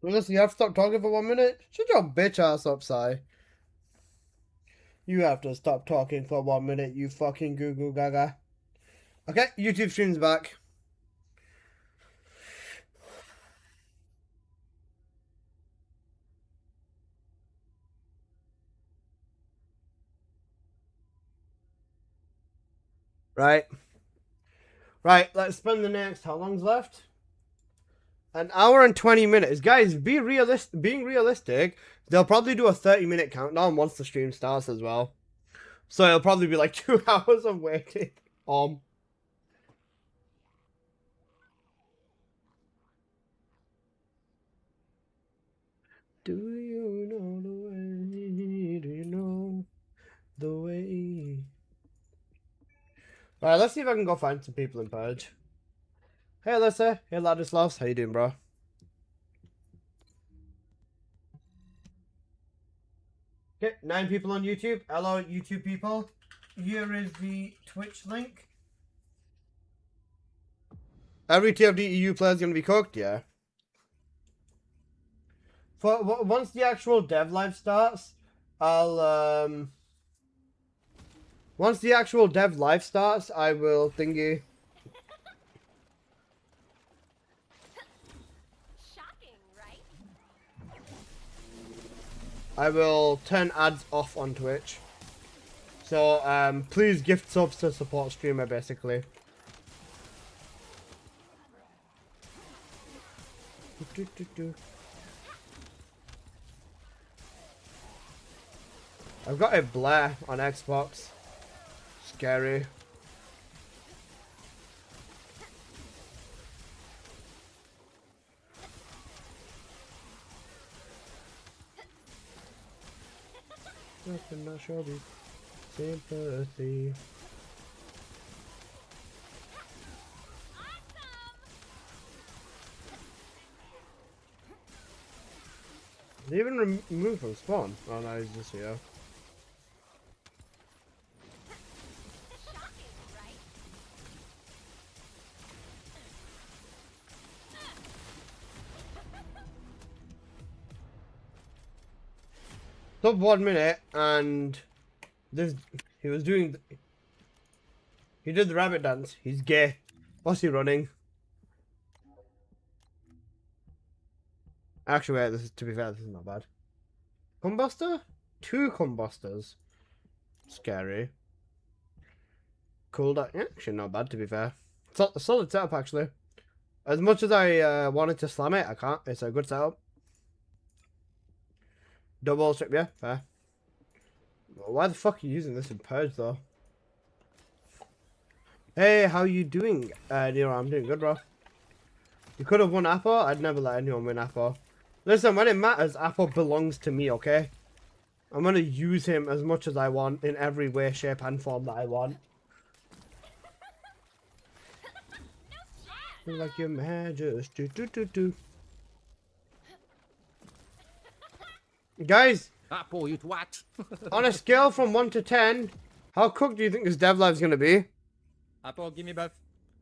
Listen, you have to stop talking for 1 minute? Shut your bitch ass up, Sai. You have to stop talking for 1 minute, you fucking goo goo gaga. Okay, YouTube stream's back. Right. Right, let's spend the next, how long's left? An hour and 20 minutes. Guys, being realistic, they'll probably do a 30-minute countdown once the stream starts as well. So it'll probably be like 2 hours of waiting. Do you know the way? Do you know the way? Alright, let's see if I can go find some people in Purge. Hey Alyssa, hey Ladislavs, how you doing, bro? Okay, 9 people on YouTube. Hello, YouTube people. Here is the Twitch link. Every TFD EU player is going to be cooked, yeah. Once the actual dev live starts, I'll once the actual dev live starts, I will thingy. Shocking, right? I will turn ads off on Twitch. So please gift subs to support streamer basically. I've got a Blair on Xbox. Scary. Nothing not sure be sympathy. Did he even remove from spawn? Oh no, he's just here. Sub 1 minute, and this he was doing. He did the rabbit dance. He's gay. What's he running? Actually, wait, this is, to be fair, this is not bad. Combustor? 2 combustors. Scary. Cool. Actually, not bad, to be fair. Solid setup, actually. As much as I wanted to slam it, I can't. It's a good setup. Double strip, yeah, fair. Why the fuck are you using this in Purge, though? Hey, how you doing, Nero? I'm doing good, bro. You could have won Apple. I'd never let anyone win Apple. Listen, when it matters, Apple belongs to me, okay? I'm gonna use him as much as I want in every way, shape, and form that I want. Like your majesty, Guys, Apple, you twat. on a scale from 1 to 10, how cooked do you think this dev live's gonna be? Apple, give me both.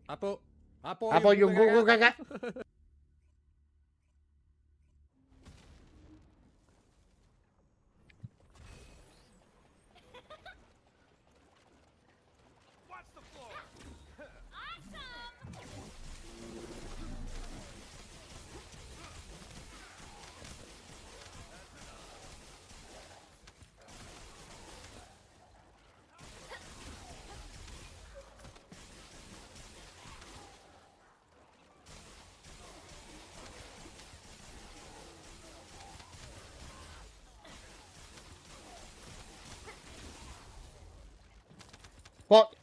Apple. Apple, you go gaga. What?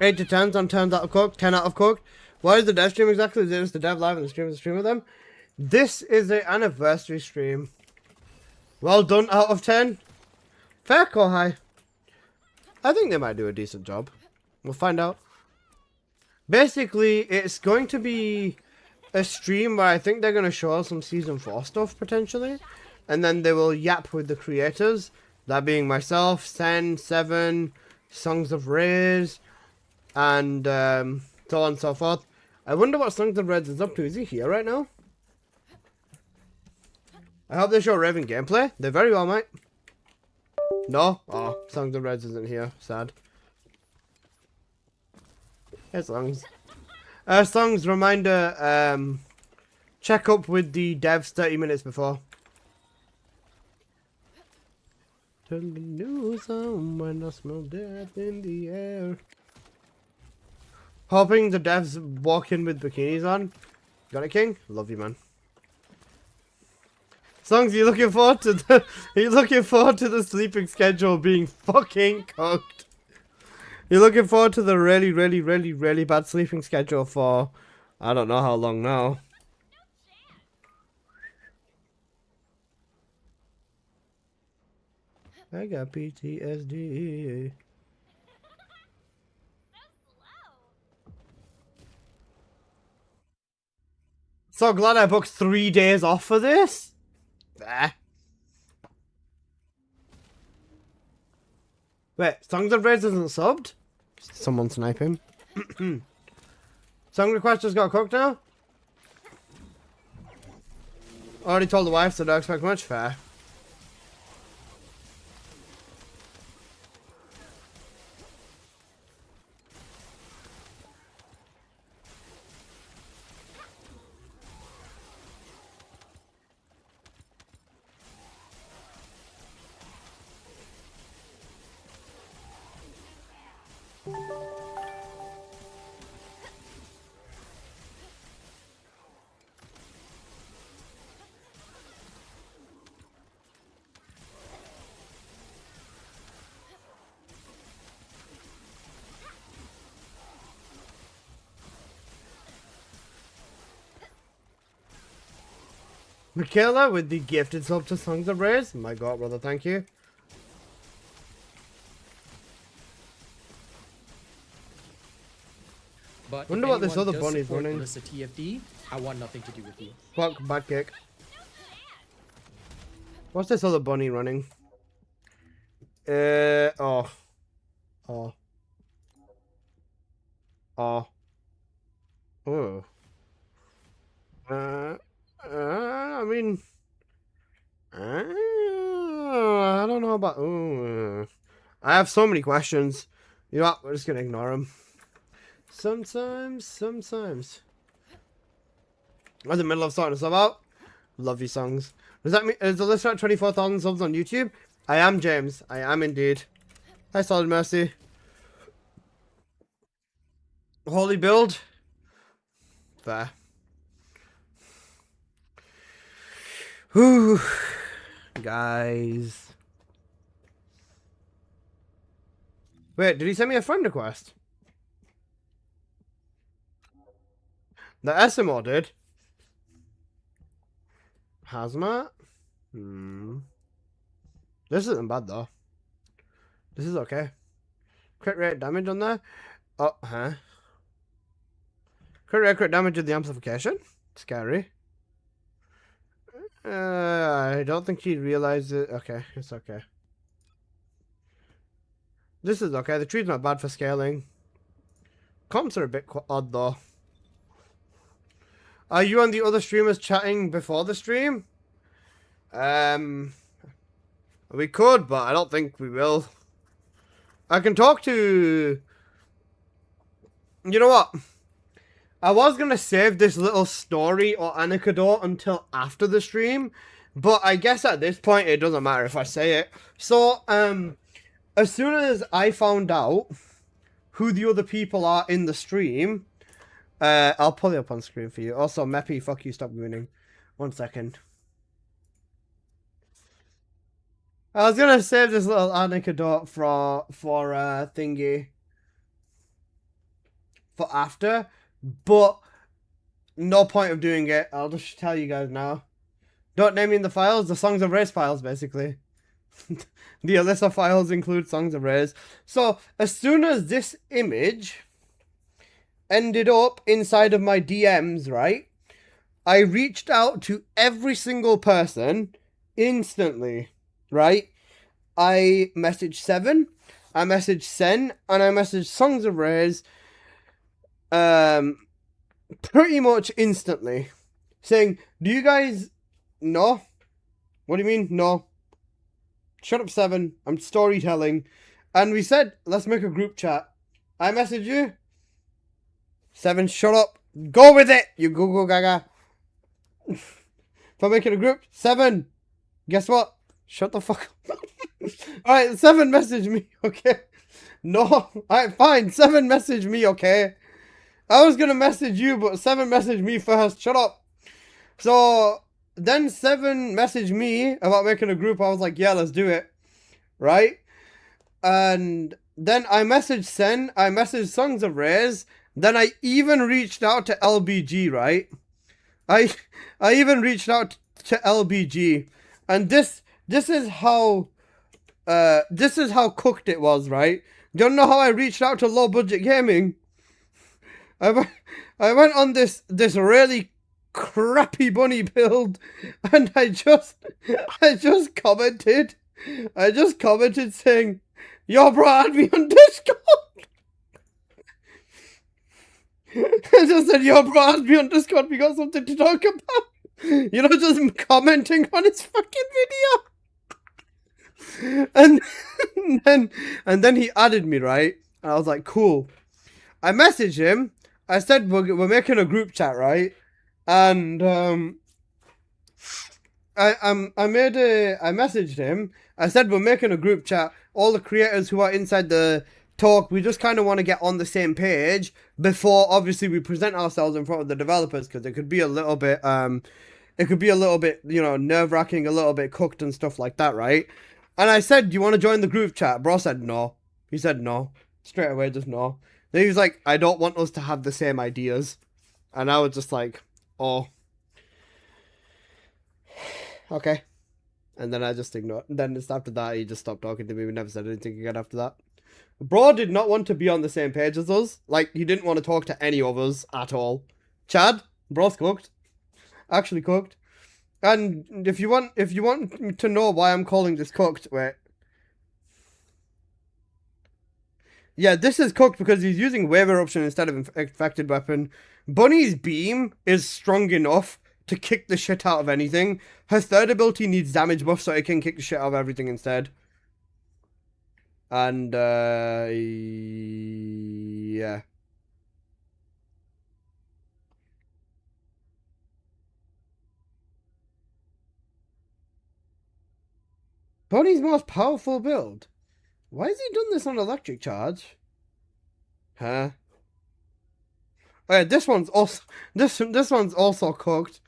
8 to 10 on turns out of cooked, 10 out of cooked. What is the dev stream exactly? Is it just the dev live and the stream is the stream with them? This is an anniversary stream. Well done out of 10. Fair call high. I think they might do a decent job. We'll find out. Basically, it's going to be a stream where I think they're going to show us some season 4 stuff potentially. And then they will yap with the creators. That being myself, Sen, Seven, Songs of Rays, and so on and so forth. I wonder what Songs of Reds is up to. Is he here right now? I hope they show Raven gameplay. They very well might. No? Oh, Songs of Reds isn't here. Sad. Hey, Songs. Songs, reminder, check up with the devs 30 minutes before. Turn the news on when I smell death in the air. Hoping the devs walk in with bikinis on. Got it, King? Love you, man. Songs, you looking forward to the sleeping schedule being fucking cooked. You're looking forward to the really, really, really, really bad sleeping schedule for I don't know how long now. I got PTSD. So glad I booked 3 days off for this. There. Wait, Songs of Raids isn't subbed? Someone snipe him. Song request just got cooked now? Already told the wife, so don't expect much. Fair. Michaela with the gifted sub to Songs of Raids. My god, brother, thank you. But Wonder what this other bunny's running. This a TFD, I want nothing to do with you. Fuck, bad kick. What's this other bunny running? Oh. Oh. Oh. Oh. I mean, I don't know about. I have so many questions. You know what? We're just gonna ignore them. Sometimes. I'm in the middle of sorting stuff out. Love you, Songs. Does that mean is the list at 24,000 subs on YouTube? I am James. I am indeed. Hi, Solid Mercy. Holy build. Fair. Whew. Guys. Wait, did he send me a friend request? The SMO did. Hazmat? This isn't bad though. This is okay. Crit rate damage on there? Oh, huh. Crit rate, crit damage of the amplification? Scary. I don't think he realized it. Okay, it's okay. This is okay. The tree's not bad for scaling. Comps are a bit odd though. Are you and the other streamers chatting before the stream? We could, but I don't think we will. I can talk to... You know what? I was going to save this little story or anecdote until after the stream, but I guess at this point it doesn't matter if I say it. So, as soon as I found out who the other people are in the stream, I'll pull it up on screen for you. Also, Meppy, fuck you, stop winning. 1 second. I was gonna save this little anecdote for thingy. for after, but no point of doing it. I'll just tell you guys now. Don't name me in the files. The Songs of Rage files, basically. The Alyssa files include Songs of Rage. So as soon as this image ended up inside of my DMs, right, I reached out to every single person instantly, right? I messaged Seven, I messaged Sen, and I messaged Songs of Rage pretty much instantly, saying, do you guys know? What do you mean? No. Shut up, Seven. I'm storytelling. And we said, let's make a group chat. I message you. Seven, shut up. Go with it, you Google Gaga. If I'm making a group, Seven, guess what? Shut the fuck up. Alright, Seven, message me, okay? No, alright, fine. Seven, message me, okay? I was gonna message you, but Seven messaged me first. Shut up. So then Seven messaged me about making a group. I was like, yeah, let's do it. Right? And then I messaged Sen. I messaged Songs of Rage. Then I even reached out to LBG, right? I even reached out to LBG. And this is how cooked it was, right? Don't know how I reached out to Low Budget Gaming. I went on this really crappy bunny build, and I just commented saying, yo bro, add me on Discord. I just said, yo bro, add me on Discord, we got something to talk about. You know, just commenting on his fucking video. And then he added me, right? And I was like, cool. I messaged him. I said we're making a group chat, right? And I messaged him. I said we're making a group chat. All the creators who are inside the talk, we just kind of want to get on the same page before, obviously, we present ourselves in front of the developers, because it could be a little bit you know, nerve-wracking, a little bit cooked and stuff like that, right? And I said, do you want to join the group chat? Bro said no. He said no. Straight away, just no. Then he was like, I don't want us to have the same ideas. And I was just like, oh. Okay. And then I just ignored. And then just after that, he just stopped talking to me. We never said anything again after that. Bro did not want to be on the same page as us. Like, he didn't want to talk to any of us at all. Chad, bro's cooked. Actually cooked. And if you want to know why I'm calling this cooked, wait. Yeah, this is cooked because he's using wave eruption instead of infected weapon. Bunny's beam is strong enough to kick the shit out of anything. Her third ability needs damage buff, so it can kick the shit out of everything instead. And yeah. Bunny's most powerful build. Why has he done this on electric charge? Huh? Oh yeah, this one's also cooked.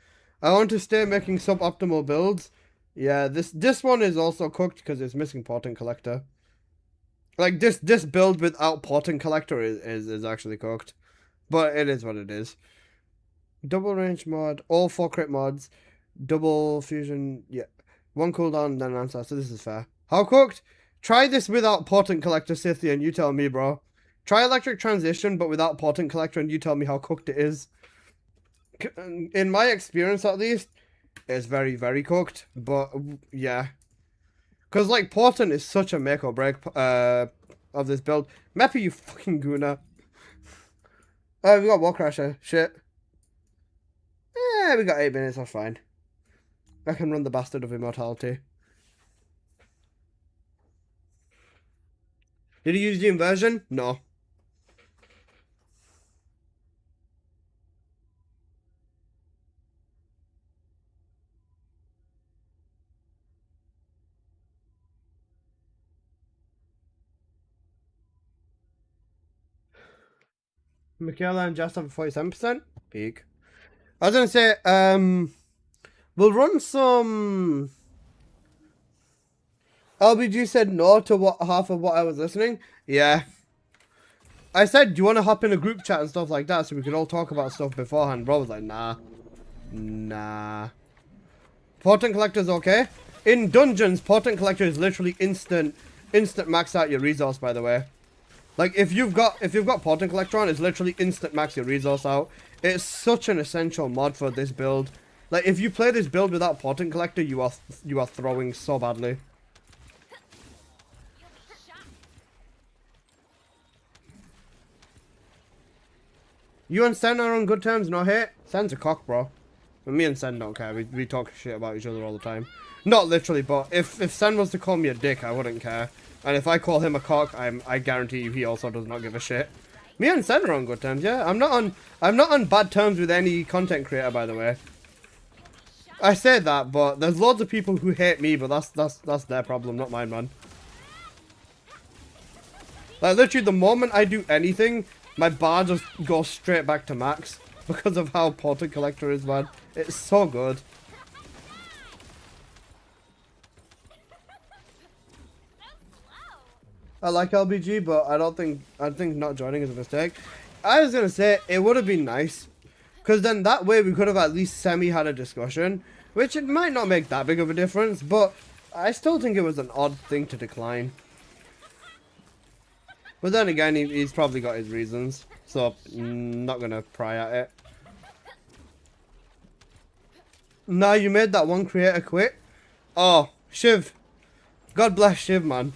I want to stay making suboptimal builds. Yeah, this one is also cooked because it's missing portent collector. Like this build without portent collector is actually cooked. But it is what it is. Double range mod, all 4 crit mods, double fusion, yeah. 1 cooldown, then answer, so this is fair. How cooked? Try this without portent collector, Scythian, you tell me, bro. Try electric transition, but without portent collector, and you tell me how cooked it is. In my experience, at least, it's very, very cooked. But yeah, because like portent is such a make or break of this build. Meppy, you fucking gooner. Oh, we got Wall Crasher. Shit. Yeah, we got 8 minutes. That's fine. I can run the Bastard of Immortality. Did he use the inversion? No. Michaela and Just have 47%. Peak. I was gonna say, we'll run some. LBG said no to half of what I was listening. Yeah. I said, do you want to hop in a group chat and stuff like that so we could all talk about stuff beforehand? Bro was like, nah. Nah. Portent Collector's okay. In dungeons, Portent Collector is literally instant max out your resource, by the way. Like, if you've got Portent Collector on, it's literally instant max your resource out. It's such an essential mod for this build. Like, if you play this build without Portent Collector, you are throwing so badly. You and Sen are on good terms, no hate? Sen's a cock, bro. But me and Sen don't care. We talk shit about each other all the time. Not literally, but if Sen was to call me a dick, I wouldn't care. And if I call him a cock, I guarantee you he also does not give a shit. Me and Sen are on good terms, yeah. I'm not on bad terms with any content creator, by the way. I say that, but there's loads of people who hate me, but that's their problem, not mine, man. Like, literally, the moment I do anything, my bar just goes straight back to max because of how Portent Collector is, man. It's so good. I like LBG, but I think not joining is a mistake. I was gonna say it would have been nice, because then that way we could have at least semi had a discussion, which it might not make that big of a difference, but I still think it was an odd thing to decline. But then again, he's probably got his reasons, so not gonna pry at it. Nah, you made that one creator quit. Oh, Shiv. God bless Shiv, man.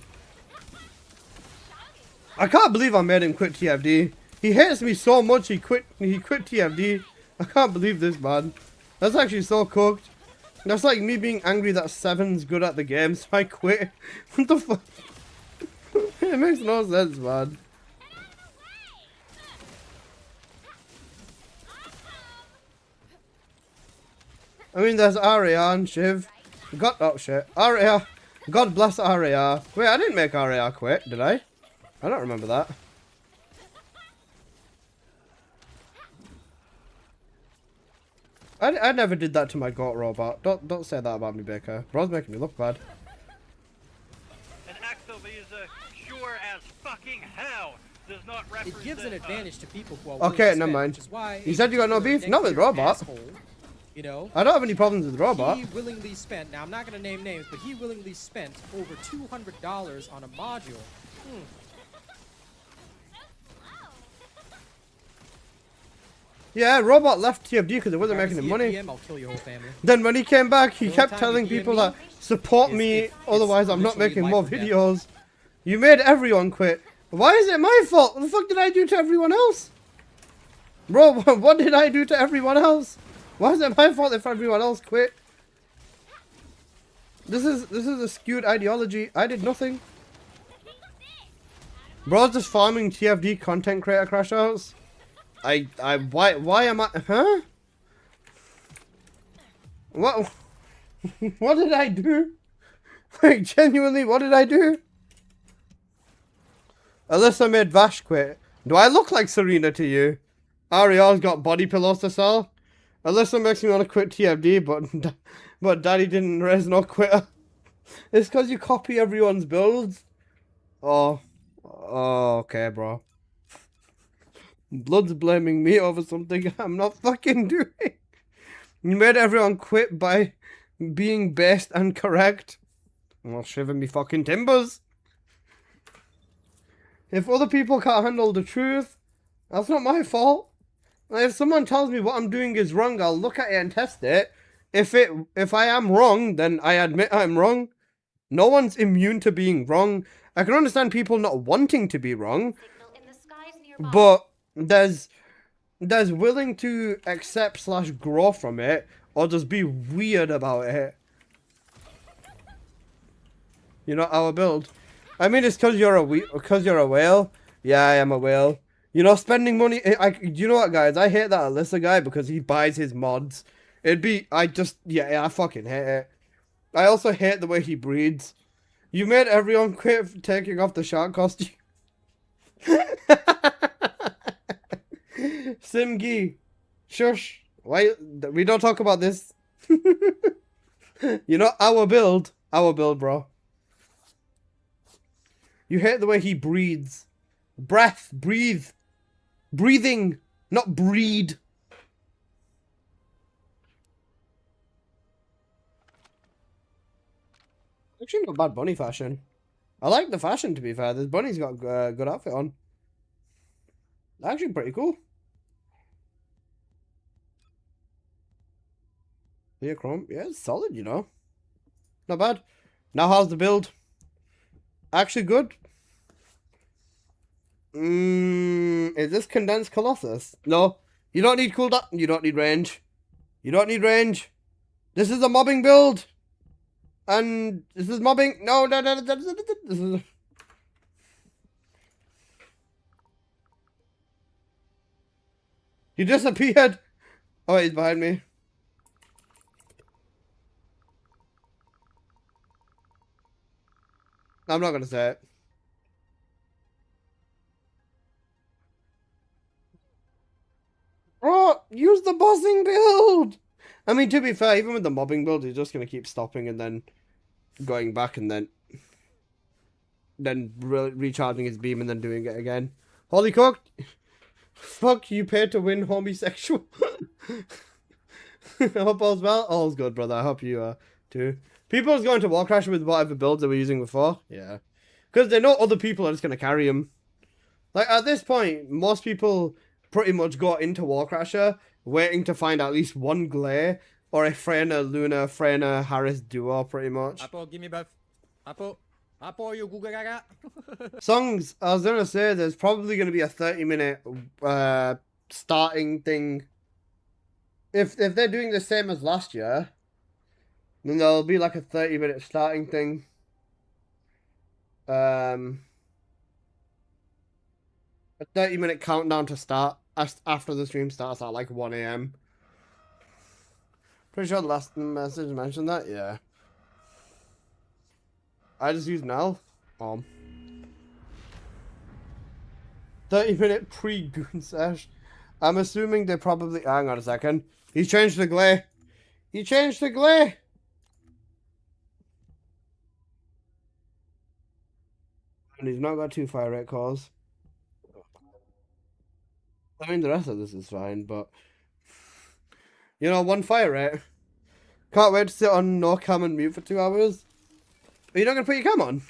I can't believe I made him quit TFD. He hates me so much he quit TFD. I can't believe this, man. That's actually so cooked. That's like me being angry that Seven's good at the game, so I quit. What the fuck? It makes no sense, man. I mean, there's Aria and Shiv. Oh shit. Aria. God bless Aria. Wait, I didn't make Aria quit, did I? I don't remember that. I never did that to my goat robot. Don't say that about me, Baker. Bro's making me look bad. An Axel visa, sure as fucking hell, does not represent. It gives an advantage to people who are okay, never mind. Why You said you got no beef? Not with robot. Asshole, you know? I don't have any problems with robot. He willingly spent, now I'm not going to name names, but he willingly spent over $200 on a module. Yeah, robot left TFD because it wasn't making him money. I'll kill your whole family. Then when he came back, he kept telling people that support me, otherwise I'm not making more videos. You made everyone quit. Why is it my fault? What the fuck did I do to everyone else? Bro, what did I do to everyone else? Why is it my fault if everyone else quit? This is a skewed ideology. I did nothing. Bro's just farming TFD content creator crash outs. Why am I, huh? What did I do? Like, genuinely, what did I do? Alyssa made Vash quit. Do I look like Serena to you? Ariel's got body pillows to sell. Alyssa makes me want to quit TFD, but Daddy didn't raise no quitter. It's because you copy everyone's builds. Oh, okay, bro. Blood's blaming me over something I'm not fucking doing. You made everyone quit by being based and correct. Well, shiver me fucking timbers. If other people can't handle the truth, that's not my fault. If someone tells me what I'm doing is wrong, I'll look at it and test it. If I am wrong, then I admit I'm wrong. No one's immune to being wrong. I can understand people not wanting to be wrong, but there's willing to accept / grow from it, or just be weird about it. You know, our build. I mean, it's because you're a whale. Yeah, I am a whale. You know, spending money. You know what, guys? I hate that Alyssa guy because he buys his mods. I fucking hate it. I also hate the way he breeds. You made everyone quit taking off the shark costume. Simgi, shush. Why we don't talk about this? You know, our build, bro. You hate the way he breathes. Breath, breathe. Breathing, not breed. Actually, not bad bunny fashion. I like the fashion, to be fair. This bunny's got a good outfit on. Actually, pretty cool. Yeah, Chrome. Yeah, it's solid, you know. Not bad. Now, how's the build? Actually, good. Is this condensed Colossus? No. You don't need cooldown. You don't need range. You don't need range. This is a mobbing build. And this is mobbing. No, this is... He disappeared. Oh, he's behind me. I'm not gonna say it. Bro, use the bossing build. I mean, to be fair, even with the mobbing build, he's just gonna keep stopping and then going back and then recharging his beam and then doing it again. Holy cooked. Fuck, you paid to win homosexual. I hope all's well. All's good, brother. I hope you are too. People is going to Warcrash with whatever builds they were using before. Yeah. Because they know other people are just going to carry them. Like, at this point, most people pretty much got into Warcrasher waiting to find at least one Glare or a Freyna, Luna, Freyna, Harris duo, pretty much. Apo, give me both. Apo, you Google Songs, I was going to say, there's probably going to be a 30-minute starting thing. If they're doing the same as last year, then there'll be like a 30-minute starting thing. A 30-minute countdown to start after the stream starts at like 1 a.m. Pretty sure the last message mentioned that, yeah. I just used Nell. 30-minute pre-goon sesh. I'm assuming they probably... Hang on a second. He's changed the glare. He changed the glare. And he's not got 2 fire rate calls. I mean, the rest of this is fine, but... You know, 1 fire rate. Can't wait to sit on no cam and mute for 2 hours. Are you not going to put your cam on?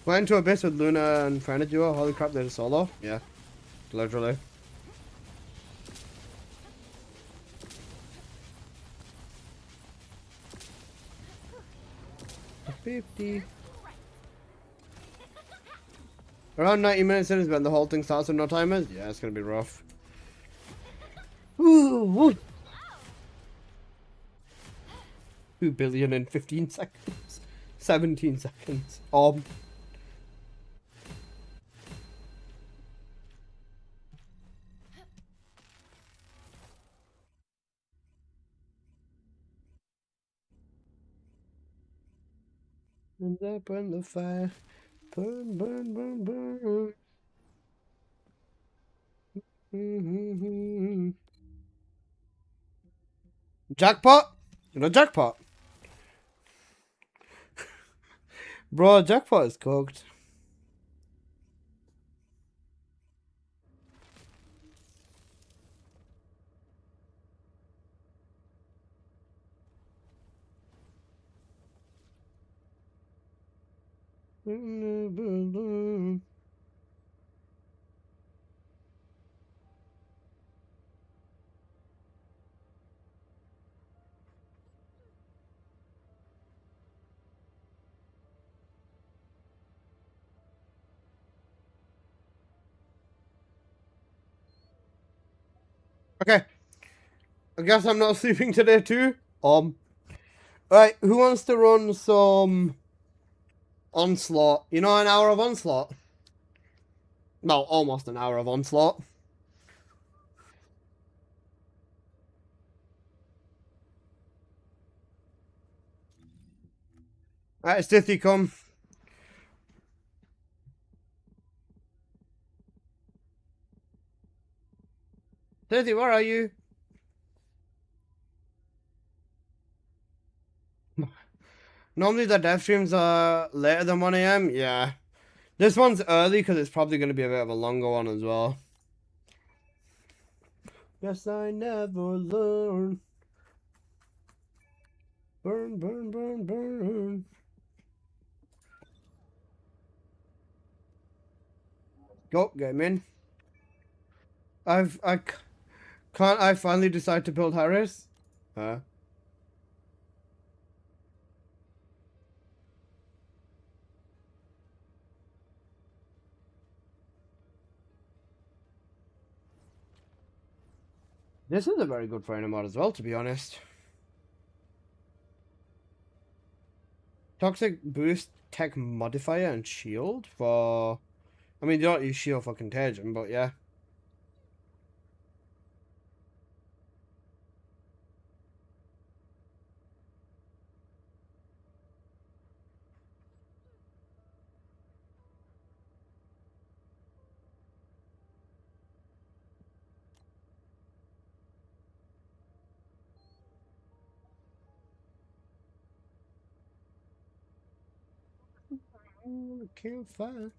Went into Abyss with Luna and Freyna duo. Holy crap, they're solo. Yeah, literally. $50. Around 90 minutes in is when the whole thing starts with no timers. Yeah, it's gonna be rough. Ooh, 2 billion in 15 seconds. 17 seconds. And up on the fire. Burn, burn, burn, burn. Jackpot? You know jackpot? Bro, jackpot is cooked. Okay. I guess I'm not sleeping today too. Right, who wants to run some Onslaught? You know, an hour of Onslaught? Well, almost an hour of Onslaught. Alright, Stithy, come. Lizzie, where are you? Normally the dev streams are later than 1 a.m. Yeah. This one's early because it's probably going to be a bit of a longer one as well. Yes, I never learn. Burn, burn, burn, burn. Go, game in. Can't I finally decide to build Harris? Huh? This is a very good trainer mod as well, to be honest. Toxic boost tech modifier and shield for... I mean, you don't use shield for contagion, but yeah. Can't find.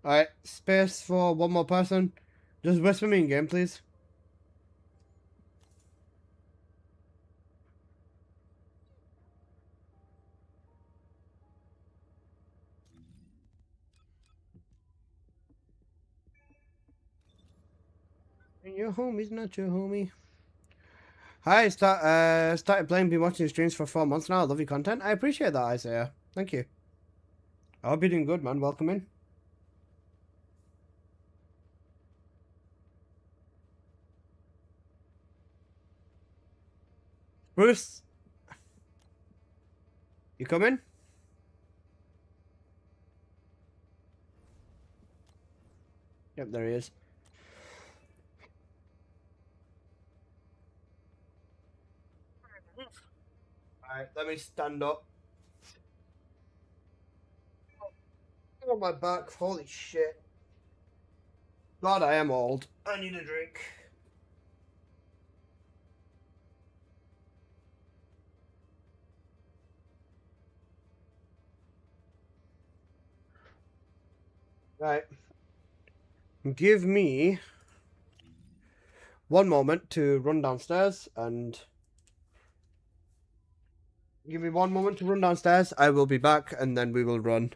Alright, space for one more person. Just whisper me in game, please. Your homie's not your homie. Hi, started playing, been watching your streams for 4 months now. I love your content. I appreciate that, Isaiah. Thank you. I hope you're doing good, man. Welcome in. Bruce, you coming? Yep, there he is. Alright, let me stand up. Oh, my back. Holy shit. God, I am old. I need a drink. Right. Give me one moment to run downstairs and... Give me 1 moment to run downstairs. I will be back and then we will run.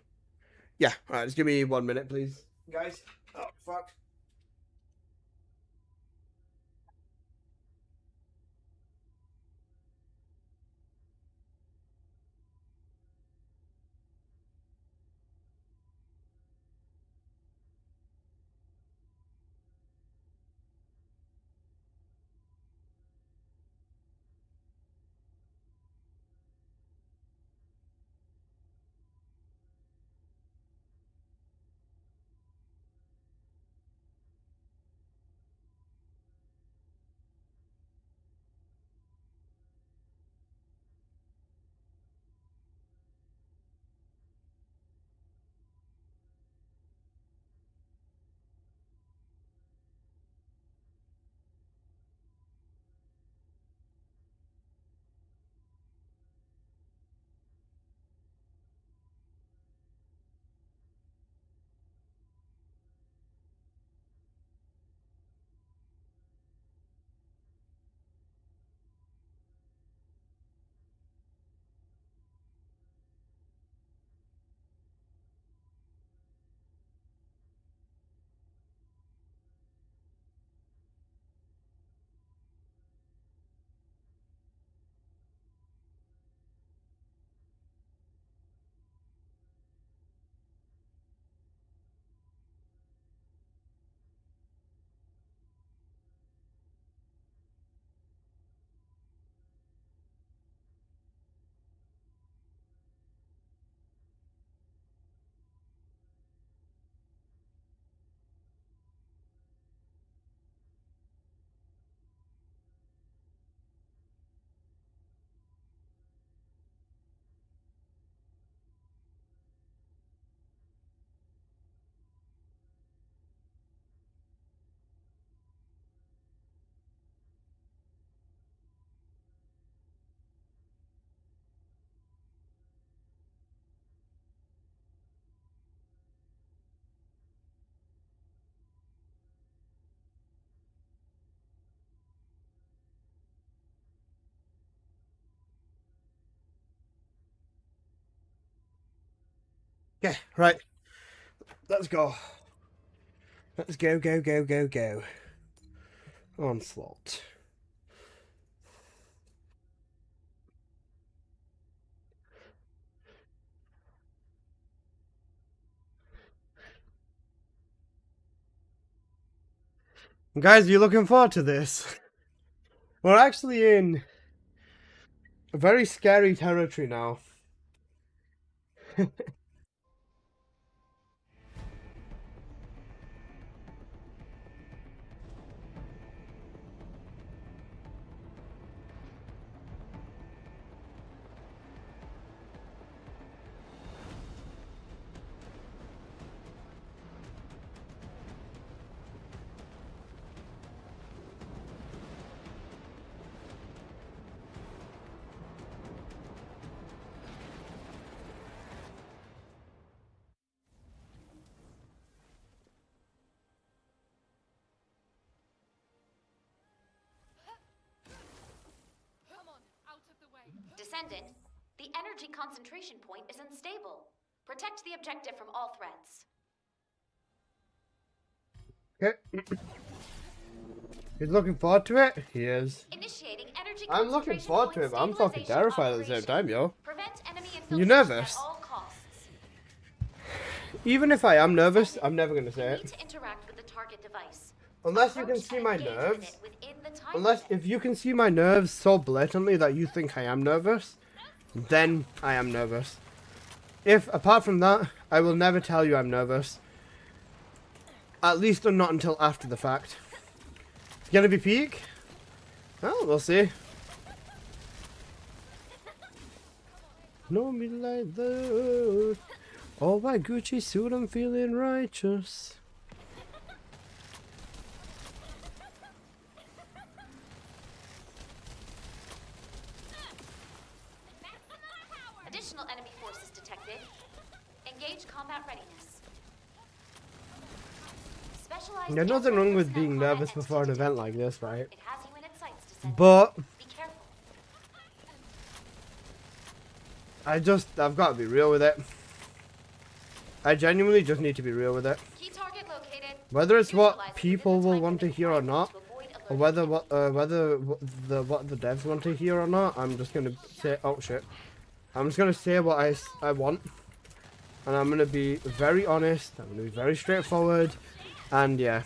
Yeah, alright, just give me 1 minute, please. Guys. Oh, fuck. Okay, right. Let's go. Let's go, go, go, go, go. Onslaught. Guys, are you looking forward to this? We're actually in a very scary territory now. Descendant, the energy concentration point is unstable. Protect the objective from all threats. Okay. He's looking forward to it? He is. Initiating energy I'm looking concentration forward to it, point but I'm fucking stabilization terrified at the same operation. time, yo. Prevent enemy You infiltration nervous? at all costs. Even if I am nervous, I'm never gonna say You it. need to interact with the target device. Unless you can Approach see and my engage with nerves. it within the time Unless, limit. if you can see my nerves so blatantly that you think I am nervous, then I am nervous. If, apart from that, I will never tell you I'm nervous. At least not until after the fact. It's gonna be peak? Well, we'll see. Know me like that. Oh, my Gucci suit, I'm feeling righteous. Additional enemy forces detected. Engage combat readiness. Specialized There's nothing wrong with personnel being combat nervous entity before an event detected. like this, right? It has you in its sights, Descendant. But Be careful. I've got to be real with it. I genuinely just need to be real with it. Key target located. Whether it's what Neutralize it people within the will time want to limit hear or required not, to avoid or alerting whether what the devs want to hear or not, I'm just gonna say, oh shit, I'm just gonna say what I want, and I'm gonna be very honest. I'm gonna be very straightforward, and yeah,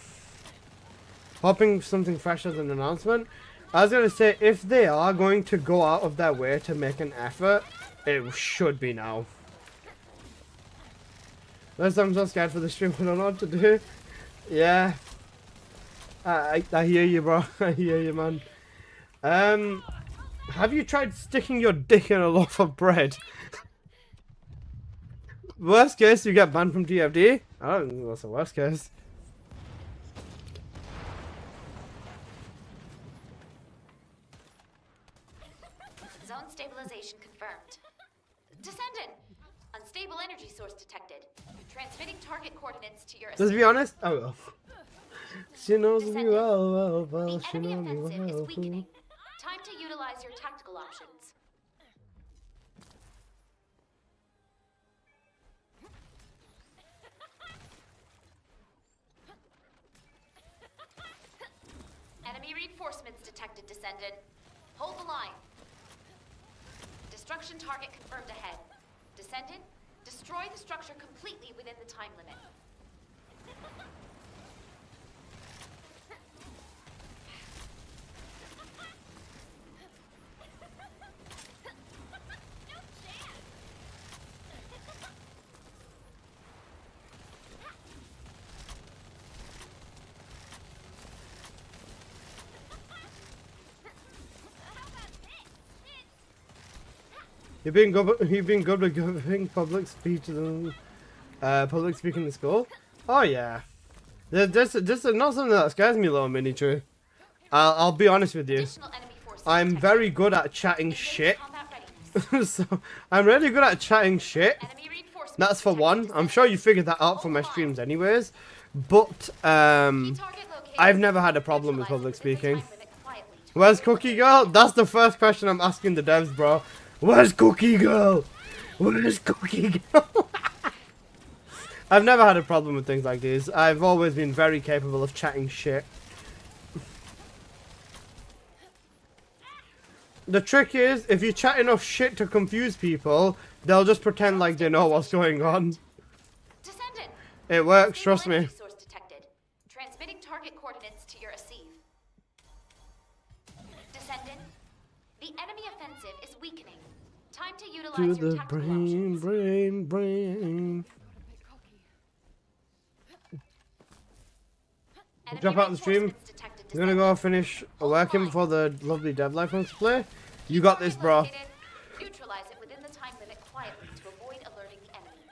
hoping something fresh as an announcement. I was gonna say, if they are going to go out of their way to make an effort, it should be now. Last I'm so scared for the stream, I don't know what to do. Yeah. I hear you, bro. I hear you, man. Have you tried sticking your dick in a loaf of bread? Worst case, you get banned from TFD. I don't think that's the worst case. Zone stabilization confirmed. Descendant! Unstable energy source detected. Transmitting target coordinates to your Let's be honest. I will. She knows me Descendant. well, The she enemy knows me offensive is well. weakening. Time to utilize your tactical options. Enemy reinforcements detected, Descendant. Hold the line. Destruction target confirmed ahead. Descendant, destroy the structure completely within the time limit. You've been good with giving public speeches and public speaking in school. Oh yeah, this is not something that scares me, little miniature. I'll be honest with you. Additional enemy forces I'm detected. very good at chatting Engage shit. combat readiness. So I'm really good at chatting shit. Enemy reinforcements That's for detected, one. I'm Descendant. sure you figured that out from my streams anyways. But Key target located. I've never had a problem with public Neutralize it within the speaking. time limit quietly to Where's avoid Cookie Girl? That's the first question I'm asking the devs, bro. Where's Cookie Girl? Where's Cookie Girl? I've never had a problem with things like these. I've always been very capable of chatting shit. The trick is, if you chat enough shit to confuse people, they'll just pretend like they know what's going on. Descendant. It works, Stable trust me. energy source detected. Transmitting target coordinates to your Asive. Descendant. The enemy offensive is weakening. Time to To utilize your the tactical brain, options. brain. Enemy Drop out the stream. reinforcements detected, I'm gonna go Descendant. finish Hold working line. before the lovely Dev Life wants to play. You got this, Target bro. located. Neutralize it within the time limit quietly to avoid alerting the enemy.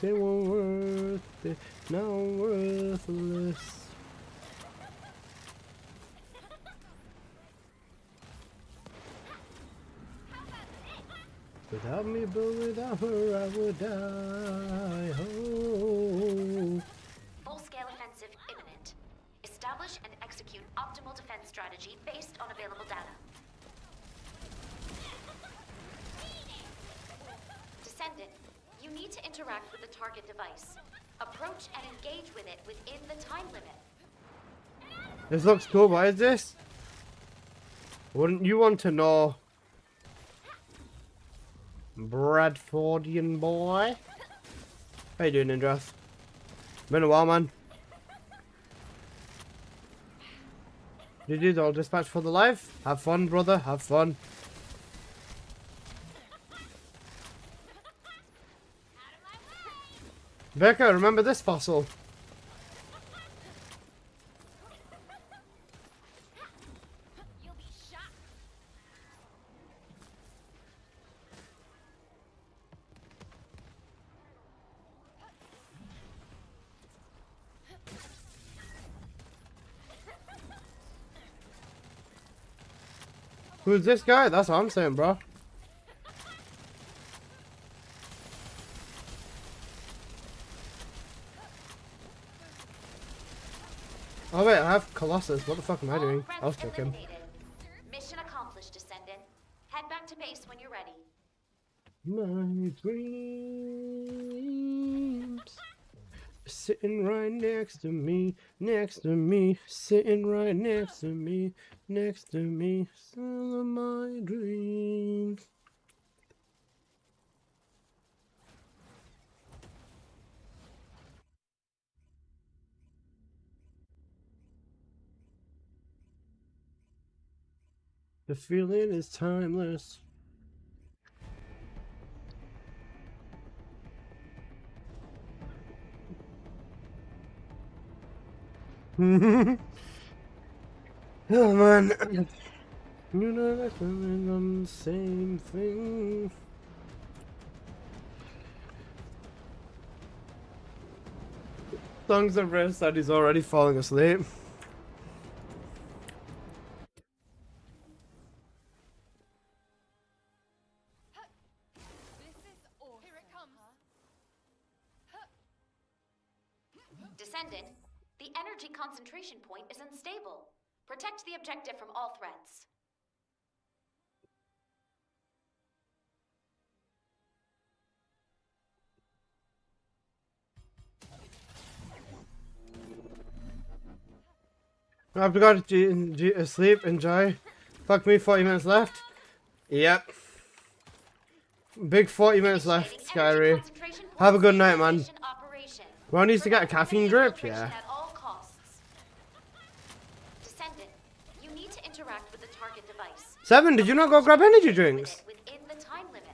They weren't worth it, now worthless. Without me, but without her, I would die. Oh. Full-scale offensive imminent. Establish and execute optimal defense strategy based on available data. Descendant, you need to interact with the target device. Approach and engage with it within the time limit. This looks cool. What is this? Wouldn't you want to know? Bradfordian boy. How you doing, Indrath? Been a while, man. GG's all dispatch for the life. Have fun, brother. Have fun. Becca, remember this fossil? You'll be shot. Who's this guy? That's what I'm saying, bro. Oh wait, I have Colossus. What the fuck am I doing? I was joking. Eliminated. Mission accomplished, Descendant. Head back to base when you're ready. My dreams sitting right next to me, sitting right next to me, Some of my dreams. The feeling is timeless. Oh man, you know that's on the same thing. Songs of rest that he's already falling asleep. Descendant, the energy concentration point is unstable. Protect the objective from all threats. I forgot to sleep. Enjoy. Fuck me, 40 minutes left. Yep. Big 40 minutes left, Skyry. Have a good night, man. Well, needs to get a caffeine drip, yeah. Descendant, you need to interact with the target device. 7, did you not go grab energy drinks? Within the time limit.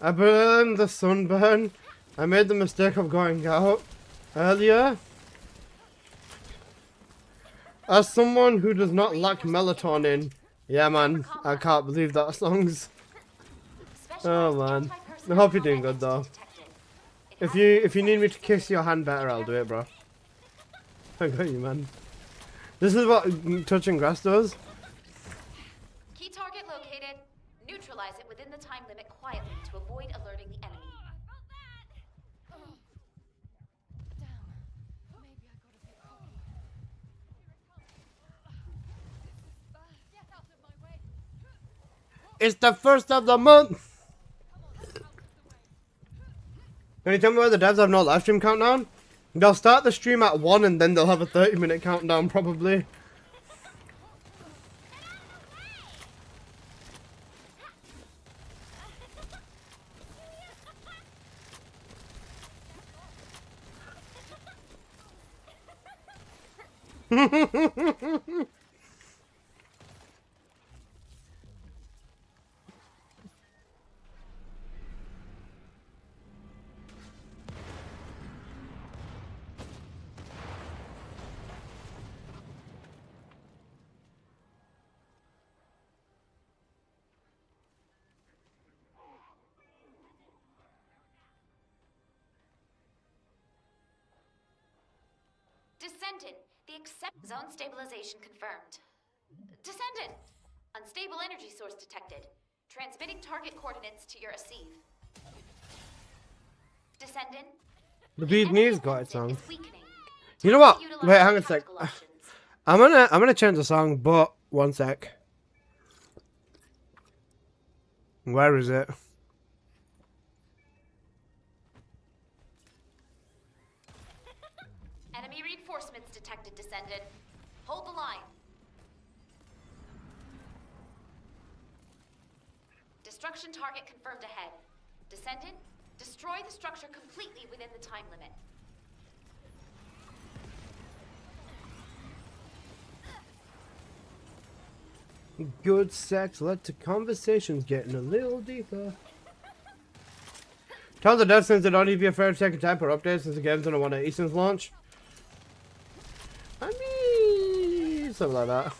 I burned the sunburn. I made the mistake of going out earlier. As someone who does not lack melatonin, yeah man, I can't believe that songs. Oh man, I hope you're doing good though. If you need me to kiss your hand better, I'll do it, bro. I got you, man. This is what touching grass does. Key target located. Neutralize it within the time limit quietly to avoid alerting the enemy. It's the first of the month. Can you tell me why the devs have no live stream countdown? They'll start the stream at 1 and then they'll have a 30-minute countdown probably. Descendant, the accept zone stabilization confirmed. Descendant, unstable energy source detected. Transmitting target coordinates to your receive. Descendant, The the enemy Vietnamese got it offensive song. is weakening. You know Time what? to utilize Wait, hang your on a sec. tactical options. I'm gonna change the song, but one sec. Where is it? Enemy reinforcements detected, Descendant. Hold the line. Destruction target confirmed ahead. Descendant, destroy the structure completely within the time limit. Good sex led to conversations getting a little deeper. Tell the devs since they don't need to be afraid of taking time for updates since the game's gonna want to since launch. I mean, something like that.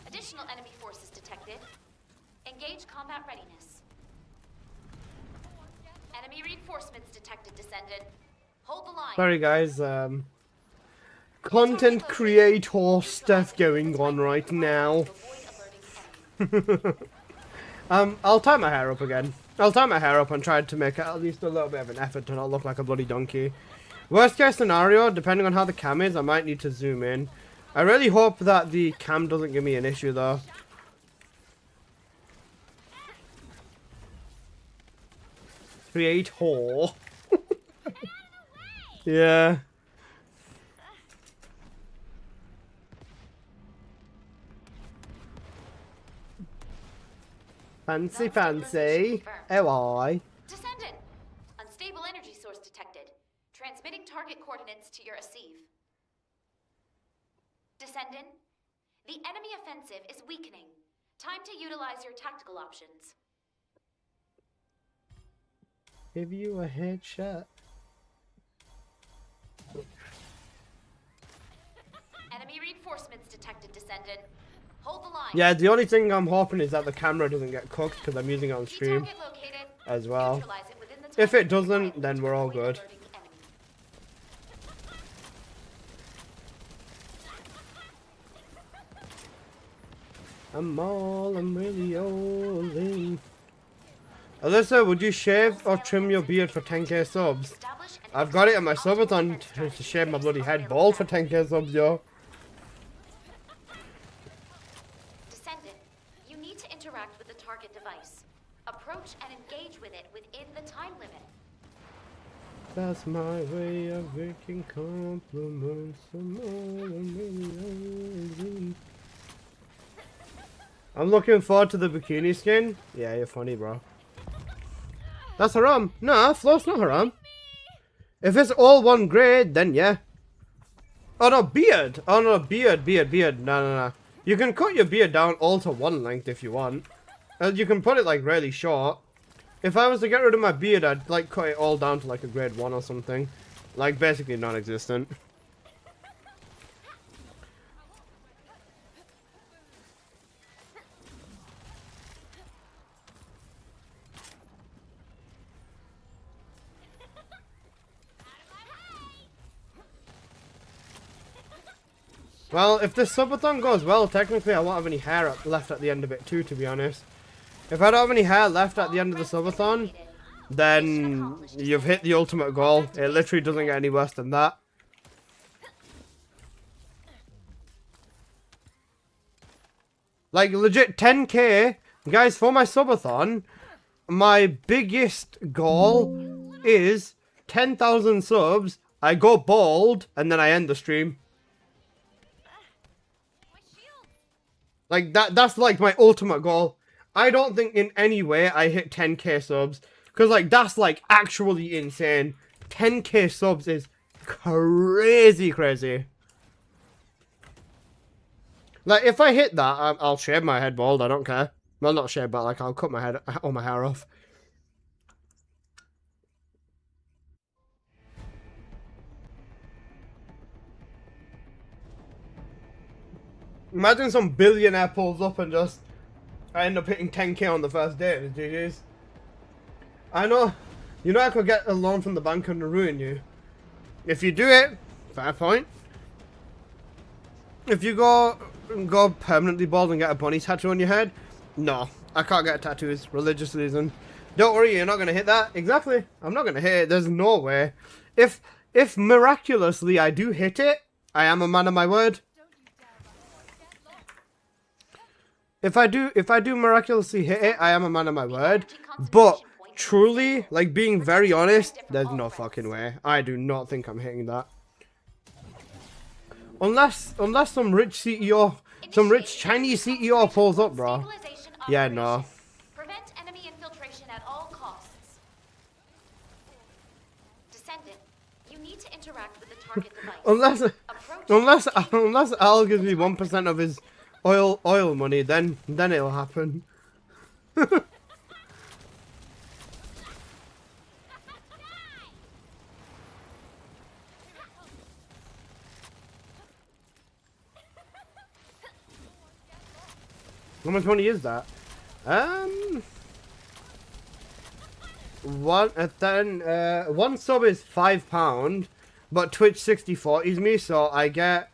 Additional enemy forces detected. Engage combat readiness. Enemy reinforcements detected, Descendant. Hold the line. Sorry guys, content creator stuff going on right now. To avoid alerting the enemy. I'll tie my hair up again. I'll tie my hair up and try to make at least a little bit of an effort to not look like a bloody donkey. Worst case scenario, depending on how the cam is, I might need to zoom in. I really hope that the cam doesn't give me an issue though. Create whore. Yeah. Fancy, fancy. Oh, I. Descendant, unstable energy source detected. Transmitting target coordinates to your receive. Descendant, the enemy offensive is weakening. Time to utilize your tactical options. Give you a headshot. Enemy reinforcements detected, Descendant. Hold the line. Yeah, the only thing I'm hoping is that the camera doesn't get cooked because I'm using it on Key stream target located. as well. Neutralize it within the time If it limit doesn't, quietly then to we're all avoid good. alerting the enemy. I'm really old. Alyssa, would you shave or trim your beard for 10k subs? Establish an I've got it on my alternate subathon defense to strategy shave my based bloody on head available bald for data. 10k subs, yo. Descendant, you need to interact with the target device. Approach and engage with it within the time limit. That's my way of making compliments. I'm really old. I'm looking forward to the bikini skin. Yeah, you're funny, bro. That's haram. Nah, float's not haram. If it's all one grade, then yeah. Oh no, beard. Oh no, beard. No. You can cut your beard down all to one length if you want. You can put it like really short. If I was to get rid of my beard, I'd like cut it all down to like a grade 1 or something. Like basically non-existent. Well, if this subathon goes well, technically I won't have any hair left at the end of it too, to be honest. If I don't have any hair left at the end of the subathon, then you've hit the ultimate goal. It literally doesn't get any worse than that. Like, legit 10k. Guys, for my subathon, my biggest goal is 10,000 subs. I go bald, and then I end the stream. Like, that's like my ultimate goal. I don't think in any way I hit 10k subs. Because, like, that's, like, actually insane. 10k subs is crazy, crazy. Like, if I hit that, I'll shave my head bald. I don't care. Well, not shave, but, like, I'll cut my head, all my hair off. Imagine some billionaire pulls up and just... I end up hitting 10k on the first day. It's GG's. I know. You know I could get a loan from the bank and ruin you. If you do it, fair point. If you go permanently bald and get a bunny tattoo on your head, no. I can't get tattoos. Religious reason. Don't worry, you're not going to hit that. Exactly. I'm not going to hit it. There's no way. If miraculously I do hit it, I am a man of my word. If I do miraculously hit it, I am a man of my word. But truly, like, being very honest, there's no fucking way. I do not think I'm hitting that. Unless some rich CEO, some rich Chinese CEO pulls up, bro. Yeah, no. Prevent enemy infiltration at all costs. Descendant, you need to interact with the target device. Unless Al gives me 1% of his oil money, then it'll happen. How much money is that? One sub is £5, but Twitch 60/40s me, so I get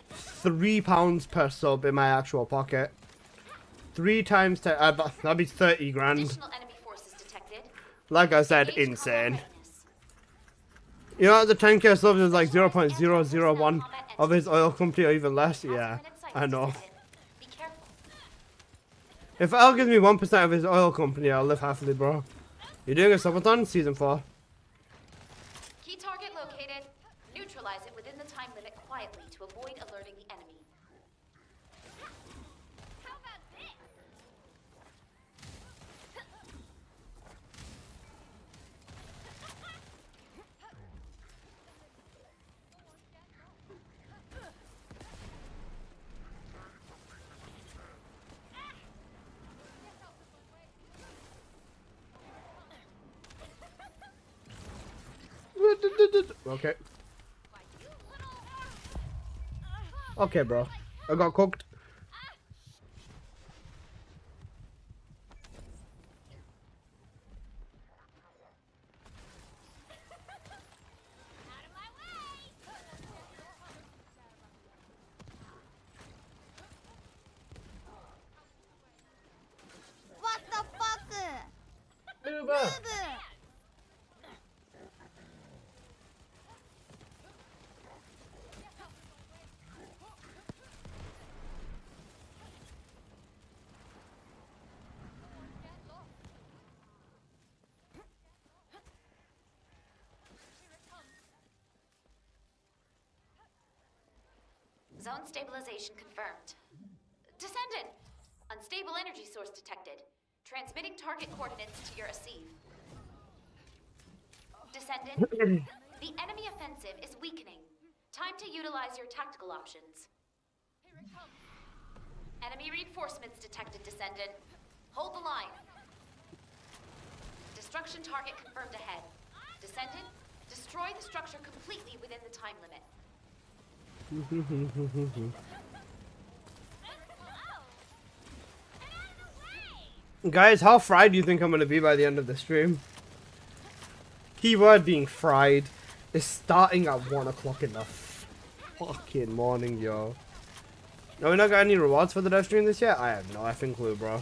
£3 per sub in my actual pocket. 3 times 10, that'd be 30 grand. Like I said, insane. You know, the 10k subs is like 0.001 of his oil company or even less. Yeah, I know. If Al gives me 1% of his oil company, I'll live happily, bro. You're doing a subathon? Season 4. Key target located. Neutralize it within the time limit quietly to avoid alerting the enemy. How about this? Okay. Okay, bro. I got cooked. What the fuck? Uber. Zone stabilization confirmed. Descendant! Unstable energy source detected. Transmitting target coordinates to your receive. Descendant, the enemy offensive is weakening. Time to utilize your tactical options. Enemy reinforcements detected, Descendant. Hold the line. Destruction target confirmed ahead. Descendant, destroy the structure completely within the time limit. Guys, how fried do you think I'm gonna be by the end of the stream? Keyword being fried is starting at 1 o'clock in the fucking morning, yo. No, we not got any rewards for the dev stream this year? I have no effing clue, bro.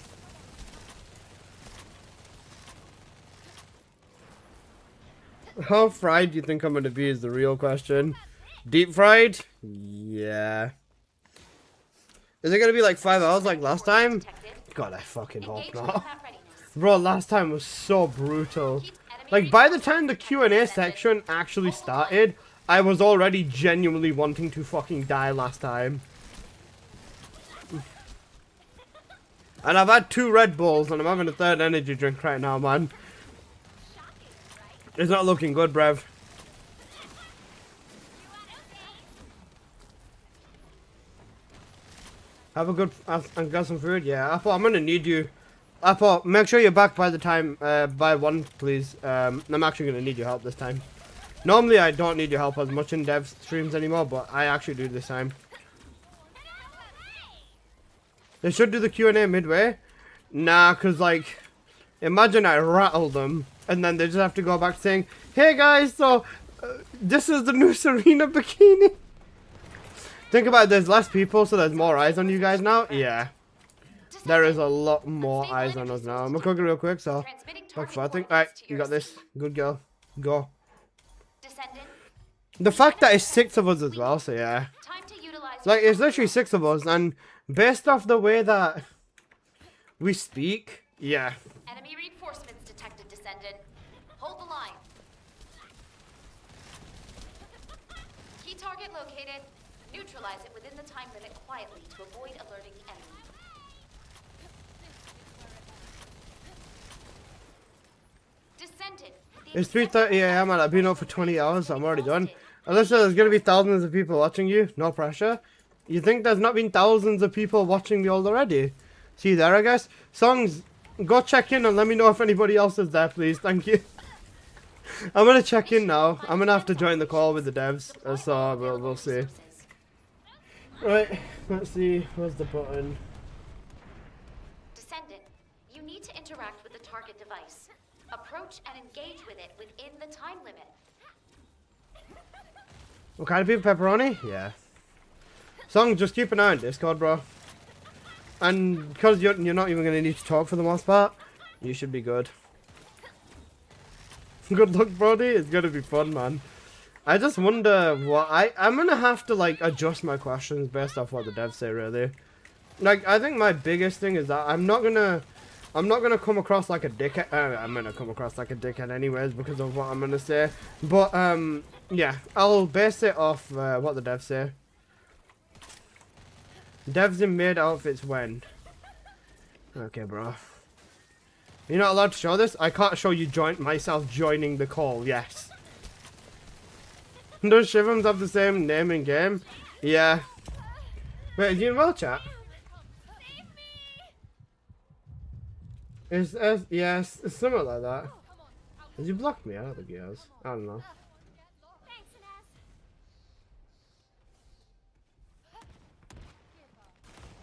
How fried do you think I'm gonna be is the real question. Deep fried? Yeah. Is it gonna be like 5 hours like last time? God, I fucking hope not. Bro, last time was so brutal. Like, by the time the Q&A section actually started, I was already genuinely wanting to fucking die last time. And I've had 2 Red Bulls, and I'm having a 3rd energy drink right now, man. It's not looking good, brev. Have a good and got some food. Yeah, Apple, I'm gonna need you. Apple, make sure you're back by the time by 1, please. I'm actually gonna need your help this time. Normally, I don't need your help as much in dev streams anymore, but I actually do this time. They should do the Q&A midway. Nah, cause like, imagine I rattle them, and then they just have to go back saying, "Hey guys, so this is the new Serena bikini." Think about it, there's less people, so there's more eyes on you guys now. Yeah, there is a lot more eyes on us now. I'm gonna cook it real quick, so fuck for I think. Alright, you got this. Good girl. Go. The fact that it's 6 of us as well, so yeah. Like, it's literally 6 of us, and based off the way that we speak, yeah. Enemy reinforcements detected, Descendant. Hold the line. Key target located. Neutralize it within the time limit quietly to avoid alerting the enemy. Descendant. It's 3:30 AM and I've been up for 20 hours, so I'm already done. Alyssa, there's gonna be thousands of people watching you. No pressure. You think there's not been thousands of people watching me already? See you there, I guess. Songs, go check in and let me know if anybody else is there, please. Thank you. I'm gonna check in now. I'm gonna have to join the call with the devs, so we'll see. Right, let's see. Where's the button? Descendant, you need to interact with the target device. Approach and engage with it within the time limit. What kind of people? Pepperoni? Yeah. Song, just keep an eye on Discord, bro. And because you're not even going to need to talk for the most part, you should be good. Good luck, Brody. It's going to be fun, man. I just wonder what... I'm going to have to, like, adjust my questions based off what the devs say, really. Like, I think my biggest thing is that I'm not going to come across like a dickhead. I'm going to come across like a dickhead anyways because of what I'm going to say. But, yeah. I'll base it off what the devs say. Devs in maid outfits when? Okay, bro. You're not allowed to show this? I can't show you myself joining the call, yes. Does Shivams have the same name in game? Yeah. Wait, is he in well chat? Yes, it's something like that. Has he blocked me? I don't think he has. I don't know.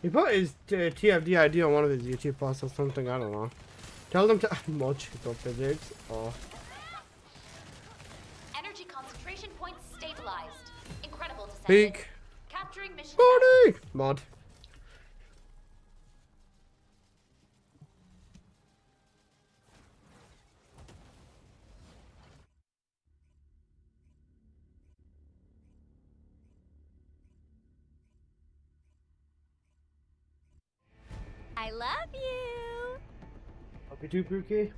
He put his TFD ID on one of his YouTube posts or something, I don't know. Tell them to much physics or... Energy concentration points stabilized. Incredible Descendant. Peak. Capturing mission. Body! Mod. I love you. Okay, too, Pookie.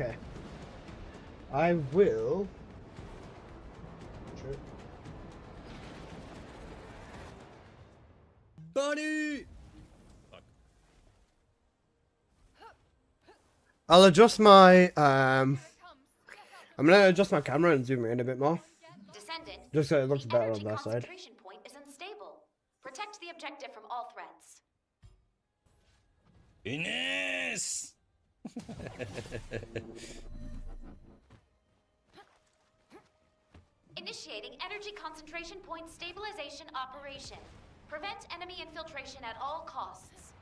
Okay. I will. Sure. Bunny! I'll adjust my I'm gonna adjust my camera and zoom in a bit more. Descendant. Just so it looks The better energy on that side. concentration point is unstable. Protect the objective from all threats. Ines! Initiating energy concentration point stabilization operation. Prevent enemy infiltration at all costs.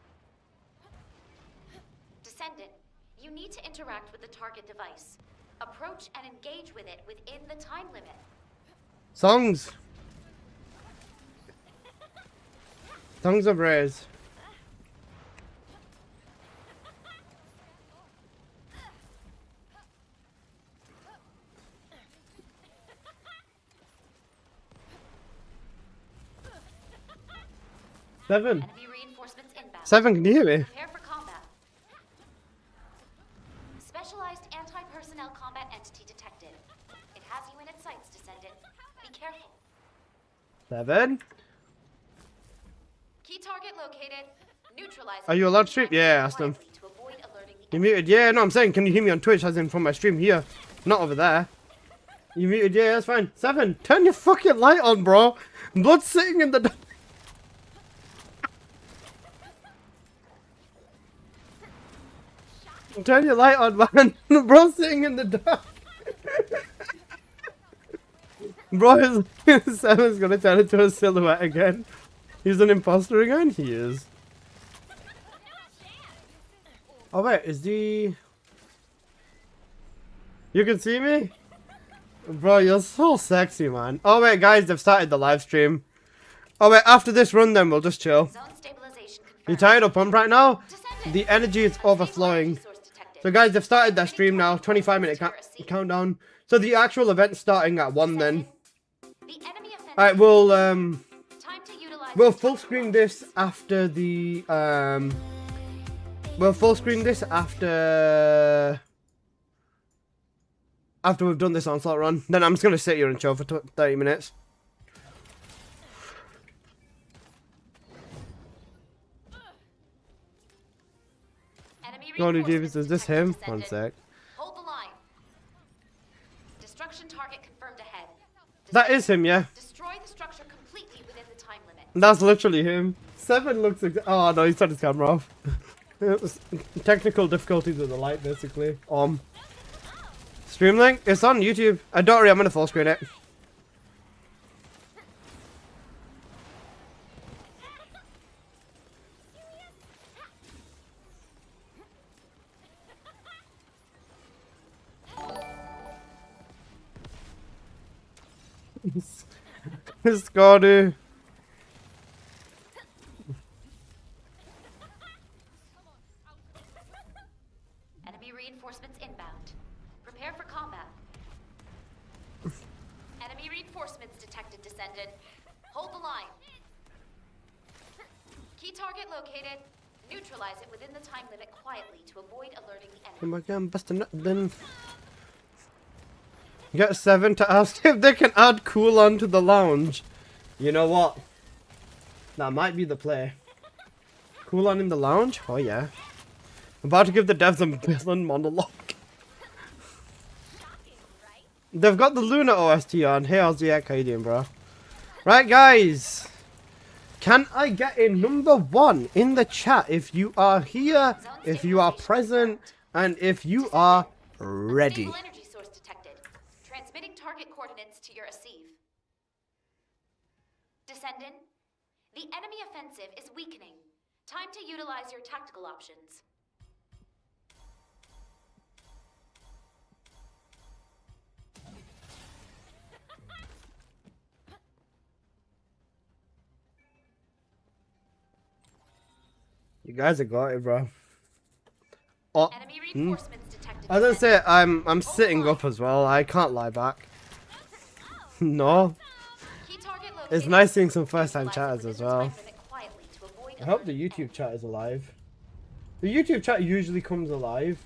Descendant, you need to interact with the target device. Approach and engage with it within the time limit. Songs. Songs of Rays. Seven. Enemy reinforcements inbound. Seven, can you hear me? Prepare for combat. Specialized anti-personnel combat entity detected. It has you in its sights, Descendant. Be careful. Seven. Key target located. Neutralize. Are you allowed to stream? Yeah, ask them. To avoid alerting the You muted? Yeah, no, I'm saying, can you hear me on Twitch as in from my stream here? Not over there. You muted? Yeah, that's fine. Seven, turn your fucking light on, bro. Blood's sitting in the... Turn your light on, man. Bro's sitting in the dark. Bro, Seven's gonna turn into a silhouette again. He's an imposter again? He is. Oh wait, is the... You can see me? Bro, you're so sexy, man. Oh wait, guys, they've started the live stream. Oh wait, after this run then we'll just chill. zone stabilization confirmed. You tired of pump right now? Descendant. The energy is overflowing. Source detected. So guys, they've started their stream now. 25-minute countdown. So the actual event's starting at 1 then. The enemy offensive. Alright, we'll Time to utilize we'll full screen this after the we'll full screen this after we've done this onslaught run. Then I'm just gonna sit here and chill for 30 minutes. enemy Gordon reinforcements Davis, is this detected, him? Descendant. One sec. Hold the line. Destruction target confirmed ahead. That is him, yeah. Destroy the structure completely within the time limit. That's literally him. Seven looks oh no, he's turned his camera off. It was technical difficulties with the light, basically. Stream link? It's on YouTube. Don't worry, I'm gonna full screen it. Scotty. Enemy reinforcements inbound. Prepare for combat. Enemy reinforcements detected, Descendant. Hold the line. Key target located. Neutralize it within the time limit quietly to avoid alerting the enemy. Oh my god, I'm busting up then. Get Seven to ask if they can add cooldown to the lounge. You know what? That might be the play. Cooldown in the lounge? Oh yeah. I'm about to give the devs a villain monologue. They've got the Luna OST on. Hey, Ozzy, how you doing, bro? Right, guys. Can I get a number 1 in the chat if you are here, if you are present, and if you are ready? Unstable energy source detected. Transmitting target coordinates to your receive. Descendant, the enemy offensive is weakening. Time to utilize your tactical options. You guys have got it, bro. Oh, Enemy reinforcements detected. I was gonna say I'm sitting up as well. I can't lie back. No, Key target it's located. nice seeing some first-time Utilize chatters it as within the well. time limit quietly to avoid I hope the alerting YouTube chat is alive. The YouTube chat usually comes alive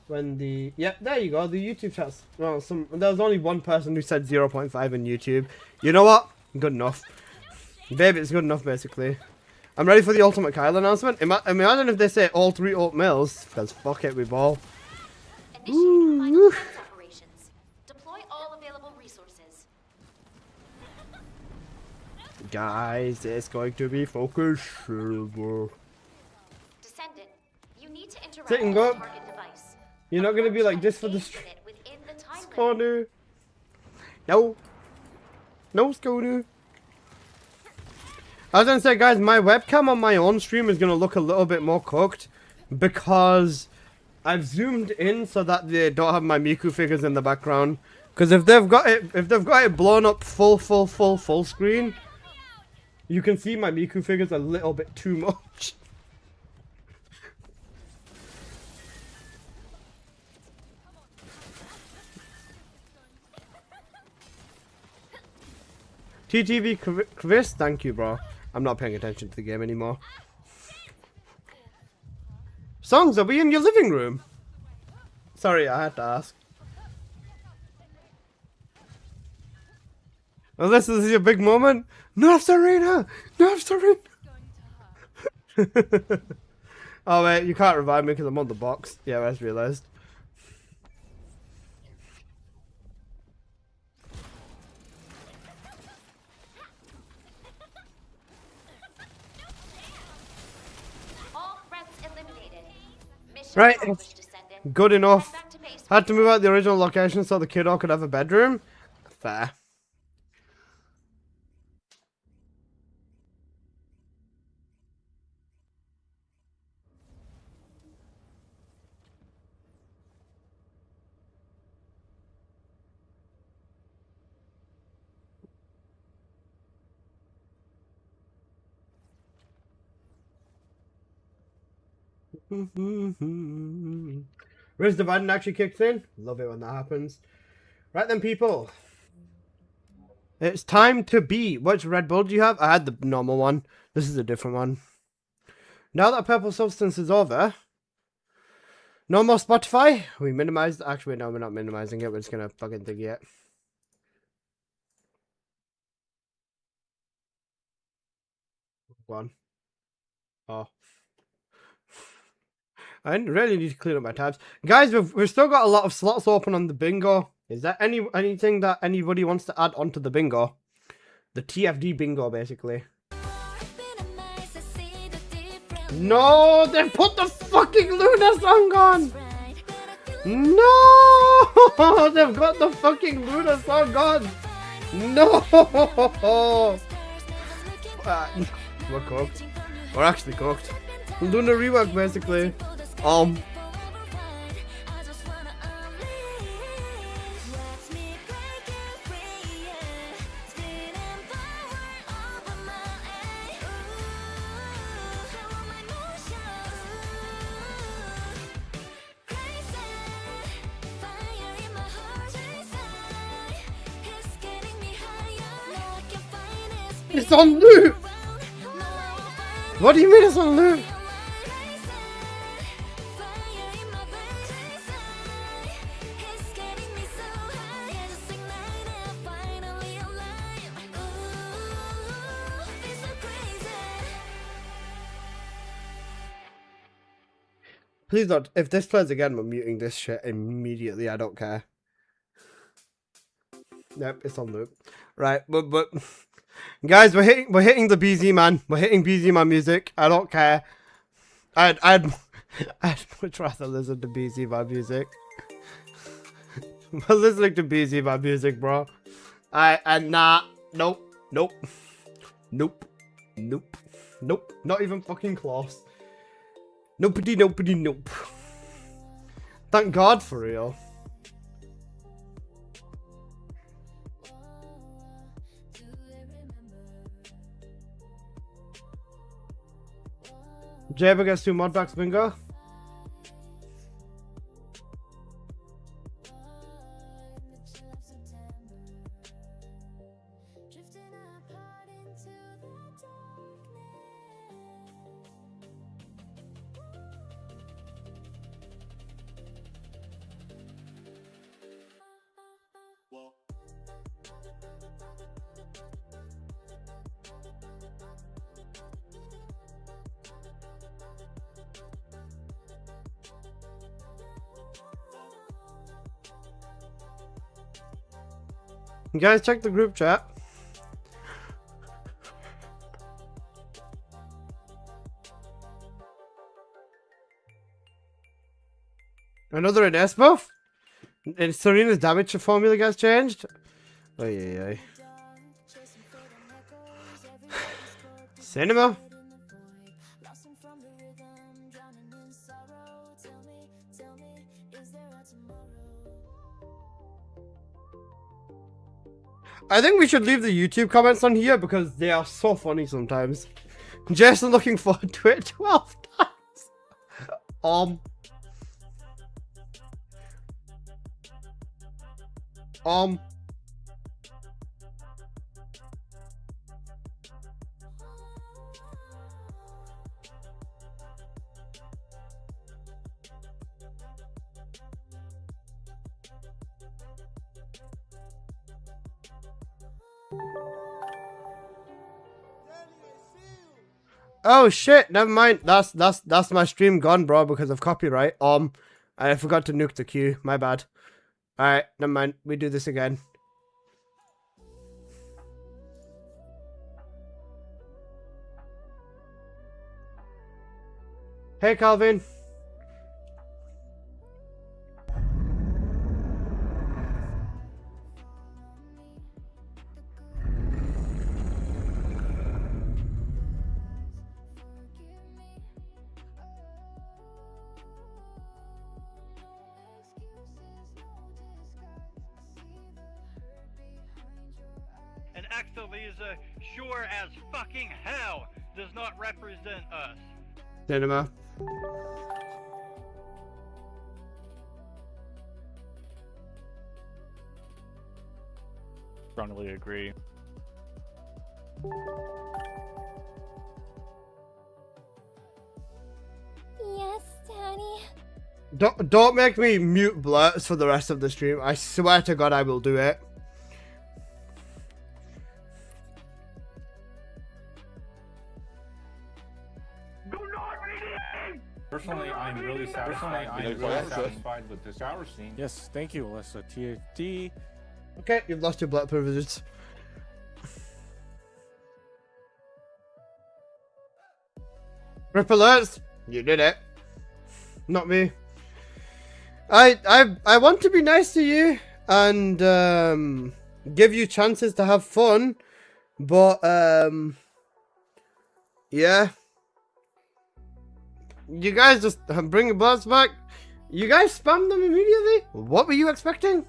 when the there you go. The YouTube chat's well. There was only one person who said 0.5 in YouTube. You know what? Good enough. Babe, it's good enough basically. I'm ready for the Ultimate Kyle announcement. Imagine if they say all 3 oatmeals, because fuck it, we ball. Initiating final defense operations. Deploy all available resources. Guys, it's going to be focus server. Descendant, you need to interact Sit and with go. the target device. You're not going to be like this for the Engage stream. with it within the time limit. Scooter. No. No, Scooter. I was gonna say, guys, my webcam on my own stream is gonna look a little bit more cooked because I've zoomed in so that they don't have my Miku figures in the background. Because if they've got it blown up full screen, you can see my Miku figures a little bit too much. TTV Chris, thank you, bro. I'm not paying attention to the game anymore. Songs, are we in your living room? Sorry, I had to ask. Well, this is your big moment. Nerf Serena! Nerf Serena! Oh wait, you can't revive me because I'm on the box. Yeah, I just realised. All threats eliminated. Mission Right. accomplished, Descendant. Good enough. Head back to base. Had to move out the original location so the kiddo could have a bedroom. Fair. Riz Dividing actually kicks in. Love it when that happens. Right then, people. It's time to be. Which Red Bull do you have? I had the normal one. This is a different one. Now that Purple Substance is over, no more Spotify. We minimized. Actually, no, we're not minimizing it. We're just gonna fucking dig it. One. Oh. I really need to clean up my tabs. Guys, we've still got a lot of slots open on the bingo. Is there anything that anybody wants to add onto the bingo? The TFD bingo, basically. No, they put the fucking Luna song on! No! They've got the fucking Luna song on! No! We're cooked. We're actually cooked. Luna rework, basically. It's on loop! What do you mean it's on loop? Please don't. If this plays again, we're muting this shit immediately. I don't care. Nope, it's on loop. Right, but guys, we're hitting the BZ man. We're hitting BZ man music. I don't care. I'd much rather listen to BZ man music. We're listening to BZ man music, bro. Nah. Nope. Nope. Nope. Nope. Nope. Not even fucking close. Nopedy, nopedy, nope. Thank God, for real. Jaber gets 2 mod packs, bingo. You guys check the group chat. Another in S buff? And Serena's damage formula gets changed? Oh yeah. Cinema? I think we should leave the YouTube comments on here because they are so funny sometimes. Jason looking forward to it 12 times. Oh shit, never mind. That's my stream gone, bro, because of copyright. I forgot to nuke the queue. My bad. Alright, never mind. We do this again. Hey, Calvin. An Axelisa, sure as fucking hell, does not represent us. Cinema. Strongly agree. Yes, Daddy. Don't make me mute blurts for the rest of the stream. I swear to God I will do it. Personally, I'm really satisfied with this shower scene. Yes, thank you, Alyssa. TFD. Okay, you've lost your black privileges. Rip alerts. You did it. Not me. I want to be nice to you and give you chances to have fun, but yeah. You guys just bring the bloods back. You guys spammed them immediately? What were you expecting?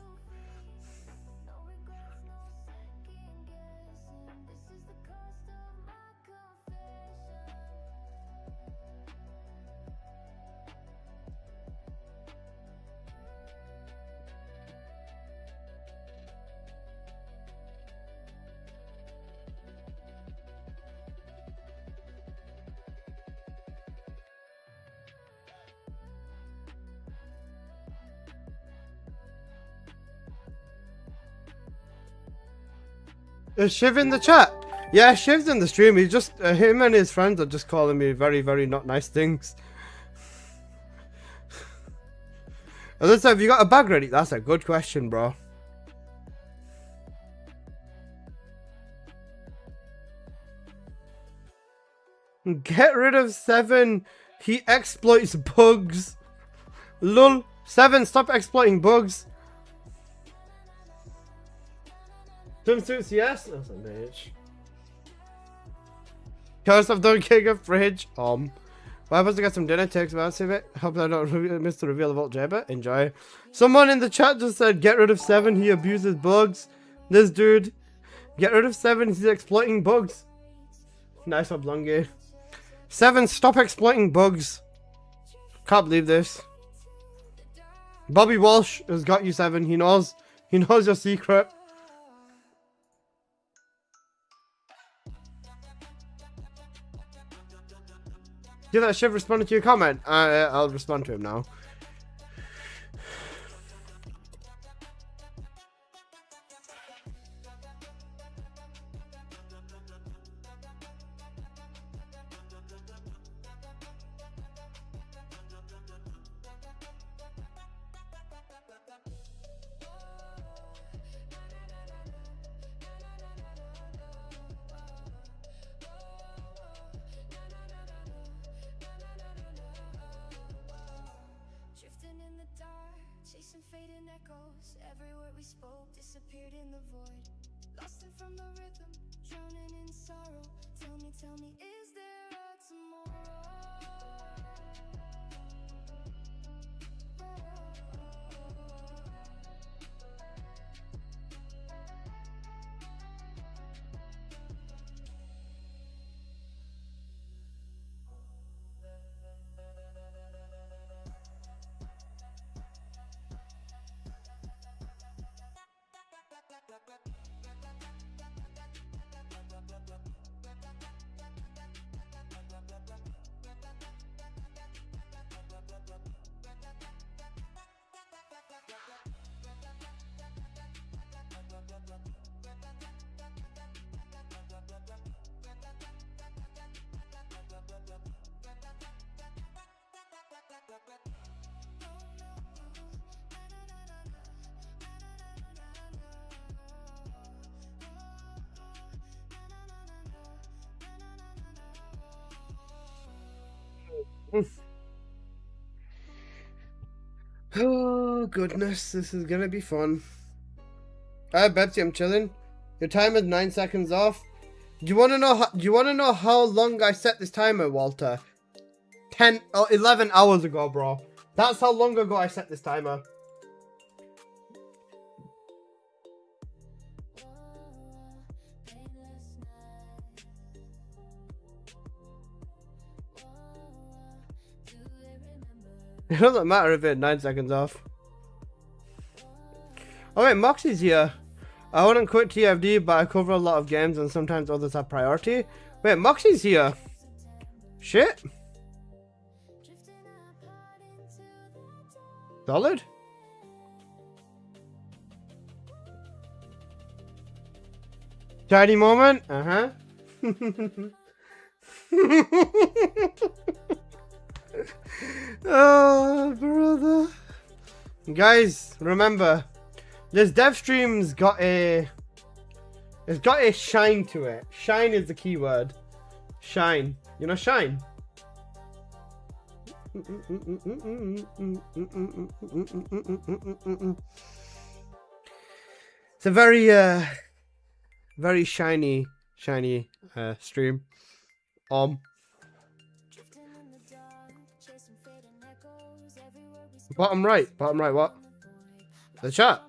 Is Shiv in the chat? Yeah, Shiv's in the stream. He's just him and his friends are just calling me very, very not nice things. Alyssa, have you got a bag ready? That's a good question, bro. Get rid of 7. He exploits bugs. Lol. 7, stop exploiting bugs. Swimsuits, yes? That's a bitch. Curse of the King of Fridge. What happens to get some dinner? Takes massive it. Hope I don't miss the reveal of Alt Jabba. Enjoy. Someone in the chat just said, get rid of 7. He abuses bugs. This dude. Get rid of 7. He's exploiting bugs. Nice oblonge. 7, stop exploiting bugs. Can't believe this. Bobby Walsh has got you, 7. He knows. He knows your secret. See that Shiv responded to your comment? I'll respond to him now. Fading echoes, every word we spoke disappeared in the void. Lost it from the rhythm, drowning in sorrow. Tell me, Oh goodness, this is gonna be fun. Alright, Betsy, I'm chilling. Your timer's 9 seconds off. Do you wanna know how long I set this timer, Walter? 11 hours ago, bro. That's how long ago I set this timer. It doesn't matter if it's 9 seconds off. Alright, Moxie's here. I wouldn't quit TFD, but I cover a lot of games and sometimes others have priority. Wait, Moxie's here. Shit. Solid. Shiny moment. Uh-huh. Oh, brother. Guys, remember, this dev stream's got a... It's got a shine to it. Shine is the key word. Shine. You know shine? It's a very shiny stream. Bottom right, what? The chat.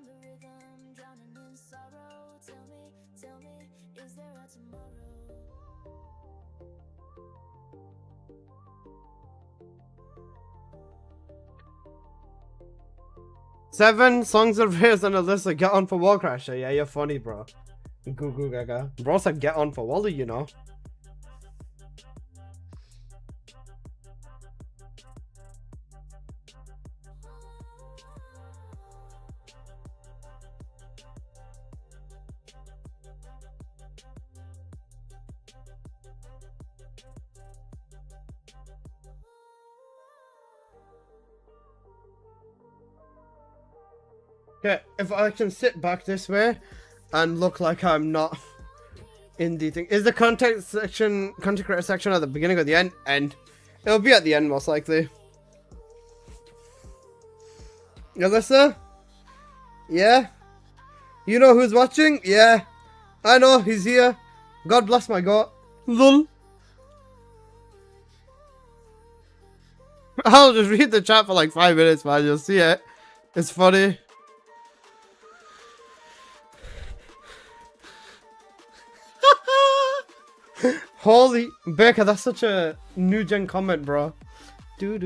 Seven songs of Rares and Alyssa, get on for Wall Crasher. Yeah, you're funny, bro. Goo goo gaga. Bro said get on for Wally, you know. Okay, if I can sit back this way and look like I'm not in the thing. Is the content creator section at the beginning or the end? End. It'll be at the end most likely. Alyssa? Yeah? You know who's watching? Yeah. I know, he's here. God bless my God. Lol. I'll just read the chat for like 5 minutes, man. You'll see it. It's funny. Holy Baker, that's such a new gen comment, bro. You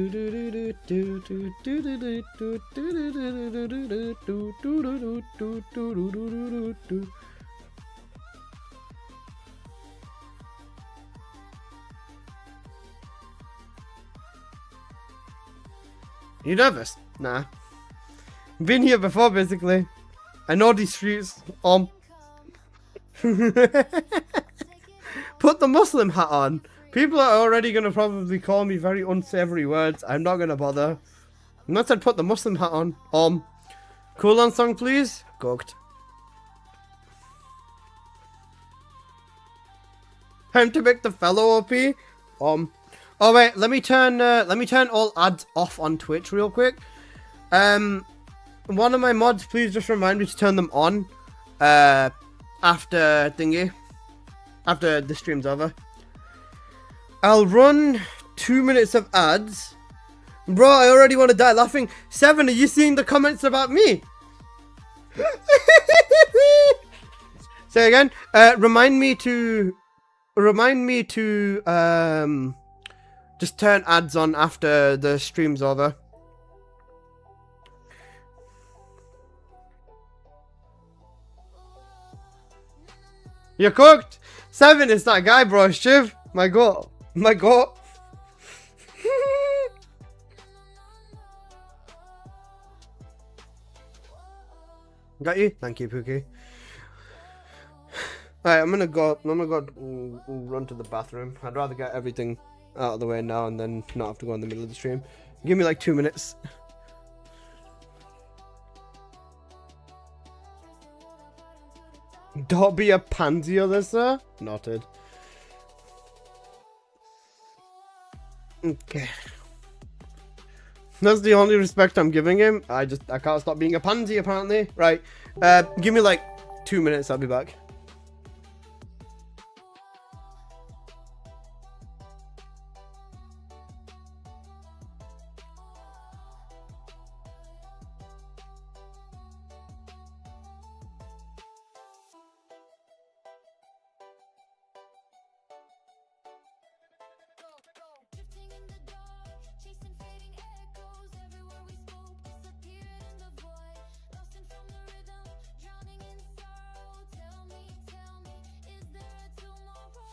nervous? Nah. Been here before, basically. I know these streets. Put the Muslim hat on. People are already going to probably call me very unsavory words. I'm not going to bother. I'm not said put the Muslim hat on. Cool on song, please. Cooked. Time to make the fellow OP. Oh wait, let me turn all ads off on Twitch real quick. One of my mods, please just remind me to turn them on. After the stream's over. I'll run 2 minutes of ads. Bro, I already want to die laughing. 7, are you seeing the comments about me? Say again. Remind me to just turn ads on after the stream's over. You're cooked. 7 is that guy, bro. Shiv. My god. My god. Got you? Thank you, Pookie. Alright, I'm gonna go run to the bathroom. I'd rather get everything out of the way now and then not have to go in the middle of the stream. Give me like 2 minutes. Don't be a pansy, Alyssa. Noted. Okay. That's the only respect I'm giving him. I can't stop being a pansy apparently. Right. Give me like 2 minutes, I'll be back. Drifting in the dark, chasing fading echoes. Everywhere we spoke, disappeared in the void. Lost in from the rhythm, drowning in sorrow. Tell me, is there a tomorrow?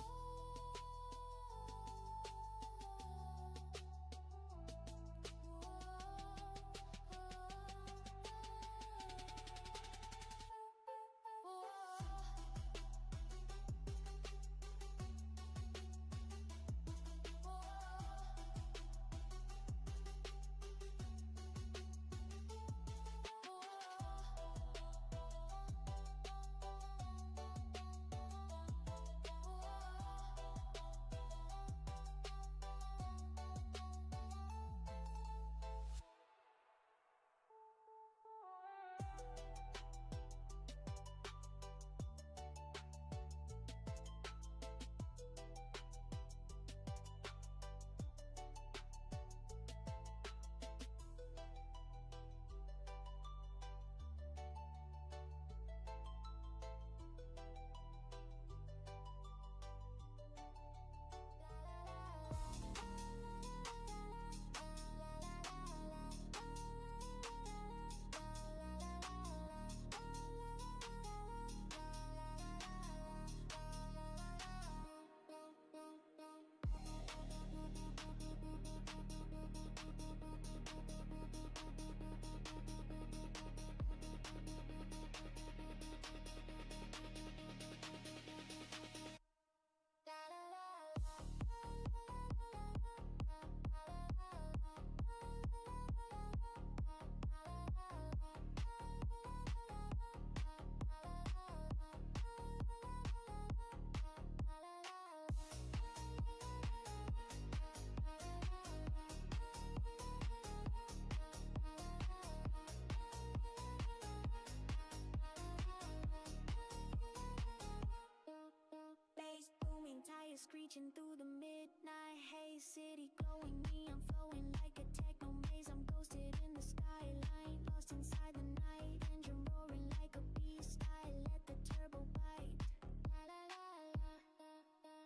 Bass booming, tires screeching through the midnight haze. City glowing, neon flowing like a techno maze. I'm ghosted in the skyline, lost inside the night. Engine roaring like a beast. I let the turbo bite. La la la la la la la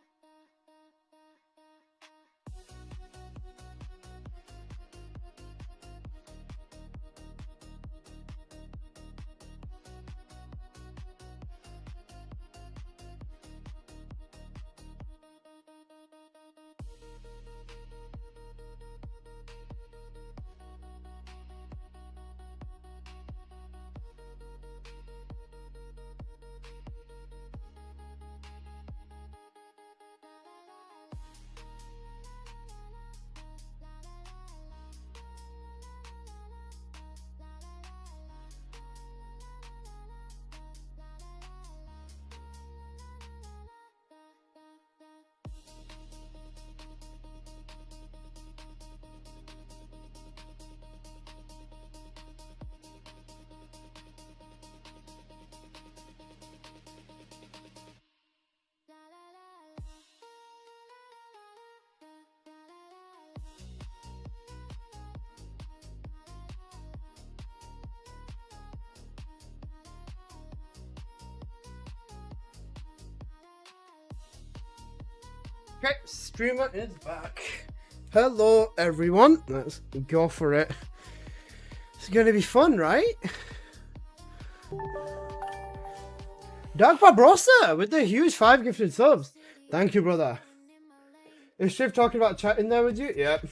Okay, streamer is back. Hello, everyone. Let's go for it. It's gonna be fun, right? Dark Barbarossa with the huge 5 gifted subs. Thank you, brother. Is Shiv talking about chatting there with you? Yep.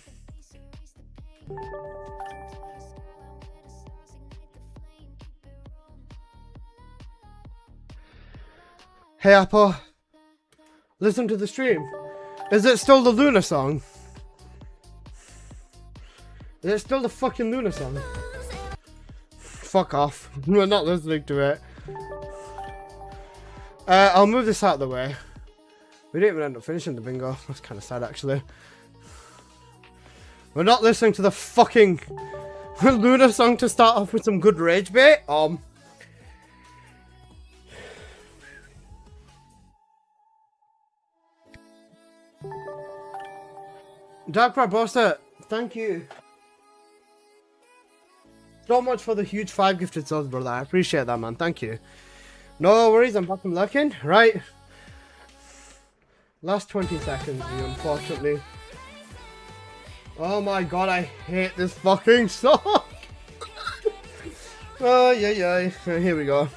Hey, Apple. Listen to the stream. Is it still the Luna song? Is it still the fucking Luna song? Fuck off. We're not listening to it. I'll move this out of the way. We didn't even end up finishing the bingo. That's kind of sad, actually. We're not listening to the fucking Luna song to start off with some good rage bait. Dark Barbosa, thank you so much for the huge 5 gifted subs, brother. I appreciate that, man. Thank you. No worries, I'm back from lurking. Right. Last 20 seconds, unfortunately. Oh my god, I hate this fucking song. Oh, yeah. Here we go.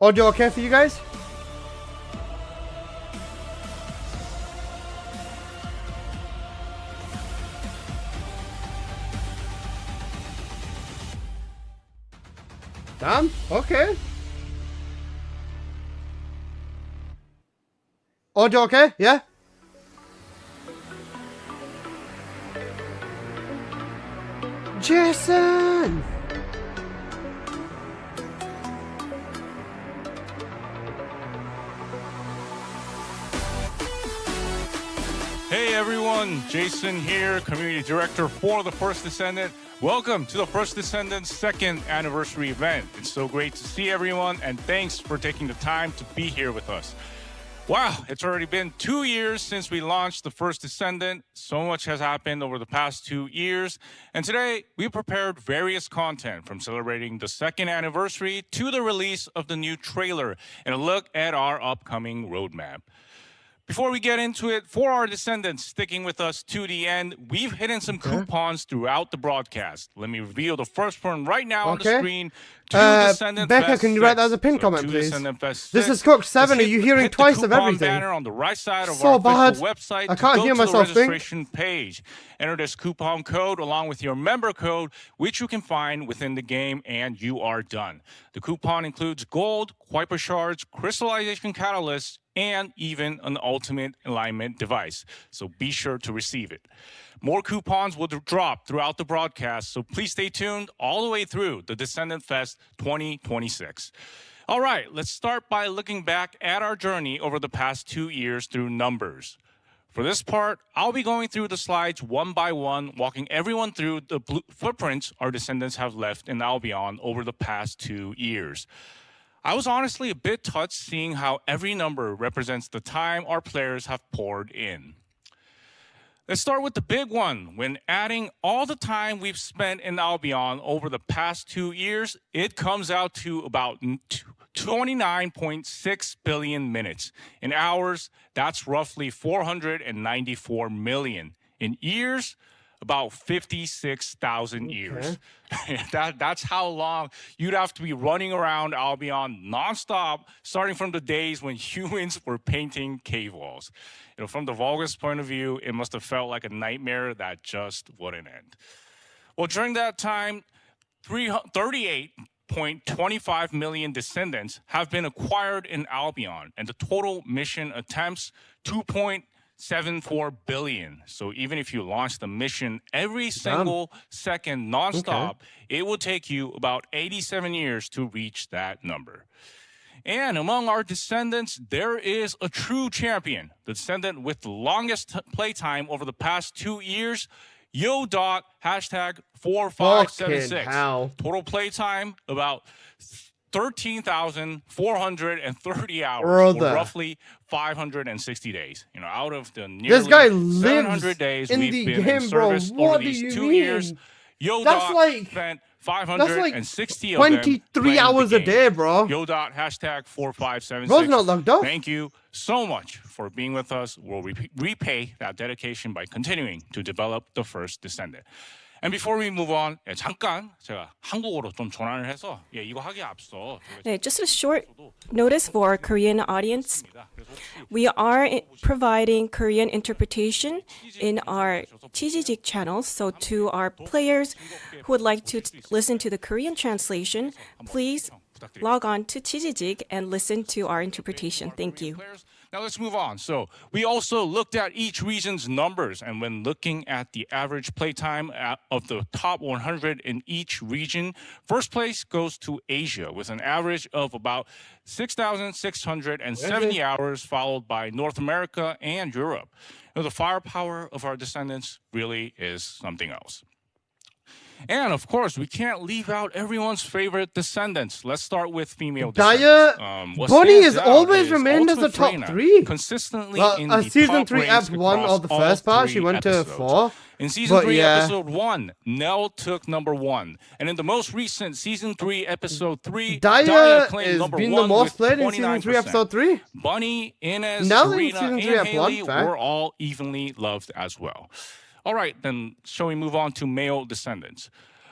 Audio okay for you guys? Damn, okay. Audio okay? Yeah? Jason! Hey everyone, Jason here, Community Director for The First Descendant. Welcome to The First Descendant's 2nd anniversary event. It's so great to see everyone, and thanks for taking the time to be here with us. Wow, it's already been 2 years since we launched The First Descendant. So much has happened over the past 2 years. And today, we prepared various content from celebrating the 2nd anniversary to the release of the new trailer and a look at our upcoming roadmap. Before we get into it, for our descendants sticking with us to the end, we've hidden some coupons throughout the broadcast. Let me reveal the first one right now on the screen. Becca, can you write that as a pin comment, please? This is Cook 7. Are you hearing twice of everything? Banner on the right side of so our bad. website I can't hear myself think. Registration page. Enter this coupon code along with your member code, which you can find within the game, and you are done. The coupon includes gold, Kuiper shards, crystallization catalysts, and even an ultimate alignment device. So be sure to receive it. More coupons will drop throughout the broadcast, so please stay tuned all the way through the Descendant Fest 2026. All right, let's start by looking back at our journey over the past 2 years through numbers. For this part, I'll be going through the slides one by one, walking everyone through the footprints our descendants have left in Albion over the past 2 years. I was honestly a bit touched seeing how every number represents the time our players have poured in. Let's start with the big one. When adding all the time we've spent in Albion over the past 2 years, it comes out to about 29.6 billion minutes. In hours, that's roughly 494 million. In years, about 56,000 years. That's how long you'd have to be running around Albion nonstop, starting from the days when humans were painting cave walls. You know, from the Vulgus point of view, it must have felt like a nightmare that just wouldn't end. Well, during that time, 38.25 million descendants have been acquired in Albion, and the total mission attempts 2.74 billion. So even if you launch the mission every single second nonstop, it will take you about 87 years to reach that number. And among our descendants, there is a true champion, the descendant with the longest playtime over the past 2 years, Yo.# 4576. Total playtime about 13,430 hours, or roughly 560 days. You know, out of the nearly this guy 700 days in we've the been game, in bro. service What over do these you 2 mean? years, That's like spent 560 that's like of them 23 hours a day, bro. Yo.# 4576. Bro's not logged off. Thank you so much for being with us. We'll repay that dedication by continuing to develop the first descendant. And before we move on, 잠깐 제가 한국어로 좀 전환을 해서 이거 하기에 앞서 just a short notice for our Korean audience. We are providing Korean interpretation in our TGG channels. So to our players who would like to listen to the Korean translation, please log on to TGG and listen to our interpretation. Thank you. Now let's move on. So we also looked at each region's numbers, and when looking at the average playtime of the top 100 in each region, first place goes to Asia with an average of about 6,670 hours, followed by North America and Europe. You know, the firepower of our descendants really is something else. And of course, we can't leave out everyone's favorite descendants. Let's start with female descendants. What Bonnie stands has out always is remained as a Ultimate top Freyna, 3. consistently Well, in the season top 3 ranks ep 1 across of the all first part, she 3 went to episodes. 4. In season 3, yeah. episode 1, Nell took number 1. And in the most recent season 3, episode 3, Daya claimed has number been 1 the most with played in season 3, 29%. episode 3. Bunny, Inez, Nell in Serena, season and 3 ep 1, Haley fair. were all evenly loved as well. All right, then shall we move on to male descendants?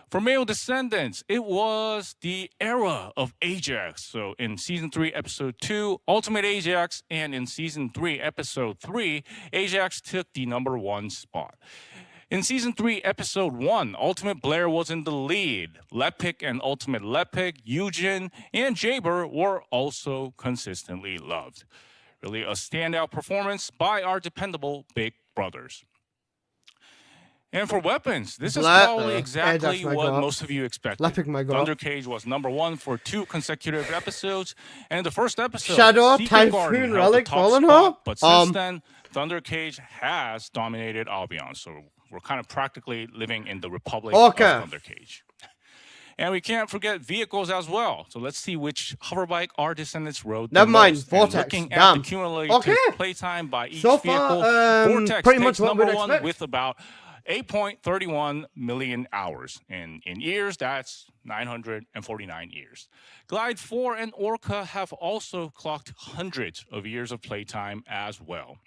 For male descendants, it was the era of Ajax. So in season 3, episode 2, Ultimate Ajax, and in season 3, episode 3, Ajax took the number 1 spot. In season 3, episode 1, Ultimate Blair was in the lead. Lepik and Ultimate Lepik, Eugen, and Jaber were also consistently loved. Really a standout performance by our dependable big brothers. And for weapons, this is probably exactly what most of you expected. Thunder Cage was number 1 for 2 consecutive episodes. And in the first episode, Shadow, Secret Garden Typhoon, held the Relic, top Fallen spot, Hope? but since then, Thunder Cage has dominated Albion. So we're kind of practically living in the Republic of Thunder Cage. And we can't forget vehicles as well. So let's see which hoverbike our descendants rode. Never mind, most. Vortex. Looking at the cumulative playtime by each vehicle, Vortex pretty takes much what number we'd 1 expect. with about 8.31 million hours. And in years, that's 949 years. Glide 4 and Orca have also clocked hundreds of years of playtime as well.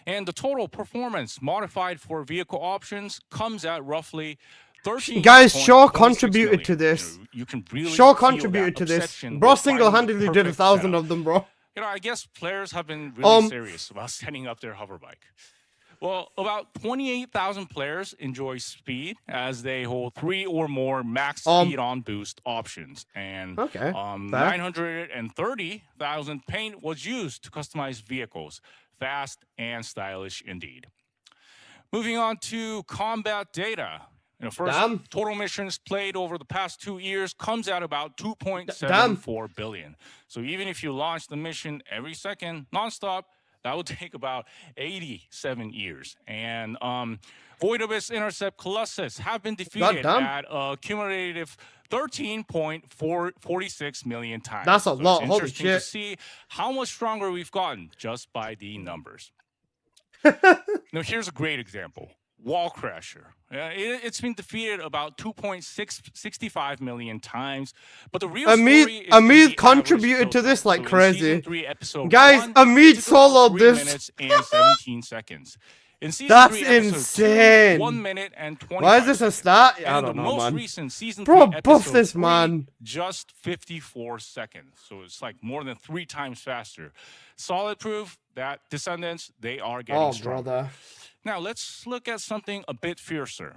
And the total performance modified for vehicle options comes at roughly 13. Guys, Shaw contributed to this. You can really Shaw feel contributed that to this. obsession Bro with finding the single-handedly did perfect 1,000 setup. of them, bro. You know, I guess players have been really serious about setting up their hoverbike. Well, about 28,000 players enjoy speed as they hold 3 or more max speed on boost options. And 930,000 paint was used to customize vehicles. Fast and stylish indeed. Moving on to combat data. You know, first, total missions played over the past 2 years comes at about 2.74 billion. So even if you launch the mission every second nonstop, that would take about 87 years. And Void Abyss Intercept Colossus have been defeated at a cumulative 13.46 million times. That's a lot. It's Holy interesting shit. to see how much stronger we've gotten just by the numbers. Now, here's a great example. Wall Crasher. It's been defeated about 2.65 million times, but the real story is Amit contributed to this like crazy. Guys, Amit soloed this. 3 minutes and 17 seconds. In season That's 3, episode insane. 2, 1 minute and 25 Why is this a stat? I and don't the know, most man. recent season Bro, 3, buff episode this, 3, man. just 54 seconds. So it's like more than 3 times faster. Solid proof that Descendants, they are getting stronger. Brother. Now, let's look at something a bit fiercer,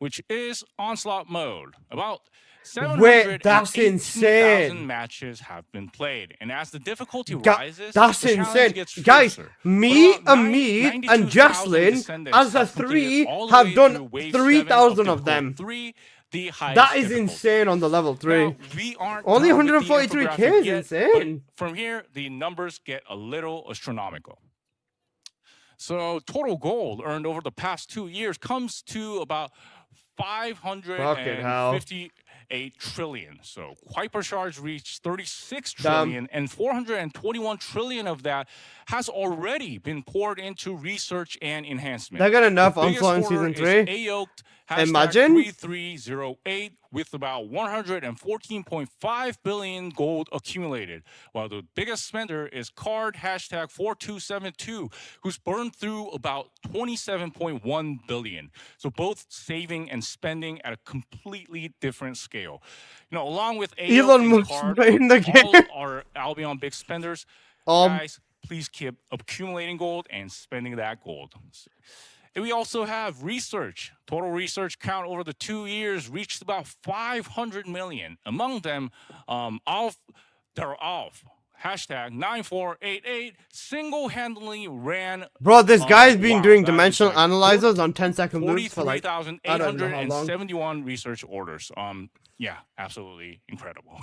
which is Onslaught Mode. About Wait, that's 718,000 insane. matches have been played. And as the difficulty rises, That's the challenge insane. gets Guys, fiercer. me, But about Amit, and 92,000 Jocelyn, descendants as a have completed 3, all the have way done through wave 3,000 7 of difficult them. 3, the highest That is difficulty. insane on the level 3. Now, we aren't Only done with the 143K infographic is yet, insane. but from here, the numbers get a little astronomical. So total gold earned over the past 2 years comes to about 558 trillion. So Kuiper Shards reached 36 trillion, and 421 trillion of that has already been poured into research and enhancement. They're gonna nerf The biggest Onslaught in order season is 3. Ayoked Imagine. 3308 with about 114.5 billion gold accumulated, while the biggest spender is Card #4272, who's burned through about 27.1 billion. So both saving and spending at a completely different scale. You know, along with Ayoked Elon and Musk Card, in the all game. our Albion big spenders, guys, please keep accumulating gold and spending that gold. And we also have research. Total research count over the 2 years reached about 500 million. Among them, Alf hashtag 9488 single-handedly ran. Bro, this guy's been wow, doing that is dimensional like analyzers on 10-second loops for like, I don't know how long. 43,871 research orders. Yeah, absolutely incredible.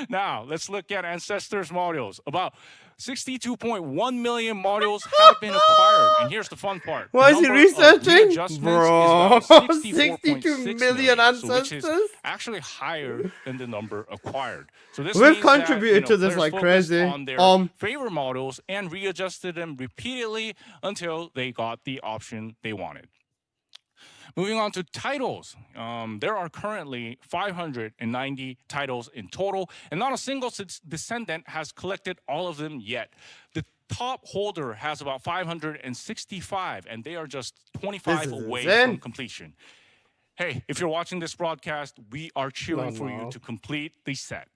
Now, let's look at Ancestors modules. About 62.1 million modules have been acquired. And here's the fun part. What is he Number of researching? readjustments Bro, is about 62 64.6 million so which is ancestors? actually higher than the number acquired. So this We've means that, contributed to this players like focused crazy. on their favorite models and readjusted them repeatedly until they got the option they wanted. Moving on to titles, there are currently 590 titles in total, and not a single descendant has collected all of them yet. The top holder has about 565, and they are just 25 away from completion. Hey, if you're watching this broadcast, we are cheering for you to complete the set.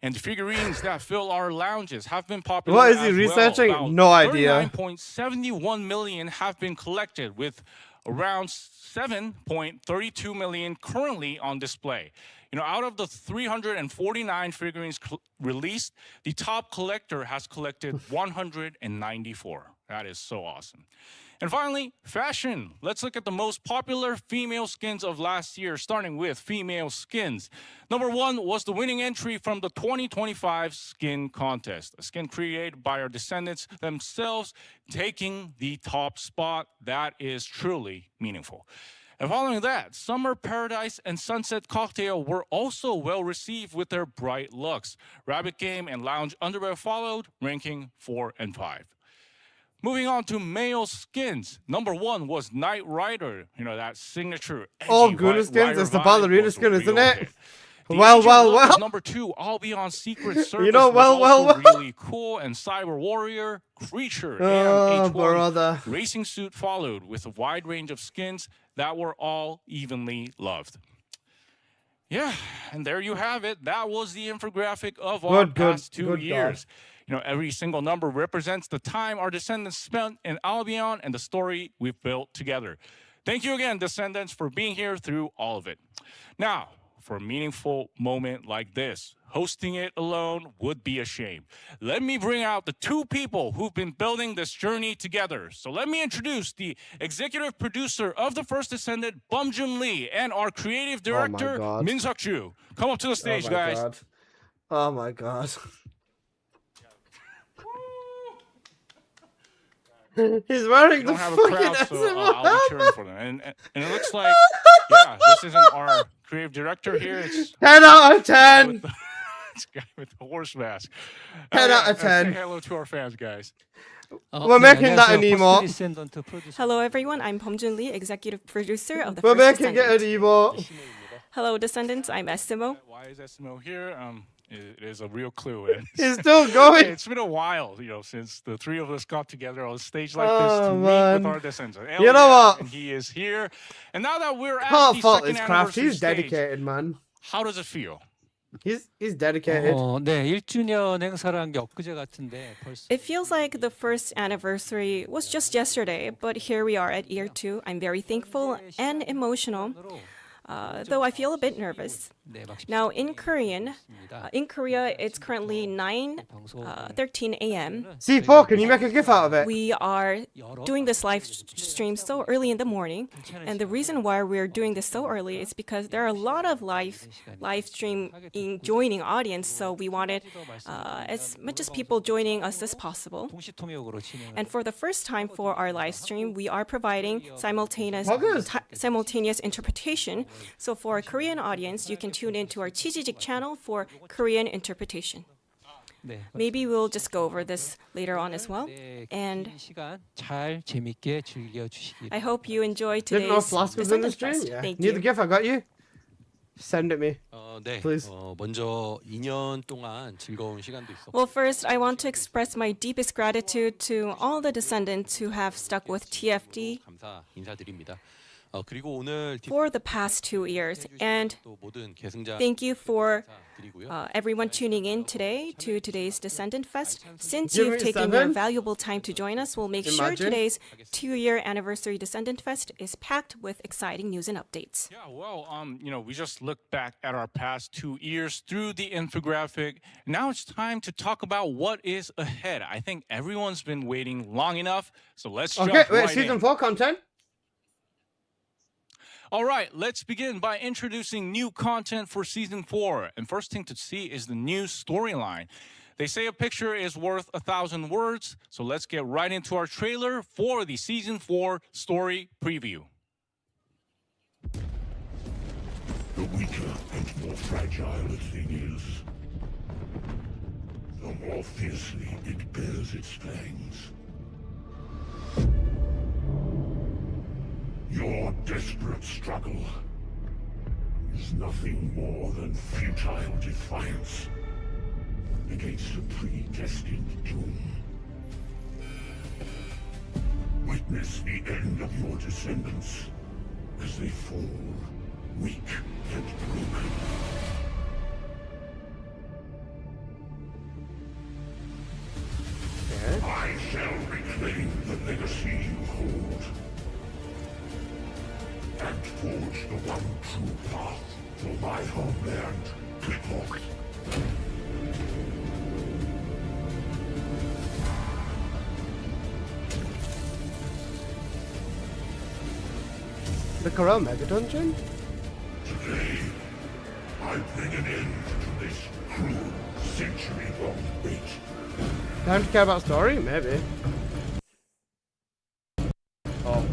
And the figurines that fill our lounges have been popular. What is he researching? Well. No idea. 39.71 million have been collected, with around 7.32 million currently on display. Out of the 349 figurines released, the top collector has collected 194. That is so awesome. And finally, fashion. Let's look at the most popular female skins of last year, starting with female skins. Number 1 was the winning entry from the 2025 skin contest, a skin created by our descendants themselves, taking the top spot. That is truly meaningful. And following that, Summer Paradise and Sunset Cocktail were also well received with their bright looks. Rabbit Game and Lounge Underwear followed, ranking 4 and 5. Moving on to male skins. Number 1 was Knight Rider. That signature edgy goodness skins. It's the ballerina skin, isn't it? Well. Number 2, I'll Be on Secret Service. Really cool. And Cyber Warrior, Creature, and H1 Racing Suit followed with a wide range of skins that were all evenly loved. Yeah, and there you have it. That was the infographic of our past 2 years. Every single number represents the time our descendants spent in Albion and the story we've built together. Thank you again, descendants, for being here through all of it. Now, for a meaningful moment like this, hosting it alone would be a shame. Let me bring out the 2 people who've been building this journey together. So let me introduce the executive producer of The First Descendant, Bum-Jun Lee, and our creative director, Min-Suk Ju. Come up to the stage, guys. Oh my god. He's wearing the fucking crowd, so I'll be cheering for them. And it looks like, this isn't our creative director here. It's 10 out of 10. This guy with the horse mask. 10 out of 10. Say hello to our fans, guys. We're making that an emote. Hello, everyone. I'm Bum-Jun Lee, executive producer of The We're First making it an Descendant. emote. Hello, descendants. I'm Essimo. Why is Essimo here? It is a real clue. He's still going. It's been a while, since the 3 of us got together on a stage like this to meet with our descendants. You know what? And he is here. And now that we're at Can't the fault second his craft. He's anniversary dedicated, man. How does it feel? He's dedicated. 네, 1주년 행사를 한 게 엊그제 같은데 벌써 It feels like the first anniversary was just yesterday, but here we are at year 2. I'm very thankful and emotional, though I feel a bit nervous. Now, in Korea, it's currently 9:13 a.m. C4, can you make a gif out of it? We are doing this live stream so early in the morning, and the reason why we're doing this so early is because there are a lot of live stream joining audience, so we wanted as much as people joining us as possible. And for the first time for our live stream, we are providing simultaneous interpretation. So for a Korean audience, you can tune into our Chijijik channel for Korean interpretation. Maybe we'll just go over this later on as well. And I hope you enjoy Didn't know today's Flask was in the Descendant stream? Fest. Yeah. Thank Need you. the gif? I got you. Send it me. 네. Please. 먼저 2년 동안 즐거운 시간도 있었고. Well, first, I want to express my deepest gratitude to all the descendants who have stuck with TFD. 감사 인사드립니다. 그리고 오늘 for the past 2 years. And 또 모든 계승자 thank you for 드리고요. everyone tuning in today to today's Descendant Fest. Since Give you've me taken your 7. valuable time to join us, we'll make sure Imagine. today's 2-year anniversary Descendant Fest is packed with exciting news and updates. Yeah, well, we just looked back at our past 2 years through the infographic. Now it's time to talk about what is ahead. I think everyone's been waiting long enough, so let's Okay, jump wait, right season in. 4 content? All right, let's begin by introducing new content for season 4. And first thing to see is the new storyline. They say a picture is worth 1,000 words, so let's get right into our trailer for the season 4 story preview. The weaker and more fragile a thing is, the more fiercely it bears its fangs. Your desperate struggle is nothing more than futile defiance against a predestined doom. Witness the end of your descendants as they fall, weak and broken. I shall reclaim the legacy you hold and forge the one true path for my homeland, Clipboard. The Corel Mega Dungeon? Today, I bring an end to this cruel, century-long wait. Time to care about story? Maybe. Oh.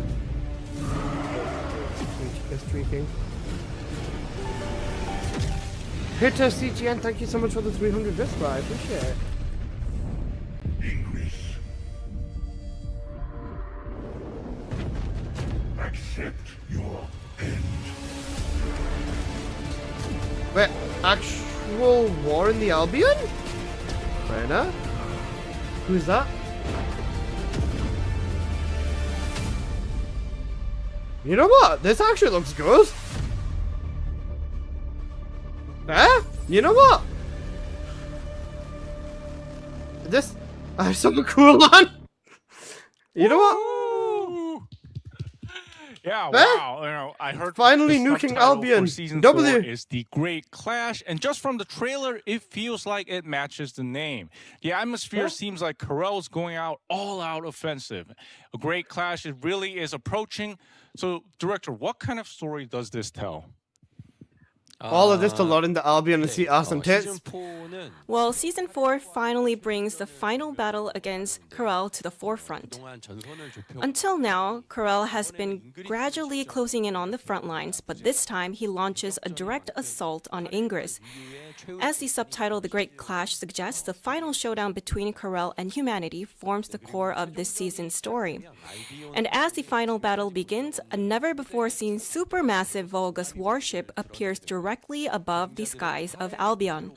History King. Hitter CGN, thank you so much for the 300 bits, bro. I appreciate it. Ingress. Accept your end. Wait, actual war in the Albion? Reyna? Who's that? You know what? This actually looks good. Eh? You know what? This... some cool one. You know what? Yeah, Eh? wow. I heard Finally the nuking subtitle Albion. for season W. 4 is The Great Clash, and just from the trailer, it feels like it matches the name. The atmosphere seems like Corel's going out all out offensive. A Great Clash, it really is approaching. So, director, what kind of story does this tell? All of this to learn the Albion and see awesome tits. 시즌 4는 Well, Season 4 finally brings the final battle against Corel to the forefront. 그동안 전선을 좁혀 Until now, Corel has been gradually closing in on the front lines, but this time he launches a direct assault on Ingress. As the subtitle The Great Clash suggests, the final showdown between Corel and humanity forms the core of this season's story. And as the final battle begins, a never-before-seen supermassive Vulgus warship appears directly above the skies of Albion.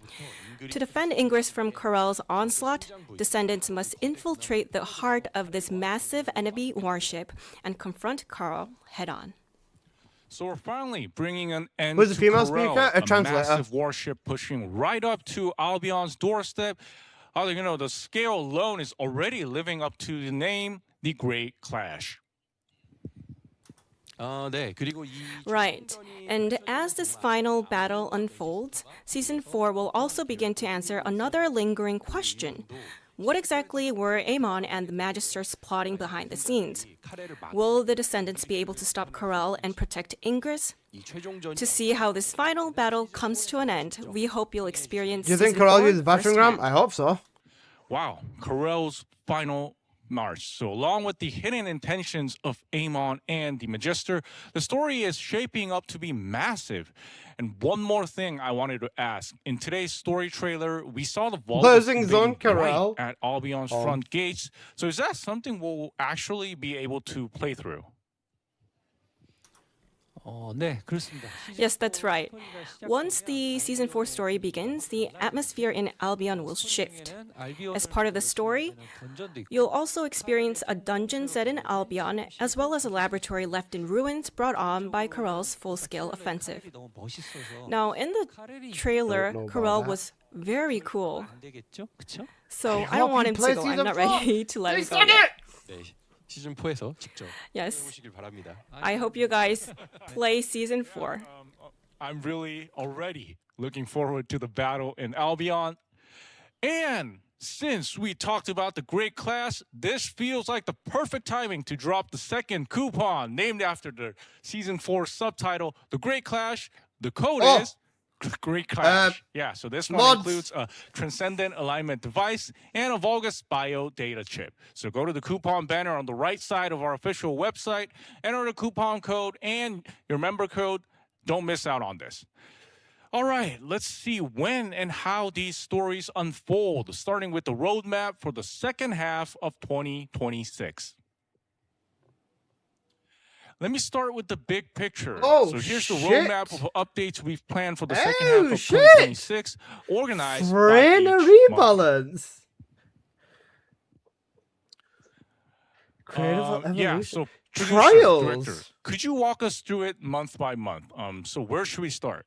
To defend Ingress from Corel's onslaught, descendants must infiltrate the heart of this massive enemy warship and confront Corel head-on. So we're finally bringing an end Who's the to female Corel, speaker? A a translator. massive warship pushing right up to Albion's doorstep. The scale alone is already living up to the name, The Great Clash. 네, 그리고 이 Right. And as this final battle unfolds, Season 4 will also begin to answer another lingering question. What exactly were Aemon and the Magisters plotting behind the scenes? Will the descendants be able to stop Corel and protect Ingress? 이 최종전 To see how this final battle comes to an end, we hope you'll experience Do you think Season Corel 4 uses battering ram? firsthand. I hope so. Wow, Corel's final march. So along with the hidden intentions of Aemon and the Magister, the story is shaping up to be massive. And one more thing I wanted to ask. In today's story trailer, we saw the Vulgus Closing zone invading right Corel. at Albion's front gates. So is that something we'll actually be able to play through? 네, 그렇습니다. Yes, that's right. Once the season 4 story begins, the atmosphere in Albion will shift. As part of the story, you'll also experience a dungeon set in Albion, as well as a laboratory left in ruins brought on by Corell's full-scale offensive. Now, in the trailer, Don't know about Corell that. was very cool, 안 되겠죠? 그쵸? so I hope don't want he him to plays go. I'm season not 4. ready to let him go Suck yet. it! 네, 시즌 4에서 직접 Yes, 해보시길 바랍니다. I hope you guys play season 4. I'm really already looking forward to the battle in Albion. And since we talked about the great class, this feels like the perfect timing to drop the second coupon named after the season 4 subtitle, The Great Clash. The code Oh. is Great Clash. Yeah, so this one mods. includes a transcendent alignment device and a Vulgus bio data chip. So go to the coupon banner on the right side of our official website, enter the coupon code and your member code. Don't miss out on this. All right, let's see when and how these stories unfold, starting with the roadmap for the second half of 2026. Let me start with the big picture. Oh, so here's the shit. roadmap of updates we've planned for the second Oh, half of shit. 2026, organized by Train a each month. rebalance. Creative evolution. Yeah, so producer, Trials. director, could you walk us through it month by month? So where should we start?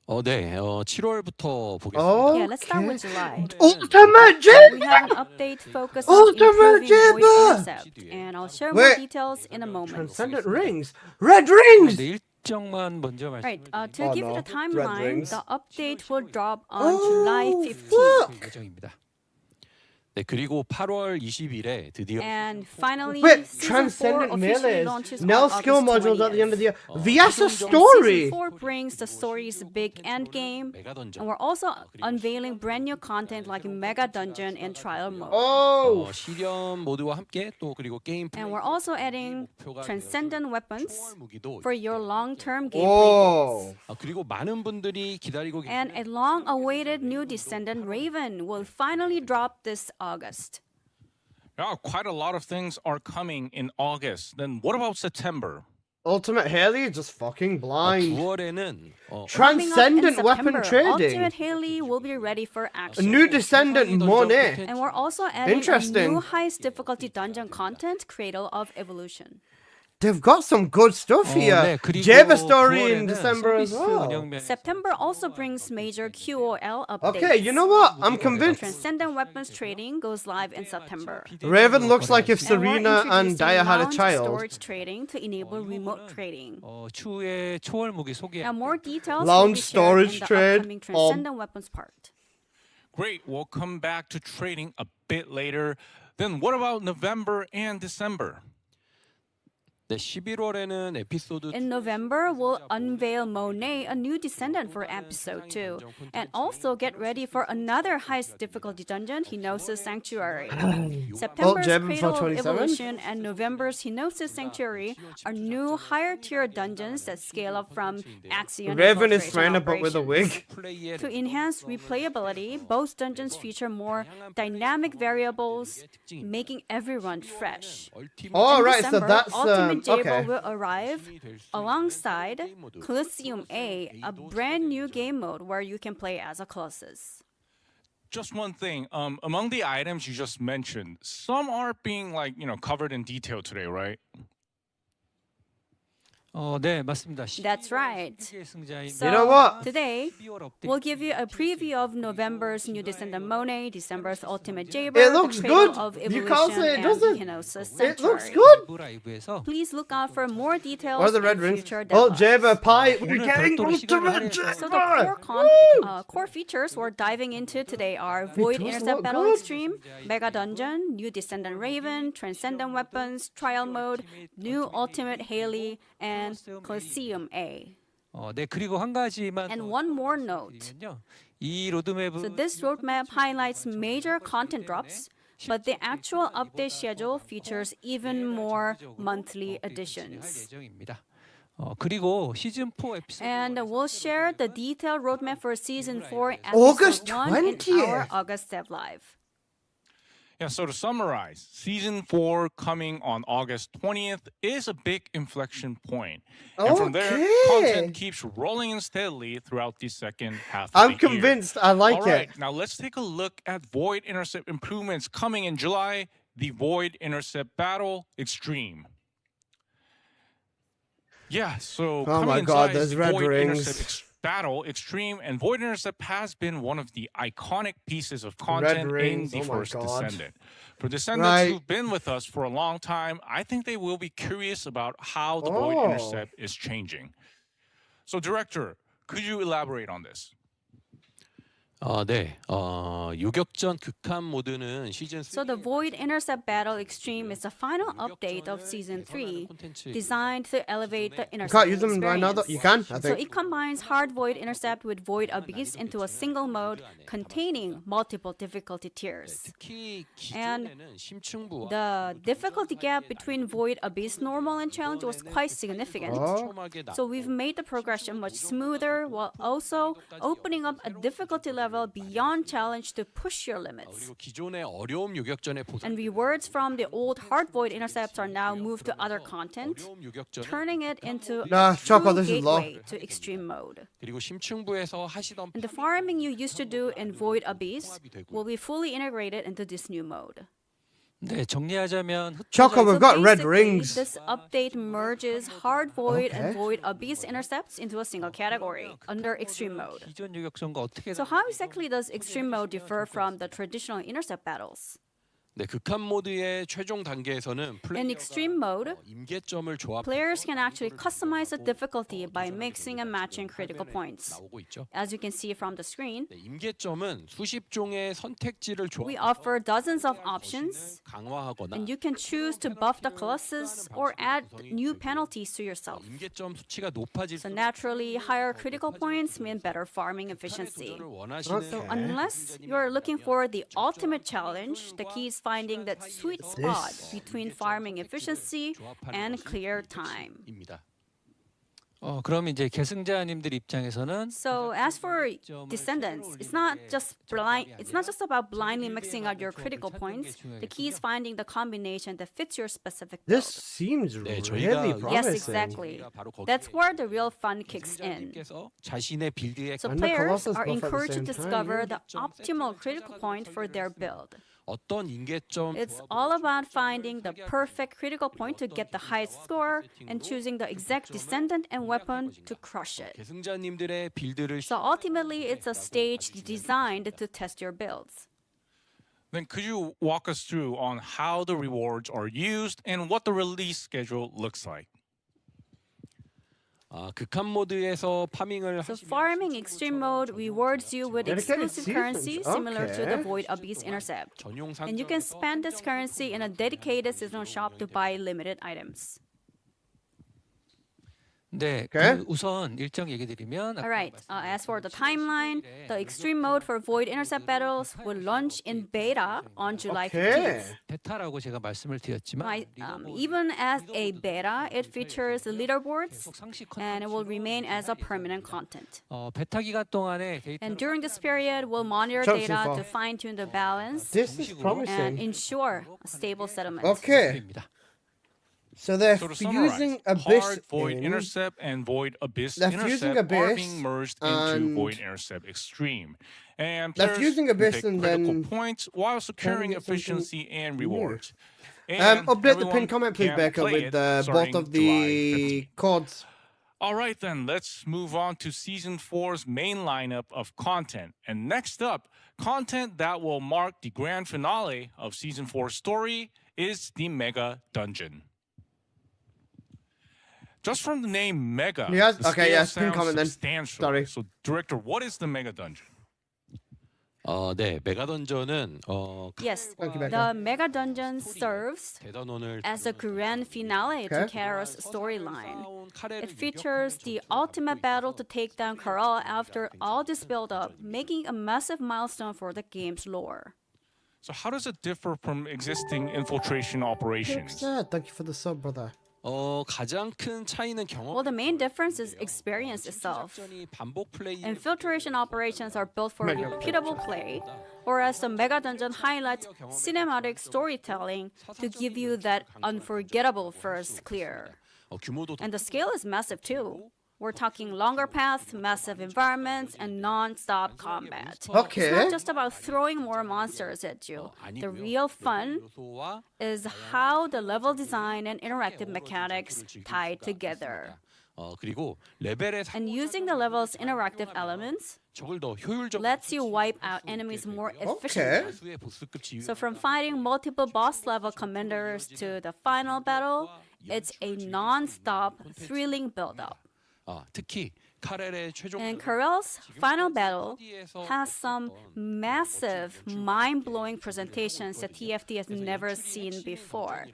네, 7월부터 보겠습니다. Oh, Yeah, let's start with July. Ultimate We Gym. have an update focused on Ultimate improving voice Jibber! concept, and I'll share more Wait. details in a moment. Transcendent rings. Red rings. 네, 일정만 먼저 말씀. Right, to Oh, give no. you the Red timeline, rings. the update will drop on Oh, July 15th. fuck. 예정입니다. 네, 그리고 8월 20일에 드디어 And finally, Wait, Season 4 Transcendent officially Melees. launches Now on skill August modules at the end of the year. 20th. Viasa And story. Season 4 brings the story's big end game, 메가 던전. and we're also unveiling brand new content like Mega Dungeon and Trial Mode. Oh. 실험 모드와 함께 또 그리고 게임 And we're also adding Transcendent Weapons 무기도 for your long-term game Oh. 그리고 많은 분들이 기다리고 And a long-awaited new Descendant Raven will finally drop this August. Yeah, quite a lot of things are coming in August. Then what about September? Ultimate Haley just fucking blind. 9월에는 Coming up in Transcendent weapon September, trading. Ultimate Haley will be ready for A action. new Descendant Monet. And we're also adding a Interesting. new highest difficulty dungeon content, Cradle of Evolution. They've got some good stuff here. 네, 그리고 Java story in 9월에는 December as 서비스 well. 운영면에서 September also brings major QOL updates. Okay, you know what? I'm convinced. Transcendent Weapons trading goes live in September. Raven looks like if And we're Serena and introducing Daya had a lounge child. storage trading to enable remote trading. 추후에 초월 무기 소개. Now more details Lounge will be shared storage in the trade. upcoming Transcendent Weapons part. Great, we'll come back to trading a bit later. Then what about November and December? 네, 11월에는 에피소드 In November, we'll unveil Monet, a new descendant for episode 2, and also get ready for another highest difficulty dungeon, Hinosis Sanctuary. September's Jeb for Cradle of 27? Evolution and November's Hinosis Sanctuary are new higher tier dungeons that scale up from Axion Raven is infiltration Frana but with a operations. wig. To enhance replayability, both dungeons feature more dynamic variables, making every run fresh. Oh, In right, so December, that's Ultimate Jable okay. will arrive alongside Colosseum A, a brand new game mode where you can play as a Colossus. Just one thing. Among the items you just mentioned, some are being covered in detail today, right? 네, 맞습니다. That's right. 승자인 So You know what? today, 12월 업데이트. we'll give you a preview of November's new Descendant Monet, December's Ultimate Jaber, It looks the Cradle good. of You Evolution, can't say it and doesn't. Hinosis It looks Sanctuary. good. 라이브에서 Please look out for more details Or the in red rings. future Oh, deadlines. Java Pie. We're 오늘 getting 별도로 시간을 Ultimate 할애해서 So the Java. core features we're diving into today are Void does Intercept look Battle good. Extreme, Mega Dungeon, new Descendant Raven, Transcendent Weapons, Trial Mode, new Ultimate Haley, and Colosseum A. 네, 그리고 한 가지만 And 더 one more note. 드리면요. 이 로드맵은 So this roadmap highlights major content drops, but the actual update schedule features even more monthly additions. 예정입니다. 그리고 시즌 4 에피소드 And we'll share the detailed roadmap for Season 4, August Episode 1 in 20th. our August Dev Live. Yeah, so to summarize, season 4 coming on August 20th is a big inflection point. And from there, Okay. content keeps rolling in steadily throughout the second half of I'm the year. convinced. I like All right, it. now let's take a look at Void Intercept improvements coming in July, the Void Intercept Battle Extreme. Yeah, so Oh coming my in God, July is there's the red Void rings. Intercept Battle Extreme, and Void Intercept has been one of the iconic pieces of Red content in rings. the Oh my first God. Descendant. For Descendants Right. who've been with us for a long time, I think they will be curious about how the Void Oh. Intercept is changing. So, Director, could you elaborate on this? 네. 요격전 극한 모드는 시즌 3. So the Void Intercept Battle Extreme is the final update of Season 3, designed to elevate the You Intercept can't use them experience. another. You can, I So think. it combines Hard Void Intercept with Void Abyss into a single mode containing multiple difficulty tiers. 특히 And 기존에는 심층부와 the difficulty gap between Void Abyss Normal and Challenge was quite significant. Oh. So we've made the progression much smoother while also opening up a difficulty level beyond Challenge to push your limits. 그리고 기존의 어려움 요격전의 보상. And rewards from the old Hard Void Intercepts are now moved to other content, 어려움 요격전은 turning it into Nah, a Choco, true this is low. gateway to extreme mode. 그리고 심층부에서 하시던 And the farming you used to do in Void Abyss will be fully integrated into this new mode. 네, 정리하자면 Choco, we've got red basically, rings. this update merges Hard Void and Okay. Void Abyss intercepts into a single category under Extreme Mode. 기존 요격전과 어떻게 So how exactly does Extreme Mode differ from the traditional intercept battles? 네, 극한 모드의 최종 단계에서는 In Extreme Mode, 임계점을 조합 players can actually customize the difficulty by mixing and matching critical points. 나오고 있죠. As you can see from the screen, 네, 임계점은 수십 종의 선택지를 we 조합 offer dozens of options, 강화하거나 and you can choose to buff the colossus or add new penalties to yourself. 임계점 수치가 높아질수록 So naturally, higher critical points mean better farming efficiency. 조절을 원하시는 So unless you're looking for the ultimate challenge, the key is finding that sweet spot between farming efficiency and clear time. 입니다. 그럼 이제 계승자님들 입장에서는 So as for Descendants, it's not just about blindly mixing out your critical points. The key is finding the combination that fits your specific build. This seems 네, really 저희가 Yes, promising. exactly. 바로 거기에 That's where the real fun kicks in. 계승자님께서 자신의 빌드에 So And the players Colossus are buff at the encouraged to same time, discover yeah. the optimal critical point for their build. 어떤 임계점 It's all about finding the perfect critical point to get the highest score and choosing the exact descendant and weapon to crush it. 계승자님들의 빌드를 So ultimately, it's a stage designed to test your builds. Then could you walk us through on how the rewards are used and what the release schedule looks like? 극한 모드에서 파밍을 So 하시면 farming extreme mode rewards you with Dedicated exclusive seasons, currency similar to the okay. Void Abyss Intercept. 전용 And you can 상점에서 spend this currency in a dedicated seasonal shop to buy limited items. 네, Okay. 우선 일정 얘기 드리면 Alright, as for the timeline, the extreme mode for Void Intercept battles will launch in beta on July Okay. 15th. 베타라고 제가 말씀을 드렸지만 Right, even as a beta, it features leaderboards 계속 상시 and it will remain as a permanent content. 베타 기간 동안에 And 데이터를 during this period, we'll monitor Chunks data info. to fine-tune the balance This is and promising. ensure a stable settlement. Okay. 드립니다. So they're So to summarize, fusing Abyss Hard Void in. Intercept and Void Abyss They're Intercept fusing are Abyss being merged into and- Void Intercept Extreme. And They're players fusing can Abyss take and critical then points while securing get something efficiency and new. rewards. And Update the everyone pin comment, please, can Becca, play with it starting both of July the 15th. codes. All right, then, let's move on to Season 4's main lineup of content. And next up, content that will mark the grand finale of Season 4's story is the Mega Dungeon. Just from the name Mega, Yes, the okay, scale yes, pin sounds comment then. substantial. Sorry. So, Director, what is the Mega Dungeon? 네, 메가 던전은 Yes, Thank you, Becca. the Mega Dungeon serves 대단원을 as a grand finale to Okay. Kara's storyline. 쌓아온 카레를 It features the ultimate battle to take down Kara after all this build-up, making a massive milestone for the game's lore. So, how does it differ from existing infiltration operations? Thank you for the sub, brother. 가장 큰 차이는 경험. Well, the main difference is experience itself. 반복 플레이. Infiltration operations are built for repeatable play, whereas the Mega Dungeon highlights cinematic storytelling to give you that unforgettable first clear. And the scale is massive too. We're talking longer paths, massive environments, and non-stop combat. Okay. It's not just about throwing more monsters at you. The real fun is how the level design and interactive mechanics tie together. 그리고 레벨의 And using the level's interactive elements 적을 더 효율적. lets you wipe out enemies more efficiently. Okay. 보스급 지휘. So from fighting multiple boss level commanders to the final battle, it's a non-stop, thrilling build-up. 특히 카렐의 최종. And Karel's final battle has some massive, mind-blowing presentations that TFD has never seen before.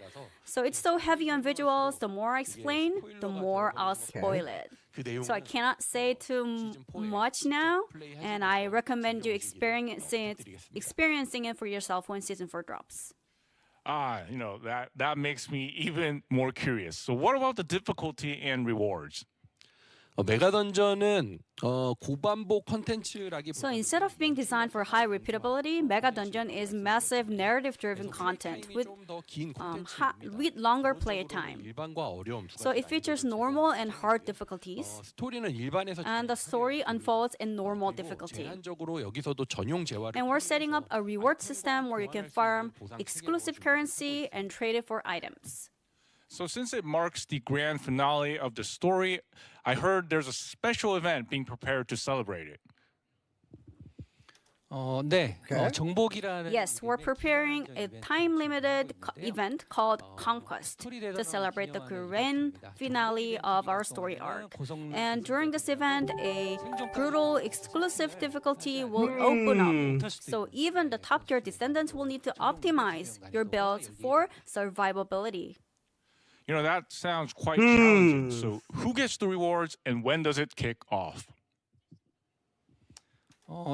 So it's so heavy on visuals, the more I explain, the more I'll spoil it. So I cannot say too much now, and I recommend you experiencing it for yourself when Season 4 drops. That makes me even more curious. So what about the difficulty and rewards? 메가 던전은 고반복 컨텐츠라기보다. So instead of being designed for high repeatability, Mega Dungeon is massive narrative-driven content with longer play time. 일반과 어려움. So it features normal and hard difficulties, 스토리는 일반에서 and the story unfolds in normal difficulty. 제한적으로 여기서도 전용 재화를. And we're setting up a reward system where you can farm exclusive currency and trade it for items. So since it marks the grand finale of the story, I heard there's a special event being prepared to celebrate it. 네. Okay. 정복이라는. Yes, we're preparing a time-limited event called Conquest to celebrate the grand finale of our story arc. And during this event, a brutal exclusive difficulty will open up. So even the top-tier descendants will need to optimize your builds for survivability. That sounds quite challenging. So who gets the rewards and when does it kick off?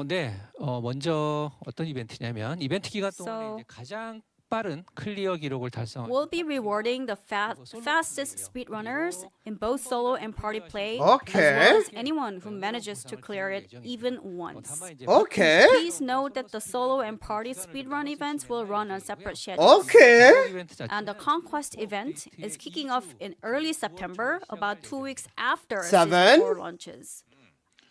네. 먼저 어떤 이벤트냐면 이벤트 기간 동안에 이제 가장 빠른 클리어 기록을 달성. We'll be rewarding the fastest speedrunners in both solo and party play, Okay. as well as anyone who manages to clear it even once. Okay. Please note that the solo and party speedrun events will run on separate schedules. Okay. And the Conquest event is kicking off in early September, about 2 weeks after Seven? Season 4 launches.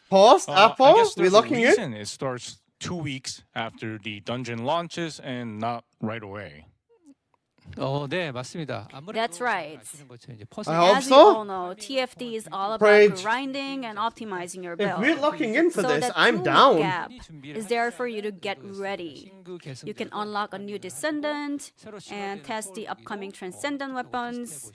Post I Apple. guess We there's looking a it. reason it starts 2 weeks after the dungeon launches and not right away. 네, 맞습니다. 아무래도 That's right. 아시는 것처럼 이제 I hope As we so. all know, TFD is all about Preach. grinding and optimizing your If build. we're looking in for So this, that I'm 2-week down. gap is there for you to get ready. You can unlock a new descendant and test the upcoming transcendent weapons,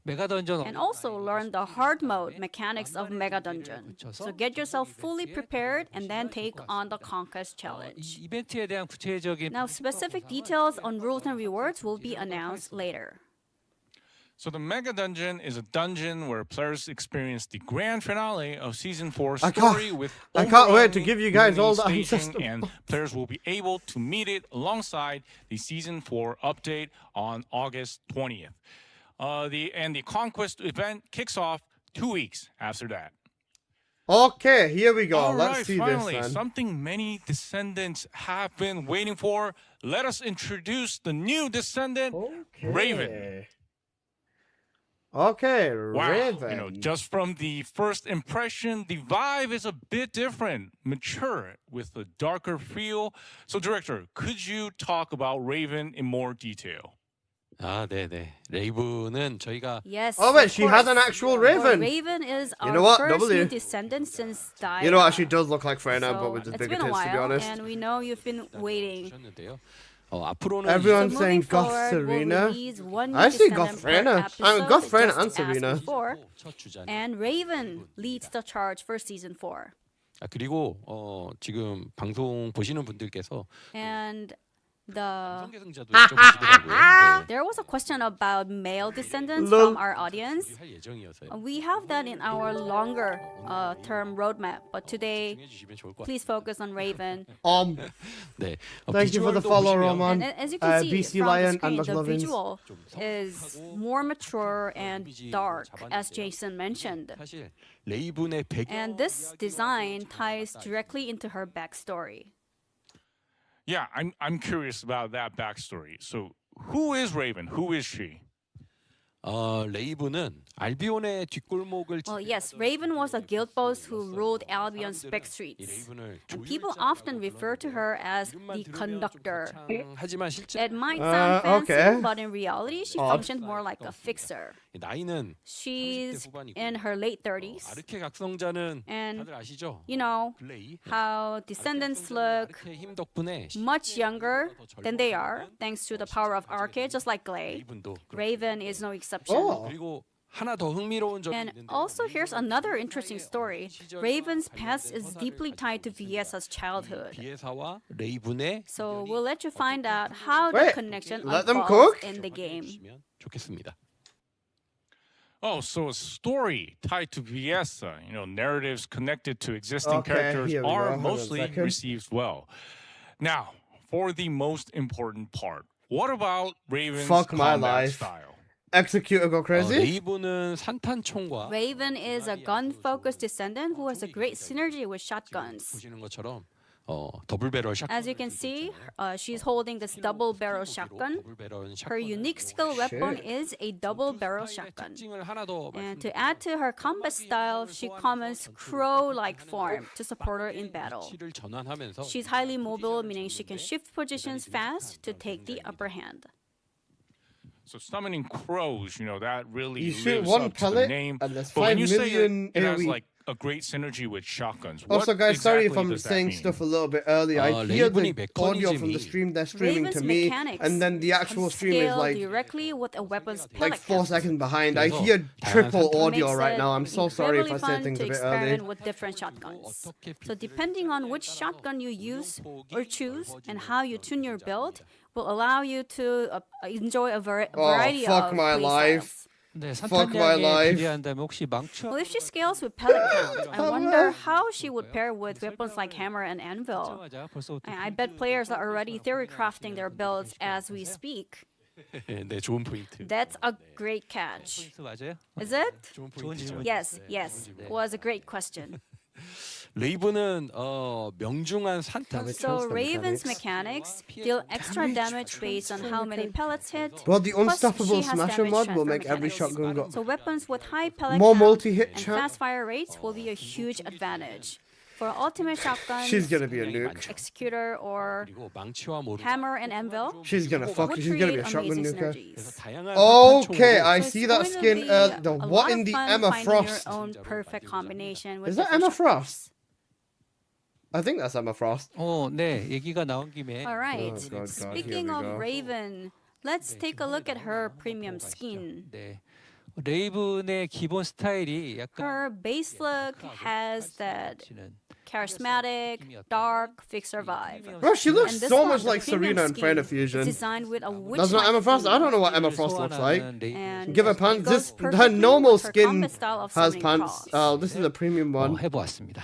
메가 던전 and also learn the hard mode mechanics of Mega Dungeon. So get yourself fully prepared and then take on the Conquest Challenge. 이벤트에 대한 구체적인 Now, specific details on rules and rewards will be announced later. So the Mega Dungeon is a dungeon where players experience the grand finale of Season 4 I story can't- with I can't wait to overwhelming give you guys all the enemy staging, ancestral and players will be able to meet it alongside the Season 4 update on August 20th. The Conquest event kicks off 2 weeks after that. Okay, here we go. All Let's right, see finally, this then. something many descendants have been waiting for. Let us introduce the new descendant, Raven. Okay, Wow, Raven. just from the first impression, the vibe is a bit different, mature, with a darker feel. So, director, could you talk about Raven in more detail? 네네. 레이븐은 저희가. Yes. Oh, wait, of she has an course. actual Well, Raven. Raven is You our know what? first W. new descendant since Daya. You know what? She does look like Freyna, So but with the it's bigger been a tits, to be while, honest. and we know you've been waiting. 보셨는데요. 앞으로는 Everyone's So saying moving Goth forward, we'll Serena. release one new I see descendant Goth per Freyna. episode, Goth Freyna just and as Serena. before. 첫 주자는. And Raven leads the charge for Season 4. 그리고 지금 방송 보시는 분들께서 And the 계승자도 여쭤보시더라고요. there was a question about male descendants Lol. from our audience. 할 예정이어서요. We have that in our longer term roadmap, but today 해주시면 좋을 것 please focus on Raven. 네. Thank you for the 비주얼도 follow, 보시면 Roman. And as you can see BC from Lion the and screen, the McLovins. visual is more mature and dark, as Jason mentioned. 사실 레이븐의 배경 And this design ties directly into her backstory. Yeah, I'm curious about that backstory. So, who is Raven? Who is she? 레이븐은 알비온의 뒷골목을 Well, yes, Raven was a guild boss who ruled Albion's back streets. 레이븐을 And people often refer to her as the conductor. 하지만 실제 It might sound fancy, okay. but in reality, she functioned more like a fixer. 나이는 She's in her late 30s. 아르케 각성자는 And 다들 아시죠? you know 블레이 how descendants look 아르케의 힘 덕분에 much younger than they are, thanks to the power of Arche, just like Glay. 레이븐도 Raven is no exception. 그리고 하나 더 흥미로운 점이 And 있는데 also, here's another interesting story. Raven's past is deeply tied to Viesa's childhood. 비에사와 레이븐의 So we'll let you find out how the Wait, connection let them unfolds cook? in the game. 주시면 좋겠습니다. Oh, so a story tied to Viesa. You know, narratives connected to existing Okay, characters here we go. are Hold on a mostly second. received well. Now, for the most important part, what about Raven's Fuck my combat life. style? Executor go crazy. 레이븐은 산탄총과 Raven is a gun-focused descendant who has a great synergy with shotguns. 보시는 것처럼 더블 배럴 샷건 As you can see, she's holding this double-barrel shotgun. 더블 배럴 Her unique skill weapon is a double-barrel shotgun. 특징을 하나 더 And to add to her combat style, she commons crow-like form to support her in battle. 위치를 전환하면서 She's highly mobile, meaning she can shift positions fast to take the upper hand. So summoning crows, you know, that really You shoot lives one up to the pellet, name. and there's But when 5 you say million it has AoE. like a great synergy with shotguns, Also, what guys, sorry if exactly I'm does that saying mean? stuff a little bit early. I hear 레이븐이 the audio from the 메커니즘이 stream they're streaming Raven's to me, mechanics and then the actual can stream is scale like directly with a weapon's like pellet 4 count. seconds behind. I 그래서 hear triple 다양한 audio Makes right it now. I'm so sorry if I incredibly say fun things to a bit experiment early. with different shotguns. So depending on which shotgun you use or choose and how you tune your build will allow you to enjoy a variety fuck of my play life. styles. 네, Fuck my 산탄량에 life. 비례한다면 혹시 망초 Well, if she scales with pellet count, I wonder how she would pair with weapons like hammer and anvil. 하자마자 벌써부터 I bet players are already theory crafting their builds as we speak. 네, 좋은 포인트. That's a great catch. 포인트 맞아요? Is it? 좋은 좋은 포인트죠. 질문. Yes, yes. Was a great question. 레이븐은 명중한 산탄 So Raven's mechanics deal extra damage based on how many pellets hit. Well, the Plus, Unstoppable she has Smasher damage mod will transfer make every mechanics. shotgun go So weapons with high pellet more count multi-hit and chance. fast fire rates will be a huge advantage. For ultimate shotguns, She's gonna be a nuke. executor, or 그리고 망치와 모르 hammer and anvil She's gonna fuck. would She's gonna be create a shotgun amazing nuker. synergies. 다양한 Okay, 산탄총으로 I So see it's that going to skin. be The a what lot in of the fun Emma finding Frost? your own perfect combination with Is that different Emma shotguns. Frost? I think that's Emma Frost. 네, 얘기가 나온 김에 All right. God, Speaking here we of go. Raven, let's take a look at her premium skin. 네. 레이븐의 기본 스타일이 약간 Her base look has that 지는 charismatic, dark fixer vibe. Bro, she looks And this so one, much the like premium Serena in skin, Friend of is Fusion. designed with a That's not Emma Frost. I don't know what Emma Frost looks like. And Give her it pants. goes This her perfectly normal with her skin combat style of has summoning pants. cross. Oh, this is a premium one. 해보았습니다.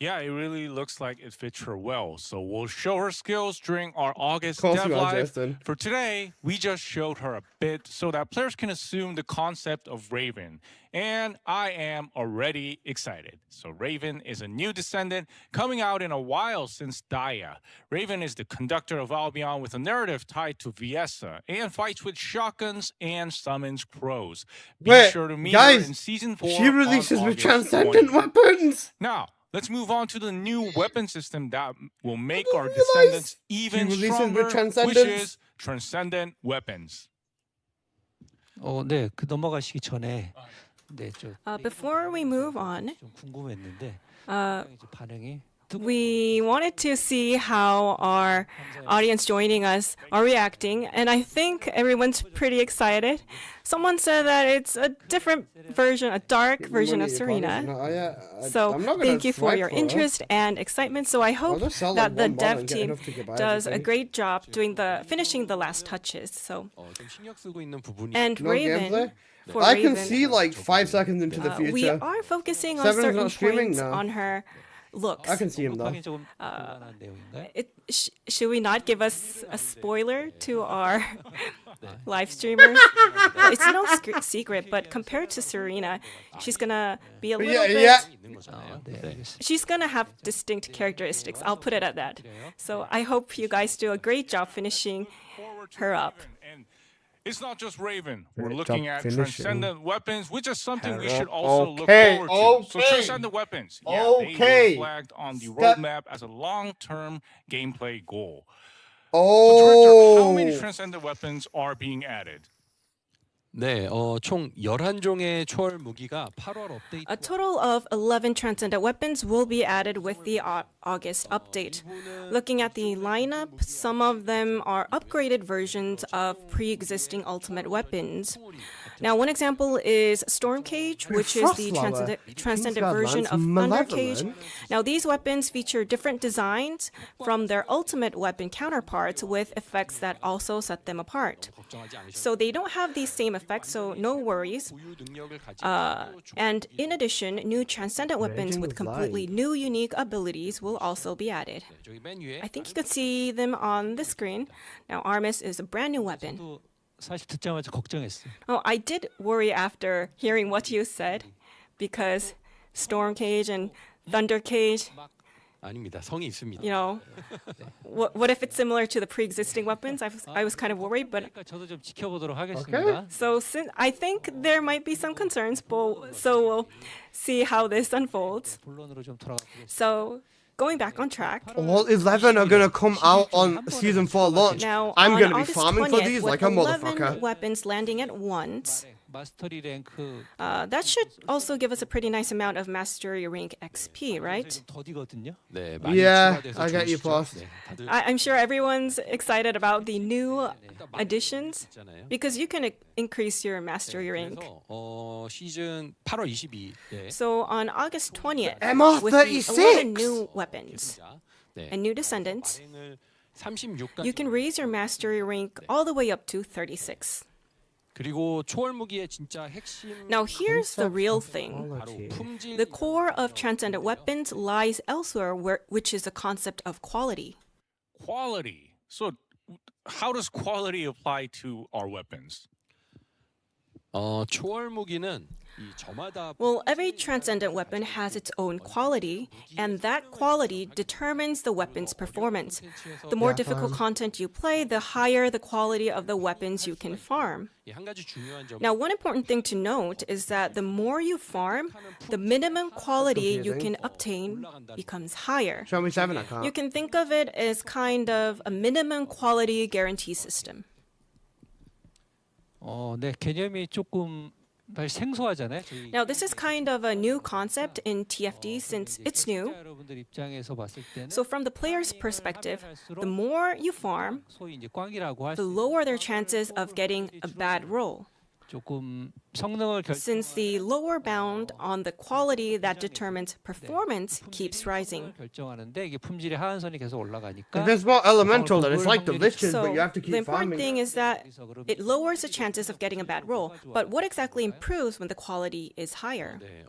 Yeah, it really looks like it fits her well. So we'll show her skills during our August Of course Dev we are, Live. Justin. For today, we just showed her a bit so that players can assume the concept of Raven. And I am already excited. So Raven is a new descendant coming out in a while since Daya. Raven is the conductor of Albion with a narrative tied to Viesa and fights with shotguns and summons crows. Be Wait, sure to meet guys, her in season 4. She releases on with August transcendent 20th. weapons. Now, let's move on to the new weapon system that will make didn't our realize descendants she even releases with stronger, which transcendence. is transcendent weapons. 네, 그 넘어가시기 전에 네, Before we move on, 좀 궁금했는데 uh, 이제 반응이 We wanted to see how our audience joining us are reacting, and I think everyone's pretty excited. Someone said that it's a different version, a dark version of Serena. So thank you for your interest and excitement. So I hope that the dev team does a great job doing finishing the last touches. So and Raven. I can see like 5 seconds into the future. We are focusing on Seven's certain not streaming points now. on her looks. I can see him though. Should we not give us a spoiler to our live streamers? It's no secret, but compared to Serena, she's gonna be a little bit. She's gonna have distinct characteristics. I'll put it at that. So I hope you guys do a great job finishing her up. It's not just Raven. We're looking at transcendent weapons, which is something we should also look Okay, forward to. So transcendent weapons, they were flagged on the roadmap as a long-term gameplay goal. So how many transcendent weapons are being added? 네, 총 11종의 초월 무기가 8월 업데이트. A total of 11 transcendent weapons will be added with the August update. Looking at the lineup, some of them are upgraded versions of pre-existing ultimate weapons. Now, one example is Storm Cage, which is the transcendent version of Thunder Cage. Now, these weapons feature different designs from their ultimate weapon counterparts with effects that also set them apart. So they don't have these same effects, so no worries. And in addition, new transcendent weapons with completely new unique abilities will also be added. I think you could see them on the screen. Now, Armis is a brand new weapon. Oh, I did worry after hearing what you said, because Storm Cage and Thunder Cage, 아닙니다. 성이 있습니다. you know, what if it's similar to the pre-existing weapons? I was kind of worried, but 저도 좀 지켜보도록 하겠습니다. so I think there might be some concerns, but so we'll see how this unfolds. 본론으로 좀 돌아가 보겠습니다. So going back on track. Well, 11 are gonna come out on season 4 launch. Now, I'm on gonna be August farming 20th, for these like a with 11 motherfucker. weapons landing at once. 마스터리 랭크 That should also give us a pretty nice amount of mastery rank XP, right? 더디거든요. 네, 많이 Yeah, 추가돼서 I get you, 좋으시죠? boss. 네, 다들 I'm sure everyone's excited about the new additions 있잖아요. because you can increase your mastery rank. 그래서 시즌 8월 22일 So on August 20th, MR with the 11 36. new weapons 네, and new descendants, 발행을 36까지 you can raise your mastery rank all the way up to 36. 그리고 초월 무기의 진짜 핵심 Now here's the real thing. 바로 품질 The core of transcendent weapons lies elsewhere, which is the concept of quality. Quality. So how does quality apply to our weapons? 초월 무기는 이 저마다 Well, every transcendent weapon has its own quality, and that quality determines the weapon's performance. The more difficult content you play, the higher the quality of the weapons you can farm. 한 가지 중요한 점 Now, one important thing to note is that the more you farm, the minimum quality you can obtain becomes higher. Show me 7, I can't. You can think of it as kind of a minimum quality guarantee system. 네, 개념이 조금 생소하잖아요. 저희 Now, this is kind of a new concept in TFD since it's new. 여러분들 입장에서 봤을 때는 So from the player's perspective, the more you farm, 소위 이제 꽝이라고 할 the 수 lower their chances of getting a bad roll. 조금 성능을 Since the lower bound on the quality that determines performance keeps rising. 결정하는데 이게 품질의 하한선이 계속 올라가니까 If it's more elemental, then it's like the liches, So but you have to the keep important farming. thing is that it lowers the chances of getting a bad roll. But what exactly improves when the quality is higher? 네,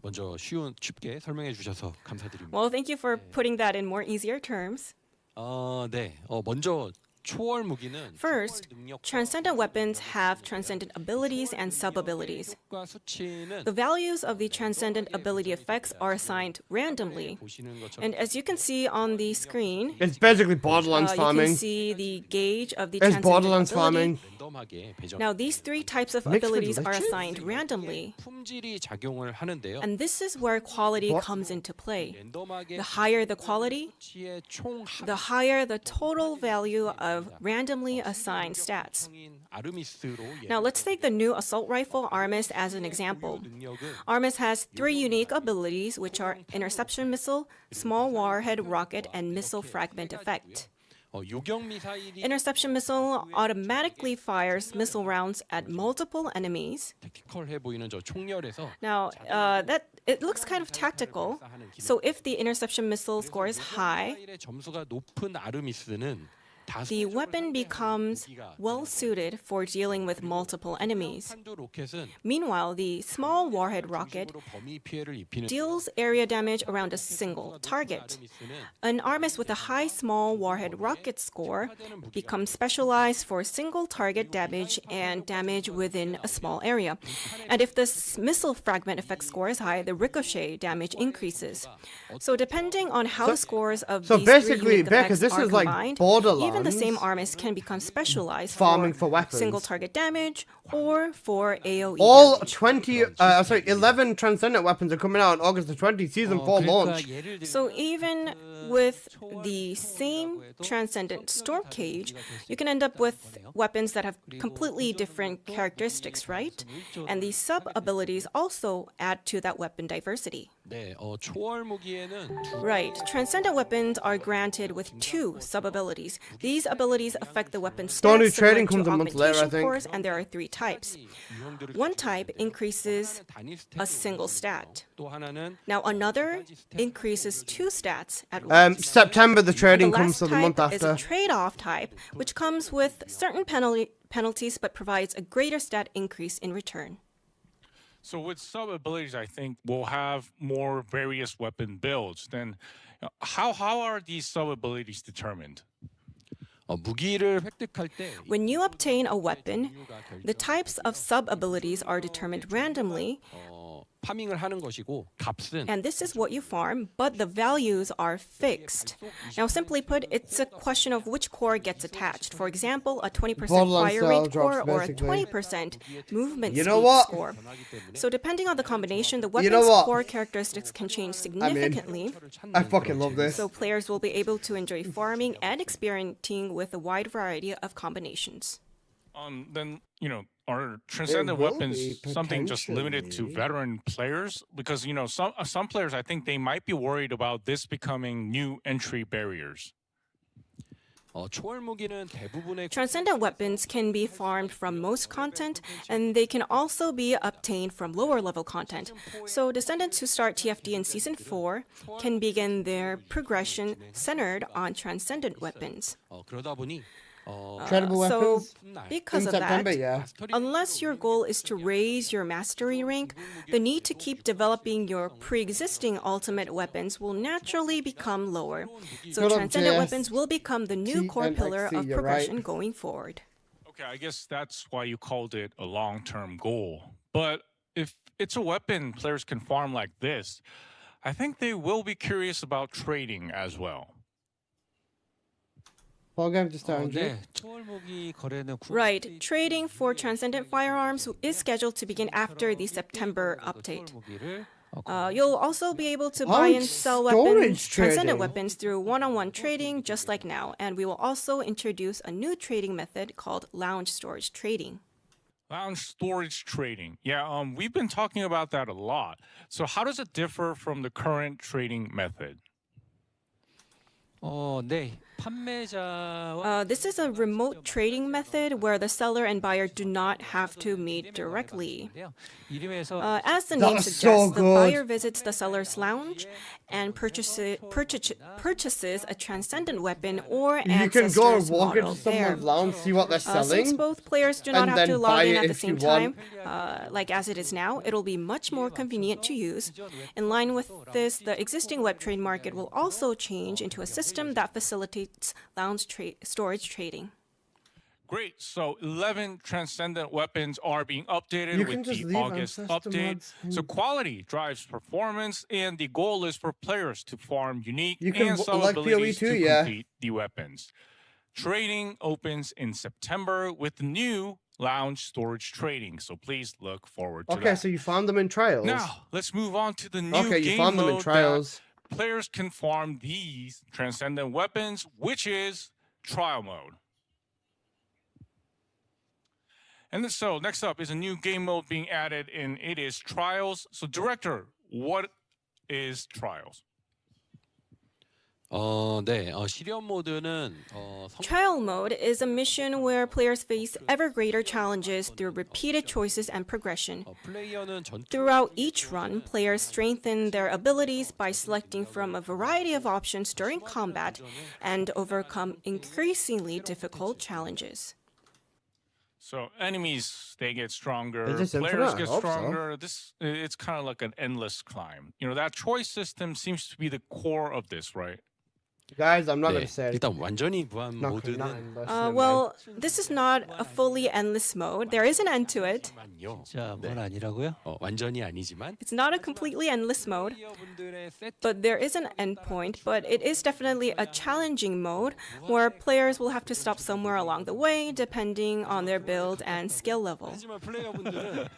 먼저 쉽게 설명해 주셔서 감사드립니다. Well, thank you for putting that in more easier terms. 네, 먼저 초월 무기는 First, transcendent weapons have transcendent abilities and sub-abilities. 과 수치는 The values of the transcendent ability effects are assigned randomly. 보시는 것처럼 And as you can see on the screen, It's basically Borderlands you can farming. see the gauge of the It's transcendent Borderlands ability. farming. 랜덤하게 배정. Now, these three types of Mixed with abilities are liches? assigned randomly. 품질이 작용을 하는데요. And this is where quality comes into play. 랜덤하게 The higher the quality, 수치의 총 the higher the total value of of randomly assigned stats. Now let's take the new assault rifle Armis as an example. Armis has 3 unique abilities, which are interception missile, small warhead rocket, and missile fragment effect. Interception missile automatically fires missile rounds at multiple enemies. Now, that it looks kind of tactical. So if the interception missile score is high, the weapon becomes well suited for dealing with multiple enemies. Meanwhile, the small warhead rocket deals area damage around a single target. An Armis with a high small warhead rocket score becomes specialized for single target damage and damage within a small area. And if the missile fragment effect score is high, the ricochet damage increases. So depending on how the scores of these basically, 3 unique effects this are is like combined, Borderlands. even the same Armis can become specialized Farming for weapons. single target damage or for AoE All damage. 11 Transcendent weapons are coming out on August the 20th, Season 4 launch. So even with the same Transcendent Storm Cage, you can end up with weapons that have completely different characteristics, right? And these sub-abilities also add to that weapon diversity. Right. Transcendent weapons are granted with 2 sub-abilities. These abilities affect the weapon's Stony stats similar Trading to comes a month later, I augmentation think. cores, and there are 3 types. One type increases a single stat. Now another increases 2 stats at once. September, the trading And the comes last to the month type is after. a trade-off type, which comes with certain penalties but provides a greater stat increase in return. So with sub abilities, I think we'll have more various weapon builds. Then, how are these sub abilities determined? When you obtain a weapon, the types of sub-abilities are determined randomly, and this is what you farm, but the values are fixed. Now, simply put, it's a question of which core gets attached. For example, a 20% Borderlands fire style rate drops, core or a basically. 20% movement You know speed what? score. So depending on the combination, the You know weapon's what? core characteristics can change significantly. I fucking love this. So players will be able to enjoy farming and experimenting with a wide variety of combinations. Then, are transcendent will weapons be something just limited to potentially. veteran players? Because some players, I think they might be worried about this becoming new entry barriers. Transcendent weapons can be farmed from most content, and they can also be obtained from lower level content. So descendants who start TFD in Season 4 can begin their progression centered on transcendent weapons. Tradable So weapons? because In of September, that, yeah. unless your goal is to raise your mastery rank, the need to keep developing your pre-existing ultimate weapons will naturally become lower. So Shut up, transcendent JS. weapons will become the new core pillar TNXC, of you're progression right. going forward. Okay, I guess that's why you called it a long-term goal. But if it's a weapon players can farm like this, I think they will be curious about trading as well. Right, trading for transcendent firearms is scheduled to begin after the September update. You'll also be able to buy and sell weapons, transcendent weapons through one-on-one trading, just like now. And we will also introduce a new trading method called lounge storage trading. Lounge storage trading. Yeah, we've been talking about that a lot. So how does it differ from the current trading method? This is a remote trading method where the seller and buyer do not have to meet directly. As the name That's suggests, so the good. buyer visits the seller's lounge and purchases a transcendent weapon or You can ancestor's go and walk model into there. someone's lounge, see what they're selling. Since both players do not and have to then log buy in it at the if same you want. time, like as it is now, it'll be much more convenient to use. In line with this, the existing web trade market will also change into a system that facilitates lounge storage trading. Great. So 11 transcendent weapons are being updated You can with just the leave August ancestor update. mods in. So quality drives performance, and the goal is for players to farm unique You can and like sub-abilities PoE too, to yeah. complete the weapons. Trading opens in September with the new lounge storage trading. So please look forward to Okay, that. so you found them in trials. Now, let's move on to the new Okay, you game found them in mode trials. that players can farm these transcendent weapons, which is trial mode. And so next up is a new game mode being added, and it is Trials. So director, what is Trials? 네, 실현 모드는 Trial mode is a mission where players face ever greater challenges through repeated choices and progression. 플레이어는 Throughout each run, players strengthen their abilities by selecting from a variety of options during combat and overcome increasingly difficult challenges. So enemies, they get stronger, Is this players infinite? get I hope so. stronger. It's kind of like an endless climb. That choice system seems to be the core of this, right? Guys, I'm not 네, gonna say it. 일단 완전히 무한 Not 모드는 endless, Well, this is not a fully endless mode. There is an end to it. 자, 뭘 아니라고요? 완전히 아니지만 It's not a completely endless mode, 플레이어분들의 세팅 but there is an end point. But it is definitely a challenging mode where players will have to stop somewhere along the way depending on their build and skill level. 하지만 플레이어분들은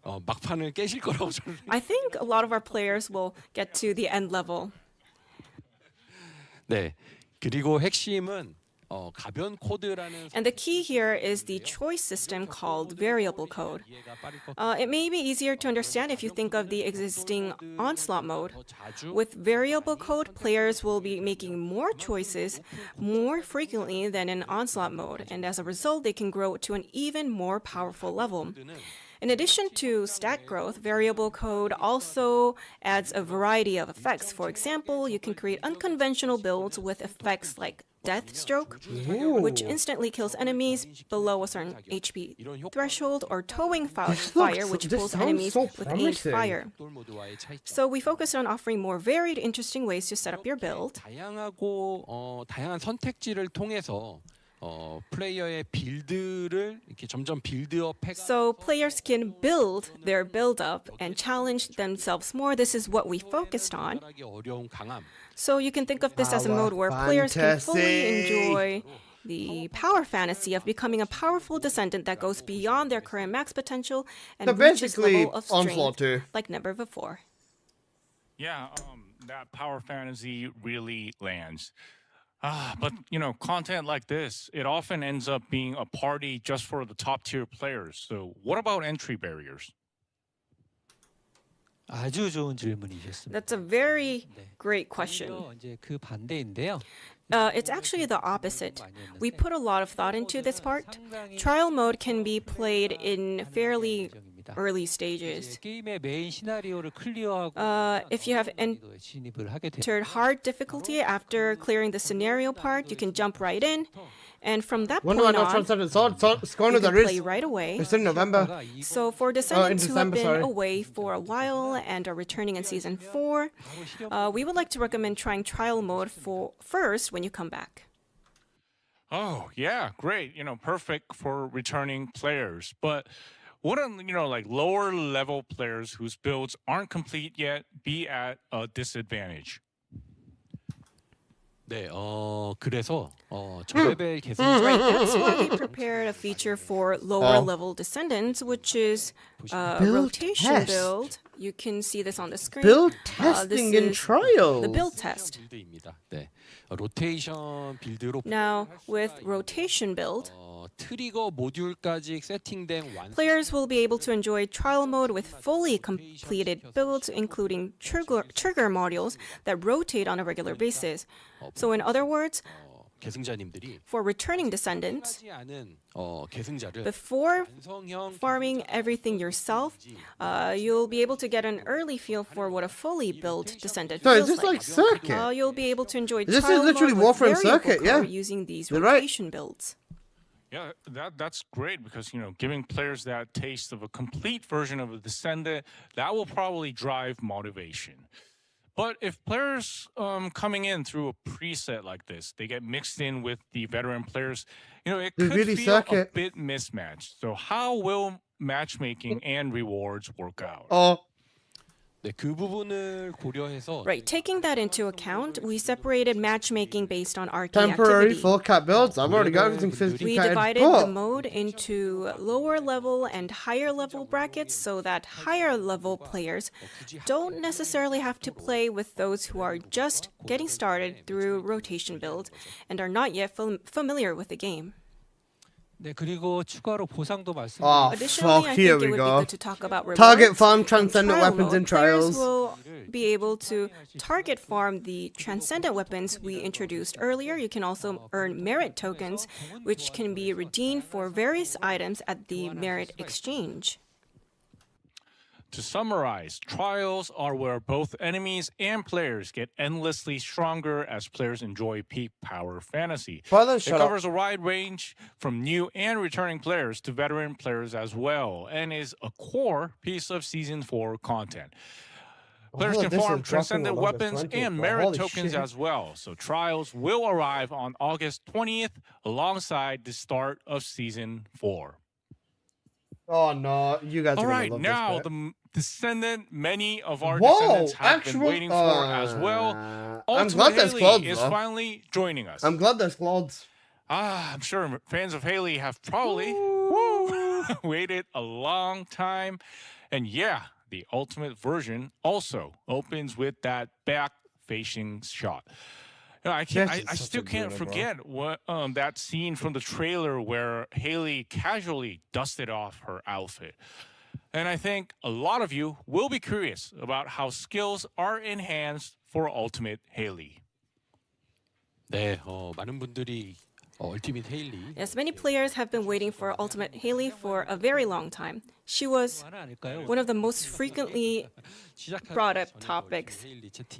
막판을 깨실 거라고 저는 I think a lot of our players will get to the end level. 네. 그리고 핵심은 가변 코드라는 And the key here is the choice system called variable code. It may be easier to understand if you think of the existing onslaught mode. With variable code, players will be making more choices more frequently than in onslaught mode, and as a result, they can grow to an even more powerful level. In addition to stat growth, variable code also adds a variety of effects. For example, you can create unconventional builds with effects like Death Stroke, which instantly kills enemies below a certain HP threshold, or Towing Fire, which this pulls sounds enemies so with aimed promising. fire. So we focus on offering more varied, interesting ways to set up your build. 다양한 선택지를 통해서 플레이어의 빌드를 이렇게 점점 빌드업해 So players can build their build up and challenge themselves more. This is what we focused on. 어려운 강함. So you can think of this as a mode where players can fully enjoy the power fantasy of becoming a powerful descendant that goes beyond their current max potential and So reaches basically, level of Onslaught strength 2. like never before. Yeah, that power fantasy really lands. But content like this, it often ends up being a party just for the top tier players. So what about entry barriers? 아주 좋은 질문이셨습니다. That's a very great question. 이제 그 반대인데요. It's actually the opposite. We put a lot of thought into this part. Trial mode can be played in fairly early stages. 게임의 메인 시나리오를 클리어하고 If you have 진입을 하게 되면 entered hard difficulty after clearing the scenario part, you can jump right in. And from that When do I point know on, Transcendent Sword? It's going you to the can play Riz. right away. It's in November. So for descendants who have December, been sorry. away for a while and are returning in season 4, we would like to recommend trying trial mode first when you come back. Oh, yeah, great. Perfect for returning players. But wouldn't, like lower level players whose builds aren't complete yet be at a disadvantage? 네, 그래서 저레벨 계승자 Right, that's why we prepared a feature for lower level descendants, which is Build rotation test. build. You can see this on the screen. Build This testing in is trials. the build test. 빌드입니다. 네, 로테이션 빌드로 Now, with rotation build, 트리거 모듈까지 세팅된 완. players will be able to enjoy trial mode with fully completed builds, including trigger modules that rotate on a regular basis. So in other words, 계승자님들이 for returning descendants, 하지 않은 계승자를 before 완성형 farming everything yourself, you'll be able to get an early feel for what a fully built descendant So feels is this like like. Circuit? You'll be able to enjoy This is trial literally mode with Warframe variable Circuit, code yeah. using these You're right. rotation builds. Yeah, that's great because, giving players that taste of a complete version of a Descendant, that will probably drive motivation. But if players coming in through a preset like this, they get mixed in with the veteran players, it could really feel suck a it. bit mismatched. So how will matchmaking and rewards work out? 네, 그 부분을 고려해서 Right, taking that into account, we separated matchmaking based on RT Temporary activity. full cat builds. I've already got everything physically We catted. divided the But mode into lower level and higher level brackets so that higher level players don't necessarily have to play with those who are just getting started through rotation build and are not yet familiar with the game. 네, 그리고 추가로 보상도 Oh, 말씀드리면 Additionally, I here think we it would be go. good to talk about rewards. Target farm In transcendent trial weapons mode, in players trials. will be able to target farm the transcendent weapons we introduced earlier. You can also earn merit tokens, which can be redeemed for various items at the merit exchange. To summarize, trials are where both enemies and players get endlessly stronger as players enjoy peak power fantasy. Father, It shut up. covers a wide range from new and returning players to veteran players as well, and is a core piece of Season 4 content. Players Oh, can this farm is dropping transcendent on August weapons 20th, and bro. merit Holy tokens shit. as well, so trials will arrive on August 20th alongside the start of Season 4. Oh no, you guys All are right, gonna love now this bit. the descendant many of our Whoa, descendants have been actual- waiting for as well. I'm Ultimate glad there's Haley clothes, is though. finally joining us. I'm glad there's clothes. I'm sure fans of Haley have probably waited a long time. And yeah, the ultimate version also opens with that back-facing shot. You know, I This is still such a can't winner, bro. forget what that scene from the trailer where Haley casually dusted off her outfit. And I think a lot of you will be curious about how skills are enhanced for Ultimate Haley. 네, 많은 분들이 얼티밋 헤일리 Yes, many players have been waiting for Ultimate Haley for a very long time. She was one of the most frequently brought up topics.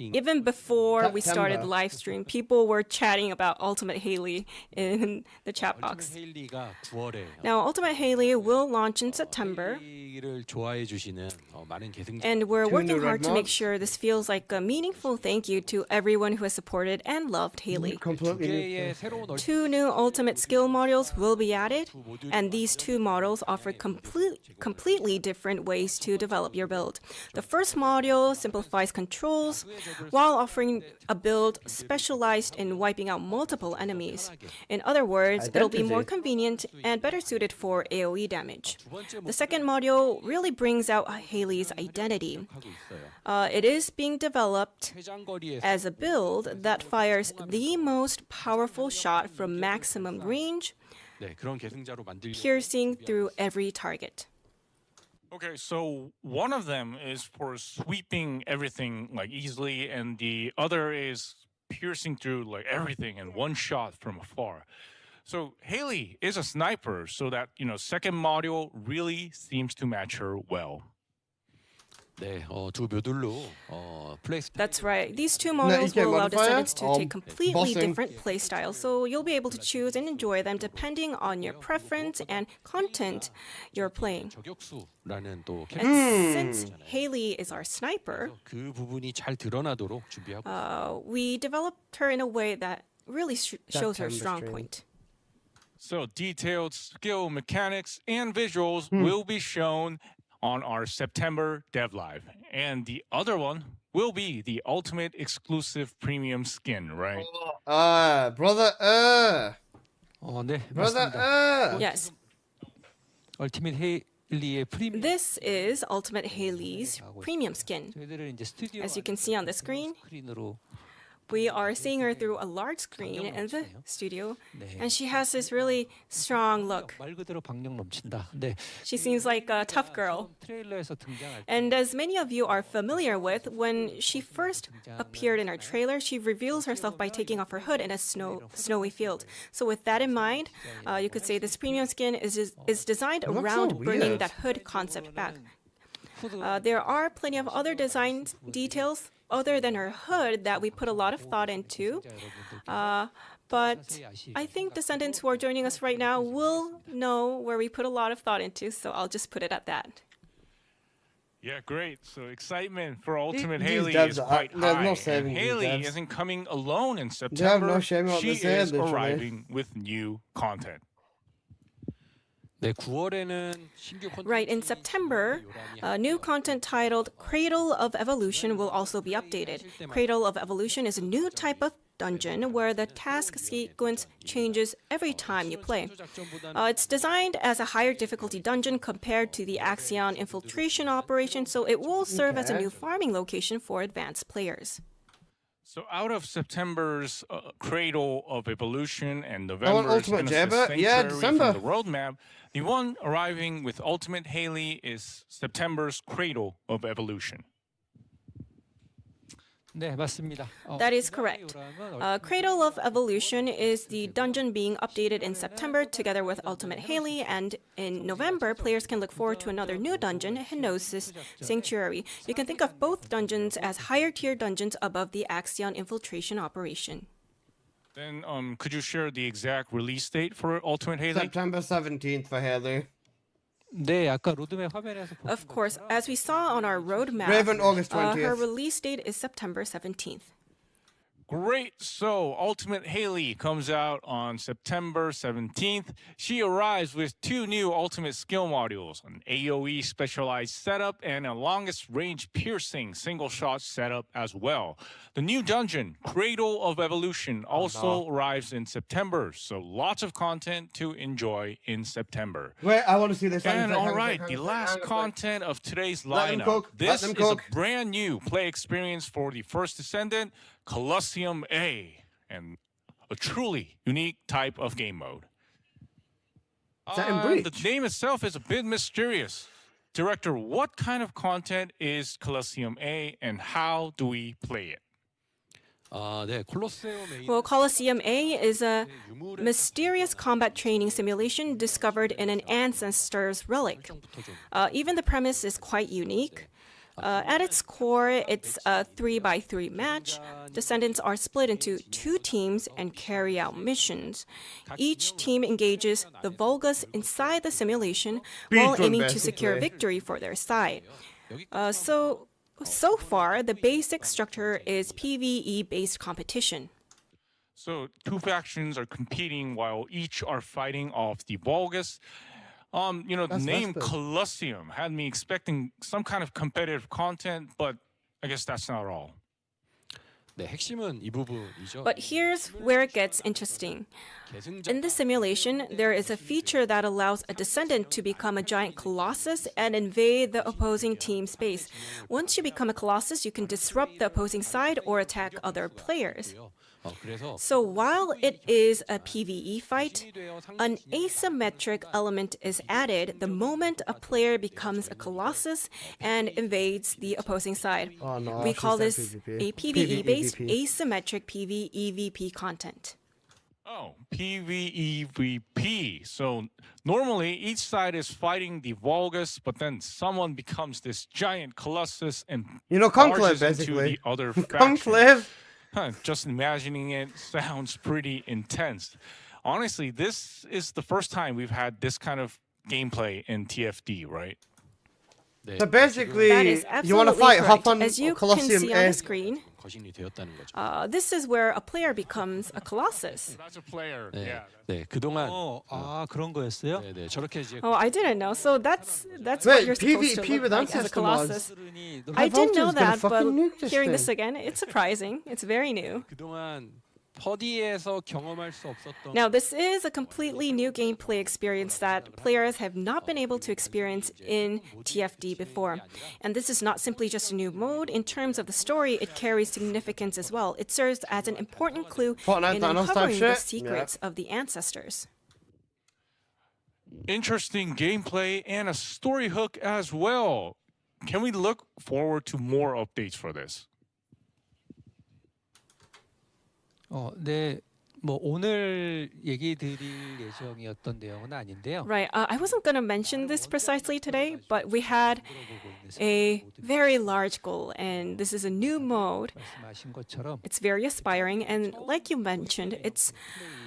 Even before we started the September. live stream, people were chatting about Ultimate Haley in the chat box. 헤일리가 9월에 Now, Ultimate Haley will launch in September, 를 좋아해 주시는 많은 계승자 and we're Two working new hard red to make mods. sure this feels like a meaningful thank you to everyone who has supported and loved Haley. Completely new. 개의 새로운 Two new ultimate skill modules will be added, and these two models offer completely different ways to develop your build. The first module simplifies controls while offering a build specialized in wiping out multiple enemies. In other words, it'll be more Identity. convenient and better suited for AoE damage. The second module really brings out Haley's identity. It is being developed 회장거리에서 as a build that fires the most powerful shot from maximum range, 네, 그런 계승자로 만들기 piercing through every target. Okay, so one of them is for sweeping everything like easily, and the other is piercing through like everything in one shot from afar. So Haley is a sniper, so that second module really seems to match her well. 네, 두 묘들로 플레이 That's right. These two No, models you will allow can't modify it. descendants to take completely bossing. different playstyles, so you'll be able to choose and enjoy them depending on your preference and content you're playing. 저격수라는 또 And 캐릭터 since Haley is our sniper, 그 부분이 잘 드러나도록 준비하고 we developed her in a way that really shows her September strong stream. point. So detailed skill mechanics and visuals will be shown on our September Dev Live. And the other one will be the ultimate exclusive premium skin, right? Brother, 네, brother, 맞습니다. Yes, 얼티밋 헤일리의 프리미엄 this is Ultimate Haley's premium skin. 저희들은 이제 스튜디오 As you can see on the screen, 스크린으로 we are seeing her through a large screen in the studio, and she has this really strong look. 말 그대로 박력 넘친다. 네. She seems like a tough girl. 트레일러에서 등장할 때 And as many of you are familiar with, when she first appeared in our trailer, she reveals herself by taking off her hood in a snowy field. So with that in mind, you could say this premium skin is designed looks so around bringing weird. that hood concept back. There are plenty of other design details other than her hood that we put a lot of thought into. But I think descendants who are joining us right now will know where we put a lot of thought into, so I'll just put it at that. Yeah, great. So excitement for Ultimate These Haley devs is are- quite there's high. no And saving these Haley devs. isn't coming alone in have September. no shame in what She they say, is literally. arriving with new content. 네, 9월에는 신규 콘텐츠 Right, in September, new content titled Cradle of Evolution will also be updated. Cradle of Evolution is a new type of dungeon where the task sequence changes every time you play. It's designed as a higher difficulty dungeon compared to the Axion infiltration operation, so it will serve as a new farming location for advanced players. So out of September's Cradle of Evolution and I want November's Ultimate Genesis Jabba. Yeah, Sanctuary December. from the roadmap, the one arriving with Ultimate Haley is September's Cradle of Evolution. 네, 맞습니다. That is correct. Cradle of Evolution is the dungeon being updated in September together with Ultimate Haley, and in November, players can look forward to another new dungeon, Henosis Sanctuary. You can think of both dungeons as higher tier dungeons above the Axion infiltration operation. Then could you share the exact release date for Ultimate Haley? September 17th for Haley. 네, 아까 로드맵 화면에서 Of course, as we saw on our roadmap, Raven, August her 20th. release date is September 17th. Great. So Ultimate Haley comes out on September 17th. She arrives with 2 new Ultimate skill modules, an AoE specialized setup and a longest range piercing single shot setup as well. The new dungeon, Cradle of Evolution, also arrives in September. So lots of content to enjoy in September. Wait, I want to see this. And all right, the last content of today's Let them lineup. cook. This Let is them cook. a brand new play experience for the First Descendant, Colosseum A, and a truly unique type of game mode. Is that in Breach? The name itself is a bit mysterious. Director, what kind of content is Colosseum A, and how do we play it? 네, 콜로세움 Well, Colosseum A is a mysterious combat training simulation discovered in an ancestor's relic. Even the premise is quite unique. At its core, it's a 3x3 match. Descendants are split into 2 teams and carry out missions. Each team engages the Volgas inside the simulation while Speedrun, aiming to secure basically. victory for their side. So far, the basic structure is PvE-based competition. So 2 factions are competing while each are fighting off the Volgas. The That's name good. Colosseum had me expecting some kind of competitive content, but I guess that's not all. 네, 핵심은 이 부분이죠. But here's where it gets interesting. In the simulation, there is a feature that allows a descendant to become a giant colossus and invade the opposing team's base. Once you become a colossus, you can disrupt the opposing side or attack other players. So while it is a PvE fight, an asymmetric element is added the moment a player becomes a colossus and invades the opposing side. Oh, no, We she call said this PvP. a PvE-based PvEVP. asymmetric PvEVP content. Oh, PvEVP. So normally each side is fighting the Volgas, but then someone becomes this giant colossus and Conclave, barges into basically. the other faction. Conclave. Just imagining it sounds pretty intense. Honestly, this is the first time we've had this kind of gameplay in TFD, right? So basically, That is you want to absolutely fight, correct. hop on As you can Colosseum see on A. the screen, 거신이 되었다는 거죠. this is where a player becomes a colossus. That's a player. 네, Yeah. 네, 그동안 그런 거였어요? 네, 네, 저렇게 이제 Oh, I didn't know. So that's what Wait, you're supposed to PvP look with like as a ancestor mods. colossus. High I didn't know Voltage is gonna that, but fucking nuke this hearing thing. this again, it's surprising. It's very new. 그동안 퍼디에서 경험할 수 없었던 Now, this is a completely new gameplay experience that players have not been able to experience in TFD before. And this is not simply just a new mode. In terms of the story, it carries significance as well. It serves as an important clue Fortnite in Thanos type uncovering the shit? secrets of the ancestors. Interesting gameplay and a story hook as well. Can we look forward to more updates for this? 네. 뭐 오늘 얘기 드릴 예정이었던 내용은 아닌데요. Right. I wasn't going to mention this precisely today, but we had a very large goal, and this is a new mode. 말씀하신 것처럼 It's very aspiring, and like you mentioned, it's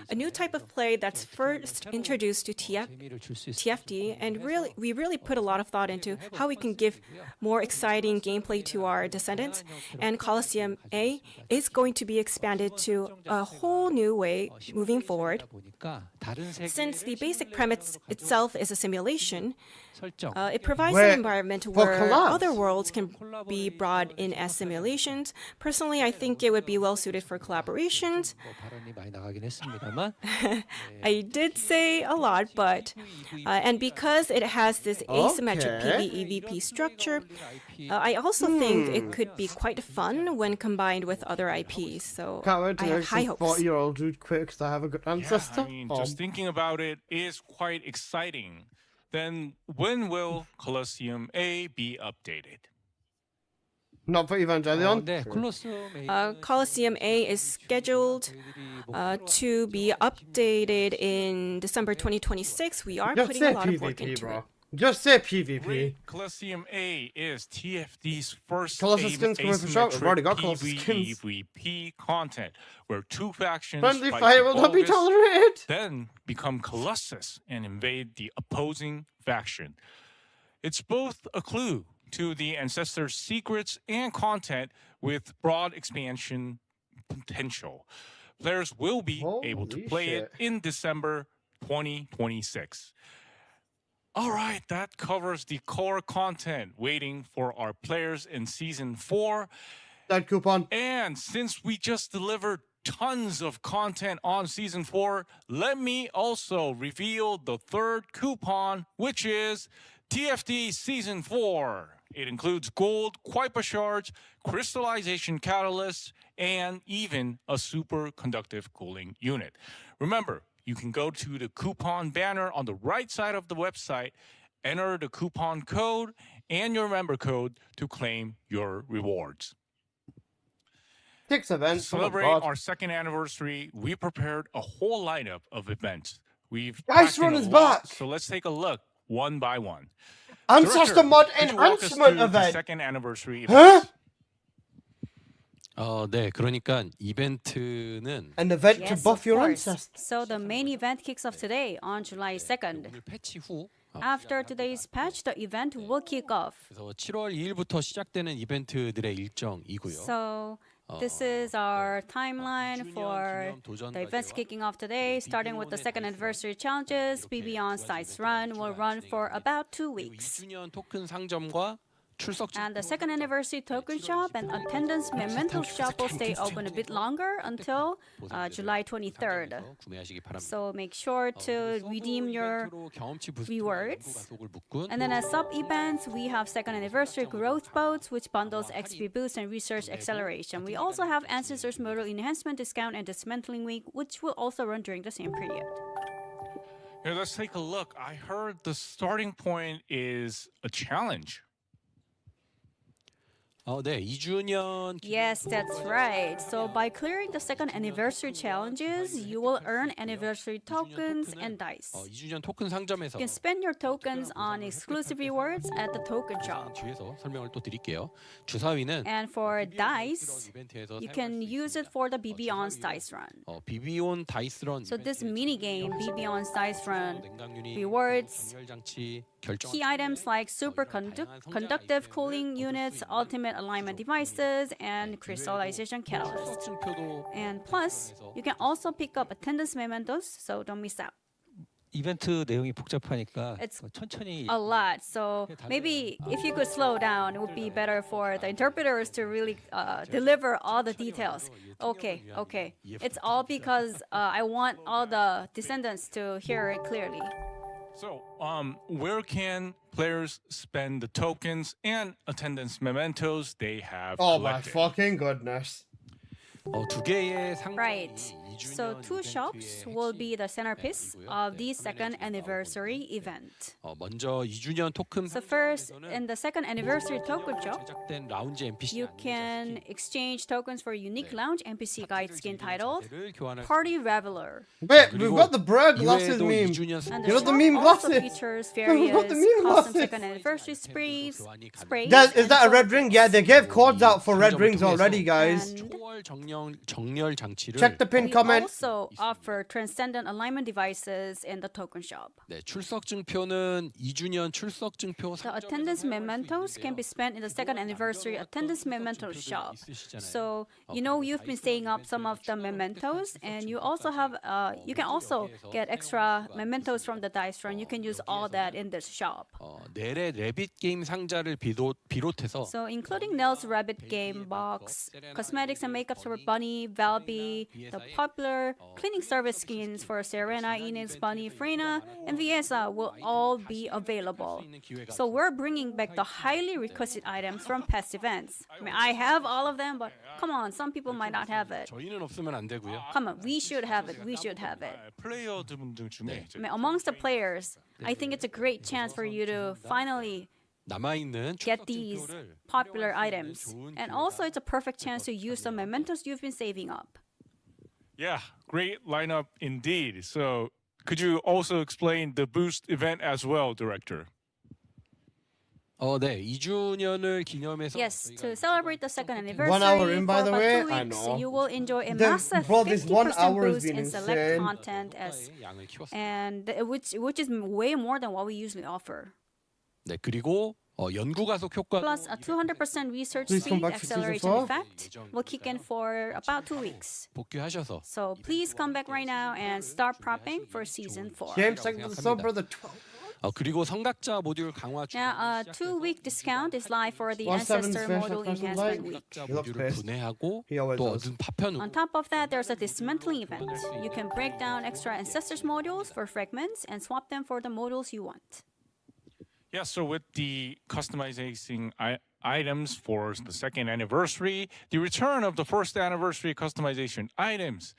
a new type of play that's first introduced to 재미를 줄 수 있을 TFD, and we really put a lot of thought into how we can give more exciting gameplay to our descendants. And Colosseum A is going to be expanded to a whole new way moving forward. Since the basic premise itself is a simulation, it provides an environment where other worlds can be brought in as simulations. Personally, I think it would be well suited for collaborations. I did say a lot, but and because it has this asymmetric PvE/EVP structure, I also think it could be quite fun when combined with other IPs. So I have high hopes. 40-year-old dude quit because I have a good ancestor. I mean, just thinking about it is quite exciting. Then when will Colosseum A be updated? Not for Evangelion. Colosseum A is scheduled to be updated in December 2026 We are Just putting say a lot of work PvP, into bro. it. Just say PvP. Colosseum A is TFD's first Colossus skins coming for sure. We've already got Colossus skins. PvP content, where two factions Friendly fight fire the will not be bogus, tolerated. then become Colossus and invade the opposing faction. It's both a clue to the Ancestors' secrets and content with broad expansion potential. Players will be able to play it in December 2026. All right, that covers the core content waiting for our players in Season 4. That coupon. And since we just delivered tons of content on Season 4, let me also reveal the third coupon, which is TFD Season 4. It includes gold, Kuiper shards, crystallization catalysts, and even a superconductive cooling unit. Remember, you can go to the coupon banner on the right side of the website, enter the coupon code and your member code to claim your rewards. Six events. To celebrate our second anniversary, we prepared a whole lineup of events. We've Dice packed in Run a is lot, back. So let's take a look one by one. Ancestor Director, Mod could you walk us Enhancement through the event. second anniversary Huh? events? 네, 그러니까 이벤트는 An event to Yes, buff of your course. ancestors. So the main event kicks off today on July 2nd. 오늘 패치 후 After today's patch, the event will kick off. 그래서 7월 2일부터 시작되는 이벤트들의 일정이고요. So this is our timeline for the events kicking off today, starting with the second anniversary challenges. BB on Sites Run will run for about 2 weeks. 2주년 토큰 상점과 출석 And the second anniversary token shop and attendance memento shop will stay open a bit longer until July 23rd. 구매하시기 바랍니다. So make sure to redeem your 경험치 rewards. 속을 묶은 And then as sub-events, we have second anniversary growth boats, which bundles XP boost and research acceleration. We also have Ancestors Modal Enhancement Discount and Dismantling Week, which will also run during the same period. Here, let's take a look. I heard the starting point is a challenge. 네, 2주년 Yes, that's right. So by clearing the second anniversary challenges, you will earn anniversary tokens and dice. 2주년 토큰 상점에서 You can spend your tokens on exclusive rewards at the token shop. 뒤에서 설명을 또 드릴게요. 주사위는 And for dice, 이벤트에서 you can use it for the BB On's Dice Run. 비비온 다이스런 So this mini game, BB On's Dice Run, 냉각 유닛, rewards 정렬 장치, 결정 key items like superconductive cooling units, ultimate alignment devices, and crystallization catalyst. 증표도 And plus, you can also pick up attendance mementos, so don't miss out. 이벤트 내용이 복잡하니까 It's 천천히 a lot, so maybe if you could slow down, it would be better for the interpreters to really deliver all the details. Okay. It's all because I want all the descendants to hear it clearly. So, where can players spend the tokens and attendance mementos they have Oh my collected? fucking goodness. 두 개의 상점이 Right. So 2 shops will be the centerpiece of the second anniversary event. 먼저 2주년 토큰 So first, in the second anniversary token shop, 제작된 라운지 NPC you can exchange tokens for a unique lounge NPC guide skin titled 를 교환할 Party Reveler. Wait, we've got the Brad glasses 이외에도 meme. 2주년 And You know the the shop meme also glasses? features We've various got the meme custom glasses. second anniversary sprays. Is that a red ring? Yeah, they gave codes out for red rings already, guys. And 정렬 장치를 Check the pin We comment. also offer transcendent alignment devices in the token shop. 네, 출석증표는 2주년 출석증표 The attendance mementos can be spent in the second anniversary attendance memento shop. So you've been saying up some of the mementos, and you also have you can also get extra mementos from the dice run. You can use all that in this shop. 넬의 래빗 게임 상자를 비롯해서 So including Nell's Rabbit game box, cosmetics and makeups for Bunny, Valby, the popular cleaning service skins for Serena, Enix, Bunny, Frena, and Viesa will all be available. So we're bringing back the highly requested items from past events. I mean, I have all of them, but come on, some people might not have it. 저희는 없으면 안 되고요. Come on, we should have it. We should have it. 플레이어분들 중에 I mean, amongst the players, I think it's a great chance for you to finally 남아있는 get these 출석증표를 popular items. And also, it's a perfect chance to use the mementos you've been saving up. Yeah, great lineup indeed. So, could you also explain the Boost event as well, Director? 네, 2주년을 기념해서 Yes, to celebrate the second anniversary, 1 hour in, by for the about way, 2 I weeks, know. you will enjoy a The- massive bro, this 1 50% hour has boost been in select insane. content, 양을 키웠습니다. and which is way more than what we usually offer. 네, 그리고 연구 가속 효과 Plus, a 200% research Please come speed back for season acceleration 4. effect will kick in for about 2 weeks. 복귀하셔서 So please come back right now and start prepping for season 4. James, thank you for the sub, brother. 그리고 성각자 모듈 강화 Now, a 2-week discount is live for the 1/7 Ancestor special Module person Enhancement like. Week. He looks 모듈을 pissed. 분해하고 He always 또 does. 얻은 파편 On top of that, there's a dismantling event. You can break down extra Ancestors modules for fragments and swap them for the modules you want. Yeah, so with the customizing items for the second anniversary, the return of the first anniversary customization items,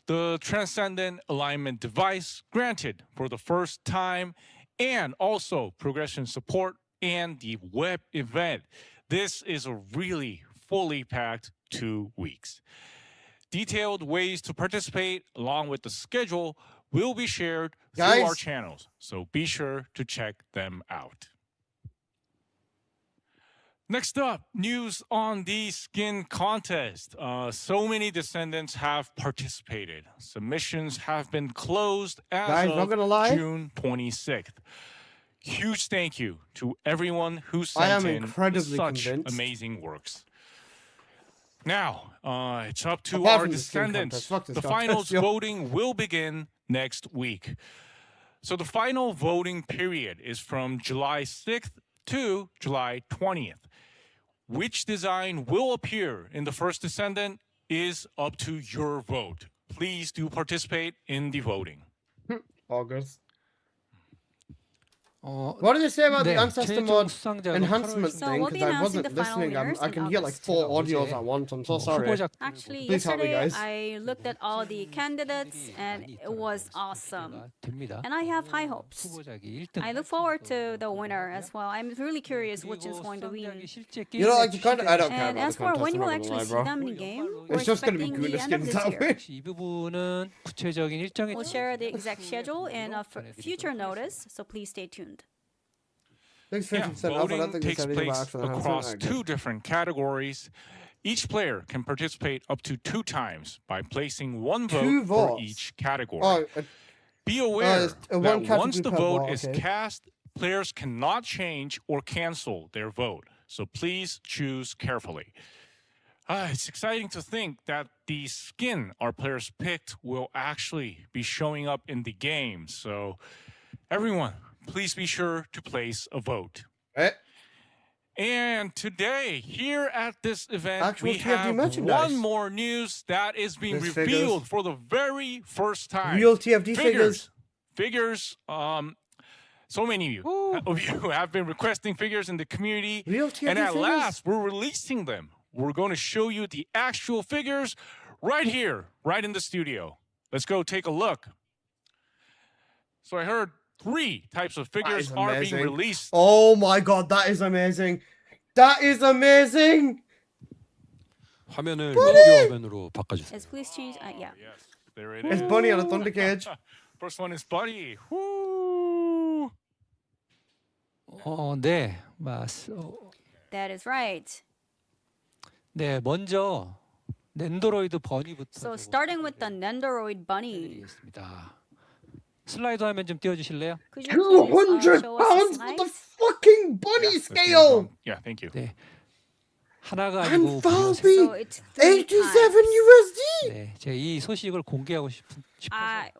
the Transcendent Alignment device granted for the first time, and also progression support and the web event. This is a really fully packed 2 weeks. Detailed ways to participate along with the schedule will be shared through our Guys. channels, so be sure to check them out. Next up, news on the skin contest. So many descendants have participated. Submissions have been closed as Guys, not of gonna lie. June 26th. Huge thank you to everyone who I am sent in incredibly such convinced. amazing works. Now, it's up to Apart our from the skin descendants. contest, fuck this The contest, finals yo. voting will begin next week. So the final voting period is from July 6th to July 20th. Which design will appear in the first descendant is up to your vote. Please do participate in the voting. August. What did they say about the ancestor mod enhancement So thing? we'll be Because I announcing wasn't the final listening. winners I in can hear like August. 4 audios at once. I'm so sorry. Actually, Please help me, yesterday guys. I looked at all the candidates and it was awesome. And I have high hopes. I look forward to the winner as well. I'm really curious which is going to win. You know, like the contest. I don't care And about as the for contest. when I'm you will not gonna actually lie, see bro. them in game, we're It's just gonna be expecting good the end of skins this that year. way. 이 부분은 구체적인 일정이 We'll share the exact schedule in a future notice, so please stay tuned. Thanks Yeah, 50% off. I don't voting think they takes said anything about place actual enhancement. across Alright, 2 good. different categories. Each player can participate up to 2 times by placing 1 2 vote for votes. each category. Oh, Be aware it's one that once category the per vote vote, is okay. cast, players cannot change or cancel their vote. So please choose carefully. It's exciting to think that the skin our players picked will actually be showing up in the game. So everyone, please be sure to place a vote. Eh? And today, here at this event, Actual we TFD have merchandise. one more news that is being There's revealed figures. for the very first time. Real TFD figures. Figures. So many of you have been requesting figures in the community. Real TFD and at figures. last, we're releasing them. We're going to show you the actual figures right here, right in the studio. Let's go take a look. So I heard 3 types of figures is are being amazing. released. Oh my god, that is amazing. That is amazing. 화면을 미디어 화면으로 바꿔주세요. Yes, please change. Yeah. Yes, there it It's is. Bunny on a thunder cage. First one is Buddy. Woo! 네, That is right. 네, 먼저 낸도로이드 버니부터 So starting with the Nendoroid bunny. 드리겠습니다. 슬라이드 화면 좀 띄워주실래요? Could you please 200 show us pounds the for the slides? fucking bunny Let's move scale. on. Yeah, thank you. 네. 하나가 And 아니고 무려 Valby, So it's 3 87 times. USD. 네, 제가 이 소식을 공개하고 싶어서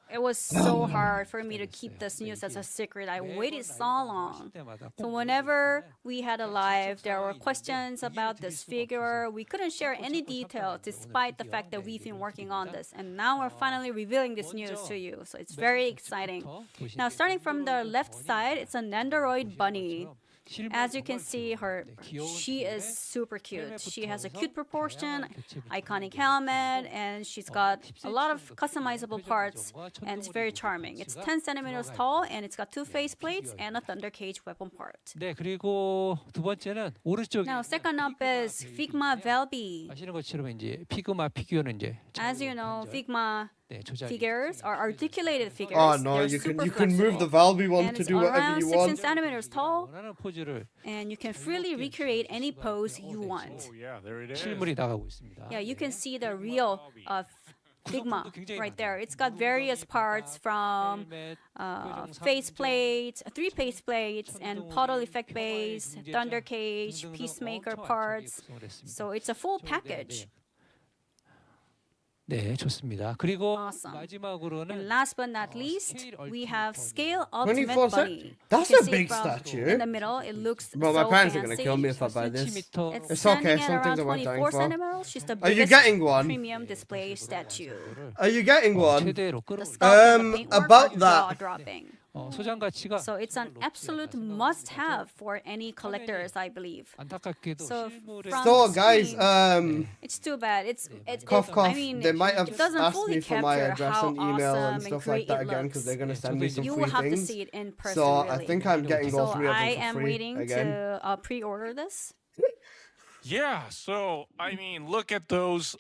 It was so hard for me to keep this news as a secret. I waited so long. So whenever we had a live, there were questions about this figure. We couldn't share any details despite the fact that we've been working on this. And now we're finally revealing this news to you. So it's very exciting. Now starting from the left side, it's a Nendoroid bunny. As you can see, she is super cute. She has a cute proportion, iconic helmet, and she's got a lot of customizable parts, and it's very charming. It's 10 centimeters tall, and it's got 2 faceplates and a thunder cage weapon part. 네, 그리고 두 번째는 오른쪽에 Now, second up is Figma Velby. 아시는 것처럼 이제 피그마 피규어는 이제 As you know, Figma 네, 조작이 figures are articulated figures. Oh no, They're you super can move the flexible. Valby one And to it's do whatever around you 16 want. centimeters tall, 원하는 포즈를 and you can freely recreate any pose you want. Oh, yeah, there it is. 실물이 나가고 있습니다. Yeah, you can see the real Figma right there. It's got various parts from face plates, 3 face plates, and puddle effect base, thunder cage, peacemaker parts. So it's a full package. 네, 좋습니다. 그리고 Awesome. And 마지막으로는 last but not least, we have Scale Ultimate 24 Bunny. That's You a can see big from statue. In the middle, it looks Bro, so my parents are fancy. gonna kill me if I buy this. It's It's standing okay, at some around things I want dying 24 for. centimeters. She's the Are you biggest getting one? premium display statue. Are you getting one? 최대로 The 끌어 sculpt and the paintwork about are that. jaw-dropping. 소장 가치가 So it's an absolute must-have for any collectors, I believe. 안타깝게도 So 실물에 from So the guys, screen, it's too bad. cough cough. I mean, They might have it doesn't asked fully me for my capture address how and email awesome and and stuff great like that it again because looks. they're gonna send me some You free will have to things. see it in person. So really. I think I'm getting all So 3 of I them am for free waiting again. to pre-order this. Yeah, so I mean, look at those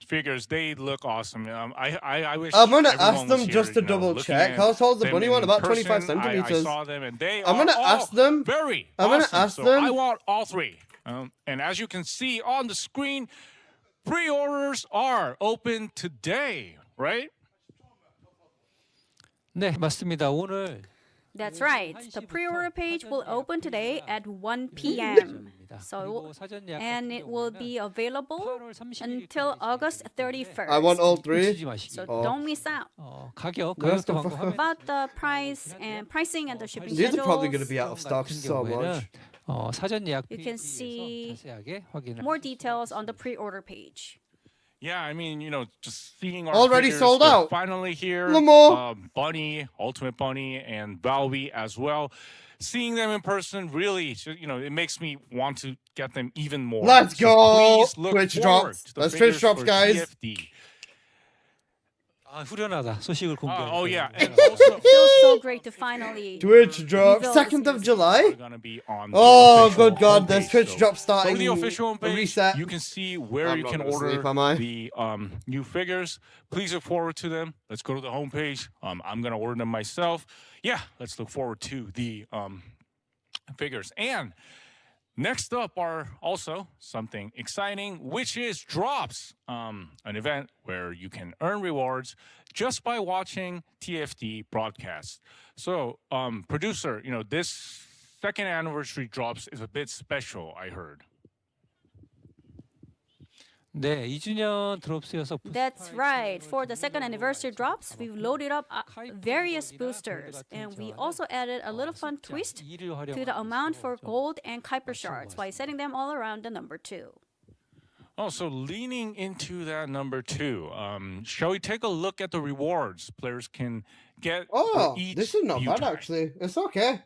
figures. They look awesome. I wish I'm gonna everyone ask was them here, just to you know, double looking check. at How tall's the them bunny in one? About person. 25 I centimeters. saw them, and they I'm are gonna all ask them. very I'm gonna awesome. ask So them. I want all 3. And as you can see on the screen, pre-orders are open today, right? 네, 맞습니다. 오늘 That's right. The pre-order page will open today at 1 p.m. So, and it will be available until August 31st. I want all 3. So don't miss out. 가격도 방금 화면 About the price and pricing and the shipping These are probably schedules, gonna be out of stock so much. 사전 예약 you can 페이지에서 see 자세하게 확인을 more details on the pre-order page. Yeah, I mean, you know, just seeing our Already figures, sold they're out. finally here. Lamar. Bunny, Ultimate Bunny, and Valby as well. Seeing them in person really, you know, it makes me want to get them even more. Let's So go. please look Twitch forward drops. to the Let's Twitch figures drops, for guys. TFD. 후련하다. 소식을 공개. Oh yeah, and also Feels so great to finally. Twitch drop reveal 2nd this of news. July. we're gonna be on the Oh, official good God! There's homepage. Twitch So drop go starting to the official a homepage. reset. You can see where I'm you not can gonna order sleep, am I? the new figures. Please look forward to them. Let's go to the homepage. I'm gonna order them myself. Yeah, let's look forward to the figures. And next up are also something exciting, which is drops, an event where you can earn rewards just by watching TFD broadcasts. So, producer, you know, this 2nd anniversary drops is a bit special, I heard. 네, 2주년 드롭스여서 That's right. For the 2nd anniversary drops, we've loaded up various boosters, and we also added a little fun twist to the amount for gold and Kuiper shards by setting them all around the number 2. Oh, so leaning into that number 2, shall we take a look at the rewards players can get Oh, for each this is not view bad time? actually. It's okay.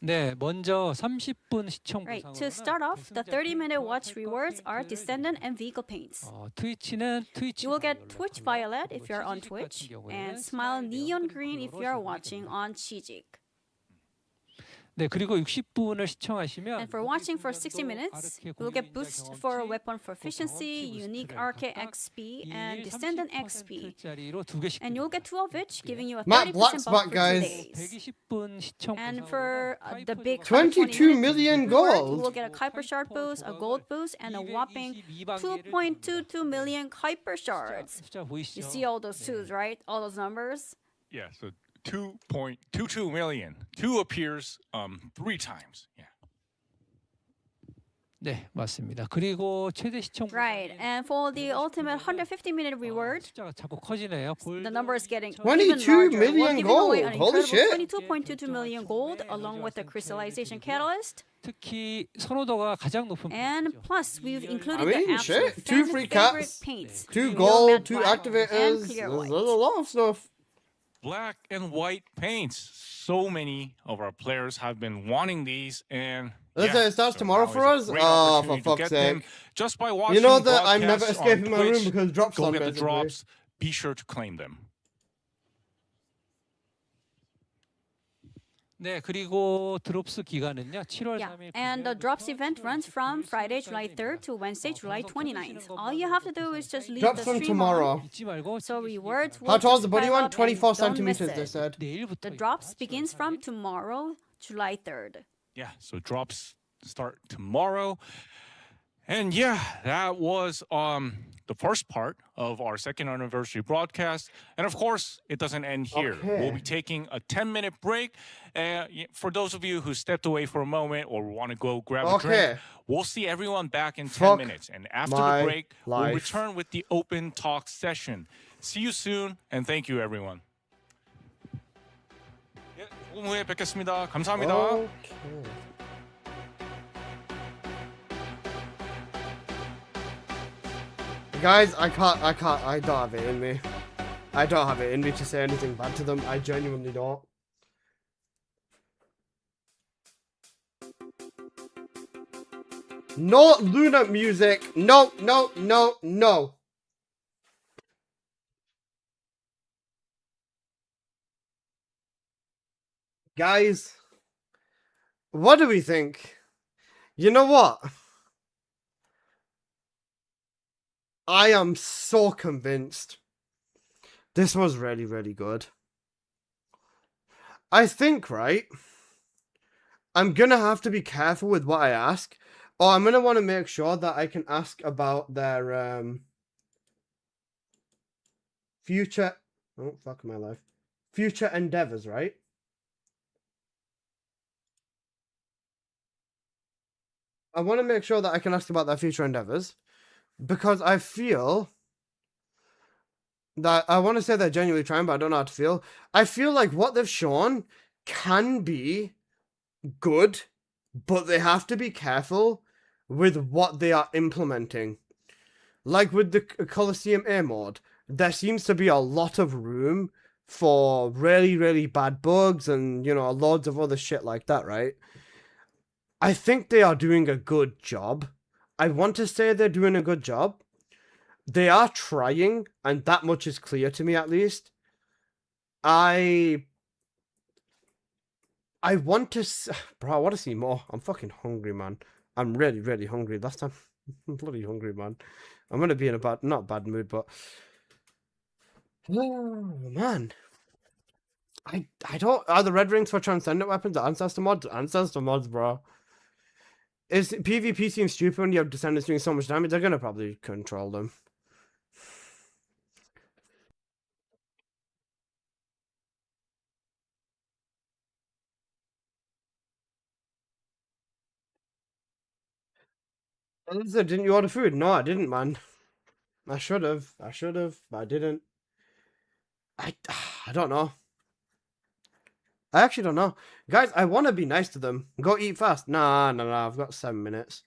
네, 먼저 30분 시청 Right. 보상으로는 To start off, the 30-minute watch rewards are Descendant and Vehicle paints. 트위치는 트위치 You will get Twitch Violet if you're on Twitch, and Smile Neon Green if you're watching on Chijik. 네, 그리고 60분을 시청하시면 And for watching for 60 minutes, you'll get boost for weapon proficiency, unique arcade XP, and descendant XP. And you'll get 2 of each, giving you a Matt 30% Black's buff back, for 2 guys. days. 120분 시청 And for the big 22 120 million minute reward, gold. you will get a Kuiper Shard boost, a gold boost, and a whopping 2.22 million Kuiper Shards. You see all those twos, right? All those numbers? Yeah, so 2.22 million. 2 appears 3 times. Yeah. 네, 맞습니다. 그리고 최대 시청 Right, and for the ultimate 150-minute reward, 숫자가 자꾸 커지네요. the number is getting 22 even larger. We're million giving away an gold. Holy incredible shit. 22.22 million gold along with the crystallization catalyst. 특히 선호도가 가장 높은 And plus, we've included I mean, the absolute shit. 2 free favorite caps, paints. 2 Clear gold, matte 2 black, and activators. clear There's white. a lot of stuff. Black and white paints. So many of our players have been wanting these, and Let's say it starts tomorrow now for is us? a great Oh, for opportunity to fuck's get them sake. just by watching You know that I'm never broadcasts on escaping my room Twitch. because drops Go on, get the basically. drops. Be sure to claim them. 네, 그리고 드롭스 기간은요. 7월 Yeah, 3일 and the drops event runs from Friday, July 3rd to Wednesday, July 29th. All you have to do is just leave Drops the from stream tomorrow. 잊지 말고 on, so rewards will How tall is just the buddy pile one? up and 24 don't miss centimeters, they it. said. 내일부터 The drops begins from tomorrow, July 3rd. Yeah, so drops start tomorrow. And yeah, that was the first part of our second anniversary broadcast. And of course, it doesn't end here. Okay. We'll be taking a 10-minute break. For those of you who stepped away for a moment or want to go grab a drink, we'll see everyone back in 10 Fuck minutes. And after my the break, we'll life. return with the open talk session. See you soon, and thank you, everyone. 예, 조금 후에 뵙겠습니다. 감사합니다. Okay. Guys, I don't have it in me. I don't have it in me to say anything bad to them. I genuinely don't. No Luna music. No, no, no, no. Guys, what do we think? You know what? I am so convinced this was really, really good. I think, right? I'm gonna have to be careful with what I ask, or I'm gonna want to make sure that I can ask about their future. Oh, fuck my life. Future endeavors, right? I want to make sure that I can ask about their future endeavors. Because I feel that I want to say they're genuinely trying, but I don't know how to feel. I feel like what they've shown can be good, but they have to be careful with what they are implementing. Like with the Colosseum A mode, there seems to be a lot of room for really, really bad bugs and, you know, loads of other shit like that, right? I think they are doing a good job. I want to say they're doing a good job. They are trying, and that much is clear to me at least. I want to... Bro, I want to see more. I'm fucking hungry, man. I'm really, really hungry. Last time, I'm bloody hungry, man. I'm going to be in a bad... Not bad mood, but... Oh, man. I don't... Are the red rings for transcendent weapons or ancestor mods? Ancestor mods, bro. Is PvP seems stupid when you have descendants doing so much damage? They're gonna probably control them. Elisa, didn't you order food? No, I didn't, man. I should have. But I didn't. I don't know. I actually don't know. Guys, I want to be nice to them. Go eat fast. Nah, I've got 7 minutes.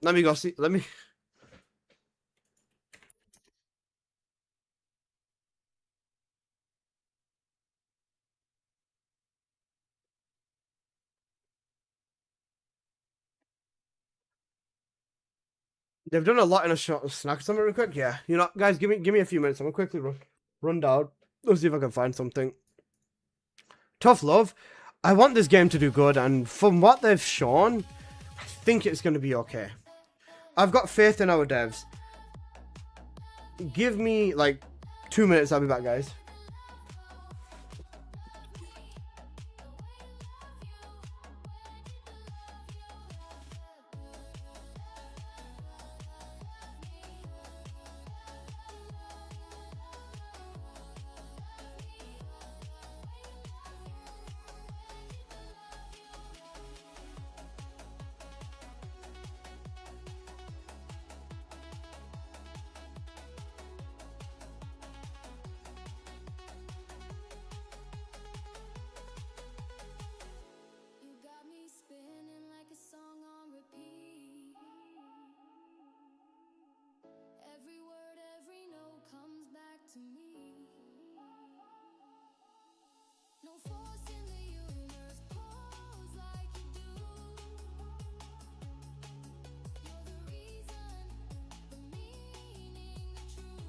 Let me go see. Let me... They've done a lot in a short snack. Something real quick. Yeah, you know, guys, give me a few minutes. I'm gonna quickly run down. Let's see if I can find something. Tough love. I want this game to do good, and from what they've shown, I think it's going to be okay. I've got faith in our devs. Give me like 2 minutes, I'll be back, guys. You got me spinning like a song on repeat. Every word, every note comes back to me. No force in the universe pulls like you do. You're the reason, the meaning, the truth.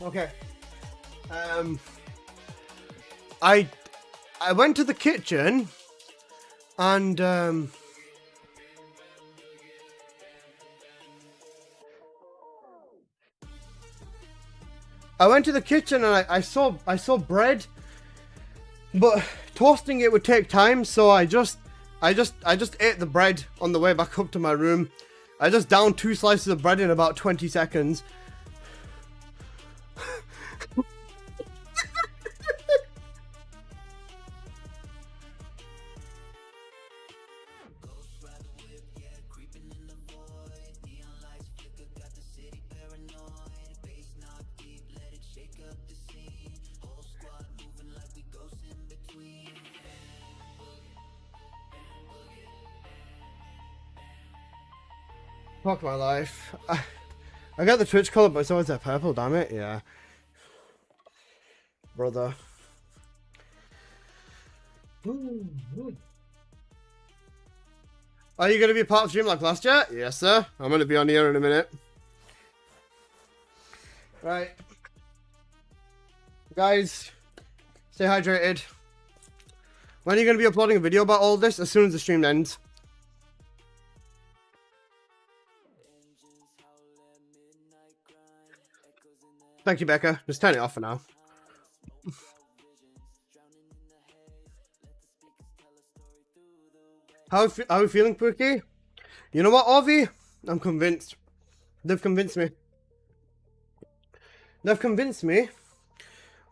Okay. I went to the kitchen and I saw bread, but toasting it would take time, so I just ate the bread on the way back up to my room. I just downed 2 slices of bread in about 20 seconds. Fuck my life. I got the Twitch color, but it's always that purple, damn it. Yeah. Brother. Are you going to be part of stream like last year? Yes, sir. I'm going to be on here in a minute. Right. Guys, stay hydrated. When are you going to be uploading a video about all this? As soon as the stream ends. Thank you, Becca. Just turn it off for now. How are we feeling, Pookie? You know what, Ovi? I'm convinced. They've convinced me. They've convinced me.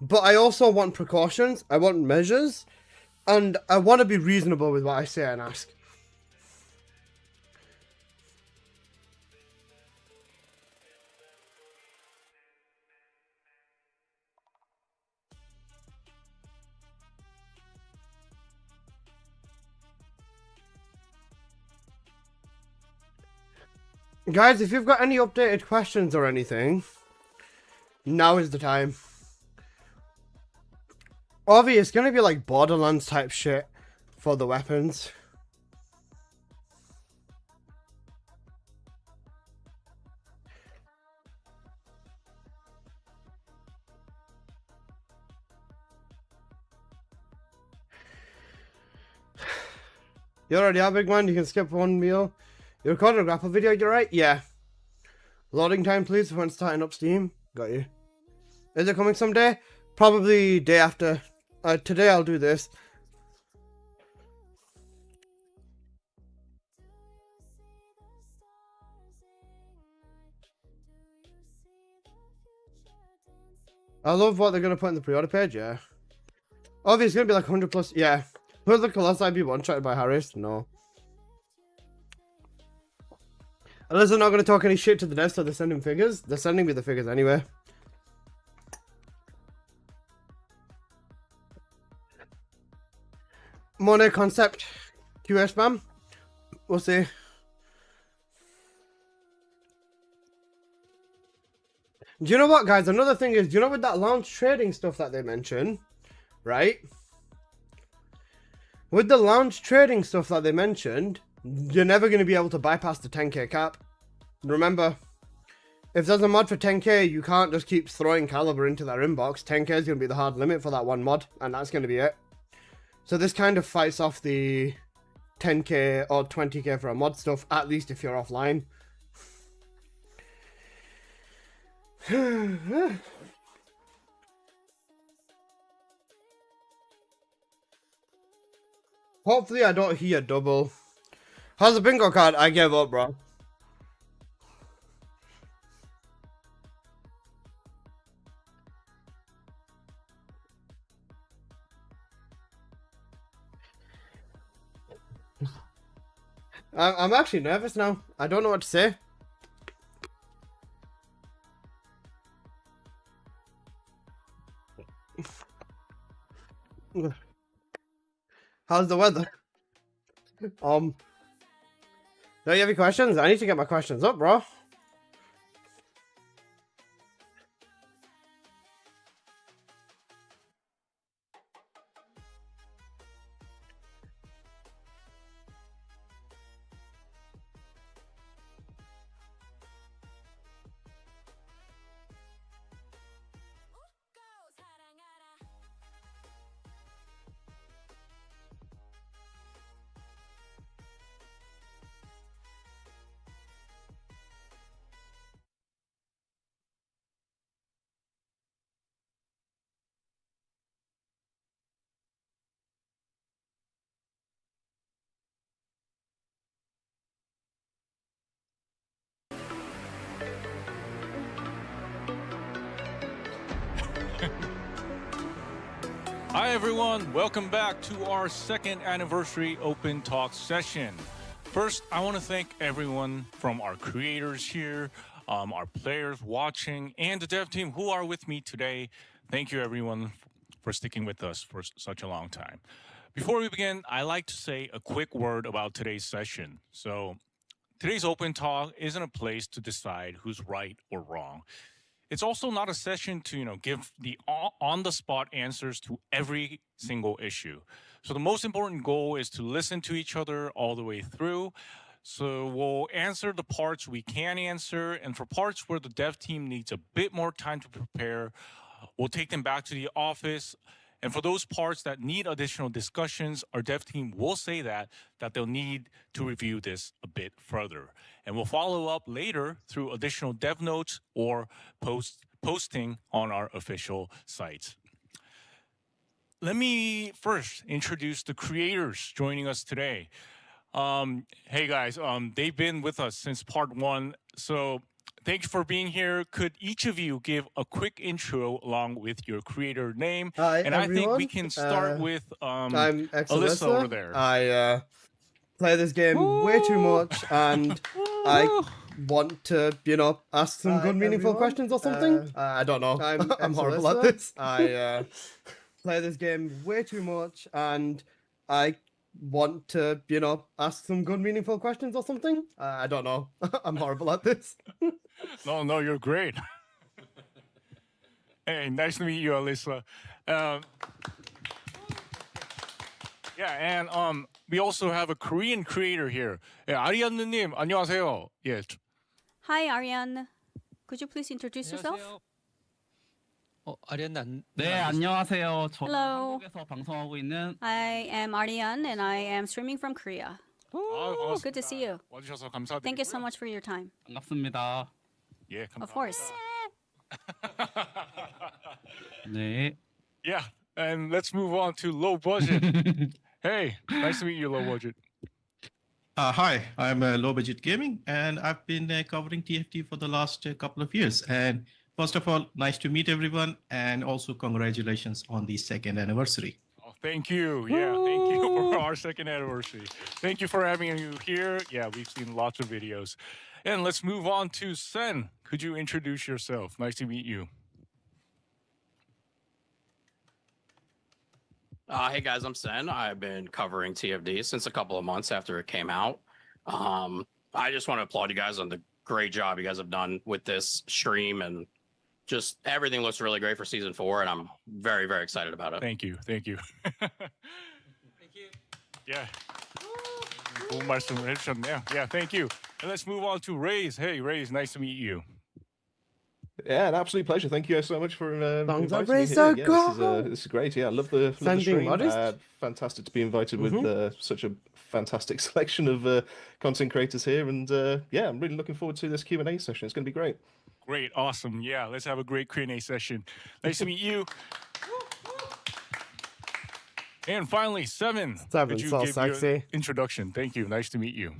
But I also want precautions. I want measures. And I want to be reasonable with what I say and ask. Guys, if you've got any updated questions or anything, now is the time. Obviously, it's gonna be like Borderlands type shit for the weapons. You already are, big man. You can skip one meal. You recorded a grapple video, you're right? Yeah. Loading time, please, when starting up Steam. Got you. Is it coming someday? Probably day after. Today I'll do this. I love what they're gonna put in the pre-order page. Yeah. Obviously, it's gonna be like 100 plus. Yeah. Will the Colossi be one-shotted by Harris? No. Unless they're not gonna talk any shit to the devs, so they're sending figures. They're sending me the figures anyway. Mono concept. QS spam. We'll see. Do you know what, guys? Another thing is, do you know with that launch trading stuff that they mentioned, right? With the launch trading stuff that they mentioned, you're never going to be able to bypass the 10k cap. Remember, if there's a mod for 10k, you can't just keep throwing Caliber into their inbox. 10k is going to be the hard limit for that one mod, and that's going to be it. So this kind of fights off the 10k or 20k for a mod stuff, at least if you're offline. Hopefully I don't hear double. How's the bingo card? I gave up, bro. I'm actually nervous now. I don't know what to say. How's the weather? Do you have any questions? I need to get my questions up, bro. Hi everyone, welcome back to our second anniversary open talk session. First, I want to thank everyone from our creators here, our players watching, and the dev team who are with me today. Thank you everyone for sticking with us for such a long time. Before we begin, I'd like to say a quick word about today's session. So, today's open talk isn't a place to decide who's right or wrong. It's also not a session to, give the on-the-spot answers to every single issue. So the most important goal is to listen to each other all the way through. So we'll answer the parts we can answer, and for parts where the dev team needs a bit more time to prepare, we'll take them back to the office. And for those parts that need additional discussions, our dev team will say that they'll need to review this a bit further. And we'll follow up later through additional dev notes or posting on our official sites. Let me first introduce the creators joining us today. Hey guys, they've been with us since part 1, so thanks for being here. Could each of you give a quick intro along with your creator name? Hi, and everyone. I think we can start with I'm Alyssa over there. I play this game way too much, and I want to, ask some good, meaningful questions or something. I don't know. I'm horrible at this. I play this game way too much, and I want to, ask some good, meaningful questions or something. I don't know. I'm horrible at this. No, you're great. Hey, nice to meet you, Alyssa. Yeah, and we also have a Korean creator here. 예, 아리안느님, 안녕하세요. 예. Hi, Ariane. Could you please introduce yourself? 아리안나 네, 안녕하세요. 저는 Hello. 한국에서 방송하고 있는 I am Ariane, and I am streaming from Korea. 반갑습니다. Good to see you. 와주셔서 감사드리고요. Thank you so much for your time. 반갑습니다. 예, 감사합니다. Of course. 네. Yeah, and let's move on to low budget. Hey, nice to meet you, low budget. Hi, I'm Low Budget Gaming, and I've been covering TFT for the last couple of years. And First of all, nice to meet everyone, and also congratulations on the second anniversary. Oh, thank you. Yeah, thank you for our second anniversary. Thank you for having you here. Yeah, we've seen lots of videos. And let's move on to Sen. Could you introduce yourself? Nice to meet you. Hey guys, I'm Sen. I've been covering TFD since a couple of months after it came out. I just want to applaud you guys on the great job you guys have done with this stream, and just everything looks really great for season 4, and I'm very, very excited about it. Thank you. Thank you. Thank you. Yeah. 좋은 말씀을 해주셨네요. Yeah, thank you. And let's move on to Raze. Hey, Raze, nice to meet you. Yeah, an absolute pleasure. Thank you guys so much for Songs inviting of me Raze here. are Yeah, this is great. Yeah, I love the Sending stream. modest. Fantastic to be invited with such a fantastic selection of content creators here, and yeah, I'm really looking forward to this Q&A session. It's going to be great. Great, awesome. Yeah, let's have a great Q&A session. Nice to meet you. And finally, Seven. Seven, Could you so give your sexy. introduction? Thank you. Nice to meet you.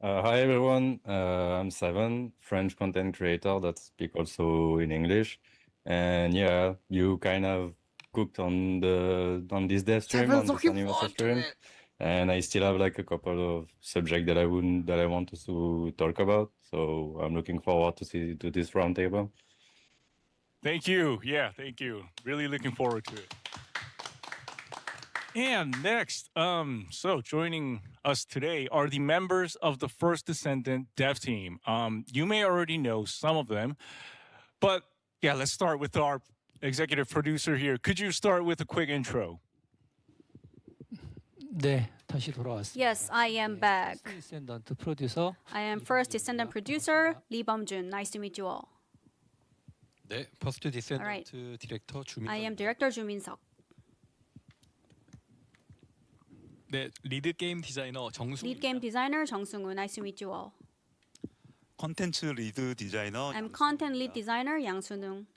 Hi everyone, I'm Seven, French content creator that speak also in English, and yeah, you kind of cooked on this dev stream, Seven's on this looking anniversary forward to stream, it. and I still have like a couple of subjects that I want us to talk about, so I'm looking forward to this roundtable. Thank you. Yeah, thank you. Really looking forward to it. And next, so joining us today are the members of the First Descendant dev team. You may already know some of them, but yeah, let's start with our executive producer here. Could you start with a quick intro? 네, 다시 돌아왔습니다. Yes, I am back. 디센던트 프로듀서 I am First Descendant producer Lee Bum-jun. Nice to meet you all. 네, 퍼스트 Alright. 디센던트 디렉터 주민. I am Director Jumin-seok. 네, 리드 게임 디자이너 정수. Lead Game Designer 정승우. Nice to meet you all. 컨텐츠 리드 디자이너. I'm Content Lead Designer 양순웅.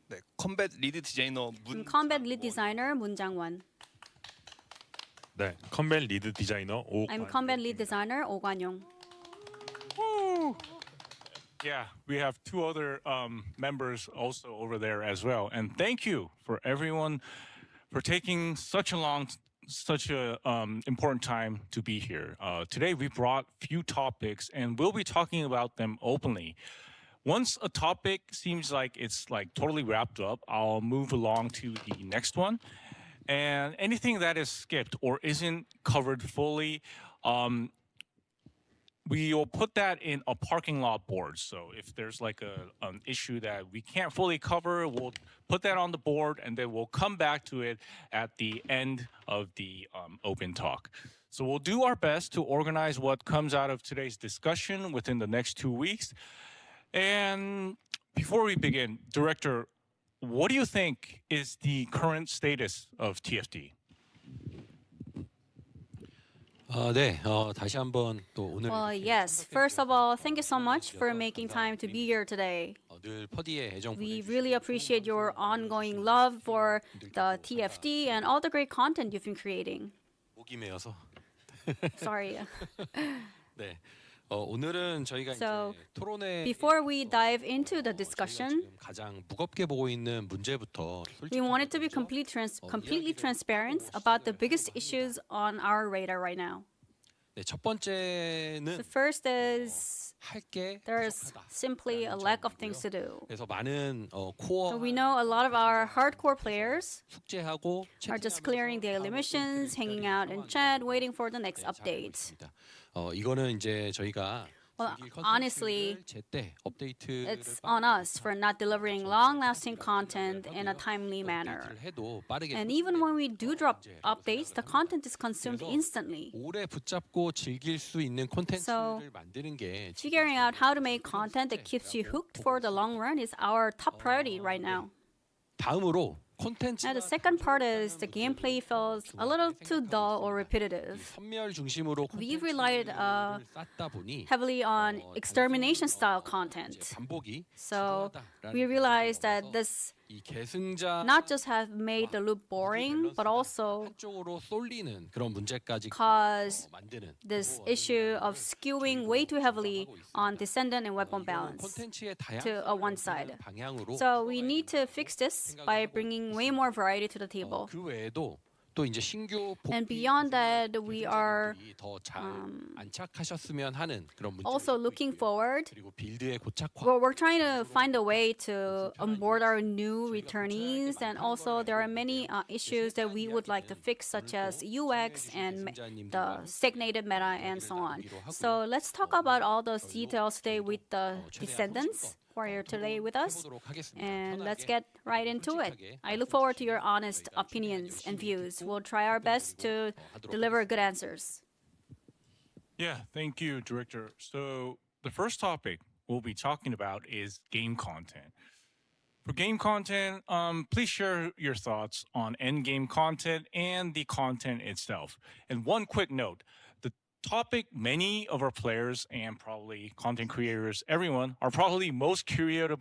네, 컴뱃 리드 디자이너 I'm Combat Lead Designer 문장원. 네, 컴뱃 리드 디자이너 I'm Combat Lead Designer 오관용. Woo! Yeah, we have two other members also over there as well. And thank you for everyone for taking such a important time to be here. Today we brought few topics and we'll be talking about them openly. Once a topic seems like it's like totally wrapped up, I'll move along to the next one. And anything that is skipped or isn't covered fully, we will put that in a parking lot board. So if there's like an issue that we can't fully cover, we'll put that on the board and then we'll come back to it at the end of the open talk. So we'll do our best to organize what comes out of today's discussion within the next 2 weeks. And before we begin, Director, what do you think is the current status of TFD? 네, 다시 한번 또 오늘 Well, yes. First of all, thank you so much for making time to be here today. 늘 퍼디의 애정 We really appreciate your ongoing love for the TFD and all the great content you've been creating. 목이 메어서. Sorry. 네. 오늘은 저희가 So, 이제 토론회 before we dive into the discussion, 가장 무겁게 보고 있는 문제부터 we wanted to be completely transparent about the biggest issues on our radar right now. 네, 첫 번째는 The first is 할게 there's simply a lack of things to do. 그래서 많은 So 코어 we know a lot of our hardcore players 숙제하고 are just clearing daily missions, hanging out in chat, waiting for the next update. 이거는 이제 저희가 Well, honestly, 제때 업데이트 it's on us for not delivering long-lasting content in a timely manner. 해도 빠르게 And even when we do drop updates, the content is consumed instantly. 오래 붙잡고 즐길 수 있는 콘텐츠를 만드는 게 Figuring out how to make content that keeps you hooked for the long run is our top priority right now. 다음으로 콘텐츠 Now, the second part is the gameplay feels a little too dull or repetitive. 선멸 중심으로 We relied 쌓다 보니 heavily on extermination style content. 반복이 So we realized that this not just have made the loop boring, but also cause this issue of skewing way too heavily on descendant and weapon balance to one side. So we need to fix this by bringing way more variety to the table. 또 이제 신규 And beyond that, we are 안착하셨으면 하는 그런 문제. also looking forward. 그리고 빌드의 고착화. We're trying to find a way to onboard our new returnees, and also there are many issues that we would like to fix, such as UX and the stagnated meta and so on. So let's talk about all those details today with the descendants who are here today with us, and let's get right into it. I look forward to your honest opinions and views. We'll try our best to deliver good answers. Yeah, thank you, Director. So the first topic we'll be talking about is game content. For game content, please share your thoughts on end game content and the content itself. And one quick note, the topic many of our players and probably content creators, everyone, are probably most curious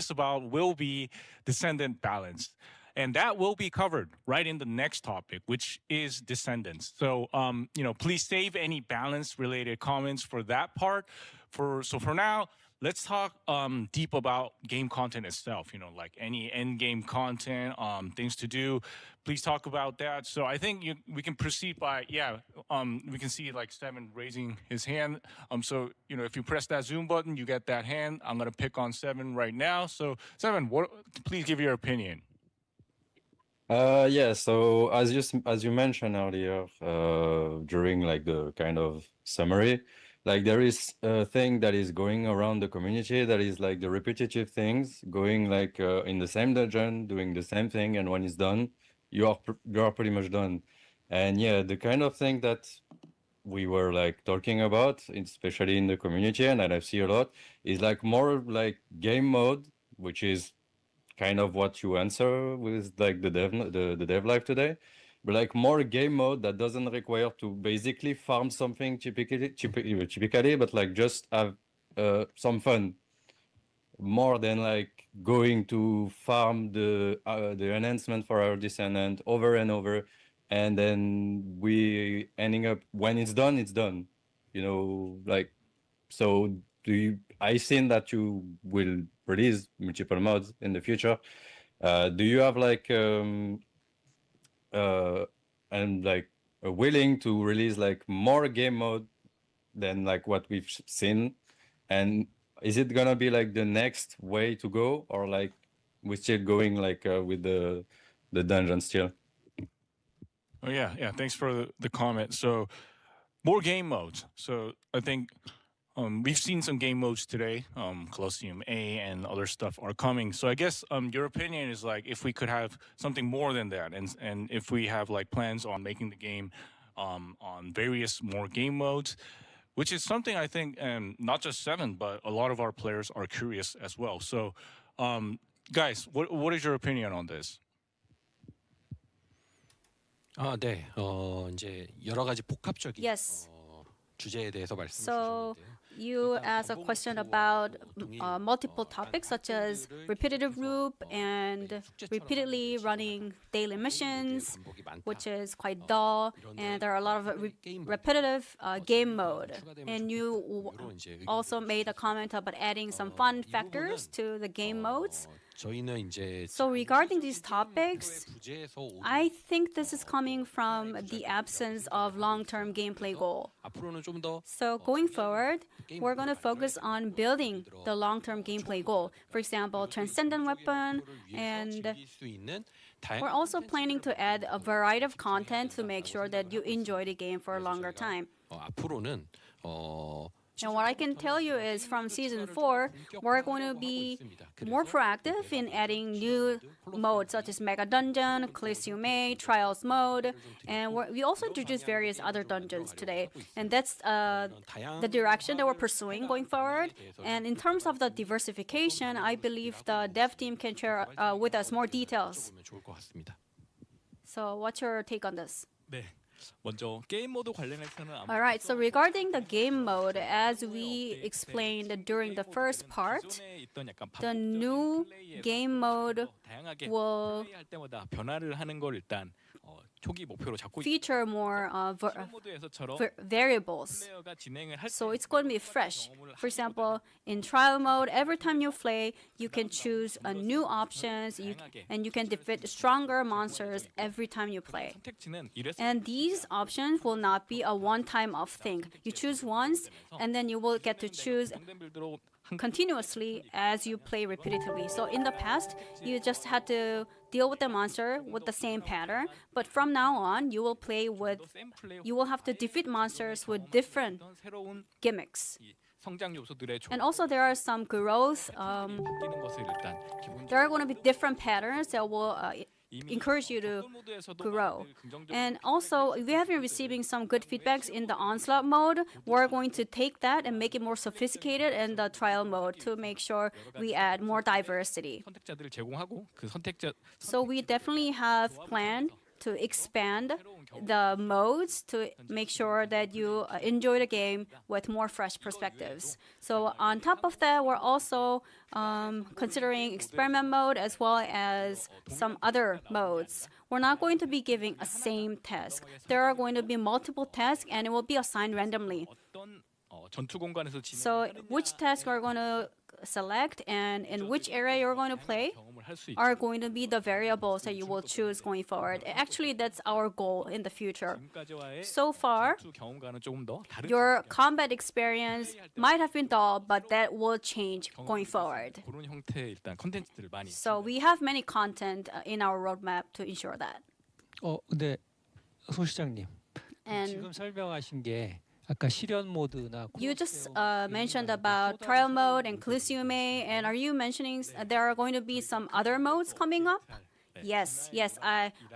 about will be descendant balance. And that will be covered right in the next topic, which is descendants. So, please save any balance-related comments for that part. For now, let's talk deep about game content itself. Like any end game content, things to do. Please talk about that. So I think we can proceed by we can see like Seven raising his hand. So if you press that Zoom button, you get that hand. I'm gonna pick on Seven right now. So Seven, please give your opinion. Yeah, so as you mentioned earlier, during like the kind of summary, like there is a thing that is going around the community that is like the repetitive things, going like in the same dungeon, doing the same thing, and when it's done, you are pretty much done. And yeah, the kind of thing that we were like talking about, especially in the community, and that I see a lot, is like more like game mode, which is kind of what you answer with like the dev live today, but like more game mode that doesn't require to basically farm something typically, but like just have some fun more than like going to farm the enhancement for our descendant over and over, and then we ending up when it's done, like. So I think that you will release multiple mods in the future. Do you have like and like willing to release like more game mode than like what we've seen? And is it gonna be like the next way to go, or like we're still going like with the dungeon still? Oh yeah. Thanks for the comment. So more game modes. So I think we've seen some game modes today. Colosseum A and other stuff are coming. So I guess your opinion is like if we could have something more than that, and if we have like plans on making the game on various more game modes, which is something I think not just Seven, but a lot of our players are curious as well. So guys, what is your opinion on this? 네. 이제 여러 가지 복합적인 Yes. 주제에 대해서 말씀 So 주셨는데요. you asked a question about multiple topics such as repetitive loop and repeatedly running daily missions, which is quite dull, and there are a lot of repetitive game mode. And you also made a comment about adding some fun factors to the game modes. So regarding these topics, I think this is coming from the absence of long-term gameplay goal. So going forward, we're going to focus on building the long-term gameplay goal. For example, transcendent weapon, and we're also planning to add a variety of content to make sure that you enjoy the game for a longer time. And what I can tell you is from Season 4, we're going to be more proactive in adding new modes such as Mega Dungeon, Colosseum A, Trials mode, and we also introduced various other dungeons today. And that's the direction that we're pursuing going forward. And in terms of the diversification, I believe the dev team can share with us more details. So what's your take on this? 네. 먼저 게임 모드 관련해서는 아마 Alright, so regarding the game mode, as we explained during the first part, 있던 약간 the new game mode 다양하게 will 플레이할 때마다 변화를 하는 걸 일단 초기 목표로 잡고 feature more 모드에서처럼 variables. 플레이어가 진행을 할 So it's going to be fresh. For example, in trial mode, every time you play, you can choose new options, and you can defeat stronger monsters every time you play. 선택지는 이래서 And these options will not be a one-time off thing. You choose once, and then you will get to choose 정된 빌드로 continuously as you play repeatedly. So in the past, you just had to deal with the monster with the same pattern, but from now on, you will have to defeat monsters with different 새로운 gimmicks. 성장 요소들의 And also there are some growth, 바뀌는 것을 일단 there are going to be different patterns that will encourage you to grow. And also, we have been receiving some good feedbacks in the onslaught mode. We're going to take that and make it more sophisticated in the trial mode to make sure we add more diversity. 선택자들을 제공하고 그 선택자 So we definitely have planned to expand the modes to make sure that you enjoy the game with more fresh perspectives. So on top of that, we're also considering experiment mode as well as some other modes. We're not going to be giving a same task. There are going to be multiple tasks and it will be assigned randomly. 어떤 전투 공간에서 진행 So which task are going to select and in which area you're going to play are going to be the variables that you will choose going forward. Actually, that's our goal in the future. So far, 경험과는 조금 더 다른 your combat experience might have been dull, but that will change going forward. 그런 형태의 일단 컨텐츠들을 많이 So we have many content in our roadmap to ensure that. 근데 소 시장님 And 지금 설명하신 게 아까 실현 모드나 you just mentioned about trial mode and Coliseum, and are you mentioning there are going to be some other modes coming up? Yes,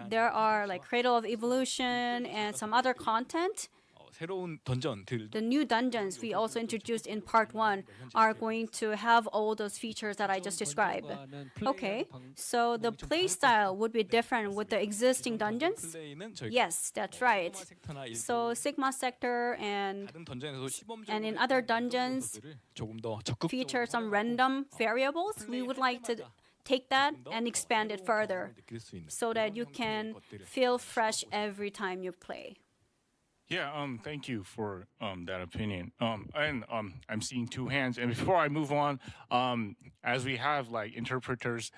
there are like Cradle of Evolution and some other content. 새로운 던전들 The new dungeons we also introduced in part 1 are going to have all those features that I just described. Okay, so the play style would be different with the existing dungeons? Yes, that's right. So Sigma Sector and 다른 던전에서 시범적으로 in other dungeons 조금 더 적극적으로 feature some random variables. We would like to take that and expand it further 느낄 수 있는 so that you can feel fresh every time you play. Yeah, thank you for that opinion. And I'm seeing two hands. And before I move on, as we have like interpreters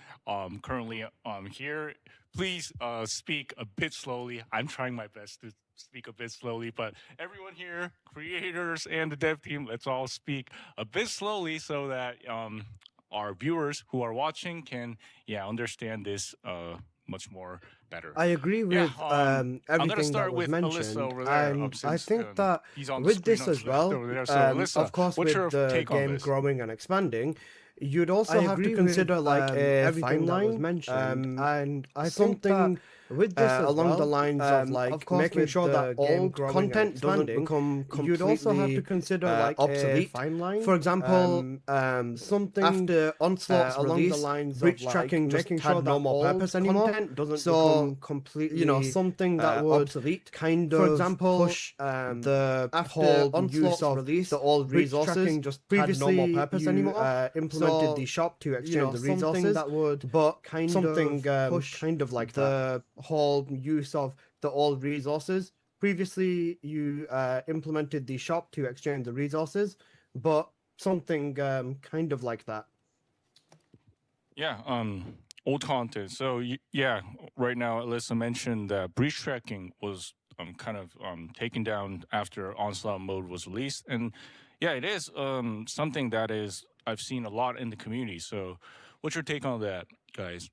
currently here, please speak a bit slowly. I'm trying my best to speak a bit slowly, but everyone here, creators and the dev team, let's all speak a bit slowly so that our viewers who are watching can understand this much more better. I agree with everything that was mentioned, and I think that with this as well, of course, with the game growing and expanding, you'd also have to consider like a fine line, and I think that with this along the lines of like making sure that all content doesn't become completely you'd also have to consider like obsolete. Fine line. For example, something after Onslaught's along release, the lines bridge of tracking just making sure had no more purpose anymore. Doesn't become completely, something that would obsolete. Kind of, for example, push the whole use of release, the old resources just previously had no more purpose anymore. Implemented the shop to exchange the resources, that would, but kind something push kind of like the whole use of the old resources. Previously, you implemented the shop to exchange the resources, but something kind of like that. Yeah, old content. So right now, Alyssa mentioned that breach tracking was kind of taken down after Onslaught mode was released, and it is something that is I've seen a lot in the community. So, what's your take on that, guys?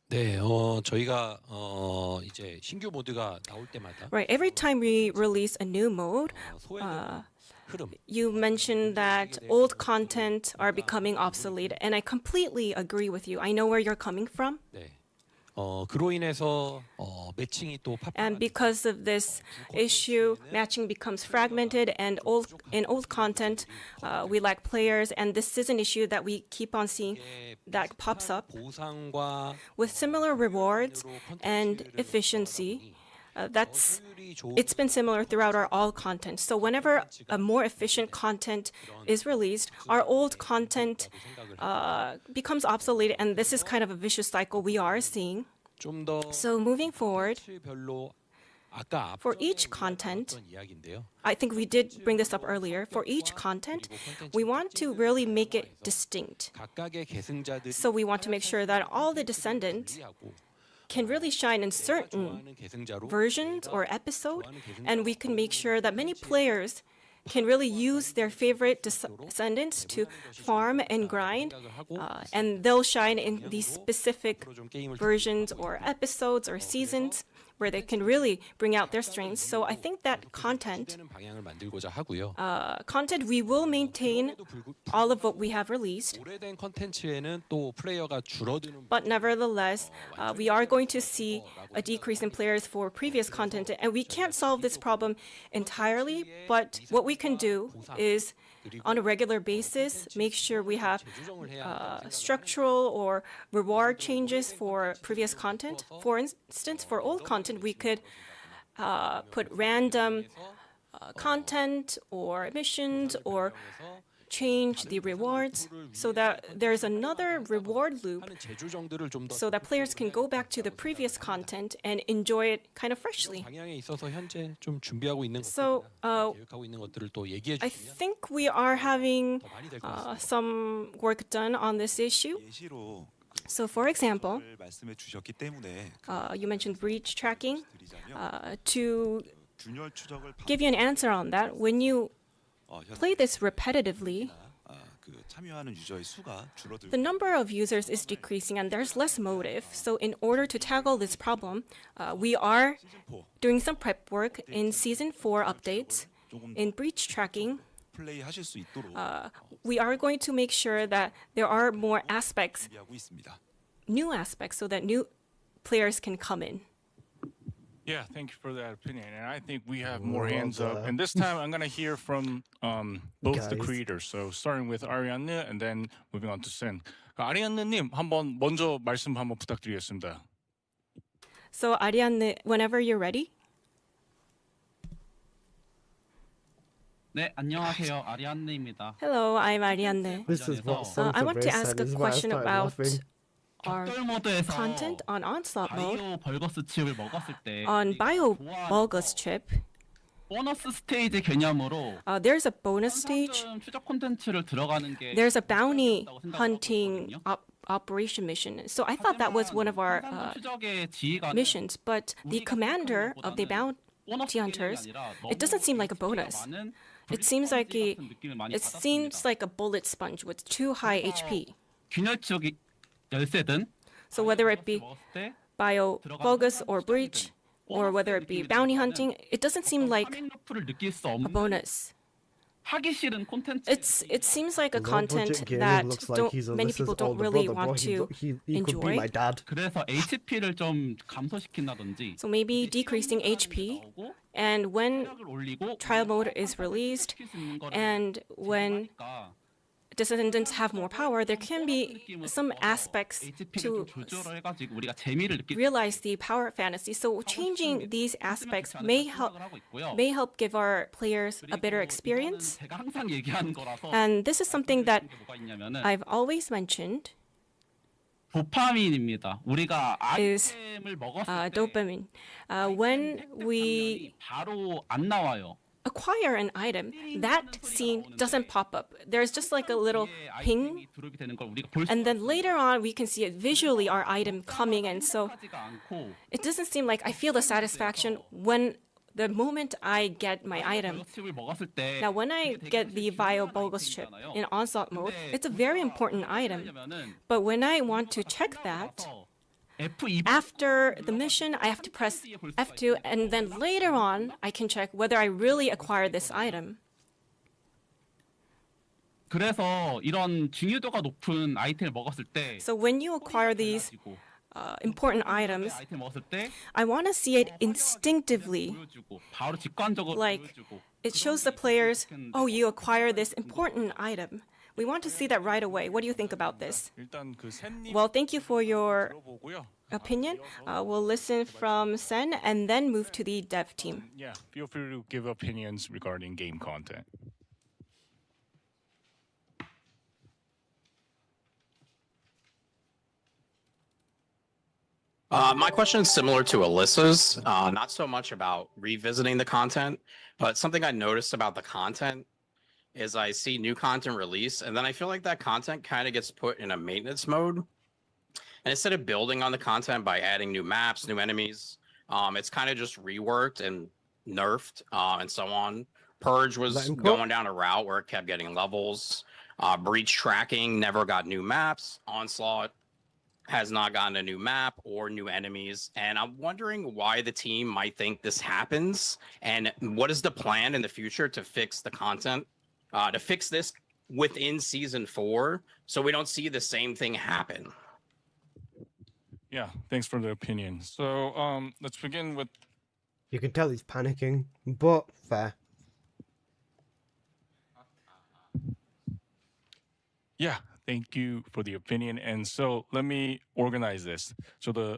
네, 저희가 이제 신규 모드가 나올 때마다 Right, every time we release a new mode, you mentioned that old content are becoming obsolete, and I completely agree with you. I know where you're coming from. 네. 그로 인해서 매칭이 또 And because of this issue, matching becomes fragmented, and in old content, we lack players, and this is an issue that we keep on seeing that pops up. With similar rewards and efficiency, it's been similar throughout our all content. So whenever a more efficient content is released, our old content becomes obsolete, and this is kind of a vicious cycle we are seeing. So moving forward, for each content, I think we did bring this up earlier, for each content, we want to really make it distinct. So we want to make sure that all the descendants can really shine in certain versions or episode, and we can make sure that many players can really use their favorite descendants to farm and grind, and they'll shine in these specific versions or episodes or seasons where they can really bring out their strengths. So I think that content we will maintain all of what we have released. But nevertheless, we are going to see a decrease in players for previous content, and we can't solve this problem entirely, but what we can do is on a regular basis, make sure we have structural or reward changes for previous content. For instance, for old content, we could put random content or missions or change the rewards so that there's another reward loop so that players can go back to the previous content and enjoy it kind of freshly. So I think we are having some work done on this issue. So for example, you mentioned breach tracking. To give you an answer on that, when you play this repetitively, the number of users is decreasing and there's less motive. So in order to tackle this problem, we are doing some prep work in Season 4 updates. In breach tracking, we are going to make sure that there are more aspects, new aspects, so that new players can come in. Yeah, thank you for that opinion. And I think we have more hands up. And this time I'm going to hear from both the creators. So starting with Arianne and then moving on to Sen. 아리안느님 한번 먼저 말씀 한번 부탁드리겠습니다. So Arianne, whenever you're ready. 네, 안녕하세요. 아리안느입니다. Hello, I'm Arianne. I want to ask a question about our content on Onslaught mode. On Bio Bulgus chip, 보너스 스테이지 개념으로 there's a bonus stage. 추적 콘텐츠를 들어가는 게 There's a bounty hunting operation mission. So I thought that was one of our missions, but the commander of the bounty hunters, it doesn't seem like a bonus. It seems like a bullet sponge with too high HP. 균열지역 열쇠든 So whether it be Bio Bogus or Breach, or whether it be bounty hunting, it doesn't seem like a bonus. It seems like a content that many people don't really want to enjoy. 그래서 HP를 좀 감소시킨다든지. So maybe decreasing HP, and when trial mode is released, and when descendants have more power, there can be some aspects to realize the power fantasy. So changing these aspects may help give our players a better experience. And this is something that I've always mentioned. 도파민입니다. 우리가 is 아이템을 먹었을 때 dopamine. When we 바로 안 나와요. acquire an item, that scene doesn't pop up. There's just like a little ping, and then later on we can see it visually, our item coming in. So it doesn't seem like I feel the satisfaction when the moment I get my item. Now when I get the Bio Bulgus chip in Onslaught mode, it's a very important item. But when I want to check that, after the mission, I have to press F2, and then later on, I can check whether I really acquire this item. 그래서 이런 중요도가 높은 아이템을 먹었을 때 So when you acquire these important items, 아이템 먹었을 때 I want to see it instinctively. 보여주고 바로 직관적으로 Like, 보여주고 it shows the players, oh, you acquire this important item. We want to see that right away. What do you think about this? 일단 그 샌님 Well, thank you for your 들어보고요. opinion. We'll listen from Sen and then move to the dev team. Yeah, feel free to give opinions regarding game content. My question is similar to Alyssa's, not so much about revisiting the content, but something I noticed about the content is I see new content release, and then I feel like that content kind of gets put in a maintenance mode. And instead of building on the content by adding new maps, new enemies, it's kind of just reworked and nerfed and so on. Purge was going down a route where it kept getting levels. Breach tracking never got new maps. Onslaught has not gotten a new map or new enemies. And I'm wondering why the team might think this happens and what is the plan in the future to fix the content, to fix this within season 4 so we don't see the same thing happen. Yeah, thanks for the opinion. So let's begin with. You can tell he's panicking, but fair. Yeah, thank you for the opinion. And so let me organize this. So the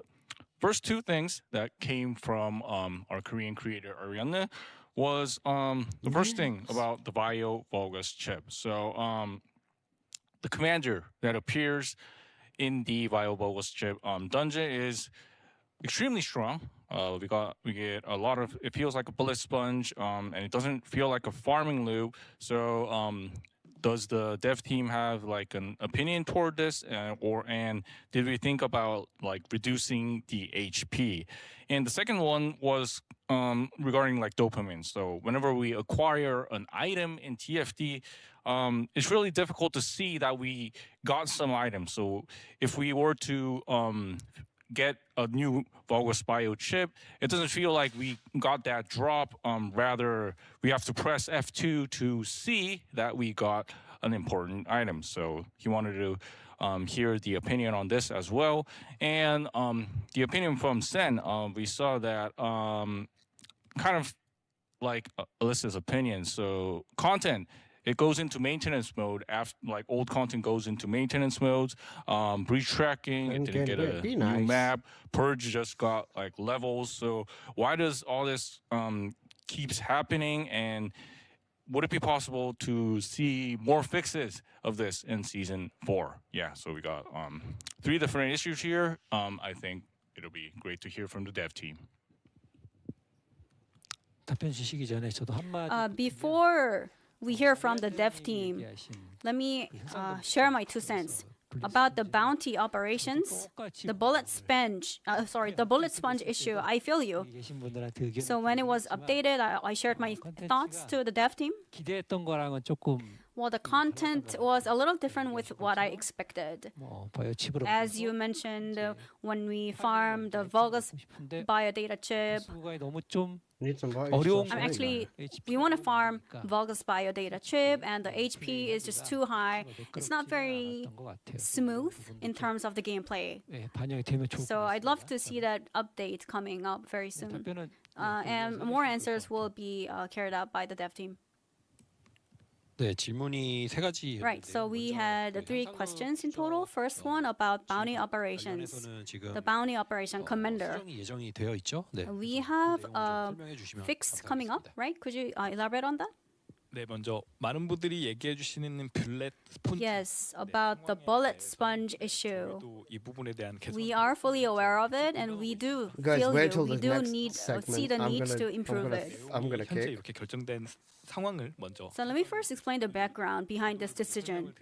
first two things that came from our Korean creator Ariana was the first thing about the Bio Vulgus chip. So the commander that appears in the Bio Vulgus chip dungeon is extremely strong. We get a lot of, it feels like a bullet sponge, and it doesn't feel like a farming loop. So does the dev team have like an opinion toward this, and did we think about like reducing the HP? And the second one was regarding like dopamine. So whenever we acquire an item in TFD, it's really difficult to see that we got some items. So if we were to get a new Vulgus Bio chip, it doesn't feel like we got that drop. Rather, we have to press F2 to see that we got an important item. So he wanted to hear the opinion on this as well. And the opinion from Sen, we saw that kind of like Alyssa's opinion. So content, it goes into maintenance mode after, like old content goes into maintenance modes. Breach tracking, it didn't get a new map. Purge just got like levels. So why does all this keeps happening? And would it be possible to see more fixes of this in season 4? Yeah, so we got 3 different issues here. I think it'll be great to hear from the dev team. 답변 주시기 전에 저도 한마디. Before we hear from the dev team, let me share my 2 cents about the bounty operations. The bullet sponge issue. I feel you. So when it was updated, I shared my thoughts to the dev team. 기대했던 거랑은 조금. Well, the content was a little different with what I expected. As you mentioned, when we farm the Vulgus biodata chip, actually, we want to farm Vulgus biodata chip, and the HP is just too high. It's not very smooth in terms of the gameplay. So I'd love to see that update coming up very soon. And more answers will be carried out by the dev team. 네, 질문이 3가지. Right, so we had 3 questions in total. First one about bounty operations. The bounty operation commander. 예정이 되어 있죠? 네. We have a fix coming up, right? Could you elaborate on that? 네, 먼저 많은 분들이 얘기해 주시는 bullet sponge. Yes, about the bullet sponge issue. 이 부분에 대한 개선. We are fully aware of it, and we do feel you. We do see the need to improve it. 현재 이렇게 결정된 상황을 먼저. So let me first explain the background behind this decision,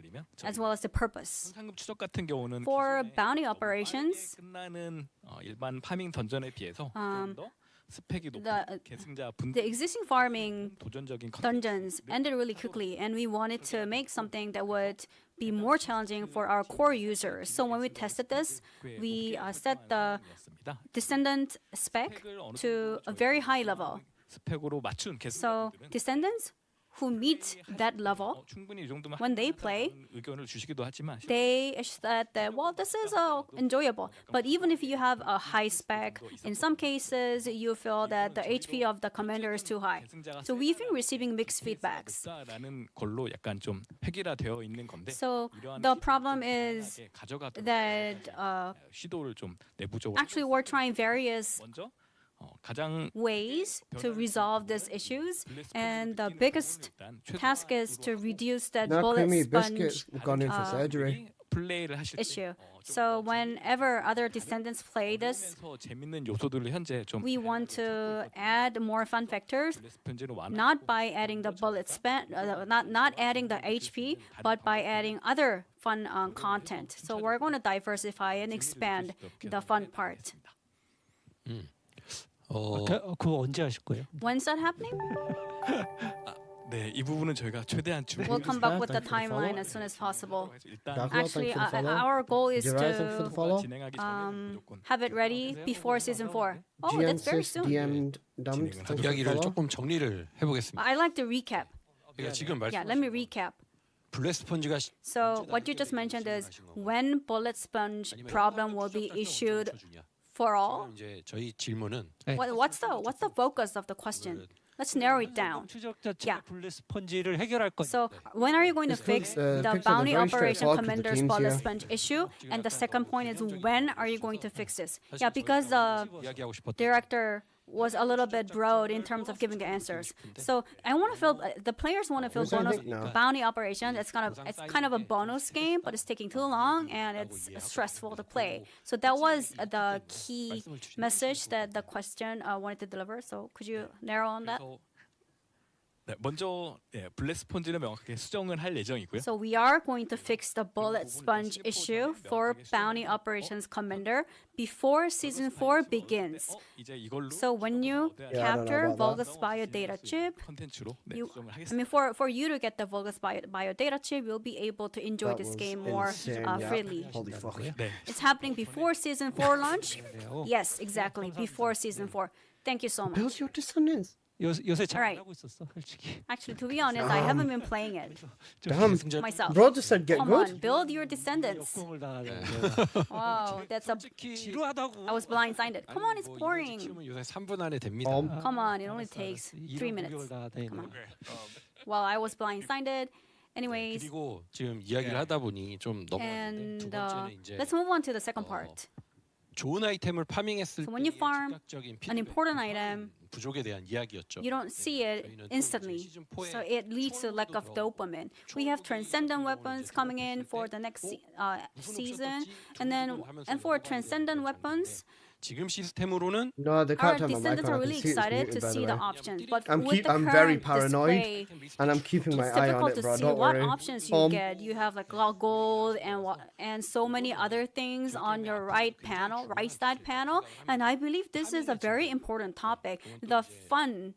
as well as the purpose. 현상금 추적 같은 경우는 For bounty operations, 끝나는 일반 파밍 던전에 비해서 더 스펙이 높은 계승자 the existing farming 도전적인 dungeons ended really quickly, and we wanted to make something that would be more challenging for our core users. So when we tested this, we set the descendant spec to a very high level. 스펙으로 맞춘 So descendants who meet that level, 충분히 이 정도면 when they play, 의견을 주시기도 하지만 they said that, well, this is enjoyable. But even if you have a high spec, in some cases, you feel that the HP of the commander is too high. So we've been receiving mixed feedbacks. 라는 걸로 약간 좀 획일화되어 있는 건데 So the problem is 가져가도록 that 시도를 좀 내부적으로 actually we're trying various 먼저 가장 ways to resolve these issues, and the biggest task is to reduce that Now bullet Creamy sponge Biscuit's gone in for surgery. 플레이를 하실 때 issue. So whenever other descendants play this, 재밌는 요소들을 현재 좀 we want to add more fun factors, not by adding the bullet spent, not adding the HP, but by adding other fun content. So we're going to diversify and expand the fun part. 그거 언제 하실 거예요? When's that happening? 네, 이 부분은 저희가 최대한 We'll come back with the timeline as soon as possible. Actually, our goal is to have it ready before season 4. Oh, that's very soon. 이야기를 조금 정리를 해보겠습니다. I like to recap. 그러니까 지금 Yeah, let me recap. 블랙 스펀지가 So what you just mentioned is when bullet sponge problem will be issued for all. 이제 저희 질문은 What's the focus of the question? Let's narrow it down. Yeah. 블랙 스펀지를 해결할 건데. So when are you going to fix the bounty operation commander's bullet here. sponge issue? And the second point is when are you going to fix this? Yeah, because the director was a little bit broad in terms of giving the answers. So I want to feel the players want to feel bonus bounty operation. It's kind of a bonus game, but it's taking too long and it's stressful to play. So that was the key message that the question wanted to deliver. So could you narrow on that? 네, 먼저 블랙 스폰지는 명확하게 수정을 할 예정이고요. So we are going to fix the bullet sponge issue for bounty operations commander before season 4 begins. So when you capture Vulgus bio data chip, for you to get the Vulgus bio data chip, you'll be able to enjoy this game more freely. Holy fuck. It's happening before season 4 launch? Yes, exactly, before season 4. Thank you so much. Build your descendants. 요새 잘 Alright. 하고 있었어, 솔직히. Actually, to be honest, I haven't been playing it Damn. myself. Bro just said get Come good. on, build your descendants. Wow, that's a... I was blindsided. Come on, it's boring. 요새 3분 안에 됩니다. Come on, it only takes 3 minutes. Come on. Well, I was blindsided. Anyways, 그리고 지금 이야기를 하다 보니 좀 넘어갔는데 두 and 번째는 이제 let's move on to the second part. 좋은 아이템을 파밍했을 So when you 때의 farm 즉각적인 an important item, 부족에 대한 이야기였죠. you don't see it instantly, so it leads to lack of dopamine. We have transcendent weapons coming in for the next season, and for transcendent weapons, 지금 시스템으로는 No, they our can't turn my mic descendants on. are I really can see it's excited muted, to by see the the way. options. But I'm with the I'm very current paranoid, display, and I'm keeping my it's eye on difficult it, to bro. see Don't what worry. options you get. You have like gold and so many other things on your right side panel. And I believe this is a very important topic. The fun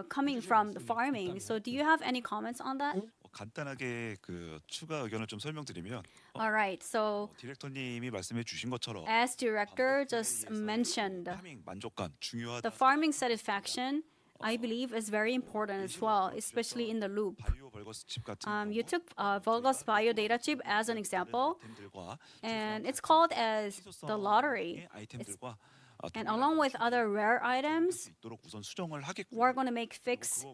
coming from the farming. So do you have any comments on that? 간단하게 그 추가 의견을 좀 설명드리면 All right. So 디렉터님이 말씀해 주신 것처럼 as director just mentioned, 파밍 만족감 중요하다. the farming satisfaction I believe is very important as well, especially in the loop. You took Vulgus bio data chip as an example, and it's called as the lottery. And along with other rare items, we're going to make fix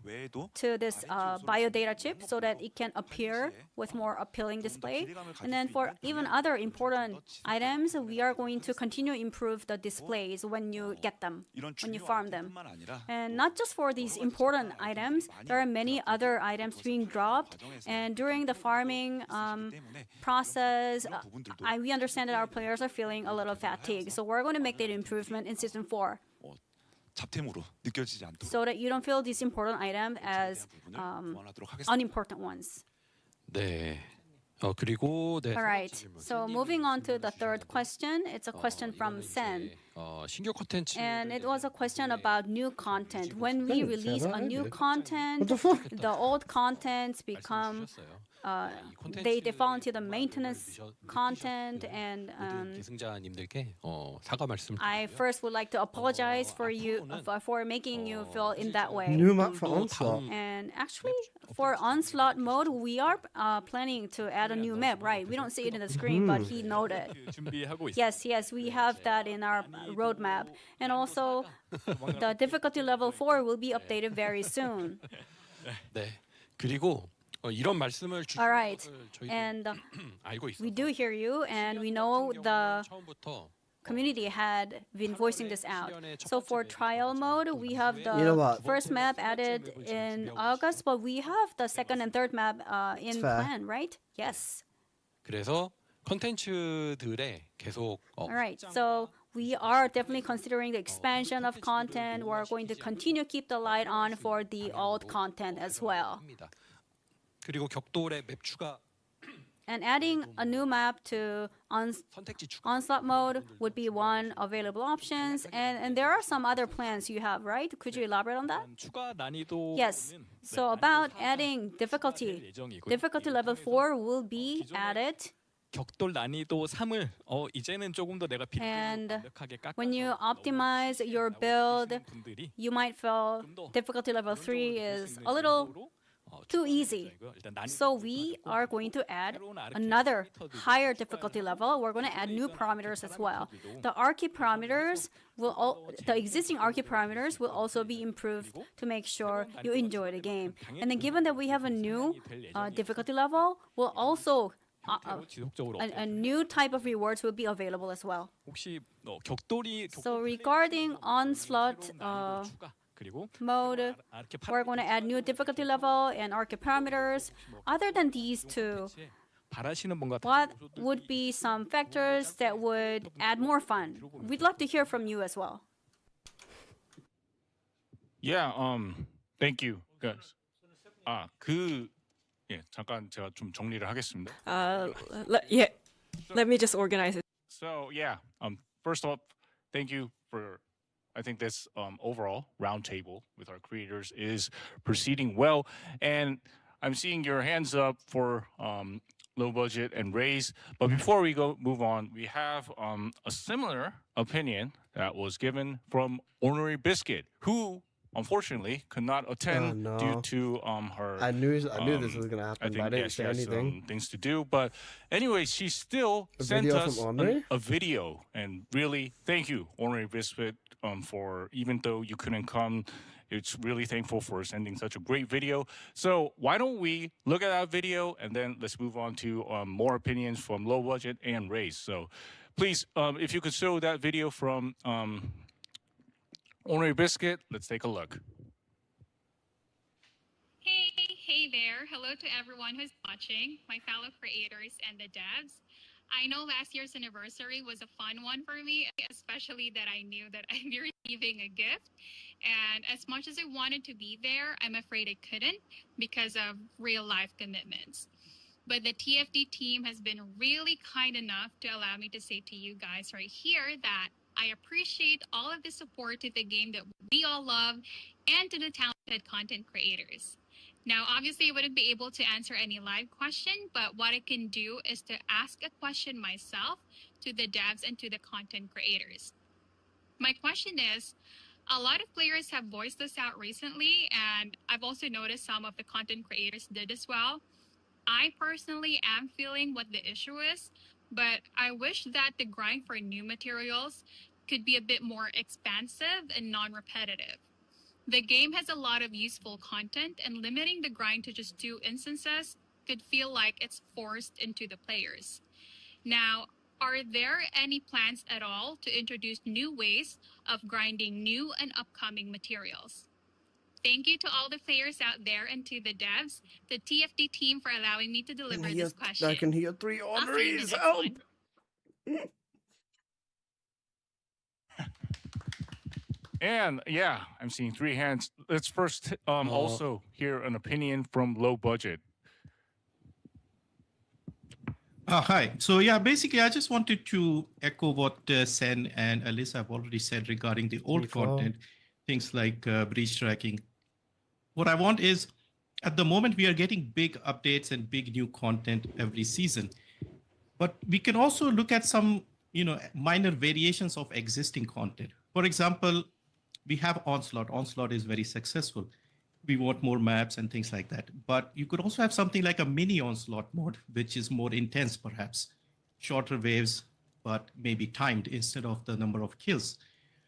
to this bio data chip so that it can appear with more appealing display. And then for even other important items, we are going to continue to improve the displays when you get them, when you farm them. And not just for these important items, there are many other items being dropped. And during the farming process, we understand that our players are feeling a little fatigued. So we're going to make that improvement in season 4. 잡템으로 느껴지지 않도록. So that you don't feel these important items as unimportant ones. 네. 그리고 네. All right. So moving on to the third question, it's a question from Sen. 신규 콘텐츠. And it was a question about new content. When we release a new content, the old contents become they fall into the maintenance content, and 계승자님들께 사과 말씀. I first would like to apologize for you for making you feel in that way. New map for Onslaught. And actually, for Onslaught mode, we are planning to add a new map, right? We don't see it in the screen, but he noted. Yes, we have that in our roadmap. And also, the difficulty level 4 will be updated very soon. 네. 그리고 이런 말씀을 주신 All right, 것을 and 알고 있어요. we do hear you, and we know the community had been voicing this out. So for trial mode, we have the You know what? first map added in August, but we have the second and third map in fair. plan, right? Yes. 그래서 컨텐츠들에 계속 All right, so we are definitely considering the expansion of content. We're going to continue keep the light on for the old content as well. 그리고 격돌의 맵 추가 And adding a new map to Onslaught mode would be one available options. And there are some other plans you have, right? Could you elaborate on that? 추가 난이도 Yes. So about adding difficulty level 4 will be added. 격돌 난이도 3을 이제는 조금 더 내가 And 완벽하게 when you optimize your build, you might feel difficulty level 3 is a little too easy. So we are going to add another higher difficulty level. We're going to add new parameters as well. The Archi parameters the existing Archi parameters will also be improved to make sure you enjoy the game. And then given that we have a new difficulty level, we'll also a new type of rewards will be available as well. So regarding Onslaught mode, we're going to add new difficulty level and Archi parameters. Other than these two, what would be some factors that would add more fun? We'd love to hear from you as well. Yeah, thank you, guys. 잠깐 제가 좀 정리를 하겠습니다. Let me just organize it. So yeah, first off, thank you for. I think this overall roundtable with our creators is proceeding well, and I'm seeing your hands up for low budget and raise. But before we move on, we have a similar opinion that was given from Ornery Biscuit, who unfortunately could not attend due to her. I knew this was gonna happen, but I didn't say anything. Things to do, but anyway, she still sent us a video, and really thank you, Ornery Biscuit, for even though you couldn't come. It's really thankful for sending such a great video. So why don't we look at that video and then let's move on to more opinions from low budget and raise. So please, if you could show that video from Ornery Biscuit, let's take a look. Hey there. Hello to everyone who's watching, my fellow creators and the devs. I know last year's anniversary was a fun one for me, especially that I knew that I'd be receiving a gift. And as much as I wanted to be there, I'm afraid I couldn't because of real life commitments. But the TFD team has been really kind enough to allow me to say to you guys right here that I appreciate all of the support to the game that we all love and to the talented content creators. Now, obviously, I wouldn't be able to answer any live question, but what I can do is to ask a question myself to the devs and to the content creators. My question is, a lot of players have voiced this out recently, and I've also noticed some of the content creators did as well. I personally am feeling what the issue is, but I wish that the grind for new materials could be a bit more expansive and non-repetitive. The game has a lot of useful content, and limiting the grind to just 2 instances could feel like it's forced into the players. Now, are there any plans at all to introduce new ways of grinding new and upcoming materials? Thank you to all the players out there and to the devs, the TFD team, for allowing me to deliver this question. I can hear 3 I'll see you in the honorees. next Help! one. And yeah, I'm seeing 3 hands. Let's first also hear an opinion from low budget. Hi. So yeah, basically, I just wanted to echo what Sen and Alyssa have already said regarding the old content, things like breach tracking. What I want is at the moment we are getting big updates and big new content every season. But we can also look at some, minor variations of existing content. For example, we have Onslaught. Onslaught is very successful. We want more maps and things like that. But you could also have something like a mini Onslaught mode, which is more intense, perhaps. Shorter waves, but maybe timed instead of the number of kills.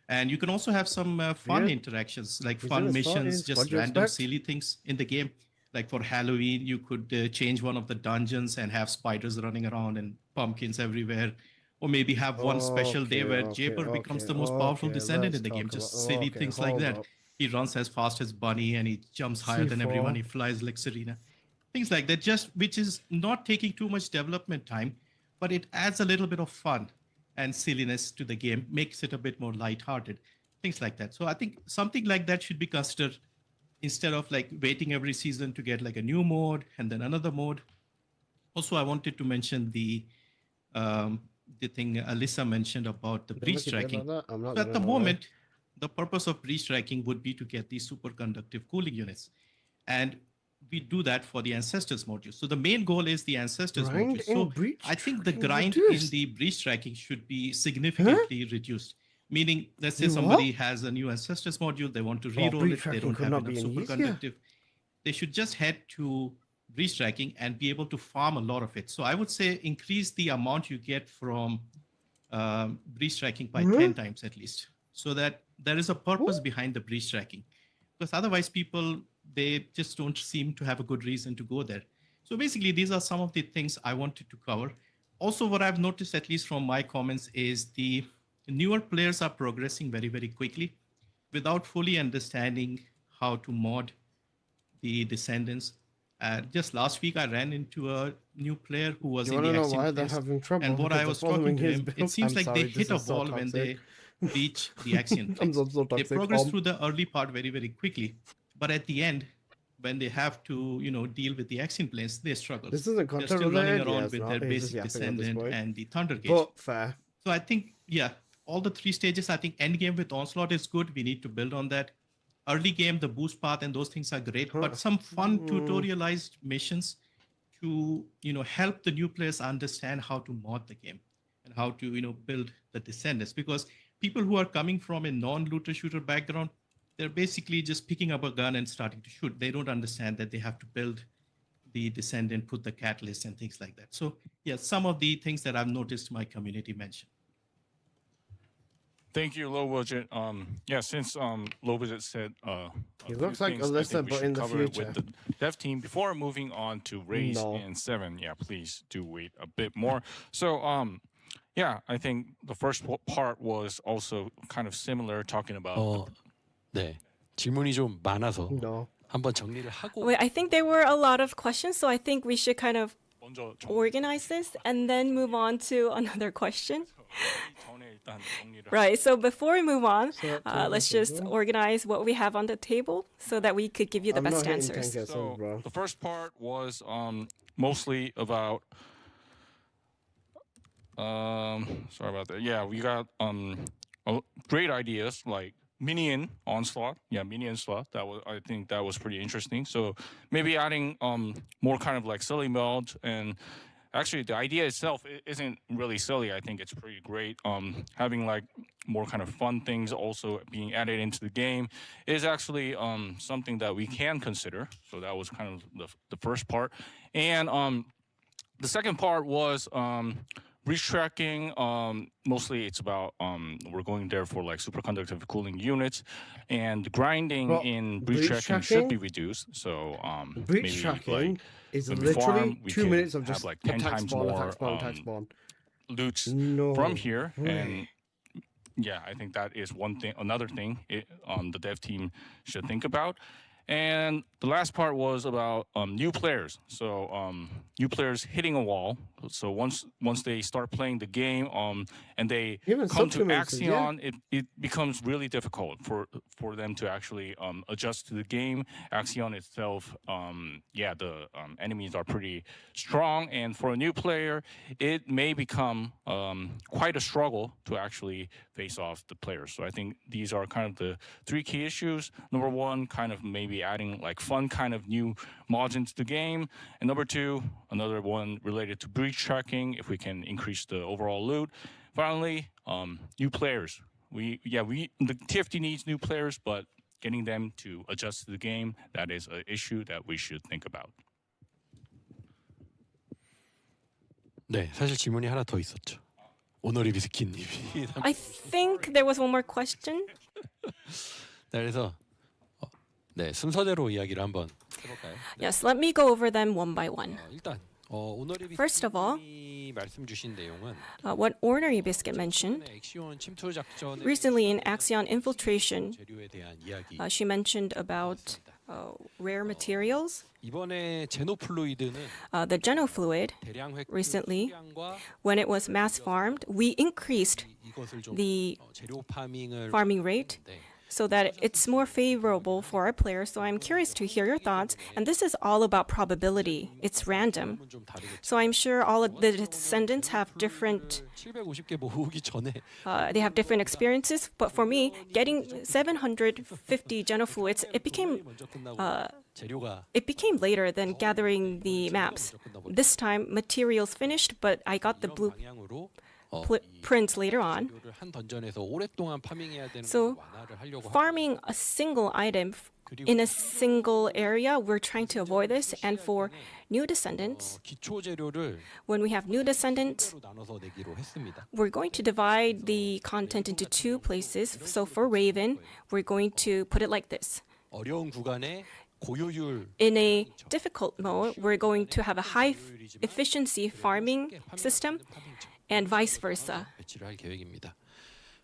And you can also have some fun interactions, like fun missions, just random silly things in the game. Like for Halloween, you could change one of the dungeons and have spiders running around and pumpkins everywhere. Or maybe have one special day where Jaber becomes the most powerful descendant in the game. Just silly things like that. He runs as fast as Bunny and he jumps higher than everyone. He flies like Serena. Things like that, just which is not taking too much development time, but it adds a little bit of fun and silliness to the game, makes it a bit more lighthearted, things like that. So I think something like that should be considered instead of like waiting every season to get like a new mode and then another mode. Also, I wanted to mention the thing Alyssa mentioned about the breach tracking. So at the moment, the purpose of breach tracking would be to get these superconductive cooling units. And we do that for the Ancestors module. So the main goal is the Ancestors module. So I think the grind in the breach tracking should be significantly reduced. Meaning, let's say somebody has a new Ancestors module, they want to reroll it, they don't have enough superconductive. They should just head to breach tracking and be able to farm a lot of it. So I would say increase the amount you get from breach tracking by 10 times at least, so that there is a purpose behind the breach tracking. Because otherwise people, they just don't seem to have a good reason to go there. So basically, these are some of the things I wanted to cover. Also, what I've noticed, at least from my comments, is the newer players are progressing very, very quickly without fully understanding how to mod the Descendants. Just last week, I ran into a new player who was in the Axiom place. And what I was talking to him, it seems like they hit a wall when they reach the Axiom place. They progress through the early part very, very quickly. But at the end, when they have to, deal with the Axiom planes, they struggle. This isn't They're still running around with their basic Descendant and the Thunder Gauge. But fair. So I think, all the three stages, I think endgame with Onslaught is good. We need to build on that. Early game, the boost path and those things are great, but some fun tutorialized missions to, help the new players understand how to mod the game and how to, build the Descendants. Because people who are coming from a non-looter shooter background, they're basically just picking up a gun and starting to shoot. They don't understand that they have to build the Descendant, put the catalyst and things like that. So some of the things that I've noticed my community mention. Thank you, Low Budget. Since Low Budget said he looks like Alyssa, but in the future. With the dev team before moving on to Race and 7. Yeah, please do wait a bit more. So I think the first part was also kind of similar, talking about. 네, 질문이 좀 많아서 한번 정리를 하고. Wait, I think there were a lot of questions, so I think we should kind of organize this and then move on to another question. Right, so before we move on, let's just organize what we have on the table so that we could give you the best answers. So the first part was mostly about sorry about that. Yeah, we got great ideas like Minion Onslaught. Yeah, Minion Onslaught. I think that was pretty interesting. So maybe adding more kind of like silly modes, and actually the idea itself isn't really silly. I think it's pretty great. Having like more kind of fun things also being added into the game is actually something that we can consider. So that was kind of the first part. And the second part was breach tracking. Mostly it's about we're going there for like superconductive cooling units, and grinding in breach tracking should be reduced. So breach tracking is literally 2 minutes of just like 10 times more loots from here. And I think that is one thing. Another thing the dev team should think about. And the last part was about new players. So new players hitting a wall. So once they start playing the game and they come to Axion, it becomes really difficult for them to actually adjust to the game. Axion itself, the enemies are pretty strong. And for a new player, it may become quite a struggle to actually face off the players. So I think these are kind of the three key issues. Number one, kind of maybe maybe adding like fun kind of new mods into the game. And number two, another one related to breach tracking, if we can increase the overall loot. Finally, new players. The TFD needs new players, but getting them to adjust to the game, that is an issue that we should think about. 네, 사실 질문이 하나 더 있었죠. 오너리 비스킷님이. I think there was one more question. 네, 그래서 네, 순서대로 이야기를 한번 해볼까요? Yes, let me go over them one by one. 일단 오너리 First of all, 비스킷님이 말씀 주신 내용은 what Ornery Biscuit mentioned 엑시온 침투 작전의 recently in Axion Infiltration, 재료에 대한 이야기. she mentioned about rare materials. 이번에 제노플루이드는 The genofluid, recently, when it was mass farmed, we increased the 재료 파밍을 farming rate so that it's more favorable for our players. So I'm curious to hear your thoughts. And this is all about probability. It's random. So I'm sure all of the descendants have different 750개 모으기 전에 they have different experiences. But for me, getting 750 genofluids, it became later than gathering the maps. This time, materials finished, but I got the blueprints later on. 한 던전에서 오랫동안 파밍해야 되는 So, 완화를 하려고 farming a single item in a single area, we're trying to avoid this. And for new descendants, 기초 재료를 when we have new descendants, 나눠서 내기로 했습니다. we're going to divide the content into two places. So for Raven, we're going to put it like this. 어려운 구간에 고효율 In a difficult mode, we're going to have a high efficiency farming system and vice versa. 배치를 할 계획입니다.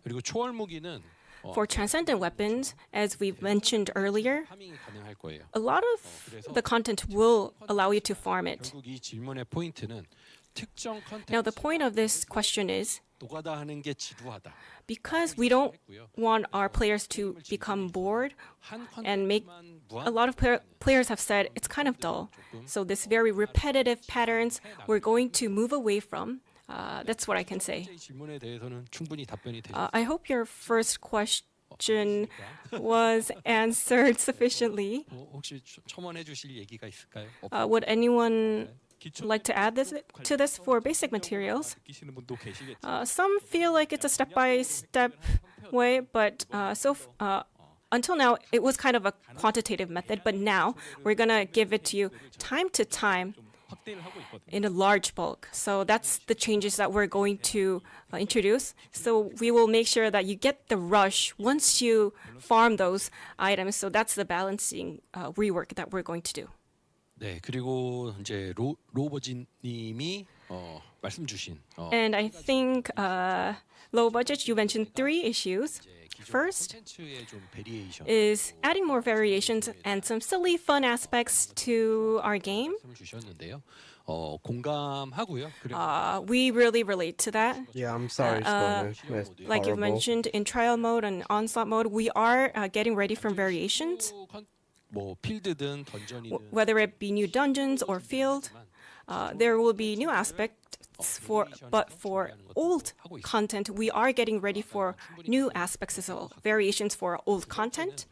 그리고 초월 무기는 For transcendent weapons, as we've mentioned earlier, 파밍이 가능할 거예요. a lot of the content will allow you to farm it. 결국 이 질문의 포인트는 특정 컨텐츠 Now, the point of this question is 노가다 하는 게 지루하다. because we don't want our players to become bored and make a lot of players have said it's kind of dull. So this very repetitive patterns we're going to move away from. That's what I can say. 질문에 대해서는 충분히 답변이 I hope your first question was answered sufficiently. 혹시 첨언해 주실 얘기가 있을까요? Would anyone like to add to this for basic materials? 느끼시는 분도 계시겠죠. Some feel like it's a step-by-step way, but until now, it was kind of a quantitative method, but now we're going to give it to you time to time in a large bulk. So that's the changes that we're going to introduce. So we will make sure that you get the rush once you farm those items. So that's the balancing rework that we're going to do. 네, 그리고 이제 로버진님이 말씀 주신 And I think low budget, you mentioned three issues. First is adding more variations and some silly fun aspects to our game. 주셨는데요. 공감하고요. We really relate to that. Yeah, I'm sorry, It's like you've horrible. mentioned, in trial mode and onslaught mode, we are getting ready for variations. 뭐 필드든 던전이든 Whether it be new dungeons or field, there will be new aspects but for old content, we are getting ready for new aspects as well, variations for old content.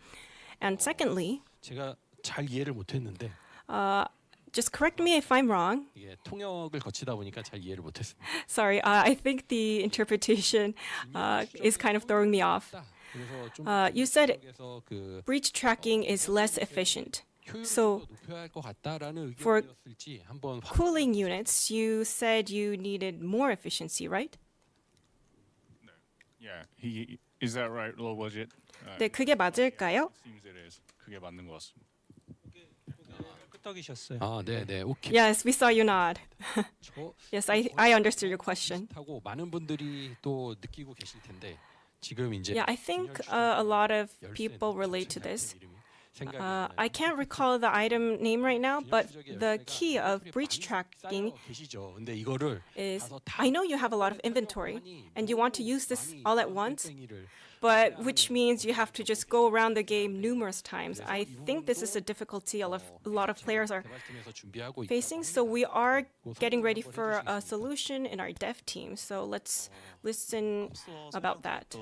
And secondly, 제가 잘 이해를 못했는데 just correct me if I'm wrong. 이게 통역을 거치다 보니까 잘 이해를 못했습니다. Sorry, I think the interpretation is kind of throwing me off. You said breach tracking is less efficient. So for cooling units, you said you needed more efficiency, right? Yeah, is that right? Low budget. 네, 그게 맞을까요? Seems it is. 그게 맞는 것 같습니다. 끄떡이셨어요. 아, 네, 네, 오케이. Yes, we saw you nod. Yes, I understood your question. 하고 많은 분들이 또 느끼고 계실 텐데 지금 이제 Yeah, I think a lot of people relate to this. I can't recall the item name right now, but the key of breach tracking 계시죠. 근데 이거를 is I know you have a lot of inventory and you want to use this all at once, but which means you have to just go around the game numerous times. I think this is a difficulty a lot of players are facing, so we are getting ready for a solution in our dev team. So let's listen about that.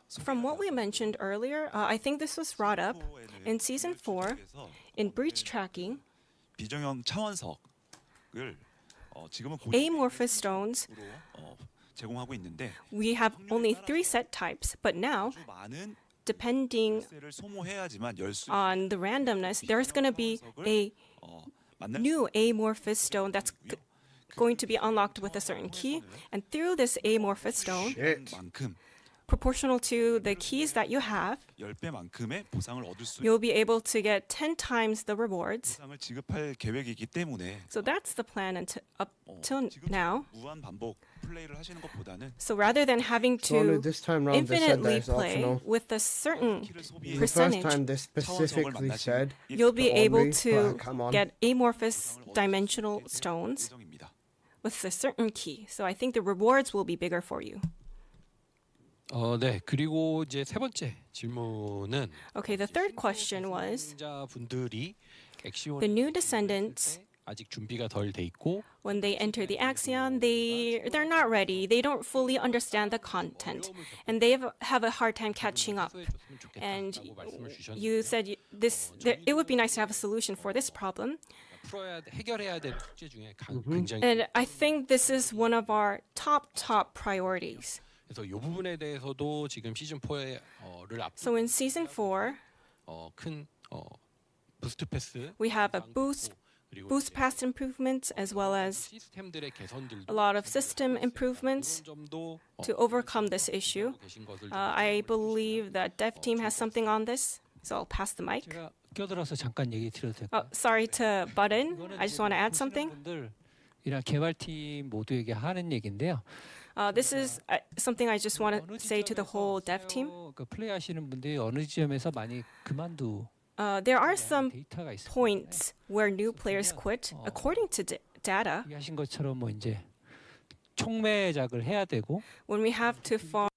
from what we mentioned earlier, I think this was brought up in season 4 in breach tracking. 비정형 차원석을 지금은 Amorphous stones. 제공하고 있는데 We have only 3 set types, but now, depending on the randomness, there's going to be a new amorphous stone that's going to be unlocked with a certain key, and through this amorphous stone, proportional to the keys that you have, 10배만큼의 보상을 얻을 수 you'll be able to get 10 times the rewards. 보상을 지급할 계획이기 때문에 So that's the plan up till now. 무한 반복 플레이를 하시는 것보다는 So rather than having So only to this time round they said that infinitely it's play optional. with a certain The first time percentage, they specifically said you'll be for able only, to but come on. get amorphous dimensional stones with a certain key. So I think the rewards will be bigger for you. 네. 그리고 이제 세 번째 질문은 Okay, the third question was 분들이 the new descendants. 아직 준비가 덜 돼 있고 When they enter the Axion, they're not ready. They don't fully understand the content, and they have a hard time catching up. And you said it would be nice to have a solution for this problem. 해결해야 될 숙제 중에 굉장히 And I think this is one of our top priorities. 그래서 이 부분에 대해서도 지금 시즌 4를 So in season 4, 큰 부스트 패스 we have a boost pass improvements as well as a lot of system improvements to overcome this issue. I believe that dev team has something on this, so I'll pass the mic. 껴들어서 잠깐 얘기 드려도 될까요? Sorry to butt in. I just want to add something. 이랑 개발팀 모두에게 하는 얘기인데요. This is something I just want to say to the whole dev team. 플레이하시는 분들이 어느 지점에서 많이 There are some points where new players quit, according to data. 하신 것처럼 뭐 이제 총매작을 해야 되고 When we have to farm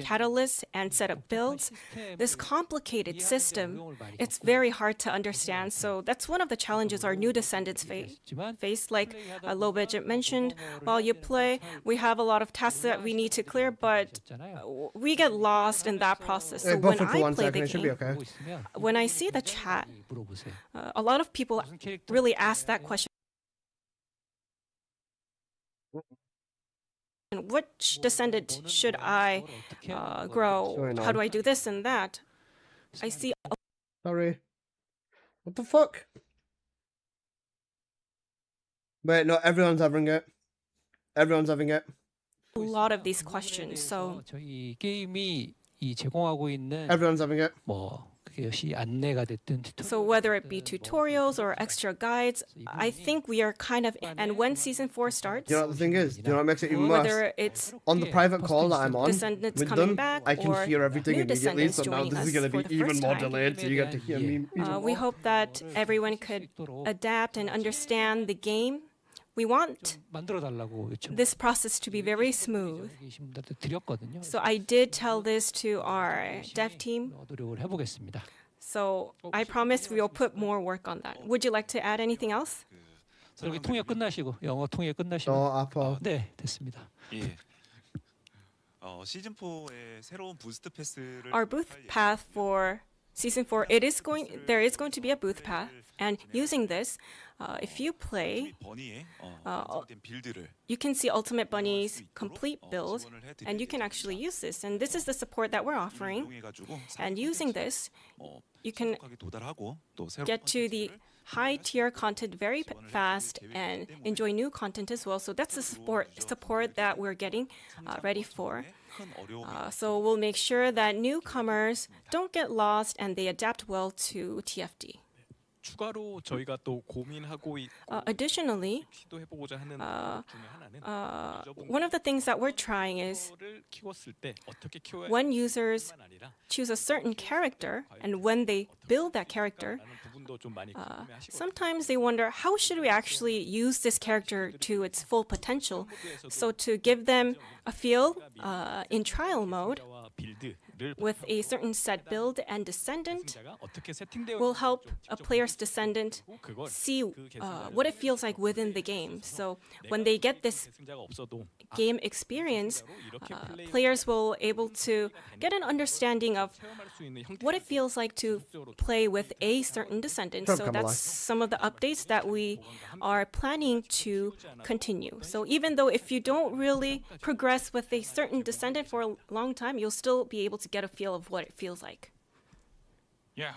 catalysts and set up builds, this complicated system, it's very hard to understand. So that's one of the challenges our new descendants face. Like Low Budget mentioned, while you play, we have a lot of tasks that we need to clear, but we get lost in that process. So when I play the game, when I see the chat, a lot of people really ask that question. Which descendant should I grow? How do I do this and that? I see. Sorry. What the fuck? Wait, no, everyone's having it. Everyone's having it. A lot of these questions. So 저희 게임이 이 제공하고 있는 everyone's having it. 뭐 그것이 안내가 됐든 So whether it be tutorials or extra guides, I think we are kind of. And when season 4 starts, You know what the thing is? You know what makes it even worse? whether it's On the private call that I'm on descendants with coming them, back I can or hear everything new immediately. descendants So now joining this is us going to for be the even first more time. delayed. So you get to hear me. Even We more. hope that everyone could adapt and understand the game. We want this process to be very smooth. So I did tell this to our dev team. 노력을 해보겠습니다. So I promise we will put more work on that. Would you like to add anything else? 여기 통역 끝나시고 영어 통역 끝나시고 아파. 네 됐습니다. 예. 시즌 4의 새로운 부스트 패스를 Our booth path for season 4, there is going to be a booth path, and using this, if you play, you can see Ultimate Bunny's complete build, and you can actually use this. And this is the support that we're offering. And using this, you can get to the high tier content very fast and enjoy new content as well. So that's the support that we're getting ready for. So we'll make sure that newcomers don't get lost and they adapt well to TFD. 추가로 저희가 또 고민하고 Additionally, 시도해보고자 하는 중에 하나는 one of the things that we're trying is 키웠을 때 어떻게 키워야 when users choose a certain character and when they build that character, sometimes they wonder how should we actually use this character to its full potential. So to give them a feel in trial mode, with a certain set build and descendant will help a player's descendant see what it feels like within the game. So when they get this game experience, players will able to get an understanding of what it feels like to play with a certain descendant. So that's some of the updates that we are planning to continue. So even though if you don't really progress with a certain descendant for a long time, you'll still be able to get a feel of what it feels like. Yeah,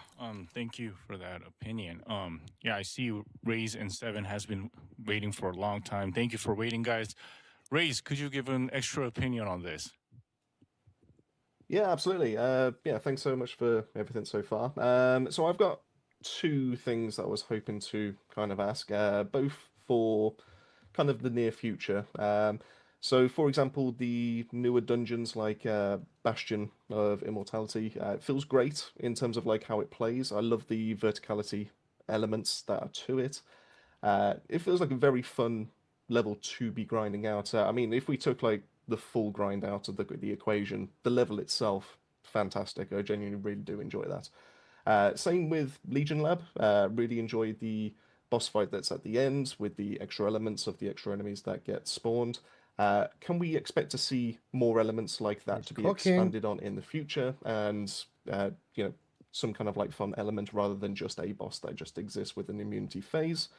thank you for that opinion. Yeah, I see Raze and Seven has been waiting for a long time. Thank you for waiting, guys. Raze, could you give an extra opinion on this? Yeah, absolutely. Yeah, thanks so much for everything so far. So I've got two things that I was hoping to kind of ask, both for kind of the near future. So, for example, the newer dungeons like Bastion of Immortality, it feels great in terms of like how it plays. I love the verticality elements that are to it. It feels like a very fun level to be grinding out. I mean, if we took like the full grind out of the equation, the level itself, fantastic. I genuinely really do enjoy that. Same with Legion Lab. Really enjoyed the boss fight that's at the end with the extra elements of the extra enemies that get spawned. Can we expect to see more elements like that to be expanded on in the future, and you know, some kind of like fun element rather than just a boss that just exists with an immunity phase?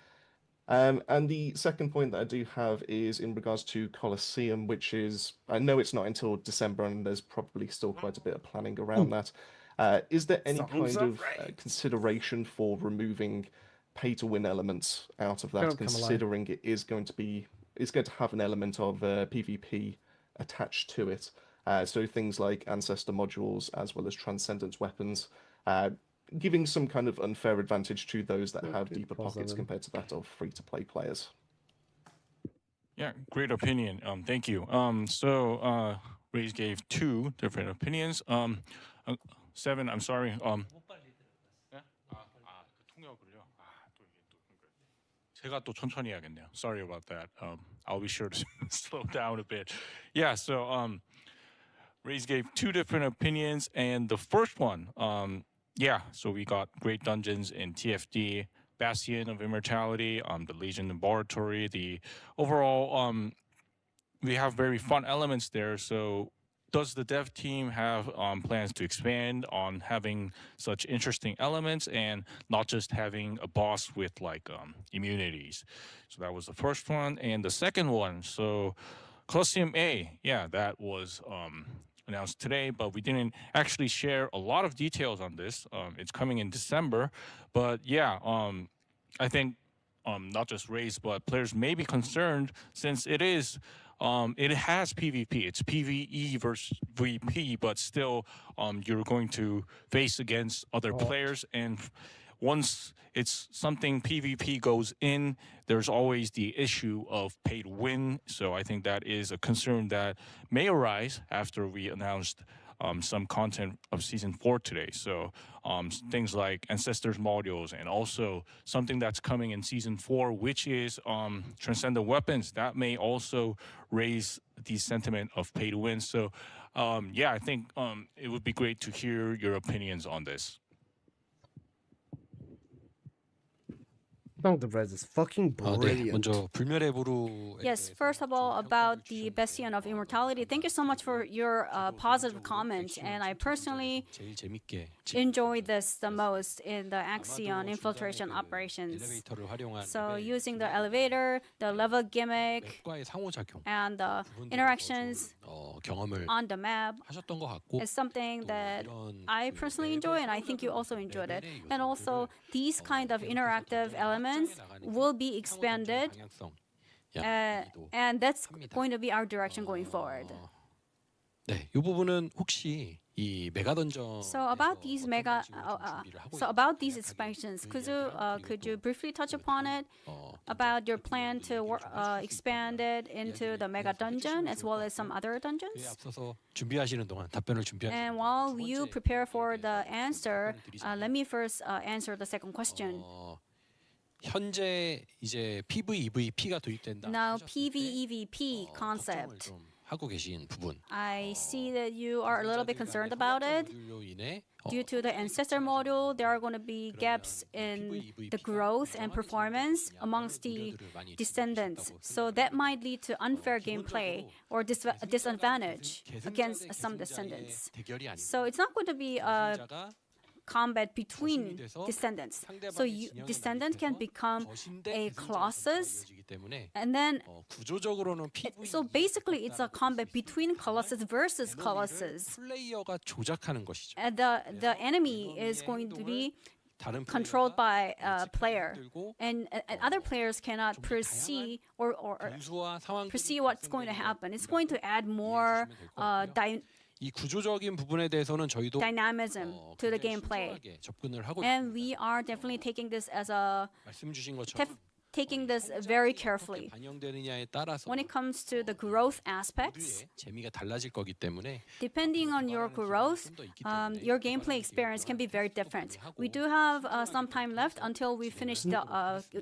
And the second point that I do have is in regards to Colosseum, which is, I know it's not until December and there's probably still quite a bit of planning around that. Is there any kind of consideration for removing pay-to-win elements out of that, considering it is going to have an element of PvP attached to it? So things like Ancestor modules as well as Transcendence weapons, giving some kind of unfair advantage to those that have deeper pockets compared to that of free-to-play players. Yeah, great opinion. Thank you. So Raze gave two different opinions. Seven, I'm sorry. 제가 또 천천히 해야겠네요. Sorry about that. I'll be sure to slow down a bit. Yeah, so Raze gave two different opinions, and the first one, yeah, so we got great dungeons in TFD, Bastion of Immortality, the Legion Laboratory, the overall, we have very fun elements there. So does the dev team have plans to expand on having such interesting elements and not just having a boss with like immunities? So that was the first one. And the second one, so Colosseum A, yeah, that was announced today, but we didn't actually share a lot of details on this. It's coming in December, but yeah, I think not just Raze, but players may be concerned since it is it has PvP. It's PvE versus VP, but still you're going to face against other players, and once it's something PvP goes in, there's always the issue of pay to win. So I think that is a concern that may arise after we announced some content of season 4 today. So things like Ancestors modules, and also something that's coming in season 4, which is Transcendent Weapons, that may also raise the sentiment of pay to win. So yeah, I think it would be great to hear your opinions on this. The Res is fucking brilliant. 네, 먼저 불멸의 보루. Yes, first of all, about the Bastion of Immortality, thank you so much for your positive comments. And I personally 제일 재밌게 enjoy this the most in the Axion infiltration operations. 엘리베이터를 활용한 So using the elevator, the level gimmick, 맵과의 상호작용 and the interactions 경험을 on the map 하셨던 것 같고 is something that I personally enjoy, and I think you also enjoyed it. And also, these kind of interactive elements will be expanded, and that's going to be our direction going forward. 네, 이 부분은 혹시 이 메가 던전 So about these about these expansions, could you briefly touch upon it about your plan to expand it into the mega dungeon as well as some other dungeons? 앞서서 준비하시는 동안 답변을 준비하시는 And while you prepare for the answer, let me first answer the second question. 현재 이제 PVEVP가 도입된다. Now PVEVP concept 하고 계신 부분. I see that you are a little bit concerned about it. 모듈로 인해 Due to the ancestor module, there are going to be gaps in the growth and performance amongst the descendants. So that might lead to unfair gameplay or disadvantage against some descendants. So it's not going to be a combat between descendants. So descendant can become a colossus, and then so basically it's a combat between colossus versus colossus. 플레이어가 조작하는 것이죠. And the enemy is going to be controlled by a player, and other players cannot perceive or perceive what's going to happen. It's going to add more 이 구조적인 부분에 대해서는 저희도 dynamism to the gameplay, 접근을 하고 and we are definitely taking this as a 말씀 주신 것처럼 taking this very carefully. 반영되느냐에 따라서 When it comes to the growth aspects, 재미가 달라질 거기 때문에 depending on your growth, your gameplay experience can be very different. We do have some time left until we finish the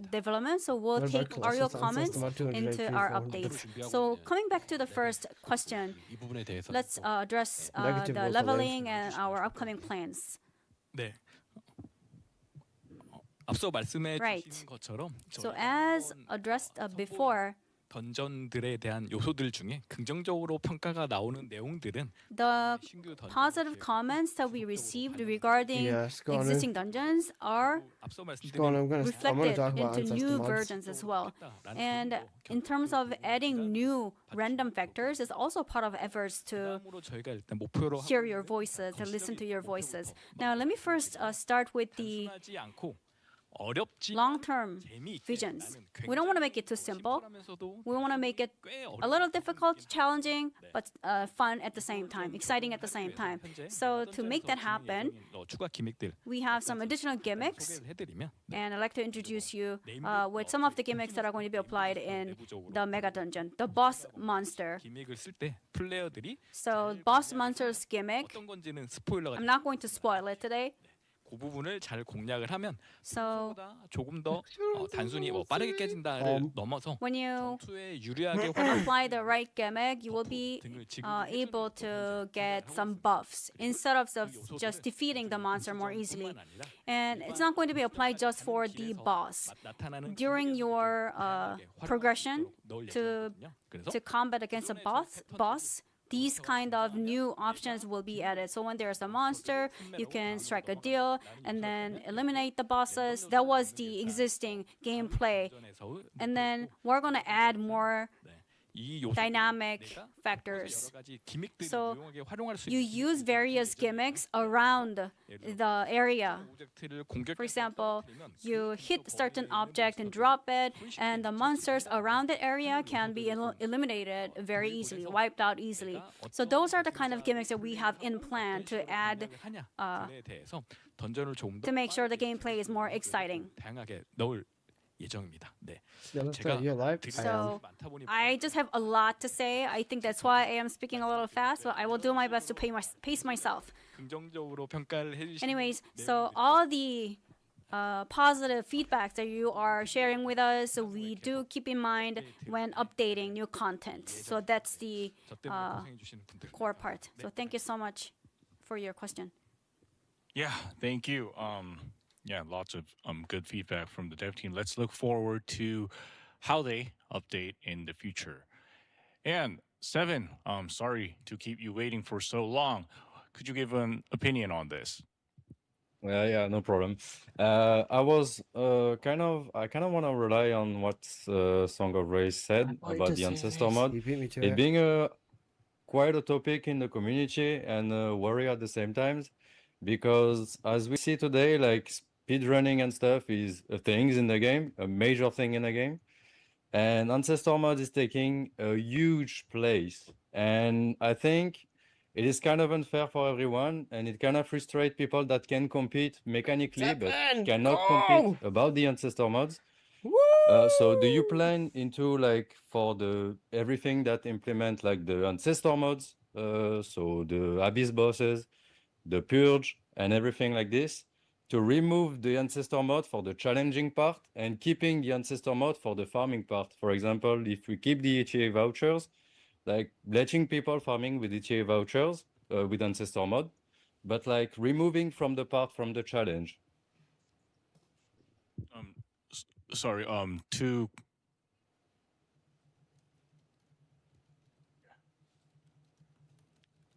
development, so we'll take all your comments into our updates. So coming back to the first question, let's address the leveling and our upcoming plans. 네. 앞서 말씀해 Right. 주신 것처럼 So as addressed before, 던전들에 대한 요소들 중에 긍정적으로 평가가 나오는 내용들은 the positive comments that we received regarding existing dungeons are reflected into new versions as well. And in terms of adding new random factors, is also part of efforts to 저희가 일단 목표로 hear your voices and listen to your voices. Now, let me first start with the 하지 않고 어렵지 long-term visions. We don't want to make it too simple. We want to make it a little difficult, challenging, but fun at the same time, exciting at the same time. So to make that happen, 추가 기믹들 we have some additional gimmicks, 소개를 해드리면 and I'd like to introduce you with some of the gimmicks that are going to be applied in the Mega Dungeon, the boss monster. 기믹을 쓸 때 플레이어들이 So boss monster's gimmick, 어떤 건지는 스포일러가 I'm not going to spoil it today. 그 부분을 잘 공략을 하면 So 조금 더 단순히 뭐 빠르게 깨진다를 넘어서 when you 전투에 유리하게 apply the right gimmick, you will be able to get some buffs instead of just defeating the monster more easily. And it's not going to be applied just for the boss. During your progression to combat against a boss, these kind of new options will be added. So when there's a monster, you can strike a deal and then eliminate the bosses. That was the existing gameplay. And then we're going to add more dynamic factors. So you use various gimmicks around the area. For example, you hit certain object and drop it, and the monsters around that area can be eliminated very easily, wiped out easily. So those are the kind of gimmicks that we have in plan to add to make sure the gameplay is more exciting. 다양하게 넣을 예정입니다. 네. So I just have a lot to say. I think that's why I am speaking a little fast, but I will do my best to pace myself. 긍정적으로 평가를 해주시는 Anyways, so all the positive feedback that you are sharing with us, we do keep in mind when updating new content. So that's the core part. So thank you so much for your question. Yeah, thank you. Yeah, lots of good feedback from the dev team. Let's look forward to how they update in the future. And Seven, sorry to keep you waiting for so long. Could you give an opinion on this? Yeah, no problem. I was kind of want to rely on what Song of Race said about the ancestor mod. It being quite a topic in the community and a worry at the same time, because as we see today, like speedrunning and stuff is a thing in the game, a major thing in the game, and ancestor mod is taking a huge place. And I think it is kind of unfair for everyone, and it kind of frustrates people that can compete mechanically but cannot compete about the ancestor mods. So do you plan into like for the everything that implement like the ancestor mods, so the abyss bosses, the purge and everything like this, to remove the ancestor mod for the challenging part and keeping the ancestor mod for the farming part? For example, if we keep the HA vouchers, like letting people farming with ETA vouchers with ancestor mod, but like removing from the part from the challenge. Sorry, to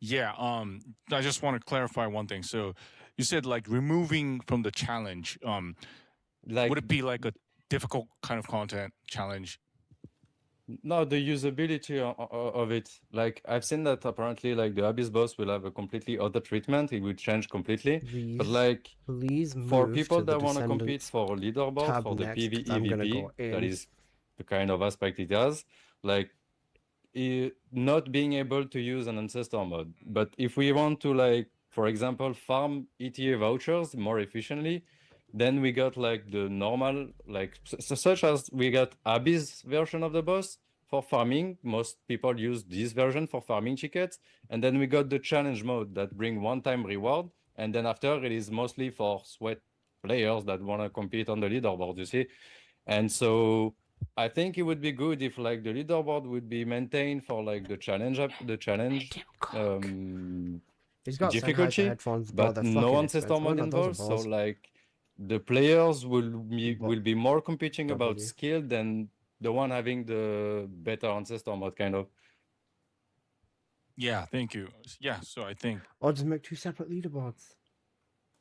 yeah, I just want to clarify one thing. So you said like removing from the challenge. Like, would it be like a difficult kind of content challenge? No, the usability of it. Like I've seen that apparently, like the Abyss boss will have a completely other treatment. It will change completely. But like for people that want to compete for leaderboard for the PvEVP, that is the kind of aspect it has. Like not being able to use an ancestor mode. But if we want to, like, for example, farm ETA vouchers more efficiently, then we got like the normal, like such as we got Abyss version of the boss for farming. Most people use this version for farming tickets. And then we got the challenge mode that bring one-time reward. And then after it is mostly for sweat players that want to compete on the leaderboard, you see? And so I think it would be good if like the leaderboard would be maintained for like the challenge He's got difficulty, headphones, but they're no fucking ancestor expensive. mod No, those are involved. So balls. like the players will be more competing about W. skill than the one having the better ancestor mod kind of. Yeah, thank you. Yeah, so I think Or just make two separate leaderboards.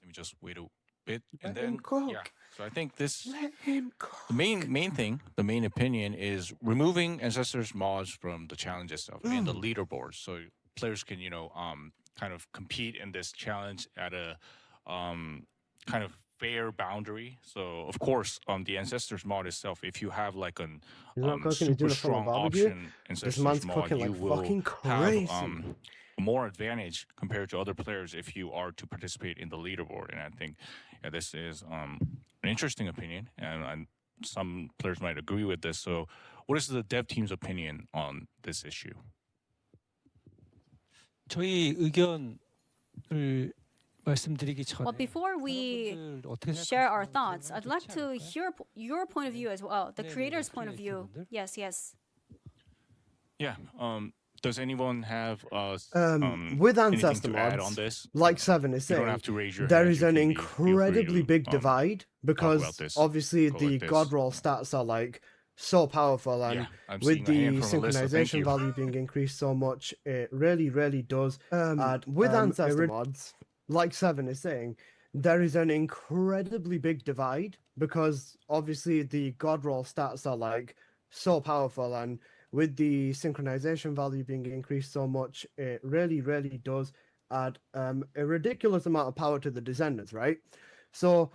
let me just wait a bit and Let him then cook. yeah. So I think this Let him cook. the main thing, the main opinion is removing ancestors mods from the challenge itself and the leaderboards, so players can kind of compete in this challenge at a kind of fair boundary. So of course, the ancestors mod itself, if you have like an He's not cooking, he's super doing a full strong barbecue. option This ancestors man's mod, cooking you like will fucking have crazy. more advantage compared to other players if you are to participate in the leaderboard. And I think this is an interesting opinion, and some players might agree with this. So what is the dev team's opinion on this issue? 저희 의견을 말씀드리기 전에 Well, before we share our thoughts, I'd like to hear your point of view as well, the creator's point of view. Yes, yes. Yeah. Does anyone have with anything ancestor to add mods, on this? like Seven is You saying, don't have to raise your there hand, is you an can be- feel free incredibly to, big divide because this, obviously go the like this. god roll stats are like so powerful, and Yeah, I'm with seeing a hand the from Alyssa, thank synchronization you. value being increased so much, it really does add. With ancestor mods, like Seven is saying, there is an incredibly big divide because obviously the god roll stats are like so powerful, and with the synchronization value being increased so much, it really does add a ridiculous amount of power to the descendants, right? So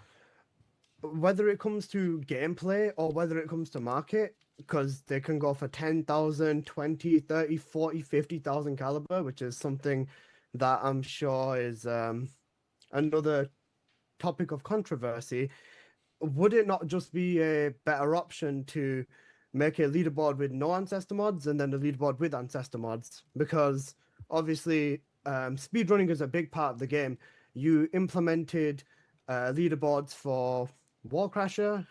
whether it comes to gameplay or whether it comes to market, because they can go for 10,000, 20, 30, 40, 50,000 caliber, which is something that I'm sure is another topic of controversy. Would it not just be a better option to make a leaderboard with no ancestor mods and then a leaderboard with ancestor mods? Because obviously speedrunning is a big part of the game. You implemented leaderboards for Warcrasher,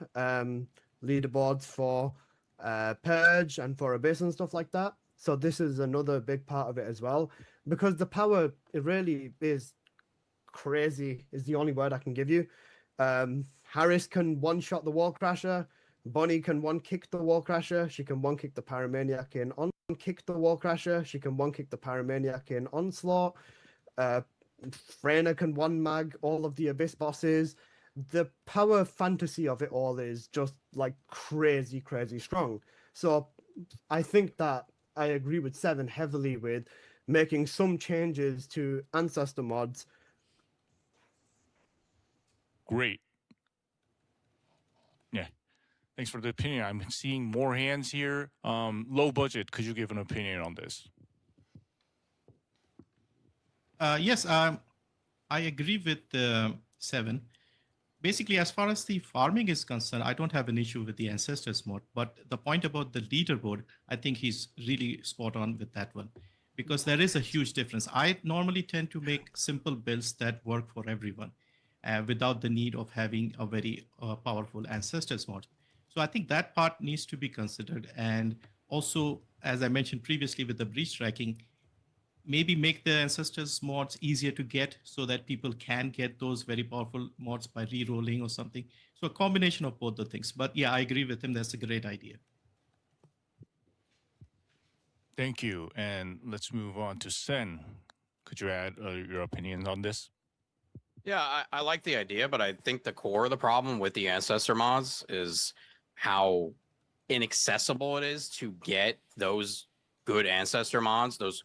leaderboards for Purge and for Abyss and stuff like that. So this is another big part of it as well, because the power, it really is crazy, is the only word I can give you. Harris can one-shot the Warcrasher. Bonnie can one-kick the Warcrasher. She can one-kick the Pyromaniac in on-kick the Warcrasher. She can one-kick the Pyromaniac in Onslaught. Freyna can one-mag all of the Abyss bosses. The power fantasy of it all is just like crazy strong. So I think that I agree with Seven heavily with making some changes to ancestor mods. Great. Yeah. Thanks for the opinion. I'm seeing more hands here. Low budget, could you give an opinion on this? Yes, I agree with Seven. Basically, as far as the farming is concerned, I don't have an issue with the ancestors mod. But the point about the leaderboard, I think he's really spot on with that one, because there is a huge difference. I normally tend to make simple builds that work for everyone without the need of having a very powerful ancestors mod. So I think that part needs to be considered. And also, as I mentioned previously with the breach tracking, maybe make the ancestors mods easier to get so that people can get those very powerful mods by re-rolling or something. So a combination of both the things. But yeah, I agree with him. That's a great idea. Thank you. And let's move on to Sen. Could you add your opinions on this? Yeah, I like the idea, but I think the core of the problem with the ancestor mods is how inaccessible it is to get those good ancestor mods, those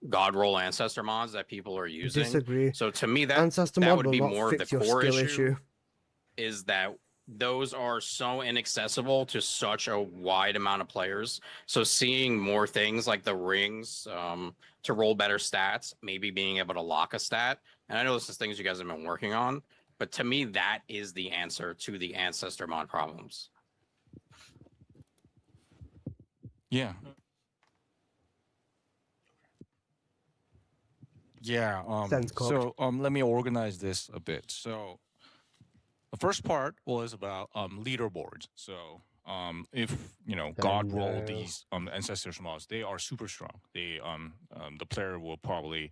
god roll ancestor mods that people are using. Disagree. So to me, that Ancestor that mod would will be not more of the fix your core skill issue. Is that those are so inaccessible to such a wide amount of players. So seeing more things like the rings to roll better stats, maybe being able to lock a stat. And I know this is things you guys have been working on, but to me, that is the answer to the ancestor mod problems. Yeah. Yeah. Sounds cooked. So let me organize this a bit. So the first part was about leaderboards. So if God roll these ancestors mods, they are super strong. They the player will probably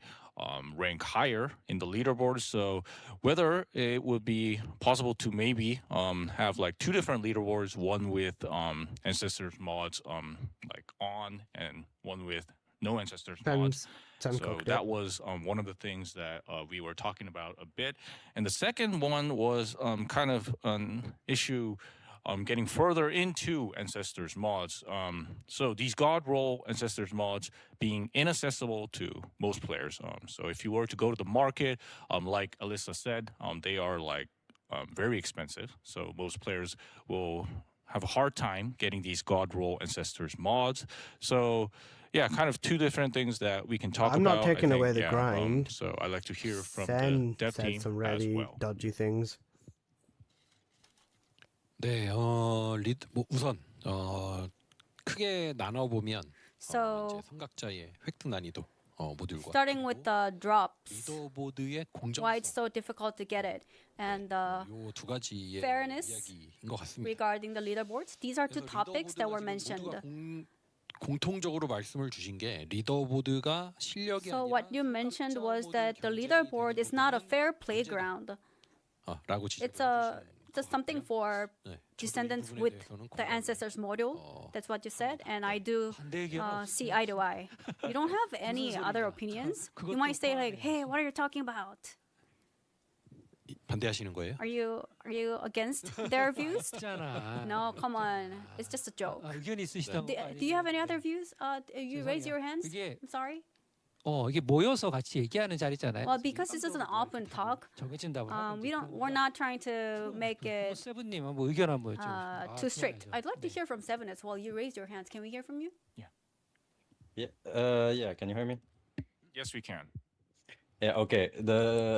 rank higher in the leaderboard. So whether it would be possible to maybe have like two different leaderboards, one with ancestors mods like on, and one with no ancestors mods. So that was one of the things that we were talking about a bit. And the second one was kind of an issue getting further into ancestors mods. So these god roll ancestors mods being inaccessible to most players. So if you were to go to the market, like Alyssa said, they are like very expensive. So most players will have a hard time getting these god roll ancestors mods. So yeah, kind of two different things that we can talk about. I'm not taking I think, away the yeah, grind. So I'd like to hear from Sen the dev said team some as really well. dodgy things. 네, 우선 크게 나눠 보면 So 삼각자의 획득 난이도 모듈과 starting with the drops, 리더보드의 why it's so difficult to get it, and the 두 가지의 fairness 이야기인 것 같습니다. regarding the leaderboards. These are two topics that were mentioned. 공통적으로 말씀을 주신 게 리더보드가 실력이 So what you mentioned was that the leaderboard is not a fair playground. 라고 It's something for descendants with the ancestors module. That's what you said, and I do see eye to eye. You don't have any other opinions. You might say like, "Hey, what are you talking about? 반대하시는 거예요? Are you against their views?" No, come on. It's just a joke. 의견이 있으시다고. Do you have any other views? You raise your hands. I'm sorry. 이게 모여서 같이 얘기하는 자리잖아요. Well, because this is an open talk, 정해진다고. we're not trying to make it 세븐님 뭐 의견 한번 좀. too strict. I'd like to hear from Seven as well. You raised your hands. Can we hear from you? Yeah, can you hear me? Yes, we can. Yeah, okay.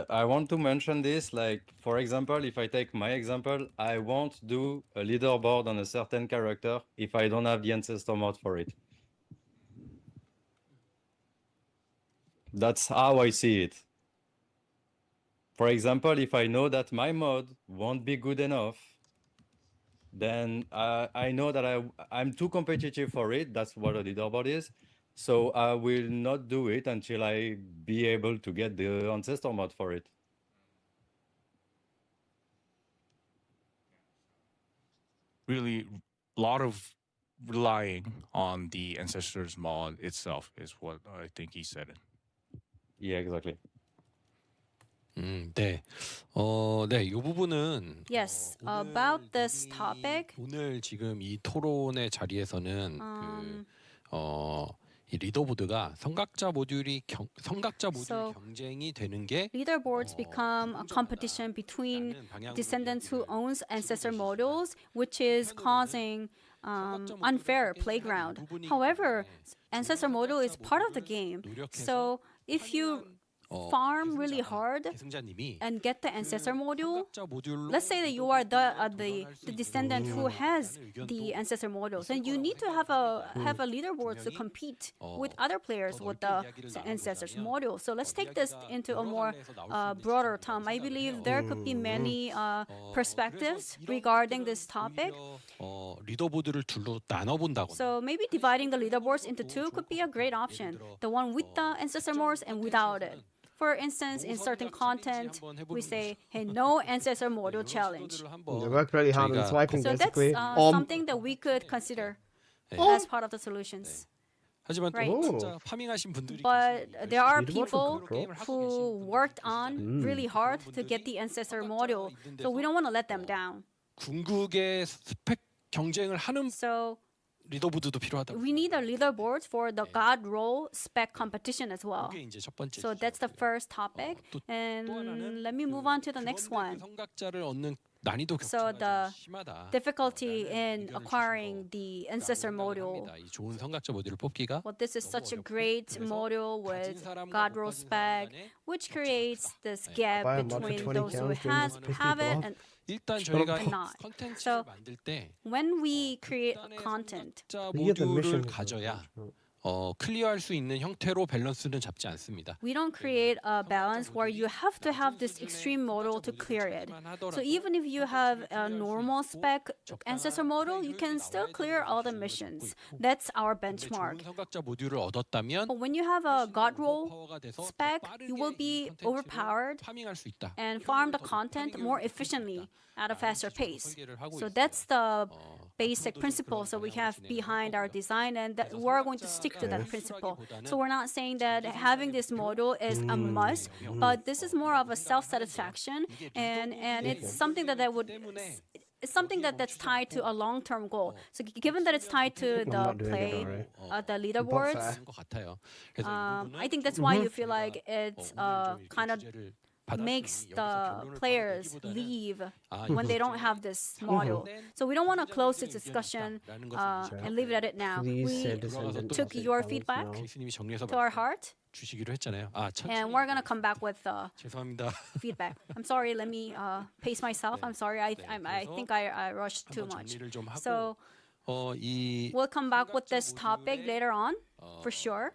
I want to mention this, like, for example, if I take my example, I won't do a leaderboard on a certain character if I don't have the ancestor mod for it. That's how I see it. For example, if I know that my mod won't be good enough, then I know that I'm too competitive for it. That's what a leaderboard is. So I will not do it until I be able to get the ancestor mod for it. Really, a lot of relying on the ancestors mod itself is what I think he said. Yeah, exactly. 네. 이 부분은 Yes, about this topic. 오늘 지금 이 토론의 자리에서는 이 리더보드가 성각자 모듈이 경쟁이 되는 게 Leaderboards become a competition between descendants who owns ancestor modules, which is causing unfair playground. However, ancestor module is part of the game. So if you farm really hard and get the ancestor module, let's say that you are the descendant who has the ancestor modules, and you need to have a leaderboard to compete with other players with the ancestors module. So let's take this into a more broader term. I believe there could be many perspectives regarding this topic. 리더보드를 둘로 나눠본다거나. So maybe dividing the leaderboards into two could be a great option. The one with the ancestor modes and without it. For instance, in certain content, we say, hey, no ancestor module challenge. They work really hard on swiping, So basically. that's something that we could consider as part of the solutions. 하지만 Right. 진짜 파밍하신 분들이 But there are people who worked on really hard to get the ancestor module, so we don't want to let them down. 궁극의 스펙 경쟁을 하는 리더보드도 필요하다. We need a leaderboard for the God role spec competition as well. 그게 이제 첫 번째. So that's the first topic. And let me move on to the next one. 성각자를 얻는 난이도 So 격차가 the 심하다. difficulty in acquiring the ancestor module. 이 좋은 성각자 모듈을 뽑기가 Well, this is such a great module with God role spec, which creates this gap between those who have it and 일단 저희가 not. 컨텐츠를 So 만들 때 when we create content, 모듈을 가져야 클리어할 수 있는 형태로 밸런스는 잡지 않습니다. we don't create a balance where you have to have this extreme model to clear it. So even if you have a normal spec ancestor model, you can still clear all the missions. That's our benchmark. 좋은 성각자 모듈을 얻었다면 But when you have a God role spec, you will be overpowered 파밍할 수 있다. and farm the content more efficiently at a faster pace. So that's the basic principles that we have behind our design, and that we're going to stick to that principle. So we're not saying that having this model is a must, but this is more of a self-satisfaction, and it's something that it's something that's tied to a long-term goal. So given that it's tied to the play, the leaderboards, I think that's why you feel like it's kind of makes the players leave when they don't have this model. So we don't want to close this discussion and leave it at it now. We took your feedback to our heart. 주시기로 했잖아요. And we're going to come back with 죄송합니다. feedback. I'm sorry, let me pace myself. I'm sorry, I think I rushed too much. So we'll come back with this topic later on, for sure.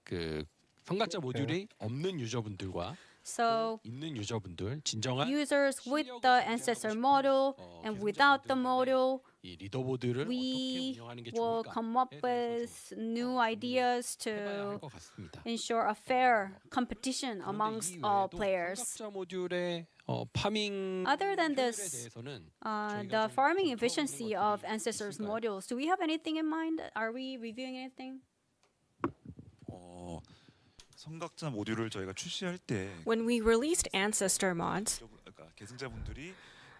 그 성각자 모듈이 없는 유저분들과 So 있는 유저분들 진정한 users with the ancestor model and without the model, 이 리더보드를 we 어떻게 운영하는 게 will 좋을까? come up with new ideas to 것 같습니다. ensure a fair competition amongst all players. 성각자 모듈의 파밍 Other than this, the farming efficiency of ancestors modules, do we have anything in mind? Are we reviewing anything? 성각자 모듈을 저희가 출시할 때 When we released ancestor mods, 그러니까 계승자분들이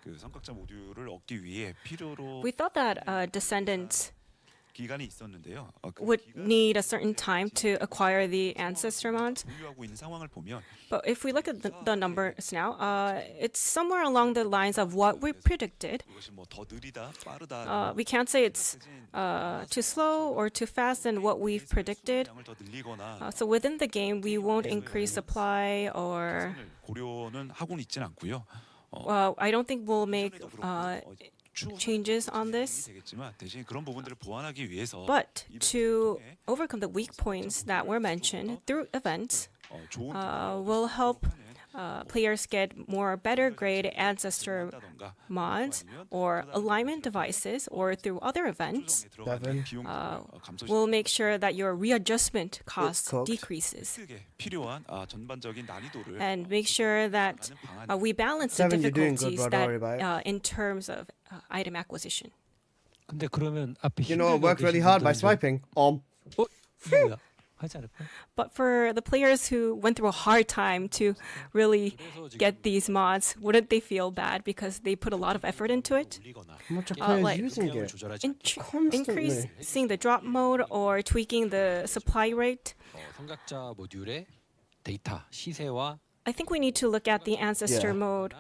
그 성각자 모듈을 얻기 위해 필요로 we thought that descendants 기간이 있었는데요. would need a certain time to acquire the ancestor mods. 보유하고 있는 상황을 보면 But if we look at the numbers now, it's somewhere along the lines of what we predicted. 이것이 뭐 더 느리다, 빠르다. We can't say it's too slow or too fast than what we've predicted. 더 늘리거나 So within the game, we won't increase supply or. 고려는 하고는 있진 않고요. Well, I don't think we'll make changes on this. 대신 그런 부분들을 보완하기 위해서 But to overcome the weak points that were mentioned through events, will help players get more better grade ancestor mods or alignment devices, or through other events, will make sure that your readjustment cost decreases. 필요한 전반적인 난이도를 And make sure that we balance the Seven, you're doing good, difficulties bro. Don't worry about it. in terms of item acquisition. 근데 그러면 앞에 You know, work really hard by swiping. 하지 않을까? But for the players who went through a hard time to really get these mods, wouldn't they feel bad because they put a lot of effort into it? Much of players Like using it. Increasing the drop mode or tweaking the supply rate. 성각자 모듈의 데이터 시세와 I think we need to look at the ancestor Yeah. mode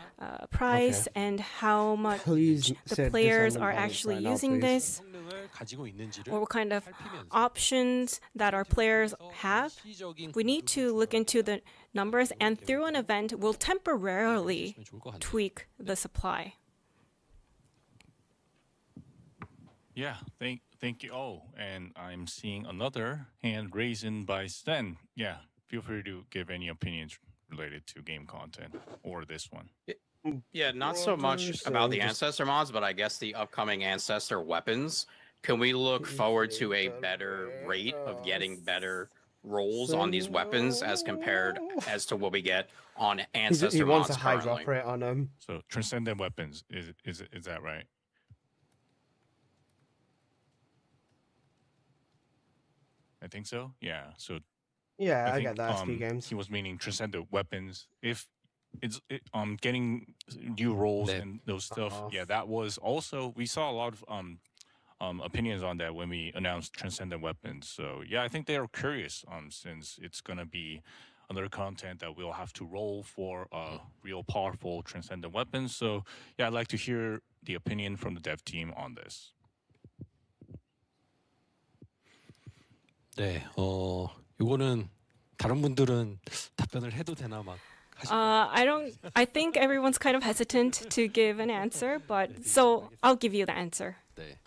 price and how much Please the say players descendant are balance actually right now, using please. this, or what kind of options that our players have. We need to look into the numbers, and through an event, we'll temporarily tweak the supply. Yeah, thank you. Oh, and I'm seeing another hand raised by Sten. Yeah, feel free to give any opinions related to game content or this one. Yeah, not so much So about the just- ancestor mods, but I guess the upcoming ancestor weapons. Can we look forward to a better rate of getting better rolls on these weapons as compared as to what we get on ancestor he wants mods a high currently? drop rate on him. So transcendent weapons is that right? I think so. Yeah. So Yeah, I think, get that. SP games. He was meaning transcendent weapons. If it's getting new roles and those stuff. Yeah, that was also we saw a lot of opinions on that when we announced transcendent weapons. So yeah, I think they are curious since it's gonna be other content that we'll have to roll for real powerful transcendent weapons. So yeah, I'd like to hear the opinion from the dev team on this. 네, 이거는 다른 분들은 답변을 해도 되나 막. I think everyone's kind of hesitant to give an answer, but so I'll give you the answer. 네.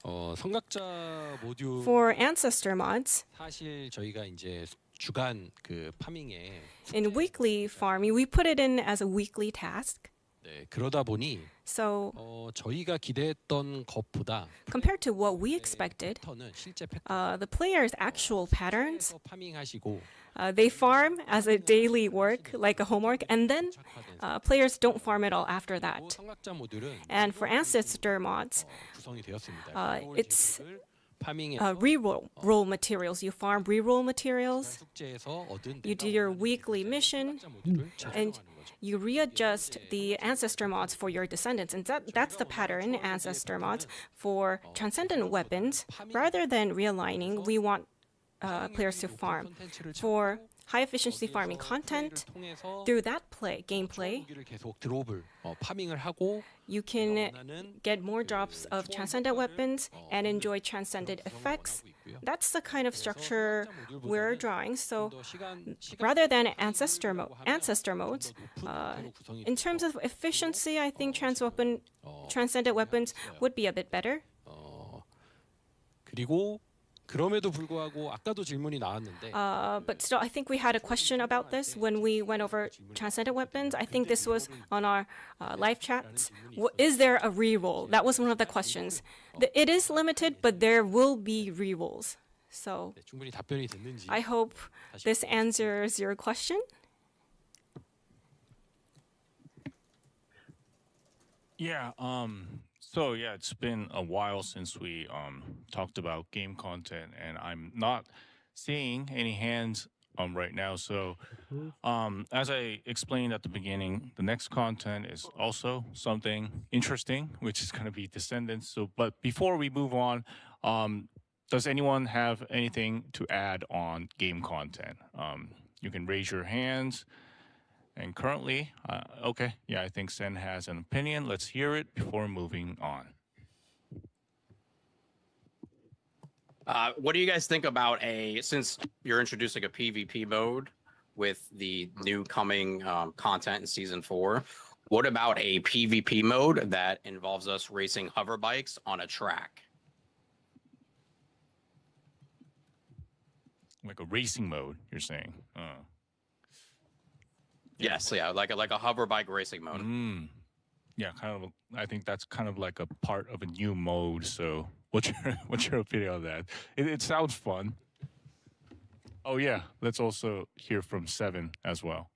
성각자 모듈 For ancestor mods, 사실 저희가 이제 주간 그 파밍에 in weekly farming, we put it in as a weekly task. 네, 그러다 보니 So 저희가 기대했던 것보다 compared to what we expected, 실제 the players' actual patterns, 파밍하시고 they farm as a daily work, like a homework, and then players don't farm at all after that. 성각자 모듈은 And for ancestor mods, 구성이 되었습니다. it's 파밍에 re-roll materials. You farm re-roll materials. 숙제에서 얻은 You do your weekly mission, and you readjust the ancestor mods for your descendants. And that's the pattern, ancestor mods. For transcendent weapons, rather than realigning, we want players to farm. For high efficiency farming content, through that gameplay, 계속 드롭을 파밍을 하고 you can get more drops of transcendent weapons and enjoy transcendent effects. That's the kind of structure we're drawing. So rather than ancestor modes, in terms of efficiency, I think transcendent weapons would be a bit better. 그리고 그럼에도 불구하고 아까도 질문이 나왔는데 But still, I think we had a question about this when we went over transcendent weapons. I think this was on our live chats. Is there a reroll? That was one of the questions. It is limited, but there will be rerolls. So 충분히 답변이 됐는지 I hope this answers your question. Yeah, so yeah, it's been a while since we talked about game content, and I'm not seeing any hands right now. So as I explained at the beginning, the next content is also something interesting, which is going to be Descendants. So but before we move on, does anyone have anything to add on game content? You can raise your hands. And currently, okay, yeah, I think Sen has an opinion. Let's hear it before moving on. What do you guys think about since you're introducing a PvP mode with the new coming content in season 4, what about a PvP mode that involves us racing hover bikes on a track? Like a racing mode, you're saying? Yes, yeah, like a hover bike racing mode. Yeah, kind of. I think that's kind of like a part of a new mode. So, what's your opinion on that? It sounds fun. Oh yeah, let's also hear from Seven as well.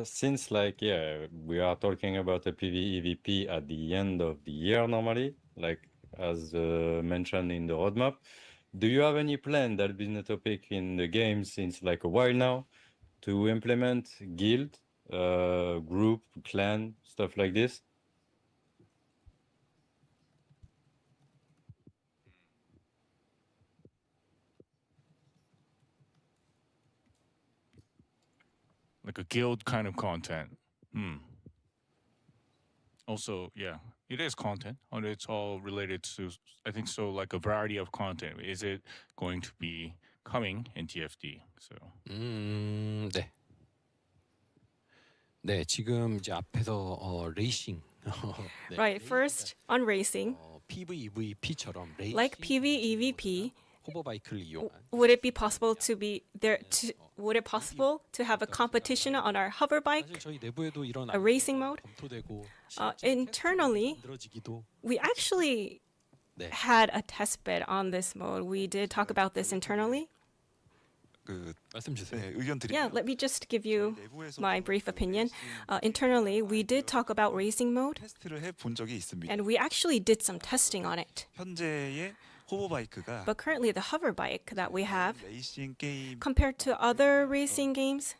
Since like we are talking about a PvE/EVP at the end of the year normally, like as mentioned in the roadmap. Do you have any plan that has been a topic in the game since like a while now to implement guild, group, clan, stuff like this? like a guild kind of content. Also, yeah, it is content, and it's all related to, I think so, like a variety of content. Is it going to be coming in TFD? So. 네. 네, 지금 이제 앞에서 레이싱. 네, Right, first on racing, PVEVP처럼 like PvEVP, 호버바이크를 이용한 would it be possible to be there? Would it possible to have a competition on our hover bike, 저희 내부에도 이런 a racing mode? 검토되고 Internally, 만들어지기도 we actually had a test bed on this mode. We did talk about this internally. 말씀 주세요. 네, 의견 드립니다. Yeah, let me just give you my brief opinion. Internally, we did talk about racing mode, 테스트를 해본 적이 있습니다. and we actually did some testing on it. 현재의 호버바이크가 But currently, the hover bike that we have, 레이싱 게임 compared to other racing games,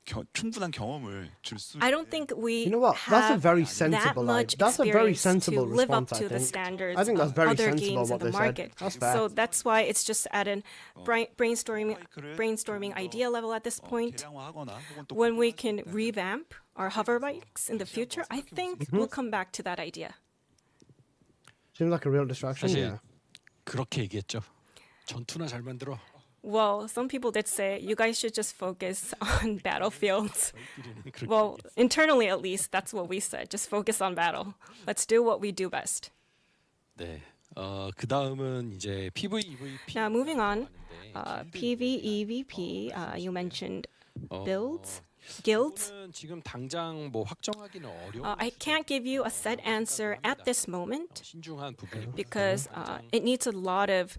충분한 경험을 줄 수. I don't think we You know what? That's a have very that sensible. much That's a very experience sensible to live up response. to I the think. standards I think that's of very other sensible games in what the they market. said. That's fair. So that's why it's just at an brainstorming idea level at this point. When we can revamp our hover bikes in the future, I think we'll come back to that idea. Seems like a real distraction. 사실 Yeah. 그렇게 얘기했죠. 전투나 잘 만들어. Well, some people did say you guys should just focus on battlefields. Well, internally at least, that's what we said. Just focus on battle. Let's do what we do best. 네. 그 다음은 이제 PVEVP. Now, moving on, PvEVP, you mentioned builds, guilds. 지금 당장 뭐 확정하기는 어려워. I can't give you a set answer at this moment 신중한 부분. because it needs a lot of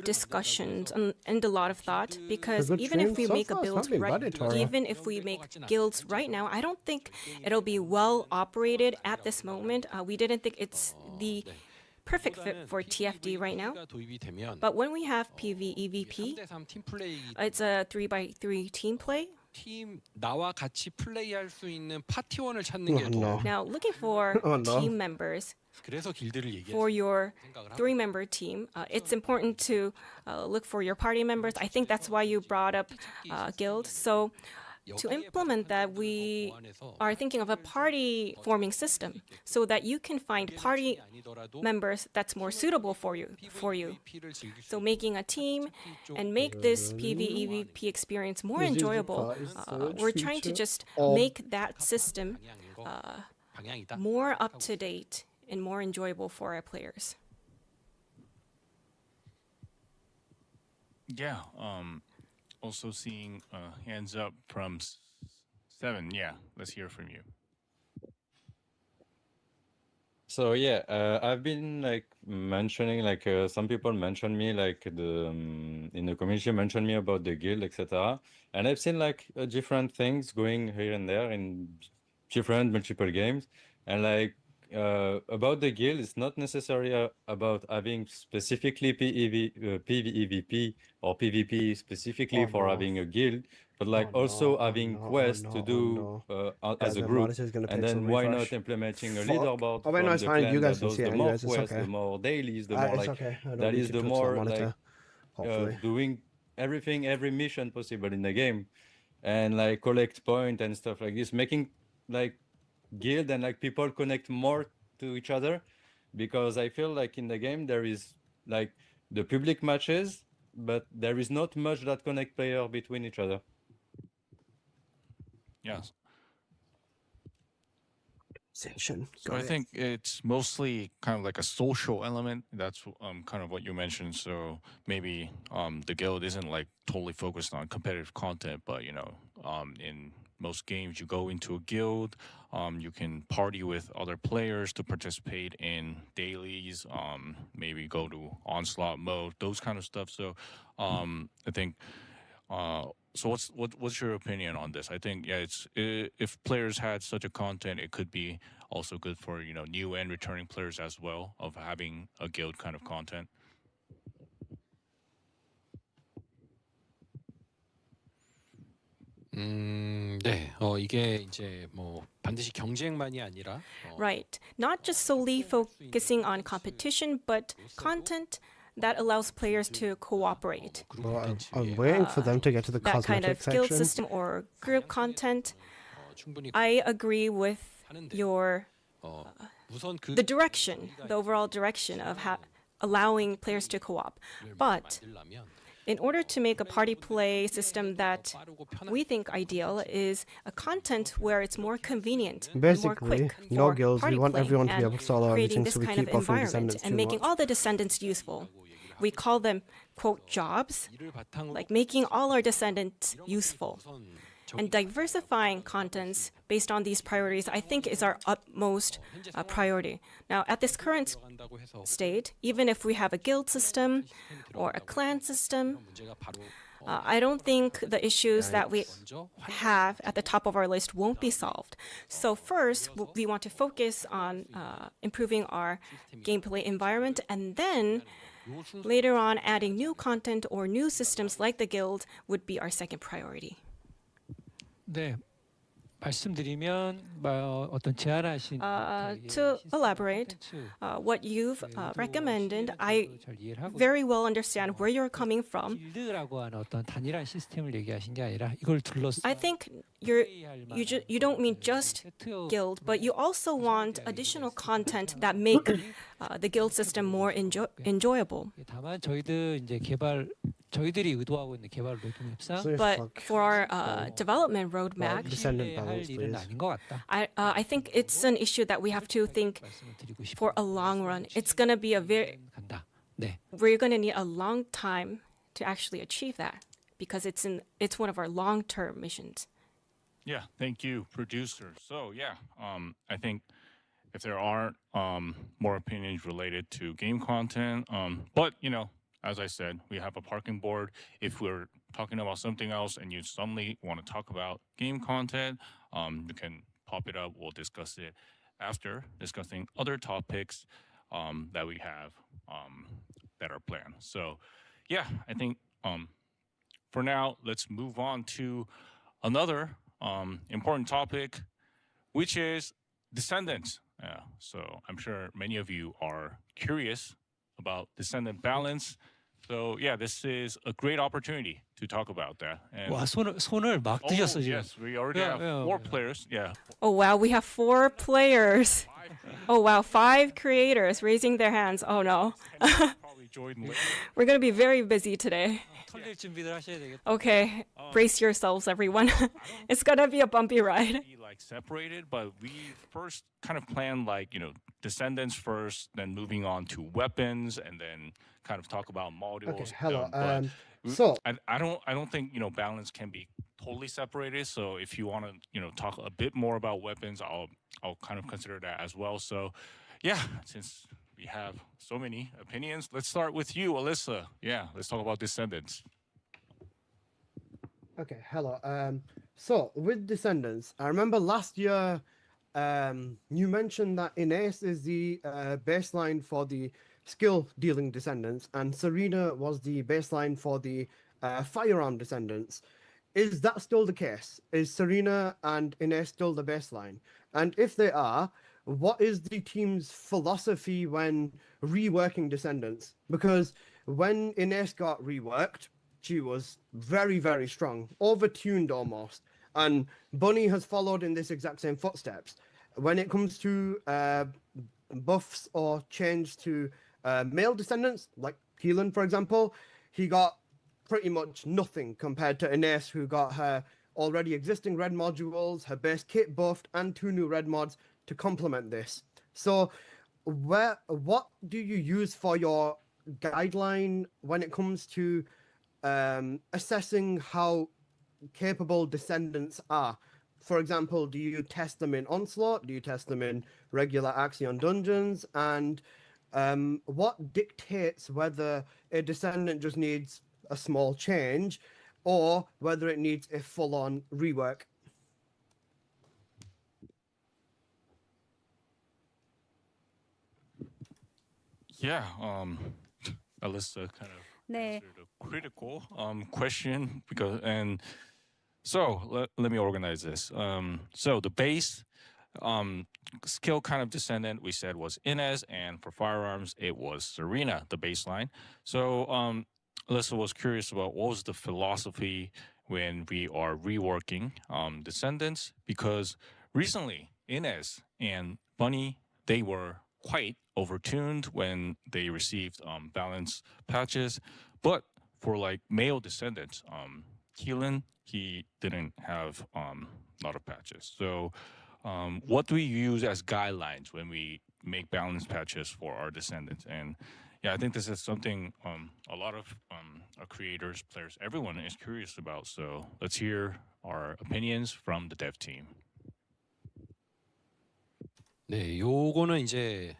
discussions and a lot of thought. Because good even if we stream. So make a far, it's build not been right, bad, Victoria. even if we make guilds right now, I don't think it'll be well operated at this moment. We didn't think it's the perfect fit for TFD right now. 도입이 되면 But when we have PvEVP, 3대3 팀 플레이 it's a 3x3 team play. 팀 나와 같이 플레이할 수 있는 파티원을 찾는 게 no. Now, looking for Oh, no. team members 그래서 길드를 for 얘기했어요. your 3-member team, it's important to look for your party members. I think that's why you brought up guild. So to implement that, we are thinking of a party forming system so that you can find party members that's more suitable for you. So making a team and make this PvEVP experience more enjoyable. We're trying to just make that system more up to date and more enjoyable for our players. Yeah. Also seeing hands up from 7. Yeah, let's hear from you. So yeah, I've been like mentioning like some people mentioned me like the in the community mentioned me about the guild, etc. And I've seen like different things going here and there in different multiple games. And like about the guild, it's not necessarily about having specifically PvEVP or PvP specifically for having a guild, but like also having quests to do as a group. And then why not implementing a leaderboard from the clan that does the more quests, the more dailies, the more like that is the more like doing everything, every mission possible in the game, and like collect point and stuff like this, making like guild and like people connect more to each other, because I feel like in the game there is like the public matches, but there is not much that connect players between each other. Yes. So I think it's mostly kind of like a social element. That's kind of what you mentioned. So maybe the guild isn't like totally focused on competitive content, but you know, in most games you go into a guild, you can party with other players to participate in dailies, maybe go to onslaught mode, those kind of stuff. So I think so what's your opinion on this? I think if players had such a content, it could be also good for, you know, new and returning players as well, of having a guild kind of content. 네. 이게 이제 뭐 반드시 경쟁만이 아니라 Right. Not just solely focusing on competition, but content that allows players to cooperate. Well, I'm waiting for them to get to the That kind cosmetic of guild section. system or group content. I agree with your the direction, the overall direction of allowing players to co-op. But in order to make a party play system that we think ideal is a content where it's more convenient, and more Basically, quick no for guilds. party We want playing everyone to be and able to solo creating everything, this so we kind of keep buffing environment descendants and too making much. all the descendants useful. We call them, quote, jobs, like making all our descendants useful. And diversifying contents based on these priorities, I think, is our utmost priority. Now, at this current state, even if we have a guild system or a clan system, I don't think the issues that we have at the top of our list won't be solved. So first, we want to focus on improving our gameplay environment, and then later on, adding new content or new systems like the guild would be our second priority. 네. 말씀드리면 어떤 제안하신 To elaborate, what you've recommended, I very well understand where you're coming from. 길드라고 하는 어떤 단일한 시스템을 얘기하신 게 아니라 이걸 둘러싸 I think you don't mean just guild, but you also want additional content that make the guild system more enjoyable. 다만 저희들 이제 저희들이 의도하고 있는 개발 로드맵상 But for our development roadmap, 할 일은 아닌 것 같다. I think it's an issue that we have to think for a long run. It's going to be we're going to need a long time to actually achieve that because it's one of our long-term missions. Yeah, thank you, producer. So yeah, I think if there aren't more opinions related to game content, but as I said, we have a parking board. If we're talking about something else and you suddenly want to talk about game content, you can pop it up. We'll discuss it after discussing other topics that we have that are planned. So yeah, I think for now, let's move on to another important topic, which is descendants. So I'm sure many of you are curious about descendant balance. So yeah, this is a great opportunity to talk about that. And 와 손을 막 드셨어 지금. Yes, we already have 4 players. Yeah. Oh wow, we have 4 players. Oh wow, 5 creators raising their hands. Oh no. We're going to be very busy today. 털릴 준비들 하셔야 되겠다. Okay, brace yourselves, everyone. It's going to be a bumpy ride. Separated, but we first kind of planned descendants first, then moving on to weapons, and then kind of talk about modules. Okay, hello. So I don't think balance can be totally separated. So if you want to talk a bit more about weapons, I'll kind of consider that as well. So yeah, since we have so many opinions, let's start with you, Alyssa. Yeah, let's talk about descendants. Okay, hello. So with descendants, I remember last year you mentioned that Ines is the baseline for the skill dealing descendants, and Serena was the baseline for the firearm descendants. Is that still the case? Is Serena and Ines still the baseline? And if they are, what is the team's philosophy when reworking descendants? Because when Ines got reworked, she was very, very strong, overtuned almost. And Bunny has followed in this exact same footsteps. When it comes to buffs or change to male descendants, like Keelan, for example, he got pretty much nothing compared to Ines, who got her already existing red modules, her base kit buffed, and 2 new red mods to complement this. So what do you use for your guideline when it comes to assessing how capable descendants are? For example, do you test them in Onslaught? Do you test them in regular Axion dungeons? And what dictates whether a descendant just needs a small change or whether it needs a full-on rework? Yeah, Alyssa kind of answered a critical question so let me organize this. So the base skill kind of descendant we said was Inez, and for firearms it was Serena, the baseline. So Alyssa was curious about what was the philosophy when we are reworking descendants, because recently Inez and Bunny, they were quite overtuned when they received balance patches, but for like male descendants, Keelan, he didn't have a lot of patches. So what do we use as guidelines when we make balance patches for our descendants? And yeah, I think this is something a lot of our creators, players, everyone is curious about. So let's hear our opinions from the dev team. 네, 요거는 이제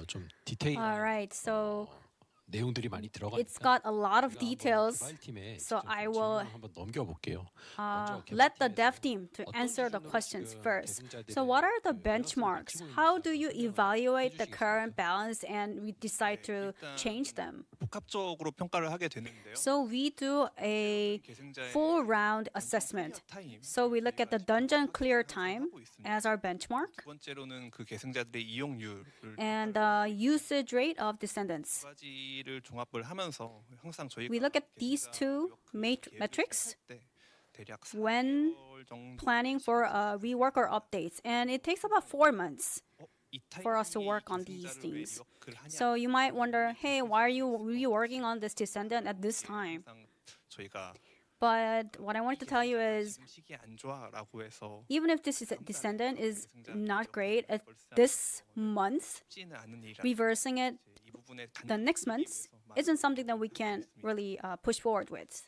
좀 디테일 All right, so 내용들이 많이 it's 들어가니까 got a lot of details. 개발팀에 So 직접 I 좀 will 질문을 한번 넘겨볼게요. let the dev team to answer the questions first. So what are the benchmarks? How do you evaluate the current balance and we decide to change them? 복합적으로 평가를 하게 되는데요. So we do a full round assessment. So we look at the dungeon clear time as our benchmark 두 번째로는 그 계승자들의 이용률을 and the usage rate of descendants. 두 가지를 종합을 하면서 항상 저희가 We look at these two metrics 대략 when planning for rework or updates, and it takes about 4 months for us to work on these things. So you might wonder, hey, why are you reworking on this descendant at this time? 저희가 But what I want to tell you is, 시기 안 좋아라고 해서 even if this descendant is not great at this month, 쉽지는 않은 일이라 reversing it 이 부분에 the next month isn't something that we can really push forward with.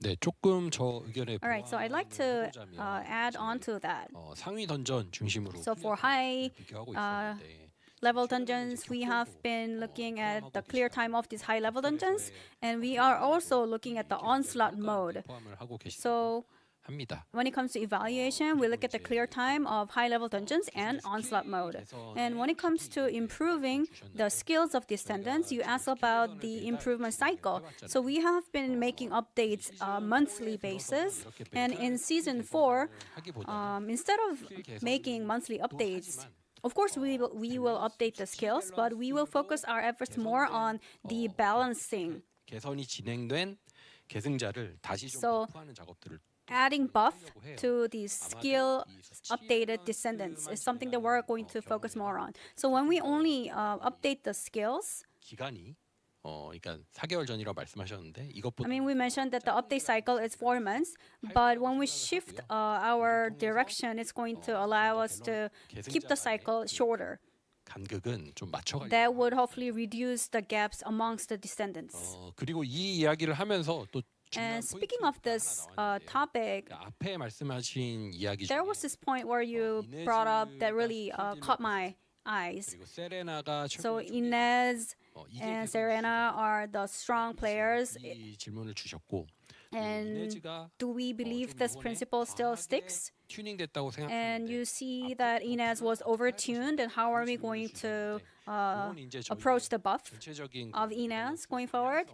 네, 조금 저 의견에 All right, so I'd like to add on to that. 상위 던전 중심으로 So for high 비교하고 있었는데 level dungeons, we have been looking at the clear time of these high level dungeons, and we are also looking at the onslaught mode. 포함을 하고 So 합니다. when it comes to evaluation, we look at the clear time of high level dungeons and onslaught mode. And when it comes to improving the skills of descendants, you ask about the improvement cycle. So we have been making updates monthly basis, and in season 4, instead of making monthly updates, of course, we will update the skills, but we will focus our efforts more on the balancing. 개선이 진행된 계승자를 다시 좀 So, 부과하는 작업들을 adding buff to these skill updated descendants is something that we're going to focus more on. So when we only update the skills, 기간이 그러니까 4개월 전이라고 말씀하셨는데 이것보다 I mean, we mentioned that the update cycle is 4 months, but when we shift our direction, it's going to allow us to keep the cycle shorter. 간극은 좀 맞춰가려고. That would hopefully reduce the gaps amongst the descendants. 그리고 이 이야기를 하면서 또 And speaking of this topic, 앞에 말씀하신 이야기 there was this point where you brought up that really caught my eyes. 그리고 세레나가 So Inez and Serena are the strong players. 이 질문을 주셨고 And do we believe this principle still sticks? 튜닝됐다고 And 생각하는데 you see that Inez was overtuned, and how are we going to approach the buff of Inez going forward?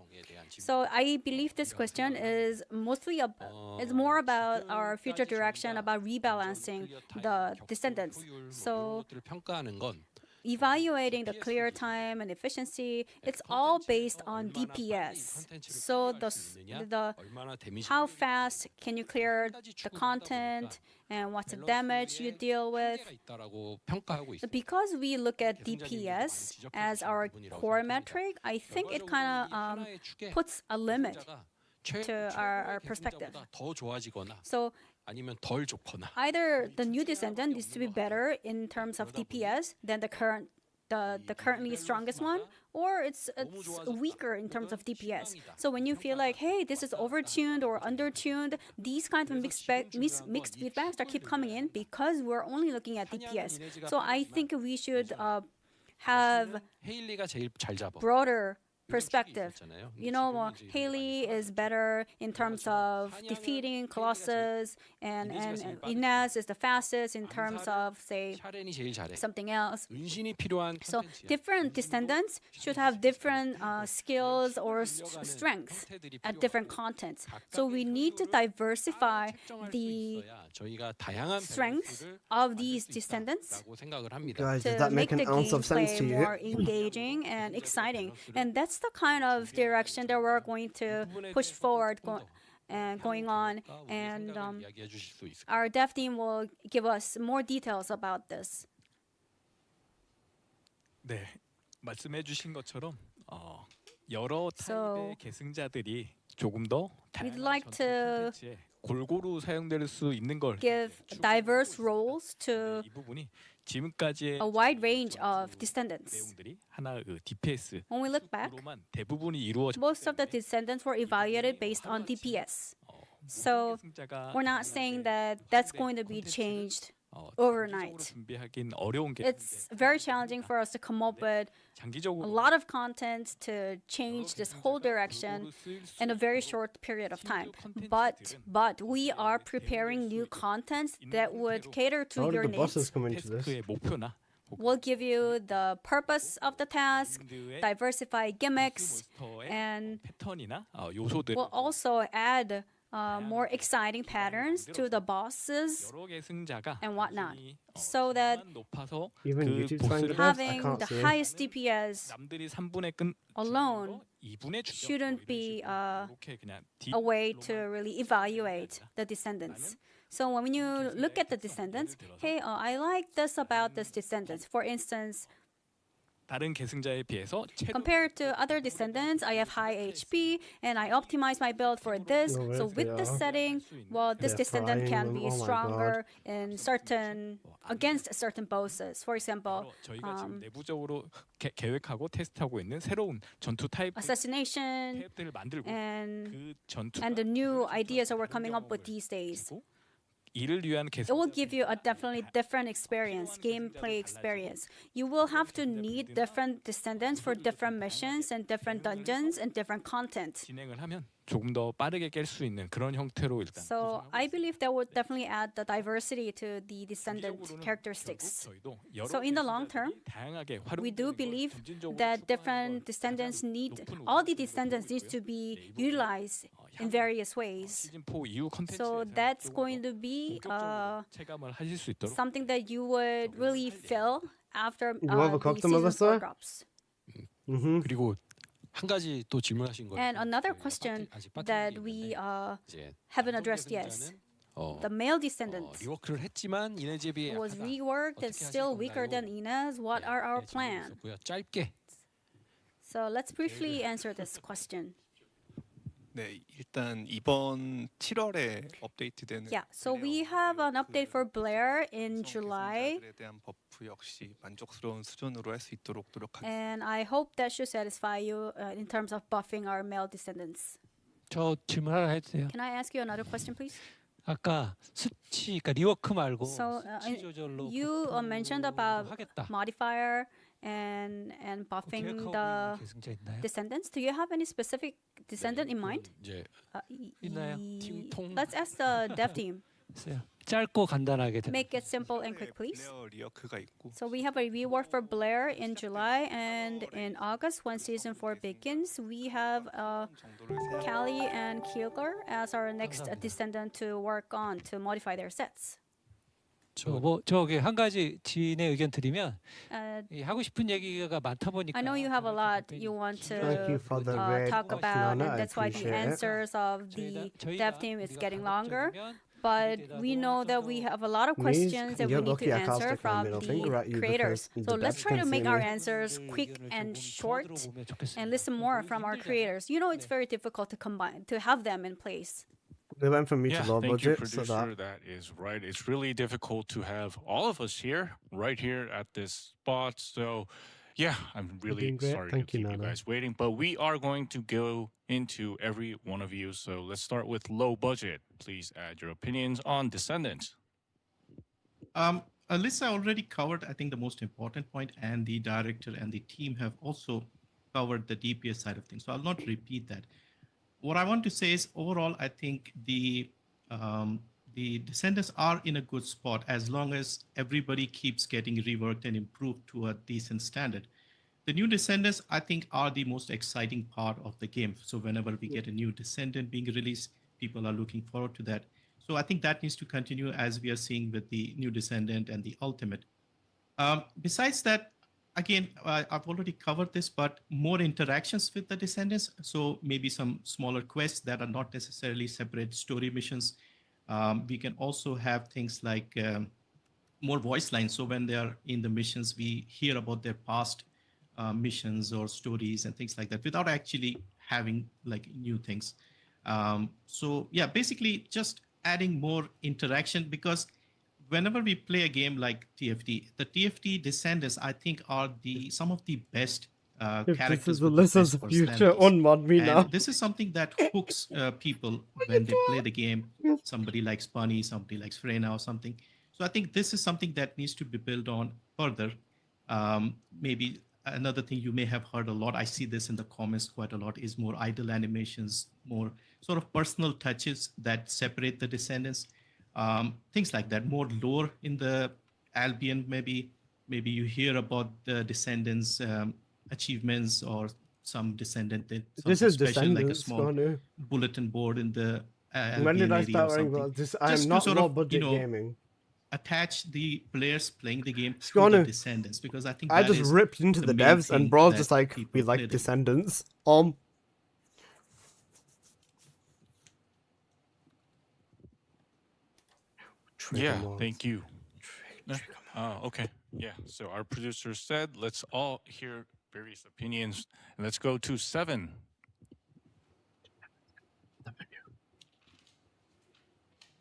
So I believe this question is mostly it's more about our future direction, about rebalancing the descendants. So 것들을 평가하는 건 evaluating the clear time and efficiency, it's all based on DPS. So the how fast can you clear the content and what's the damage you deal with. 있다라고 평가하고 있습니다. Because we look at DPS as our core metric, I think it kind of puts a limit to our perspective. 더 좋아지거나 So 아니면 덜 좋거나 either the new descendant needs to be better in terms of DPS than the currently strongest one, or it's weaker in terms of DPS. So when you feel like, hey, this is overtuned or undertuned, these kinds of mixed feedbacks keep coming in because we're only looking at DPS. So I think we should have 헤일리가 제일 잘 잡아. broader perspective. You know, Haley is better in terms of defeating Colossus, and Inez is the fastest in terms of, say, something else. So different descendants should have different skills or strengths at different contents. So we need to diversify the strengths of these descendants Guys, does to that make make the an ounce of sense gameplay to you? more engaging and exciting. And that's the kind of direction that we're going to push forward going on. And our dev team will give us more details about this. 네, 말씀해주신 것처럼 여러 타입의 계승자들이 조금 더 We'd 다양한 like 전투 to 콘텐츠에 골고루 사용될 수 있는 걸 give diverse roles to 이 부분이 지금까지의 a wide range of descendants. 내용들이 하나 DPS When we look back, 로만 대부분이 이루어졌기 most of the descendants were evaluated based on DPS. So we're not saying that that's going to be changed overnight. 준비하긴 어려운 게 It's very challenging for us to come up with a lot of content to change this whole direction in a very short period of time. But we are preparing new contents that would cater to How your did the buses needs. come into this? 목표나 We'll give you the purpose of the task, diversify gimmicks, and 패턴이나 요소들 we'll also add more exciting patterns to the bosses 여러 계승자가 and whatnot, so that 높아서 Even 그 YouTube find the 보스를 best? I having can't the see. highest DPS 남들이 3분의 끈 alone 2분의 shouldn't be 이렇게 그냥 a way to really evaluate the descendants. So when you look at the descendants, hey, I like this about this descendants. For instance, 다른 계승자에 비해서 compared to other descendants, I have high HP and I optimize my build for this. Oh, So yes, with they this are. setting, well, this They're descendant frying can them. be Oh my stronger in certain against certain bosses. For example, 저희가 지금 내부적으로 계획하고 테스트하고 있는 새로운 전투 타입 assassination 타입들을 만들고 and 그 전투 the new ideas that we're coming up with these days. 이를 위한 It will give you a definitely different experience, gameplay experience. You will have to need different descendants for different missions and different dungeons and different content. 진행을 하면 조금 더 빠르게 깰 수 있는 그런 형태로 일단 So I believe that would definitely add the diversity to the descendant characteristics. So in the long term, 다양하게 we do believe that different descendants all the descendants need to be utilized in various ways. 시즌4 이후 So 컨텐츠에서 that's going to be 체감을 하실 수 있도록 something that you would really feel after You have a the custom season 4 Melissa? drops. 그리고 한 가지 또 질문하신 거 And another question that we haven't addressed yet. The male descendants 리워크를 했지만 이네즈에 비해 was 약하다. reworked and still weaker than Inez. What are our plans? 짧게. So let's briefly answer this question. 네, 일단 이번 7월에 업데이트되는 Yeah, so we have an update for Blair in July, 계승자들에 대한 버프 역시 만족스러운 수준으로 할 수 있도록 노력하겠습니다. and I hope that should satisfy you in terms of buffing our male descendants. 저 질문 하나 해도 돼요? Can I ask you another question, please? 아까 수치, 그러니까 리워크 말고 So 수치 조절로 you mentioned about 하겠다. modifier and buffing 계획하고 the 있는 계승자 있나요? descendants. Do you have any specific descendant in mind? 이제 있나요? Let's ask the dev team. 있어요. 짧고 간단하게 Make it simple and quick, please. 플레어 리워크가 있고 So we have a reward for Blair in July, and in August, when season 4 begins, we have Callie and Keeler as our next descendant to work on to modify their sets. 저기 한 가지 지인의 의견 드리면 Uh, 이 하고 싶은 얘기가 많다 보니까 I know you have a lot you want Thank you to for the red talk question about, on it. and I that's why the appreciate it. answers of the dev team is getting longer. 가급적이면 But we know that we have a lot of Means questions that we you're need lucky to I can't answer stick my from middle finger at the you creators. because So the let's devs try to can make see our me. answers quick and short and listen more from our creators. You know, it's very difficult to have them in place. They went from me Yeah, to low thank you, budget, so producer. that That is right. It's really difficult to have all of us here, right here at this spot. So, yeah, I'm really doing great. sorry Thank to you, keep you Nana. guys waiting, but we are going to go into every one of you. So let's start with low budget. Please add your opinions on Descendants. Alyssa already covered, I think, the most important point, and the director and the team have also covered the DPS side of things, so I'll not repeat that. What I want to say is overall, I think the Descendants are in a good spot as long as everybody keeps getting reworked and improved to a decent standard. The new Descendants, I think, are the most exciting part of the game. So whenever we get a new Descendant being released, people are looking forward to that. So I think that needs to continue as we are seeing with the new Descendant and the Ultimate. Besides that, again, I've already covered this, but more interactions with the Descendants. So maybe some smaller quests that are not necessarily separate story missions. We can also have things like more voice lines. So when they are in the missions, we hear about their past missions or stories and things like that without actually having like new things. So yeah, basically just adding more interaction, because whenever we play a game like TFD, the TFD Descendants, I think, are some of the best If characters this is with the Alyssa's best future, personalities. unmod me now. And this is something that hooks people when they play the game. Somebody likes Bunny, somebody likes Freyna or something. So I think this is something that needs to be built on further. Maybe another thing you may have heard a lot, I see this in the comments quite a lot, is more idle animations, more sort of personal touches that separate the Descendants. Things like that, more lore in the Albion. Maybe you hear about the Descendants achievements or some Descendant did This something is special, like a Descendants, small Connor. bulletin board in the When did Albion I area start or wearing something. glasses? I am Just to not sort low of, budget gaming. attach the players playing the game to the Scone. Descendants, because I think I that just is ripped into the main devs and thing Brawl's that just like, people we play like the game. Descendants. Yeah, thank you. Okay. Yeah. So our producer said, let's all hear various opinions, and let's go to 7.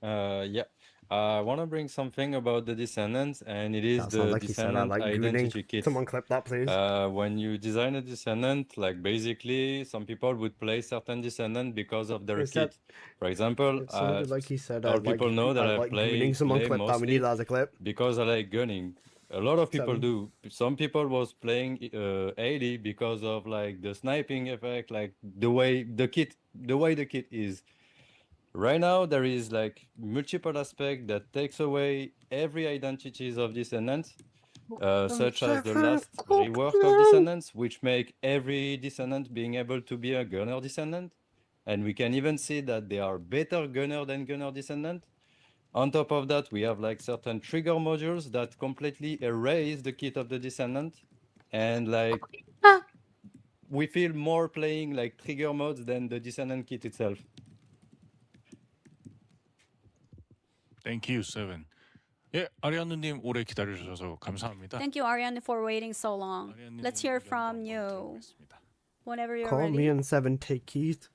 Yeah. I want to bring something about the Descendants, and it is That sounds the like he said, I Descendant like gooning. Identity Kit. Someone clip that, please. When you design a Descendant, like basically, some people would play certain Descendant because of their It said- kit. For example, it sounded like he said, all people know that I I like play gooning. Someone clip that. We mostly need that as a clip. because I like gunning. A lot of people 7. do. Some people was playing 80 because of like the sniping effect, like the way the kit is. Right now, there is like multiple aspects that takes away every identities of Descendants, such as the last rework of Descendants, which make every Descendant being able to be a Gunner Descendant. And we can even see that they are better Gunner than Gunner Descendant. On top of that, we have like certain trigger modules that completely erase the kit of the Descendant. And like, we feel more playing like trigger modes than the Descendant kit itself. Thank you, 7. 예, 아리아누님 오래 기다려주셔서 감사합니다. Thank you, Ariane, for waiting so long. Let's hear from you whenever you're Call ready. me and 7 take keys.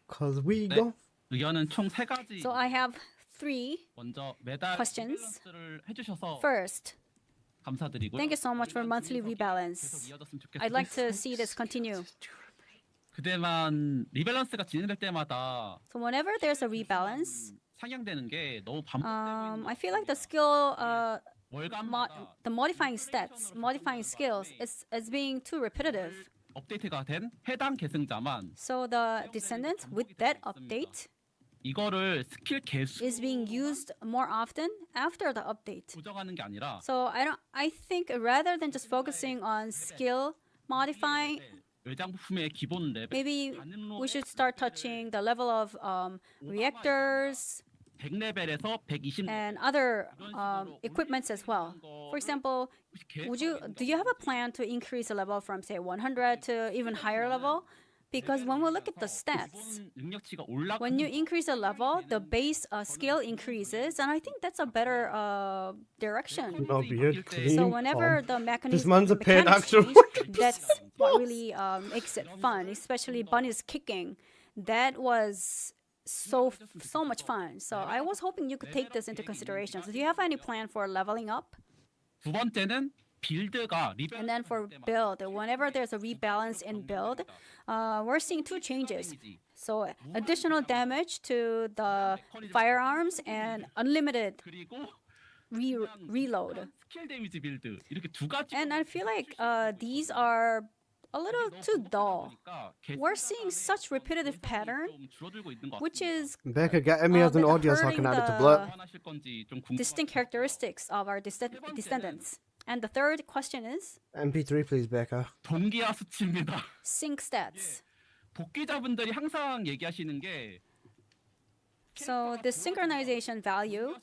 Cause we 네, go. 의견은 총 3가지. So I have 3 먼저 매달 questions. 밸런스를 해주셔서 First, 감사드리고요. thank you so much for monthly rebalance. I'd like to see this continue. 그대만 리밸런스가 진행될 때마다 So whenever there's a rebalance, 상향되는 게 너무 I feel like the skill, the modifying stats, modifying skills is being too repetitive. 업데이트가 된 해당 계승자만 So the Descendant, with that update, 이거를 스킬 개수 is being used more often after the update. 조정하는 게 아니라 So I think rather than just focusing on skill modifying, 외장 부품의 기본 레벨 maybe we should start touching the level of reactors 100레벨에서 120 and other equipments as well. For example, do you have a plan to increase the level from say 100 to even higher level? Because when we look at the stats, 능력치가 올라 when you increase a level, the base skill increases, and I think that's a better direction. No beard, clean. So whenever calm. the This man's a paid mechanics actor. change, that's what really makes it fun, especially Bunny's kicking. That was so much fun. So I was hoping you could take this into consideration. So do you have any plan for leveling up? 두 번째는 빌드가 And then for build, whenever there's a rebalance in build, we're seeing 2 changes. So additional damage to the firearms and unlimited reload. 스킬 데미지 빌드 이렇게 두 가지 And I feel like these are a little too dull. We're seeing such repetitive pattern, which is Becca, get me as an audio so I can add it to blur. distinct characteristics of our descendants. And the third question is MP3 please, Becca. 동기화 수치입니다. sync stats. 복귀자분들이 항상 얘기하시는 게 So the synchronization value,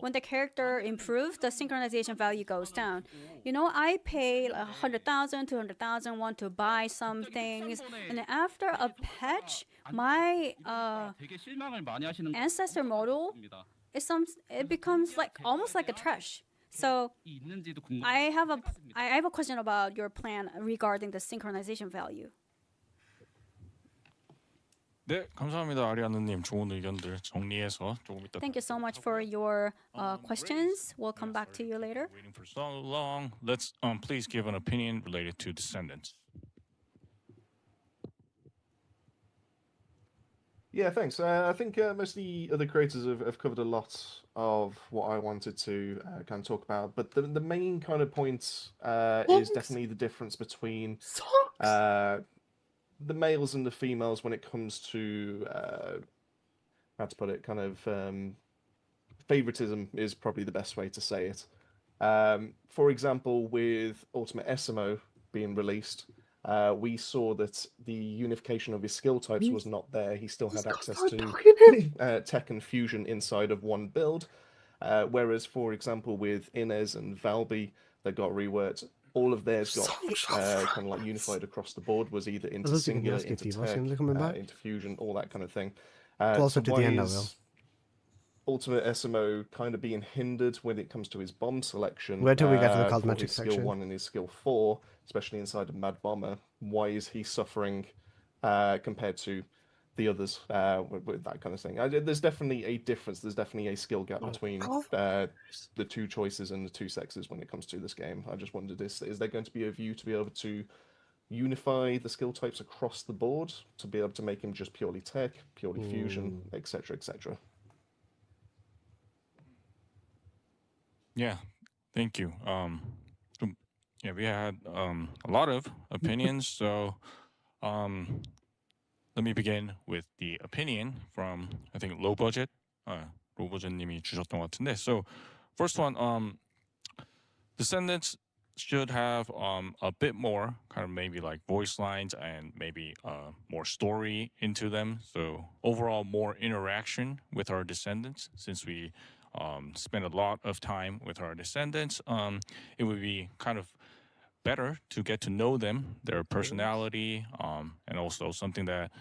when the character improves, the synchronization value goes down. You know, I pay 100,000, 200,000, want to buy some things, and then after a patch, my 되게 실망을 많이 하시는 ancestor model it becomes like almost like a trash. So I have a question about your plan regarding the synchronization value. 네, 감사합니다. 아리아느님 좋은 의견들 정리해서 조금 이따. Thank you so much for your questions. We'll come back to you later. Waiting for so long. Let's please give an opinion related to Descendants. Yeah, thanks. I think most of the other creators have covered a lot of what I wanted to kind of talk about, but the main kind of point is definitely the difference between the males and the females when it comes to how to put it, kind of favoritism is probably the best way to say it. For example, with Ultimate Esimo being released, we saw that the unification of his skill types was not there. He still had access to tech and fusion inside of one build, whereas, for example, with Inez and Valby that got reworked, all of theirs got kind of like unified across the board, was either into singular, into tech, into fusion, all that kind of thing. Closer to the end, I will. Ultimate Esimo kind of being hindered when it comes to his bomb selection. Where do we get to the for cosmetic his section? skill 1 and his skill 4, especially inside of Mad Bomber. Why is he suffering compared to the others with that kind of thing? There's definitely a difference. There's definitely a skill gap between the two choices and the two sexes when it comes to this game. I just wondered, is there going to be a view to be able to unify the skill types across the board to be able to make him just purely tech, purely fusion, etc., etc.? Yeah, thank you. Yeah, we had a lot of opinions, so let me begin with the opinion from, I think, Low Budget. Low Budget님이 주셨던 것 같은데. So, first one, Descendants should have a bit more kind of maybe like voice lines and maybe more story into them. So overall, more interaction with our descendants, since we spend a lot of time with our descendants. It would be kind of better to get to know them, their personality, and also something that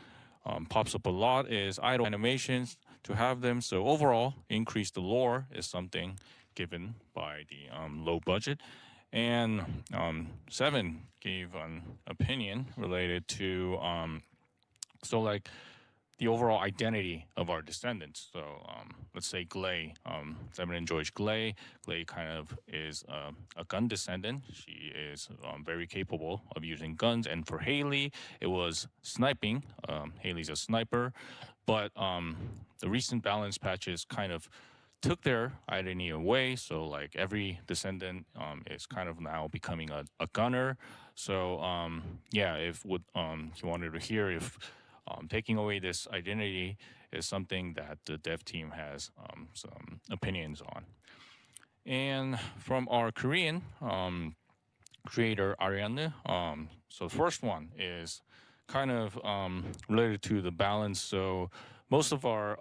pops up a lot is idle animations to have them. So overall, increase the lore is something given by the low budget. And 7 gave an opinion related to so like the overall identity of our descendants. So let's say Glay. 7 enjoys Glay. Glay kind of is a gun descendant. She is very capable of using guns. And for Haley, it was sniping. Haley's a sniper. But the recent balance patches kind of took their identity away. So like every descendant is kind of now becoming a gunner. So yeah, if you wanted to hear if taking away this identity is something that the dev team has some opinions on. And from our Korean creator, Ariane, so the first one is kind of related to the balance. So most of our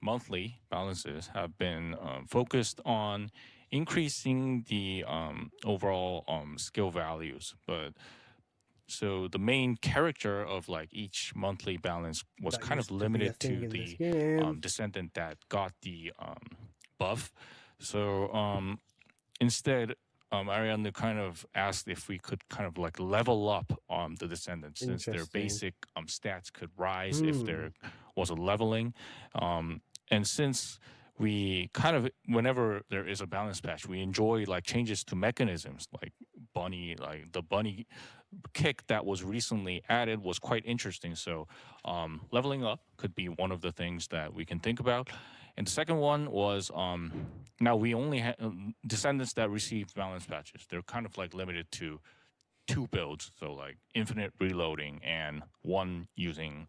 monthly balances have been focused on increasing the overall skill values, but so the main character of like each monthly balance was That kind of used to be a limited thing to in this the game. descendant that got the buff. So instead, Ariane kind of asked if we could kind of like level up the descendants, since their Interesting. basic stats could rise if there was a leveling. And since we kind of, whenever there is a balance patch, we enjoy like changes to mechanisms, like the bunny kick that was recently added was quite interesting. So leveling up could be one of the things that we can think about. And the second one was now we only have descendants that received balance patches. They're kind of like limited to two builds, so like infinite reloading and one using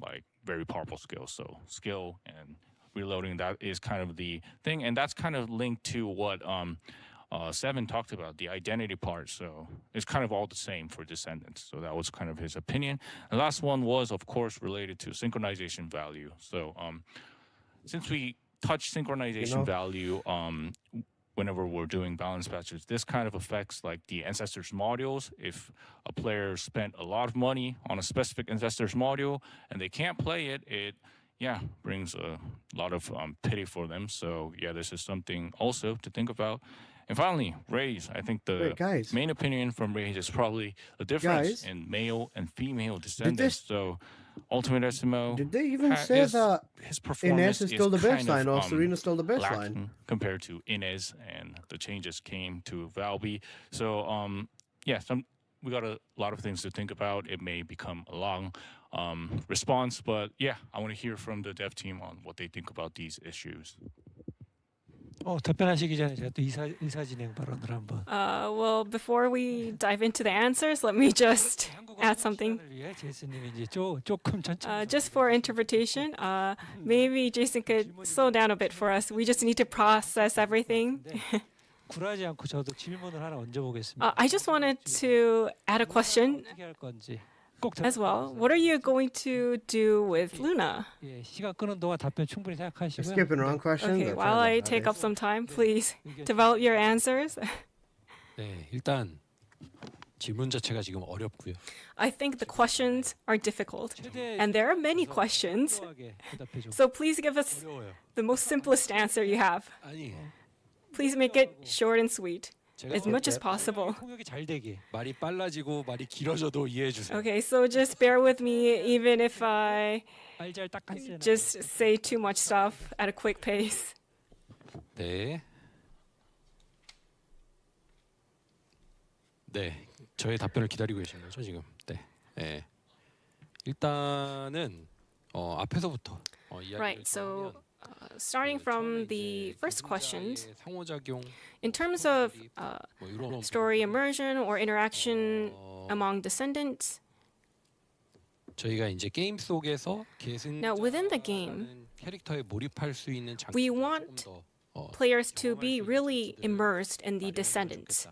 like very powerful skills. So skill and reloading, that is kind of the thing, and that's kind of linked to what Seven talked about, the identity part. So it's kind of all the same for Descendants. So that was kind of his opinion. The last one was, of course, related to synchronization value. So since we touch synchronization value whenever we're doing balance patches, this kind of affects like the Ancestors modules. If a player spent a lot of money on a specific Ancestors module and they can't play it, it brings a lot of pity for them. So yeah, this is something also to think about. And finally, Rays. I think the main opinion from Rays is probably the difference in male and female Descendants. So Ultimate SMO. Did they even say that his performance Inez is still the kind baseline of, or Serena's still the baseline? lacking compared to Inez, and the changes came to Valby. So we got a lot of things to think about. It may become a long response, but yeah, I want to hear from the dev team on what they think about these issues. 답변하시기 전에 제가 또 의사 진행 발언을 한번. Well, before we dive into the answers, let me just add something. 제이슨님이 이제 조금 천천히. Just for interpretation, maybe Jason could slow down a bit for us. We just need to process everything. 굴하지 않고 저도 질문을 하나 얹어보겠습니다. I just wanted to add a question 어떻게 할 건지. as well. What are you going to do with Luna? 예, 시간 끄는 동안 답변 충분히 생각하시고요. Skipping around questions. Okay, while I take up some time, please develop your answers. 네, 일단 질문 자체가 지금 어렵고요. I think the questions are difficult, and there are many questions. So please give us the most simplest answer you have. Please make it short and sweet. As much as possible. 통역이 잘 되게 말이 빨라지고 말이 길어져도 이해해 주세요. Okay, so just bear with me even if I just say too much stuff at a quick pace. 네. 네, 저의 답변을 기다리고 계신 거죠 지금. 네. 네. 일단은 앞에서부터 Right, so starting from the first questions, in terms of story immersion or interaction among descendants, 저희가 이제 게임 속에서 now within the game, 캐릭터에 몰입할 수 있는 we want players to be really immersed in the descendants.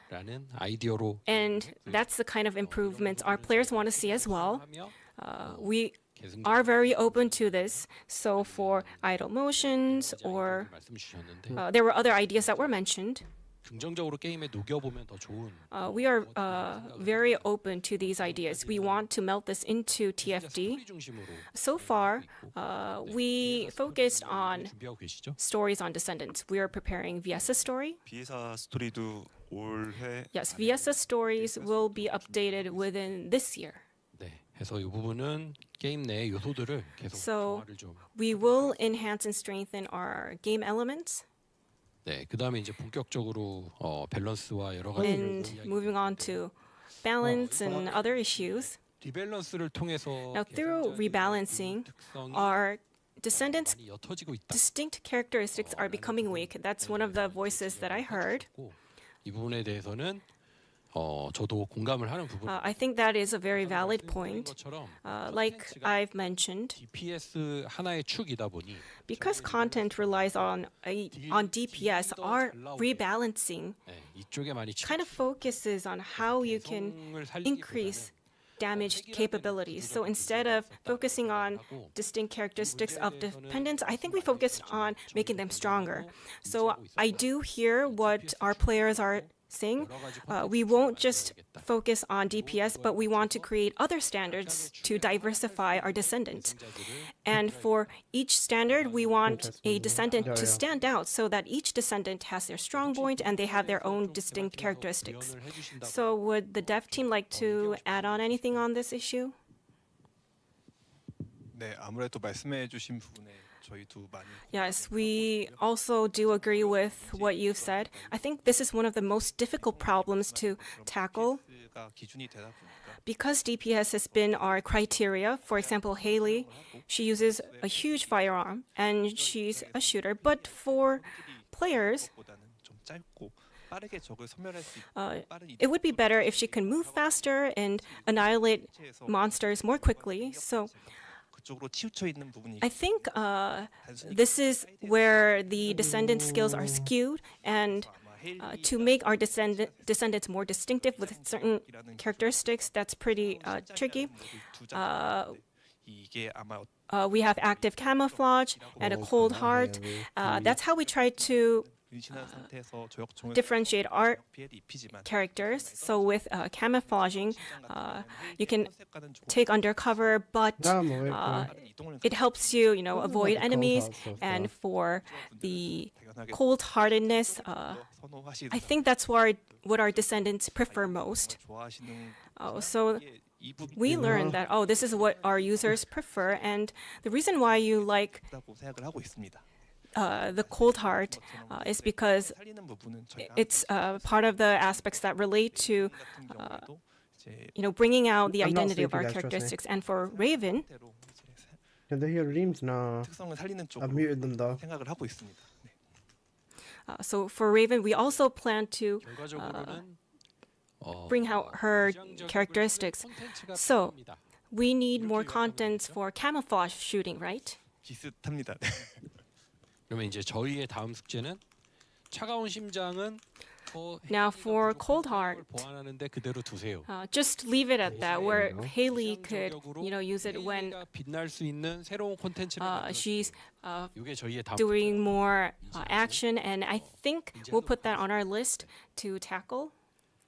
라는 아이디어로 And that's the kind of improvements our players want to see as well. We are very open to this. So for idle motions or there were other ideas that were mentioned. 긍정적으로 게임에 녹여보면 더 좋은. We are very open to these ideas. We want to melt this into TFD. So far, we focused on stories on descendants. We are preparing VS's story. 비에사 스토리도 올해. Yes, VS's stories will be updated within this year. 네, 그래서 이 부분은 게임 내 요소들을 계속 So 조화를 좀. we will enhance and strengthen our game elements. 네, 그다음에 이제 본격적으로 밸런스와 여러 가지. And moving on to balance and other issues. 리밸런스를 통해서 Now, through rebalancing, our descendants' distinct characteristics are becoming weak. That's one of the voices that I heard. 이 부분에 대해서는 저도 공감을 하는 부분. I think that is a very valid point. Like I've mentioned, DPS 하나의 축이다 보니 because content relies on DPS, our rebalancing 이쪽에 많이 kind of focuses on how you can increase damage capabilities. So instead of focusing on distinct characteristics of dependents, I think we focused on making them stronger. So I do hear what our players are saying. We won't just focus on DPS, but we want to create other standards to diversify our descendants. And for each standard, we want a descendant to stand out so that each descendant has their strong point and they have their own distinct characteristics. So would the dev team like to add on anything on this issue? 네, 아무래도 말씀해주신 부분에 저희 두 많이. Yes, we also do agree with what you've said. I think this is one of the most difficult problems to tackle. 기준이 되다 보니까. Because DPS has been our criteria, for example, Haley, she uses a huge firearm and she's a shooter. But for players, 보다는 좀 짧고 it would be better if she can move faster and annihilate monsters more quickly. So I think this is where the descendant skills are skewed, and to make our descendants more distinctive with certain characteristics, that's pretty tricky. We have active camouflage and a cold heart. That's how we try to differentiate our characters. So with camouflaging, you can take undercover, but it helps you, avoid enemies. And for the cold-heartedness, I think that's what our descendants prefer most. So we learned that, this is what our users prefer, and the reason why you like the cold heart is because it's part of the aspects that relate to bringing out the identity of our characteristics. And for Raven, can they hear reams? No. I've muted them though. So for Raven, we also plan to bring out her characteristics. So we need more contents for camouflage shooting, right? 비슷합니다. 그러면 이제 저희의 다음 숙제는 차가운 심장은 Now for cold heart, 보완하는데 그대로 두세요. just leave it at that, where Haley could, use it when 빛날 수 있는 새로운 콘텐츠를 she's 이게 저희의 다음 doing more action, and I think we'll put that on our list to tackle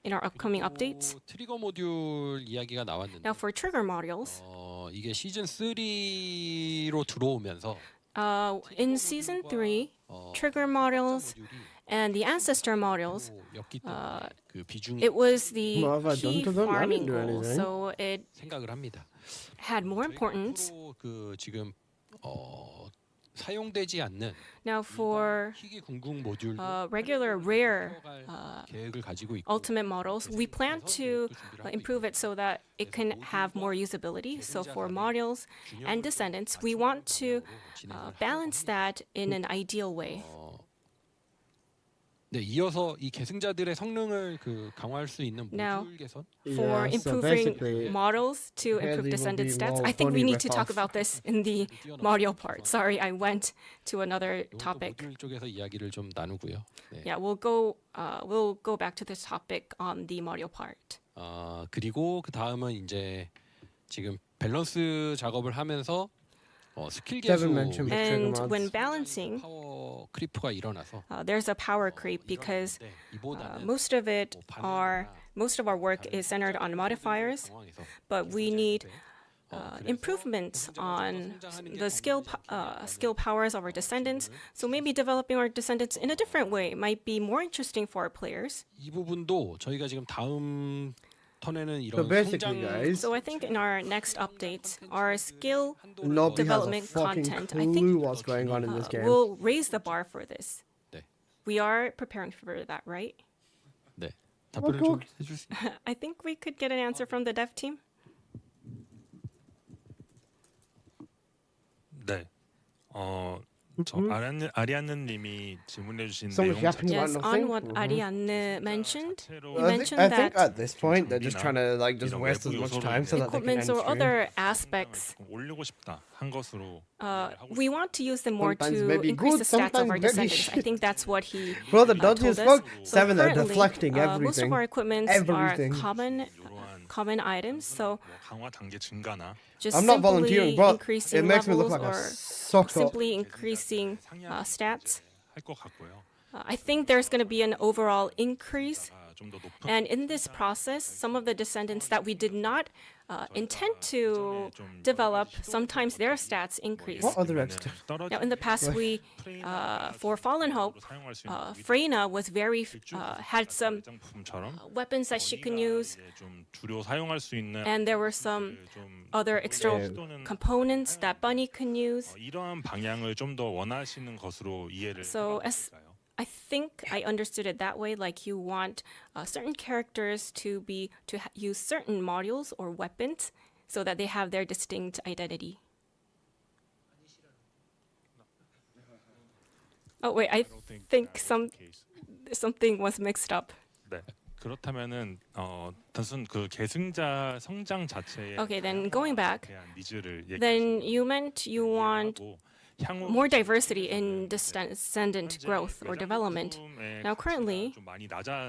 in our upcoming updates. 트리거 모듈 이야기가 나왔는데 Now for trigger modules, 이게 시즌 3로 들어오면서 in season 3, trigger modules and the ancestor modules, it was the key farming goal, so it had more importance. 그 지금 사용되지 않는 Now for regular rare 계획을 가지고 있고 ultimate models, we plan to improve it so that it can have more usability. So for modules and descendants, we want to balance that in an ideal way. 네, 이어서 이 계승자들의 성능을 강화할 수 있는 모듈 개선. For improving models to improve descendant stats, I think we need to talk about this in the module part. Sorry, I went to another topic. 모듈 쪽에서 이야기를 좀 나누고요. 네. Yeah, we'll go back to this topic on the module part. 그리고 그 다음은 이제 지금 밸런스 작업을 하면서 스킬 개수 and when balancing, 크리프가 일어나서 there's a power creep because most of our work is centered on modifiers, but we need improvements on the skill powers of our descendants. So maybe developing our descendants in a different way might be more interesting for our players. 이 부분도 저희가 지금 다음 So basically, guys, so I think in our next updates, our skill nobody development has a fucking content, clue I think, what's going on in this game. will raise the bar for this. 네. We are preparing for that, right? 네. 답변을 좀 해줄 수 I think we could get an answer from the dev team. 네. 저 아리아느님이 질문해주신 Someone's 내용 yapping about Yes, nothing. on what Arianne mentioned, he I mentioned think that at this point they're just trying to just waste as much time so that they can equipments end or stream. other aspects, 올리고 싶다 한 것으로 we want to use them more Sometimes to maybe increase the good, stats of our sometimes maybe descendants. I think that's what he Bro, the told dodgy us. as fuck. So 7, they're currently, deflecting most everything. of our equipments Everything. are common items, so 강화 단계 증가나 just I'm not simply volunteering, but increasing it makes me look levels like a or sucker. simply increasing stats. 할것 같고요. I think there's going to be an overall increase. And in this process, some of the descendants that we did not intend to develop, sometimes their stats increase. What other extra? Now, in the past, for Fallen Hope, Freyna was had some weapons that she can use, and there were some other external components that Bunny can use. 이러한 방향을 좀 더 원하시는 것으로 이해를 So I think I understood it that way, like you want certain characters to use certain modules or weapons so that they have their distinct identity. Oh wait, I think something was mixed up. 네. 그렇다면은 단순 그 계승자 성장 자체에 Okay, then going back, 대한 니즈를 then you meant you want more diversity in descendant growth or development. Now, currently,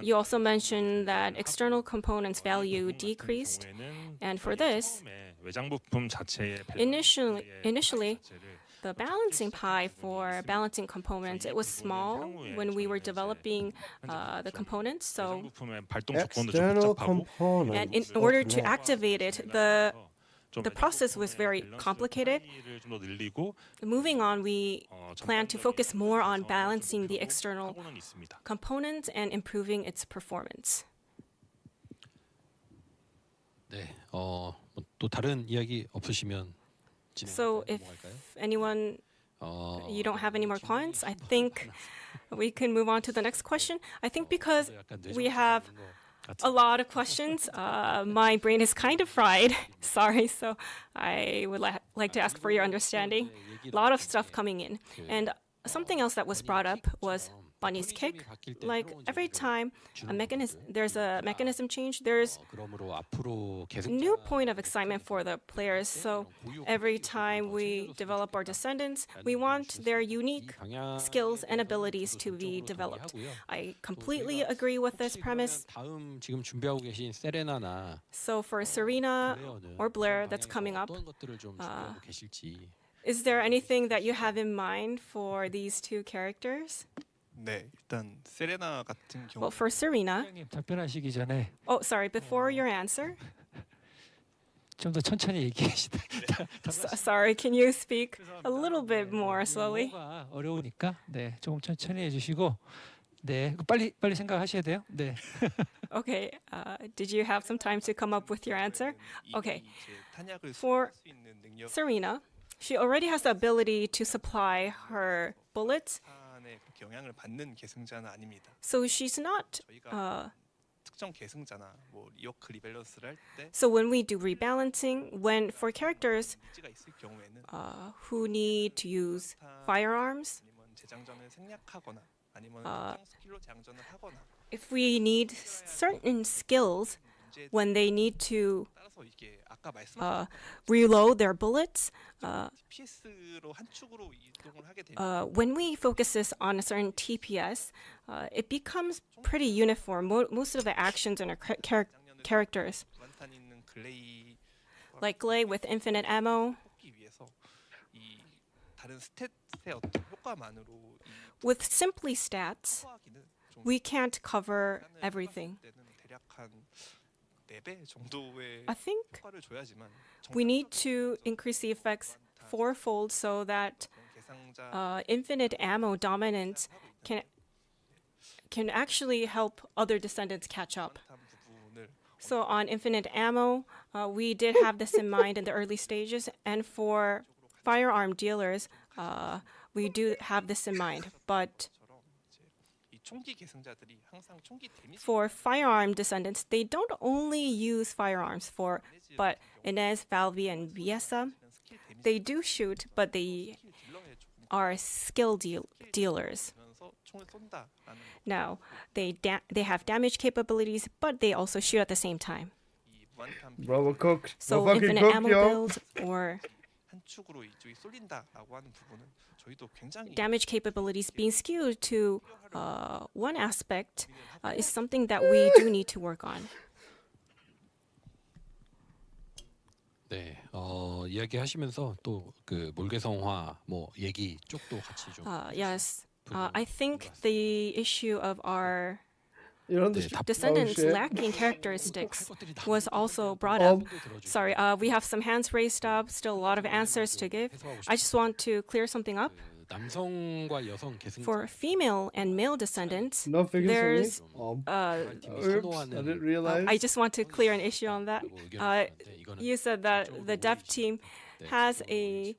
you also mentioned that external components value decreased, and for this, 외장 부품 자체의 initially, the balancing pie for balancing components, it was small when we were developing the components. So, External components. and in order to activate it, the process was very complicated. Moving on, we plan to focus more on balancing the external components and improving its performance. 네, 또 다른 이야기 없으시면 So if anyone, you don't have any more comments, I think we can move on to the next question. I think because we have a lot of questions, my brain is kind of fried. Sorry, so I would like to ask for your understanding. A lot of stuff coming in. And something else that was brought up was Bunny's kick. Like every time there's a mechanism change, there's a new point of excitement for the players. So every time we develop our descendants, we want their unique skills and abilities to be developed. I completely agree with this premise. 다음 지금 준비하고 계신 세레나나 So for Serena or Blair that's coming up, 어떤 것들을 좀 준비하고 계실지. is there anything that you have in mind for these two characters? 네, 일단 세레나 같은 경우 Well, for Serena. 답변하시기 전에 Oh, sorry. Before your answer. 좀 더 천천히 얘기하시다. Sorry, can you speak a little bit more slowly? 어려우니까 네, 조금 천천히 해주시고 네, 빨리 생각하셔야 돼요. 네. Okay. Did you have some time to come up with your answer? Okay. For Serena, she already has the ability to supply her bullets. 영향을 받는 계승자는 아닙니다. So she's not. 특정 계승자나 뭐 리워크 리밸런스를 할 때. So when we do rebalancing, when for characters who need to use firearms, 재장전을 생략하거나 아니면 스킬로 재장전을 하거나. If we need certain skills when they need to reload their bullets. When we focus this on a certain TPS, it becomes pretty uniform. Most of the actions in our characters, like Glay with infinite ammo, with simply stats, we can't cover everything. I think we need to increase the effects fourfold so that infinite ammo dominance can actually help other descendants catch up. So on infinite ammo, we did have this in mind in the early stages, and for firearm dealers, we do have this in mind. But for firearm descendants, they don't only use firearms but Inez, Valvi, and Viesa, they do shoot, but they are skill dealers. Now, they have damage capabilities, but they also shoot at the same time. Bro, we're cooked. So we're fucking infinite cooked, ammo yo. build or damage capabilities being skewed to one aspect is something that we do need to work on. 네, 이야기하시면서 또 그 몰개성화 뭐 얘기 쪽도 같이 좀. Yes, I think the issue of our the descendants lacking characteristics was also brought up. Sorry, we have some hands raised up, still a lot of answers to give. I just want to clear something up. 남성과 여성 계승자. For female and male descendants, No figures there's. Oops, I didn't realize. I just want to clear an issue on that. You said that the dev team has they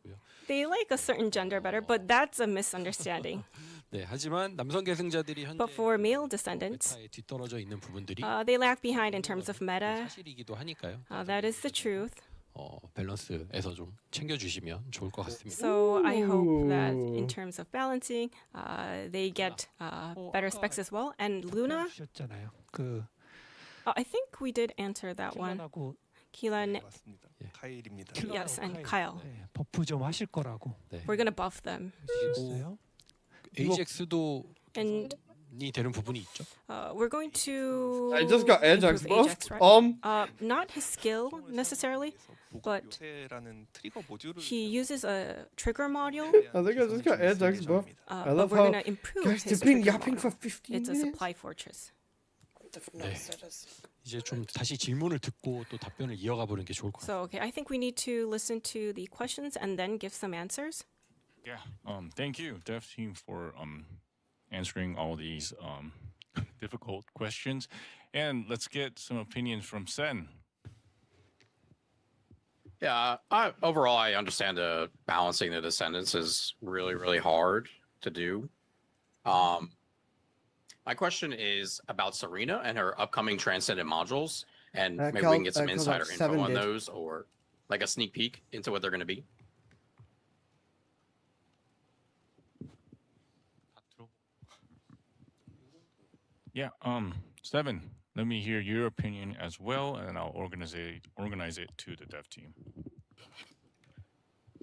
like a certain gender better, but that's a misunderstanding. 네, 하지만 남성 계승자들이 현재 But for male descendants, 메타에 뒤떨어져 있는 부분들이 they lag behind in terms of meta. 사실이기도 하니까요. That is the truth. 밸런스에서 좀 챙겨주시면 좋을 것 같습니다. So I hope that in terms of balancing, they get better specs as well. And Luna, 주셨잖아요. 그 I think we did answer that one. 킬런하고 Keelan, 카일입니다. yes, and Kyle. 네, 버프 좀 하실 거라고. We're gonna buff them. 주셨어요. AJAX도 And 이 되는 부분이 있죠. we're going to. I just got Ajax improve buffed. right? Not his skill necessarily, but 요새라는 트리거 모듈을 he uses a trigger module. I think I just got Ajax buffed. I But love we're how gonna improve guys his have been trigger yapping for module. 15 It's a minutes. supply fortress. 네. 이제 좀 다시 질문을 듣고 또 답변을 이어가 보는 게 좋을 것 같아요. So okay, I think we need to listen to the questions and then give some answers. Yeah. Thank you, Dev Team, for answering all these difficult questions, and let's get some opinions from Sen. Yeah, overall, I understand balancing the descendants is really, really hard to do. My question is about Serena and her upcoming Transcendent modules, and maybe we can get some insider info on those, or like a sneak peek into what they're going to be. Yeah. Seven. Let me hear your opinion as well, and I'll organize it to the dev team.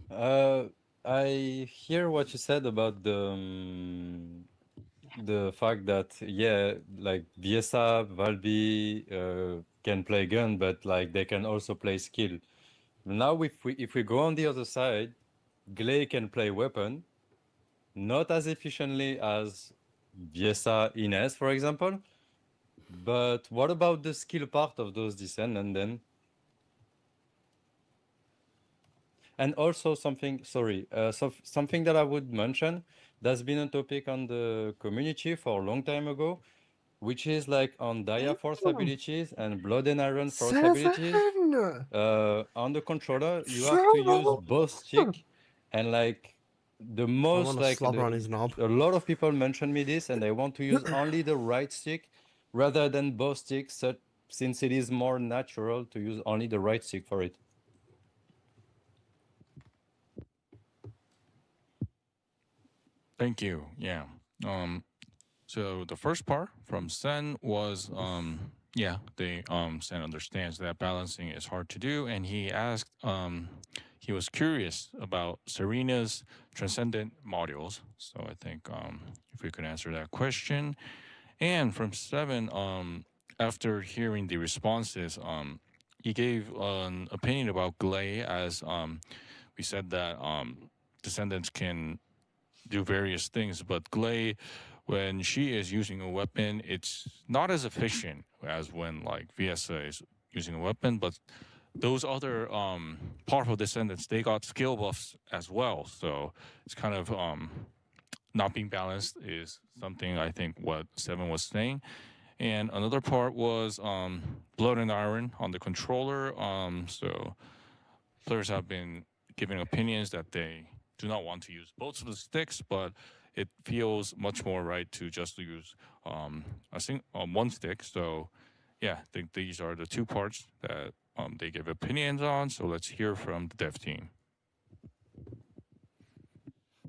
I hear what you said about the fact that like Viesa, Valby can play gun, but like they can also play skill. Now if we go on the other side, Glay can play weapon, not as efficiently as Viesa Ines, for example. But what about the skill part of those descendants then? And also something that I would mention that's been a topic on the community for a long time ago, which is like on Dia Force abilities and Blood and Iron Force abilities. On the controller, you have to use both stick, and like the most like a lot of people mention me this, and they want to use only the right stick rather than both sticks, since it is more natural to use only the right stick for it. Thank you. Yeah. So the first part from Sen was Sen understands that balancing is hard to do, and he asked he was curious about Serena's transcendent modules. So I think if we could answer that question. And from Seven, after hearing the responses, he gave an opinion about Glay, as we said that descendants can do various things, but Glay, when she is using a weapon, it's not as efficient as when like Viesa is using a weapon, but those other powerful descendants, they got skill buffs as well. So it's kind of not being balanced is something I think what Seven was saying. And another part was Blood and Iron on the controller. So players have been giving opinions that they do not want to use both of the sticks, but it feels much more right to just use one stick. So yeah, I think these are the two parts that they give opinions on. So let's hear from the dev team.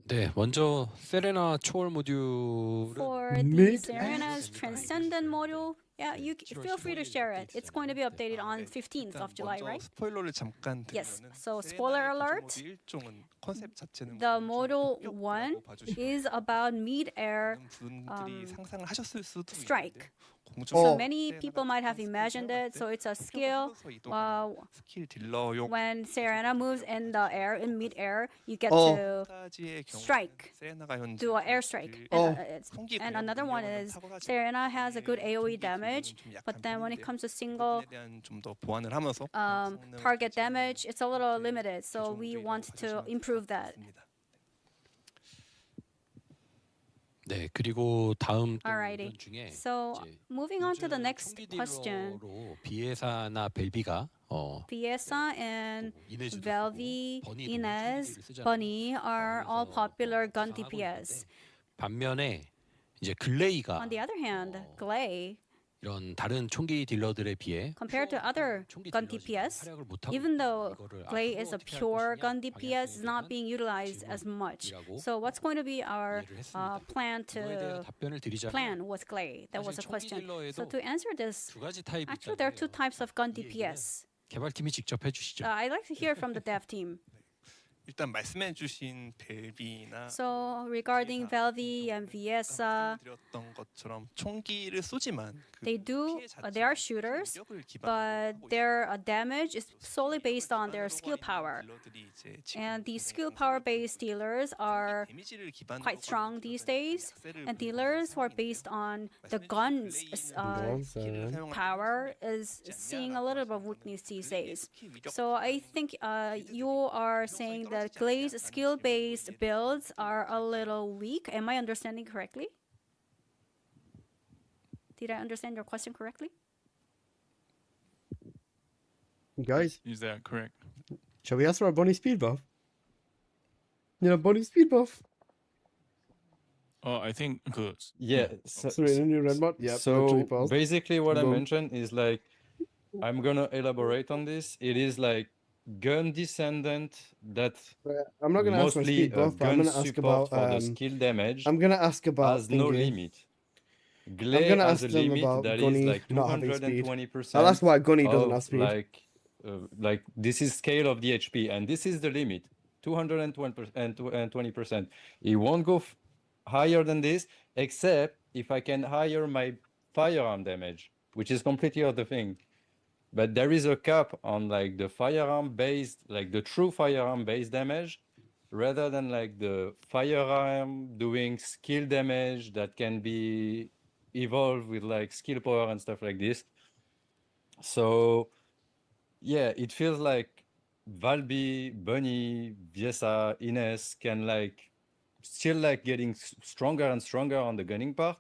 네, 먼저 세레나 초월 모듈은 For the Serena's Transcendent module, yeah, you feel free to share it. It's going to be updated on 15th of July, right? 스포일러를 잠깐 Yes. 드리면은 So spoiler alert. 일종은 컨셉 자체는 The module 1 is about mid-air 분들이 상상을 하셨을 수도 strike. 있는데 So many people might have imagined it. So it's a skill. 스킬 딜러용 When Serena moves in the air, in mid-air, you get to strike, do an airstrike. And another one is Serena has a good AoE damage, but then when it comes to single 좀더 보완을 하면서 target damage, it's a little limited. So we want to improve that. 네, 그리고 다음 Alrighty. 중에 So moving on to the next question. 비에사나 벨비가 Viesa and Velvi, Inez, Bunny are all popular gun DPS. 반면에 이제 글레이가 On the other hand, Glay 이런 다른 총기 딜러들에 비해 Compared to other gun DPS, even though Glay is a pure gun DPS, is not being utilized as much. So what's going to be our plan with Glay? That was a question. So to answer this, actually there are two types of gun DPS. 개발팀이 직접 해주시죠. I'd like to hear from the dev team. 일단 말씀해주신 벨비나 So regarding Valvi and Viesa, 드렸던 것처럼 총기를 쏘지만 they are shooters, but their damage is solely based on their skill power. And these skill power based dealers are quite strong these days, and dealers who are based on the guns power is seeing a little bit of weakness these days. So I think you are saying that Glaze skill-based builds are a little weak. Am I understanding correctly? Did I understand your question correctly? Guys, is that correct? Shall we ask for a bunny speed buff? Yeah, bunny speed buff. I think good. Yeah. Sorry, the new red mod. Yeah. So basically, what I Go. mentioned is like, I'm gonna elaborate on this. It is like gun descendant that I'm not gonna ask my mostly speed buff, but I'm gun gonna ask support about. for the skill damage. I'm gonna ask about. Has no thinking. limit. Glay gonna has ask a them limit about that Gunny is like not having speed. 220%. I'll ask why Gunny doesn't have speed. Like this is scale of the HP, and this is the limit, 220%. It won't go higher than this, except if I can higher my firearm damage, which is completely other thing. But there is a cap on like the firearm based, like the true firearm based damage, rather than like the firearm doing skill damage that can be evolved with like skill power and stuff like this. So yeah, it feels like Valby, Bunny, Viesa, Ines can like still like getting stronger and stronger on the gunning part,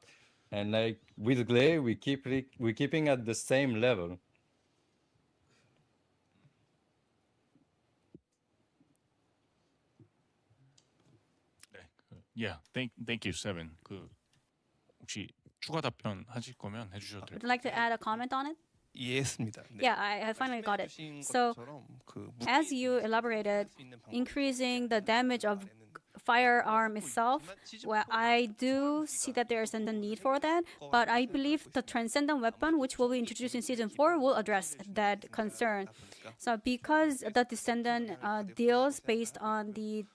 and like with Glay we're keeping at the same level. Yeah, thank you, Seven. 그 혹시 추가 답변 하실 거면 해주셔도 돼요. Would you like to add a comment on it? 이해했습니다. 네. Yeah, I finally got it. So, as you elaborated, increasing the damage of firearm itself, well, I do see that there is a need for that, but I believe the Transcendent weapon, which will be introduced in Season 4, will address that concern. So because the Descendant deals based on the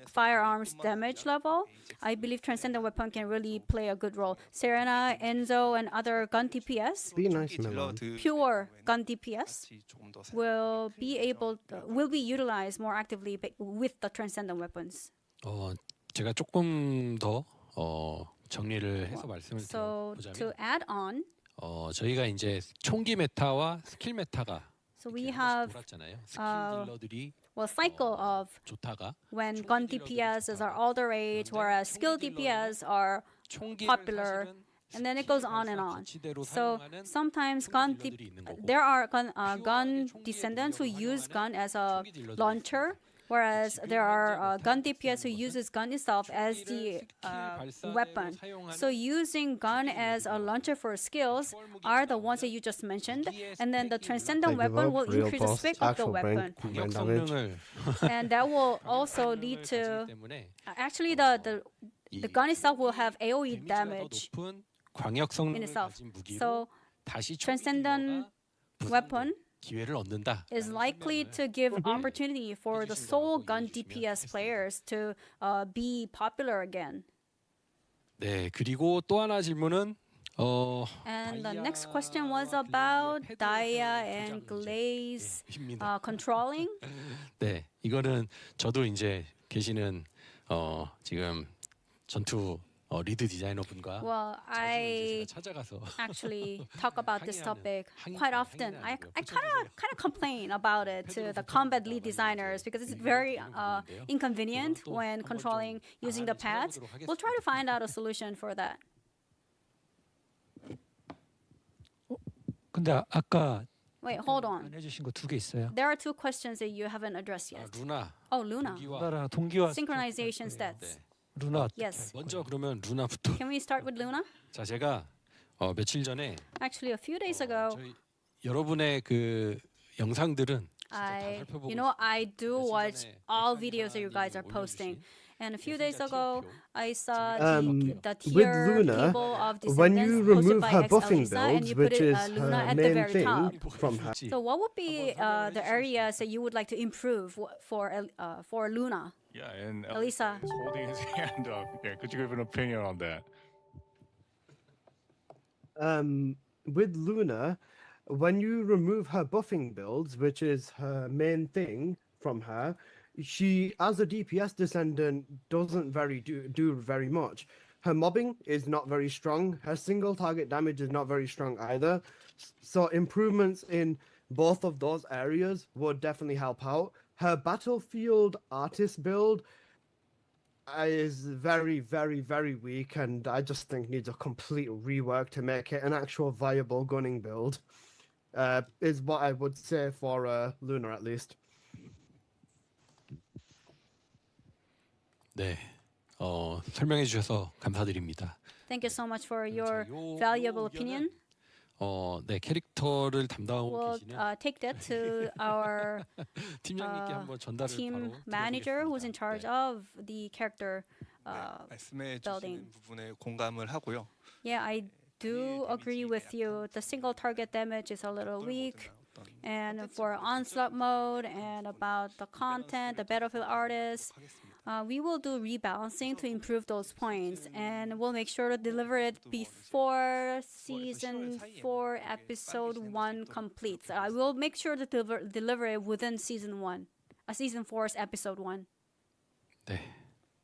firearms damage level, I believe Transcendent weapon can really play a good role. Serena, Enzo, and other gun DPS, Be nice, Melon. pure gun DPS, will be utilized more actively with the Transcendent weapons. 제가 조금 더 정리를 해서 말씀을 So to 드리자면 add on, 저희가 이제 총기 메타와 스킬 메타가 so we have 돌았잖아요. 스킬 딜러들이 cycle of 좋다가 when gun DPSs are all the rage, whereas skill DPS are popular, and then it goes on and on. So sometimes there are gun descendants who use gun as a launcher, whereas there are gun DPS who uses gun itself as the weapon. So using gun as a launcher for skills are the ones that you just mentioned, and then the Transcendent weapon will increase the spec of the weapon. And that will also lead to, actually the gun itself will have AoE damage in itself. So Transcendent weapon 기회를 얻는다. is likely to give opportunity for the sole gun DPS players to be popular again. 네, 그리고 또 하나 질문은 And the next question was about Daya and Glaze controlling. 네, 이거는 저도 이제 계시는 지금 전투 리드 디자이너분과 Well, I actually talk about this topic quite often. I kind of complain about it to the combat lead designers because it's very inconvenient when controlling using the pads. We'll try to find out a solution for that. 근데 아까 Wait, hold on. 해주신 거 2개 있어요. There are two questions that you haven't addressed yet. 루나. Oh, Luna. 동기화 Synchronization stats. 루나. Yes. 먼저 그러면 루나부터. Can we start with Luna? 자, 제가 며칠 전에 Actually, a few days ago, 저희 여러분의 그 영상들은 I do watch all videos that you guys are posting. And a few days ago, I saw the with tier Luna, table of when Descendants you posted remove by her X buffing Elisa, and builds, you put which is Luna her at the main very thing top. from her. So what would be the areas that you would like to improve for Luna? Yeah, and Elisa. is holding his hand up. Yeah, could you give an opinion on that? With Luna, when you remove her buffing builds, which is her main thing from her, she, as a DPS descendant, doesn't do very much. Her mobbing is not very strong. Her single target damage is not very strong either. So improvements in both of those areas would definitely help out. Her battlefield artist build is very, very, very weak, and I just think needs a complete rework to make it an actual viable gunning build. Is what I would say for Luna at least. 네, 설명해 주셔서 감사드립니다. Thank you so much for your valuable opinion. 네, 캐릭터를 담당하고 We'll 계시는 take that to our 팀장님께 한번 전달을 team 바로 manager who's in charge of the character 말씀해 building. 주시는 부분에 공감을 하고요. Yeah, I do agree with you. The single target damage is a little weak. And for onslaught mode and about the content, the battlefield artists, we will do rebalancing to improve those points, and we'll make sure to deliver it before season 4 episode 1 completes. I will make sure to deliver it within season 4's episode 1.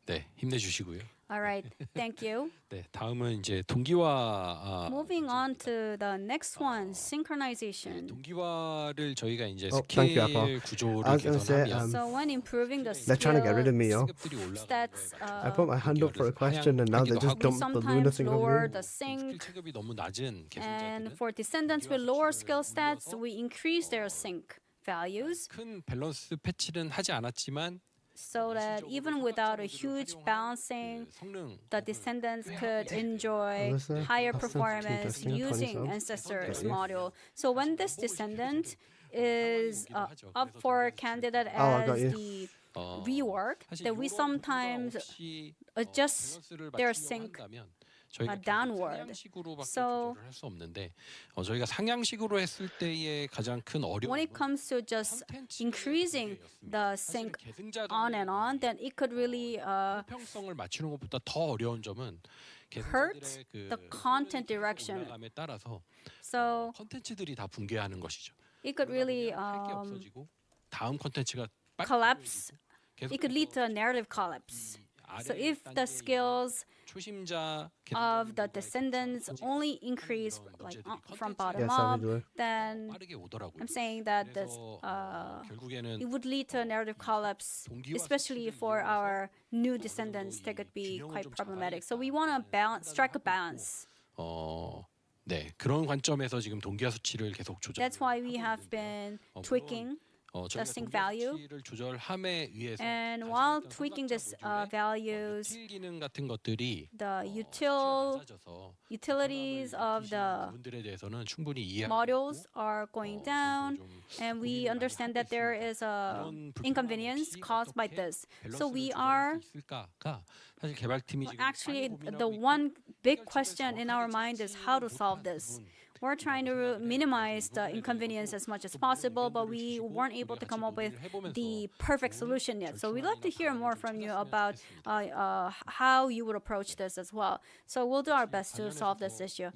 네, 힘내주시고요. All right, thank you. 네, 다음은 이제 동기화. Moving on to the next one, synchronization. 동기화를 저희가 이제 thank you, Apple. 스케일 구조를 I was gonna say, 개선하면 So when improving the they're trying to get rid of me, yo. stats, I put my hand up for a question, and now they just we dumped the Luna sometimes thing over lower here. the sync. 체급이 너무 낮은 And for descendants with lower skill stats, we increase their sync values. 큰 밸런스 패치는 하지 않았지만 So that even without a huge balancing, the descendants could enjoy Alyssa, higher that's performance interesting, 20 using subs. Ancestors Okay. module. So when this descendant is up for candidate I got as you. the rework, that we sometimes adjust their sync downward. So 할 수 없는데 저희가 상향식으로 했을 때의 가장 큰 when 어려움은 it comes to just increasing the sync on and on, then it could really 평성을 맞추는 것보다 더 어려운 점은 hurt the content direction. 올라감에 따라서 So 컨텐츠들이 다 붕괴하는 것이죠. it could really 할게 없어지고 다음 컨텐츠가 collapse. It could lead to a narrative collapse. So if the skills 초심자 of the descendants only increase like from bottom Yes, up, I will. then 빠르게 오더라고요. I'm saying that this 결국에는 it would lead to a narrative collapse, especially for our new descendants. That could be quite problematic. So we want to strike a balance. 네, 그런 관점에서 지금 동기화 수치를 계속 조절. That's why we have been tweaking the sync value. 수치를 조절함에 의해서 And while tweaking this values, 기능 같은 것들이 the utilities of the 부분들에 대해서는 충분히 이해. modules are going down, and we understand that there is a inconvenience caused by this. So we are 있을까가 사실 개발팀이 지금 actually the one big question in our mind is how to solve this. We're trying to minimize the inconvenience as much as possible, but we weren't able to come up with the perfect solution yet. So we'd like to hear more from you about how you would approach this as well. So we'll do our best to solve this issue.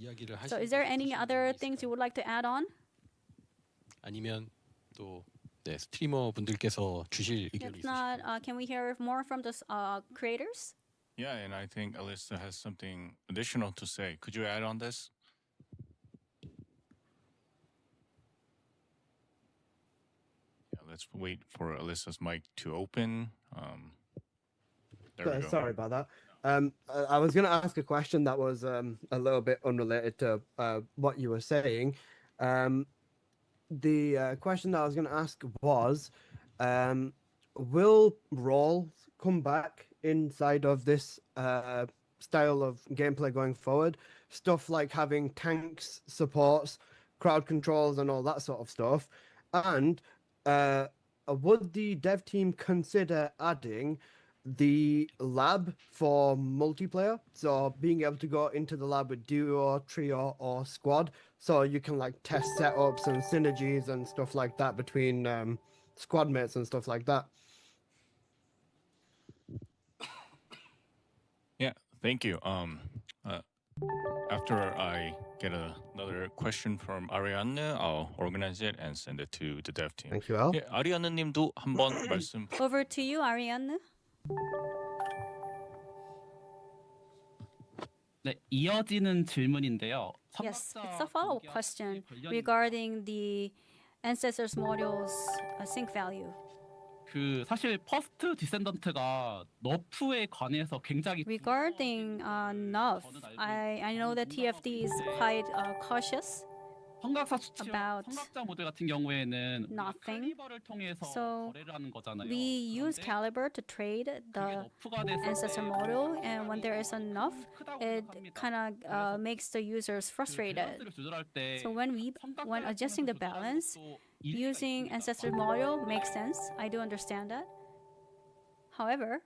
So is there any other things you would like to add on? 아니면 또 네, 스트리머 분들께서 주실 의견이 If not, can we hear more from the creators? Yeah, and I think Alyssa has something additional to say. Could you add on this? Let's wait for Alyssa's mic to open. There we go. Sorry about that. I was going to ask a question that was a little bit unrelated to what you were saying. The question that I was going to ask was, will roles come back inside of this style of gameplay going forward? stuff like having tanks, supports, crowd controls, and all that sort of stuff. And would the dev team consider adding the lab for multiplayer? So being able to go into the lab with duo, trio, or squad, so you can like test setups and synergies and stuff like that between squad mates and stuff like that. Yeah, thank you. After I get another question from Ariane, I'll organize it and send it to the dev team. Thank you, Al. 예, 아리아느님도 한번 말씀. Over to you, Ariane. 네, 이어지는 질문인데요. Yes, it's a follow-up question regarding the ancestors module's sync value. 그 사실 퍼스트 디센던트가 너프에 관해서 굉장히 Regarding nerf, I know that TFD is quite cautious 성각사 수치와 about 성각자 모델 같은 경우에는 nothing. 칼리버를 통해서 So 거래를 하는 거잖아요. we use Caliber to trade the ancestor model, and when there is enough, it kind of makes the users frustrated. So when adjusting the balance, using ancestor model makes sense. I do understand that. However,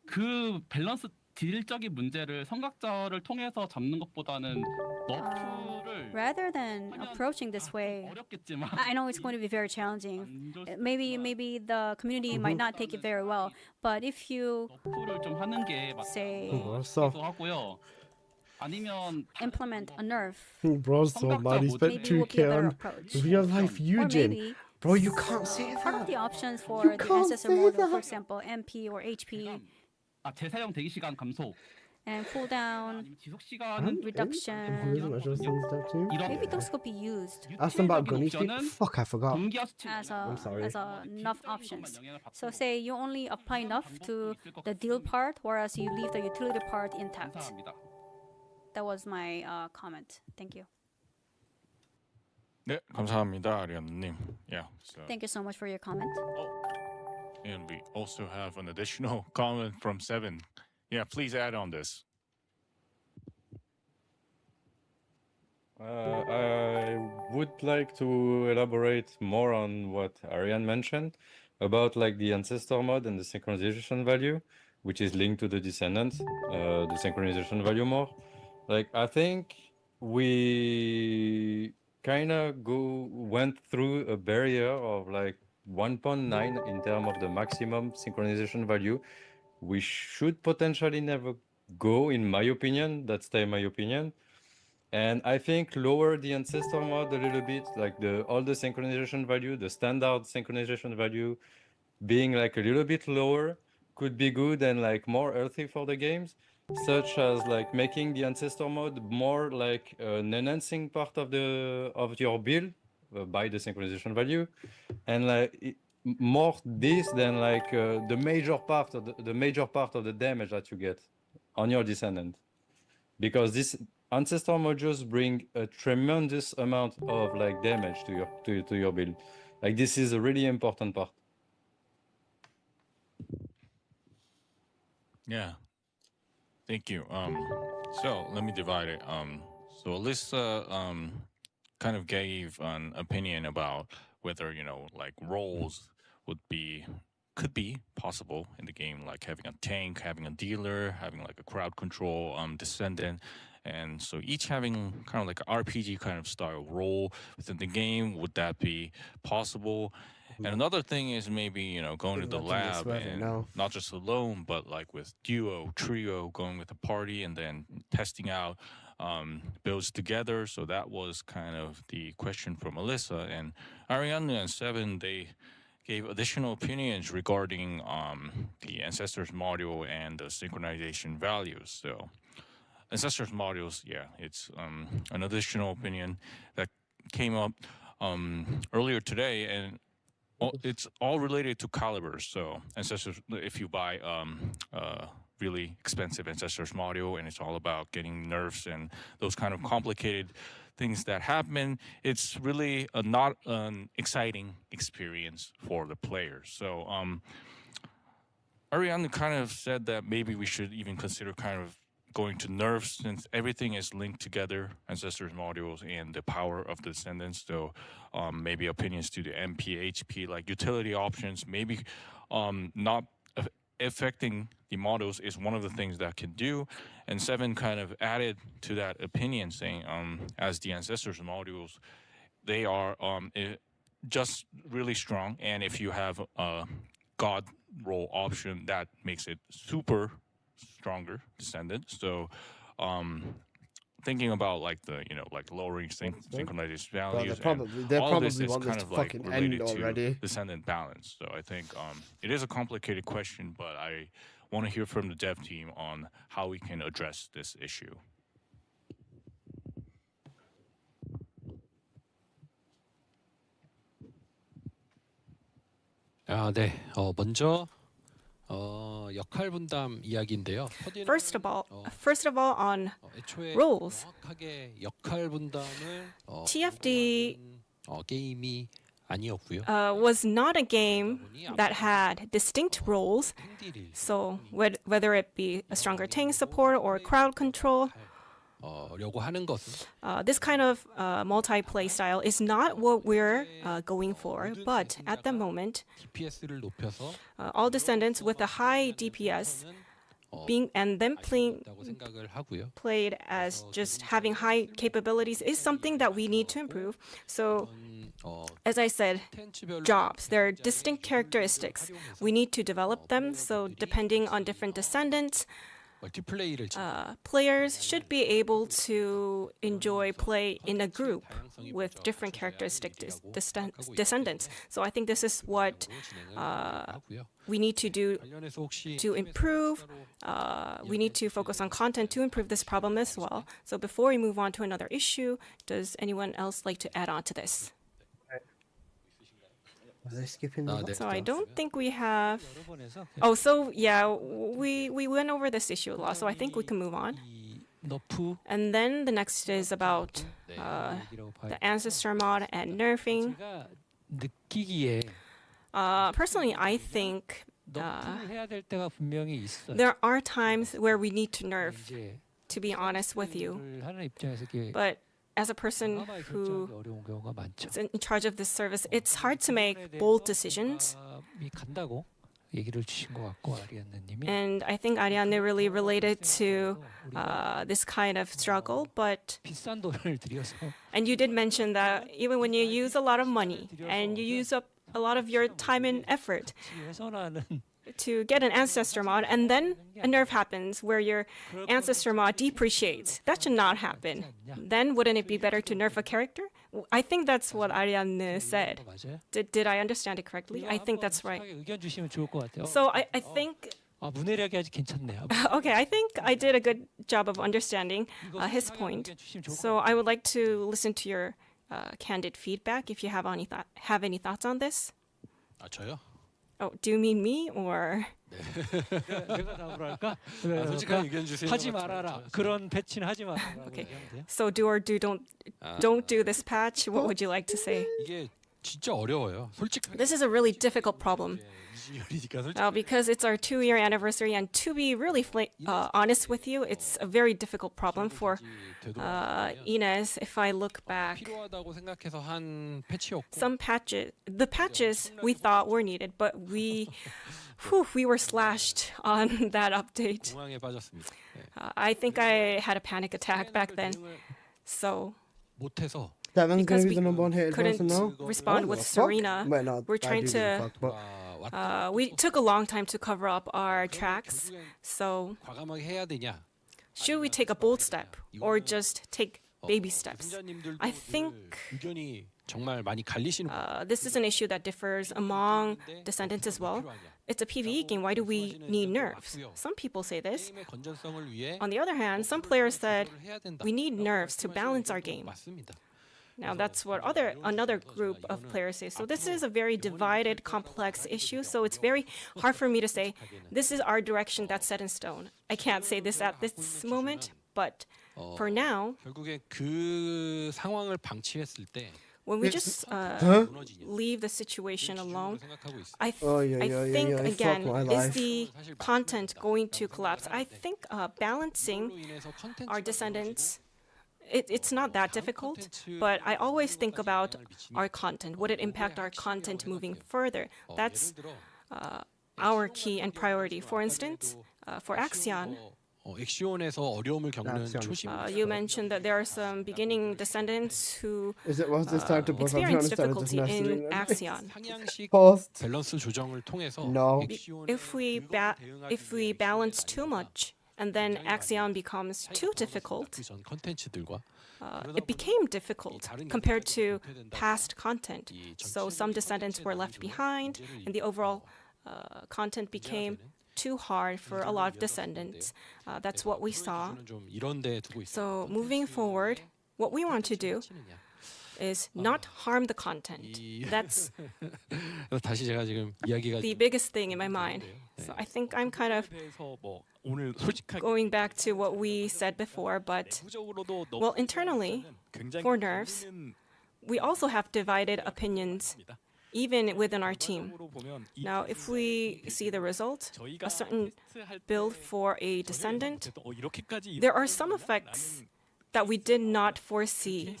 그 밸런스 딜적인 문제를 성각자를 통해서 잡는 것보다는 너프를 rather than approaching this way, I know it's going to be very challenging. Maybe the community might not take it very well, but if you 너프를 좀 하는 게 say 맞기도 하고요. 아니면 implement a nerf, Bro, so mad. He spent maybe will be a 2k better on approach. real life Or Eugen. maybe Bro, you can't say part of that. the options for You the can't ancestor say model, that. for example, MP or HP, 재사용 대기 시간 감소. and cooldown 지속 시간은 reduction. Maybe those could be used Ask them about gunny stick. Fuck, I forgot. as I'm sorry. enough options. So say you only apply enough to the deal part, whereas you leave the utility part intact. That was my comment. Thank you. 네, 감사합니다, 아리아느님. Yeah. So, Thank you so much for your comment. and we also have an additional comment from Seven. Yeah, please add on this. I would like to elaborate more on what Ariane mentioned about like the ancestor mode and the synchronization value, which is linked to the descendants, the synchronization value more. Like I think we kind of went through a barrier of like 1.9 in terms of the maximum synchronization value. We should potentially never go, in my opinion. That's my opinion. And I think lower the ancestor mode a little bit, like all the synchronization value, the standard synchronization value being like a little bit lower could be good and like more earthy for the games, such as like making the ancestor mode more like an enhancing part of your build by the synchronization value, and like more this than like the major part of the damage that you get on your descendant, because this ancestor modules bring a tremendous amount of like damage to your build. Like this is a really important part. Yeah. Thank you. So let me divide it. So Alyssa kind of gave an opinion about whether, like roles could be possible in the game, like having a tank, having a dealer, having like a crowd control descendant. And so each having kind of like an RPG kind of style role within the game, would that be possible? And another thing is maybe, going to the lab and not just alone, but like with duo, trio, going with a party and then testing out builds together. So that was kind of the question from Alyssa. And Ariane and Seven, they gave additional opinions regarding the Ancestors module and the synchronization values. So Ancestors modules, yeah, it's an additional opinion that came up earlier today, and it's all related to calibers. So Ancestors, if you buy really expensive Ancestors module, and it's all about getting nerfs and those kind of complicated things that happen, it's really not an exciting experience for the players. So Ariane kind of said that maybe we should even consider kind of going to nerf since everything is linked together, ancestors modules and the power of the descendants. So maybe opinions to the MP, like utility options, maybe not affecting the models is one of the things that can do. And 7 kind of added to that opinion saying as the ancestors modules, they are just really strong. And if you have a god role option, that makes it super stronger descendant. So thinking about like the like lowering synchronization values, they all probably this is want this kind to of like fucking related end to already. descendant balance. So I think it is a complicated question, but I want to hear from the dev team on how we can address this issue. 네. 먼저 역할 분담 이야기인데요. First of all, on 애초에 roles, 정확하게 역할 분담을 TFD 게임이 아니었고요. was not a game that had distinct roles. So whether it be a stronger tank support or crowd control, 려고 하는 것은 this kind of multiplay style is not what we're going for. But at the moment, DPS를 높여서 all descendants with a high DPS being and then 생각을 하고요. played as just having high capabilities is something that we need to improve. So, as I said, jobs, there are distinct characteristics. We need to develop them. So, depending on different descendants, players should be able to enjoy play in a group with different characteristic descendants. So I think this is what we need to do to improve. We need to focus on content to improve this problem as well. So before we move on to another issue, does anyone else like to add on to this? Are they skipping So I don't think we have. Oh, so yeah, we went over this issue a lot, so I think we can move on. And then the next is about the ancestor mod and nerfing. Personally, I think there are times where we need to nerf, to be honest with you. But as a person who is in charge of this service, it's hard to make bold decisions. And I think Ariane really related to this kind of struggle. But and you did mention that even when you use a lot of money and you use up a lot of your time and effort to get an ancestor mod, and then a nerf happens where your ancestor mod depreciates. That should not happen. Then wouldn't it be better to nerf a character? I think that's what Ariane said. Did I understand it correctly? I think that's right. So I think... Okay, I think I did a good job of understanding his point. So I would like to listen to your candid feedback if you have any thoughts on this. 저요? Oh, do you mean me or? 솔직한 의견 주세요. 하지 말아라. 그런 패치는 하지 말아라. Okay. So do or don't do this patch. What would you like to say? 이게 진짜 어려워요. 솔직하게. This is a really difficult problem. Because it's our 2-year anniversary, and to be really honest with you, it's a very difficult problem for Inez. If I look back, some the patches we thought were needed, but we were slashed on that update. I think I had a panic attack back then. So. Because we couldn't respond with Serena, we're trying to. We took a long time to cover up our tracks. So, should we take a bold step or just take baby steps? I think this is an issue that differs among descendants as well. It's a PvE game. Why do we need nerfs? Some people say this. On the other hand, some players said we need nerfs to balance our game. Now, that's what another group of players say. So this is a very divided, complex issue. So it's very hard for me to say, this is our direction that's set in stone. I can't say this at this moment, but for now, 결국에 그 상황을 방치했을 때 when we It's- just Huh? leave the situation alone, I yeah, think fuck again, my is life. the content going to collapse? I think balancing our descendants, it's not that difficult, but I always think about our content. Would it impact our content moving further? That's our key and priority. For instance, for Axion, 엑시온에서 어려움을 겪는 초심. you mentioned that there are some beginning descendants who Was this time to put on experience instead of just difficulty nesting in them? Axion. 상향식 Post. 밸런스 조정을 통해서 No. If we balance too much and then Axion becomes too difficult, 전 컨텐츠들과 it became difficult compared to past content. So some descendants were left behind, and the overall content became too hard for a lot of descendants. That's what we saw. 좀 이런 데 두고 있어요. So moving forward, what we want to do is not harm the content. That's 다시 제가 지금 이야기가 the biggest thing in my mind. So I think I'm kind of 뭐 오늘 솔직하게 going back to what we said before, but well, internally, for nerves, we also have divided opinions, even within our team. Now, if we see the result, a certain build for a descendant, there are some effects that we did not foresee.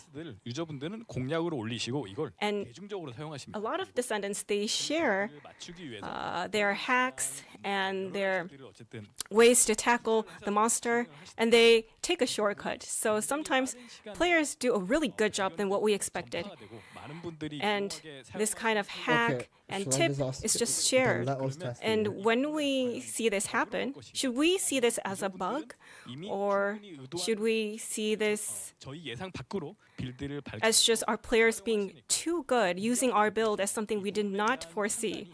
유저분들은 공략으로 올리시고 이걸 And 대중적으로 사용하십니다. a lot of descendants, they share their hacks and their ways to tackle the monster, and they take a shortcut. So sometimes players do a really good job than what we expected. And this kind of hack and tip is just shared. And when we see this happen, should we see this as a bug? Or should we see this 저희 예상 밖으로 빌드를 as just our players being too good, using our build as something we did not foresee?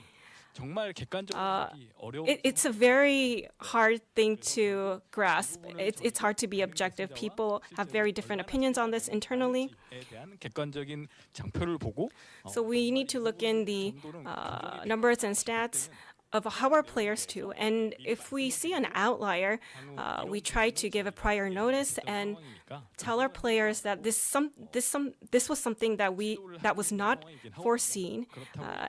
정말 객관적으로 어려운 It's a very hard thing to grasp. It's hard to be objective. People have very different opinions on this internally. 에 대한 객관적인 장표를 보고 So we need to look in the numbers and stats of how our players do. And if we see an outlier, we try to give a prior notice and tell our players that this was something that was not foreseen,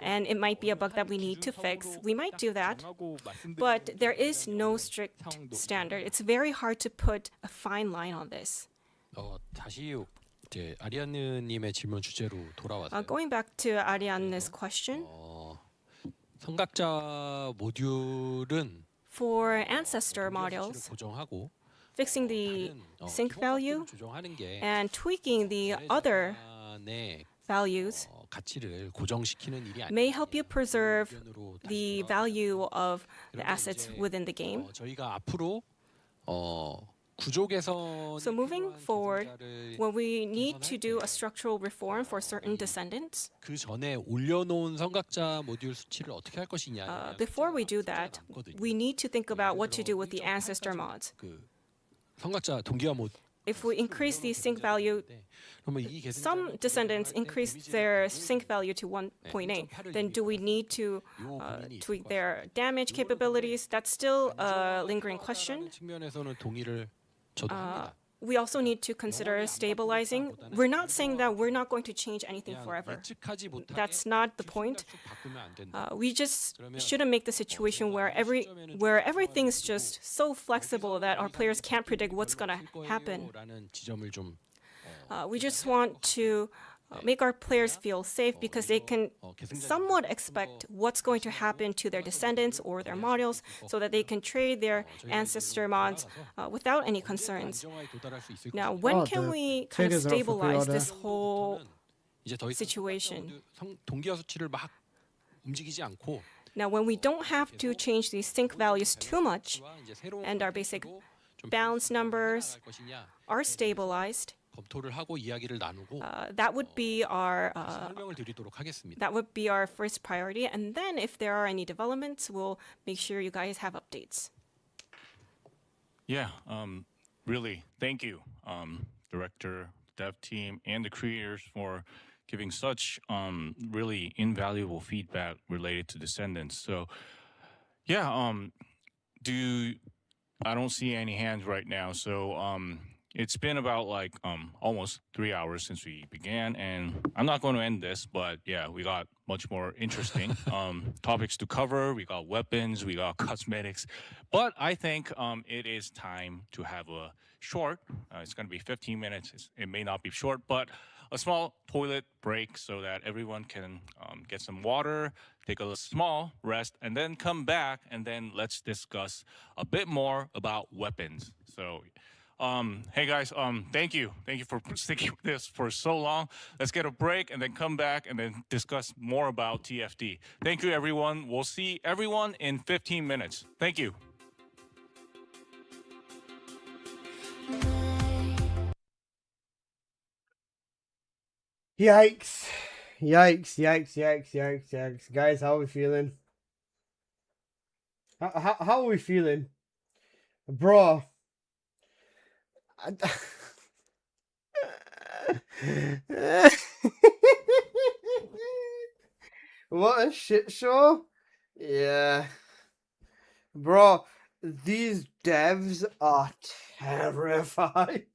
and it might be a bug that we need to fix. We might do that, but there is no strict standard. It's very hard to put a fine line on this. 다시 이제 아리아느님의 질문 주제로 돌아와서 Going back to Arianne's question, 성각자 모듈은 for ancestor modules, 조정하고 fixing the sync value 조정하는 게 and tweaking the other 내 values 가치를 고정시키는 일이 may help you preserve the value of the assets within the game. 저희가 앞으로 구조 개선 So moving forward, when we need to do a structural reform for certain descendants, 그 전에 올려놓은 성각자 모듈 수치를 어떻게 할 것이냐. before we do that, we need to think about what to do with the ancestor mods. 성각자 동기화 모드. If we increase the sync value, some descendants increase their sync value to 1.8. Then do we need to tweak their damage capabilities? That's still a lingering question. 측면에서는 동의를 저도 합니다. We also need to consider stabilizing. We're not saying that we're not going to change anything forever. That's not the point. We just shouldn't make the situation where everything's just so flexible that our players can't predict what's going to happen. We just want to make our players feel safe because they can somewhat expect what's going to happen to their descendants or their modules so that they can trade their ancestor mods without any concerns. Now, when can we kind of stabilize this whole situation? 동기화 수치를 막 움직이지 않고 Now, when we don't have to change these sync values too much and our basic balance numbers are stabilized, 검토를 하고 이야기를 나누고 that would be our 설명을 드리도록 하겠습니다. that would be our first priority. And then, if there are any developments, we'll make sure you guys have updates. Yeah, really, thank you, director, dev team, and the creators for giving such really invaluable feedback related to Descendants. So, yeah, I don't see any hands right now. So, it's been about like almost 3 hours since we began, and I'm not going to end this, but yeah, we got much more interesting topics to cover. We got weapons, we got cosmetics, but I think it is time to have a short. It's going to be 15 minutes. It may not be short, but a small toilet break so that everyone can get some water, take a small rest, and then come back, and then let's discuss a bit more about weapons. So. Hey guys, thank you for sticking with this for so long. Let's get a break and then come back and then discuss more about TFD. Thank you, everyone. We'll see everyone in 15 minutes. Thank you. Yikes. Yikes. Guys, how are we feeling? How are we feeling? Bro. What a shit show. Yeah. Bro, these devs are terrified.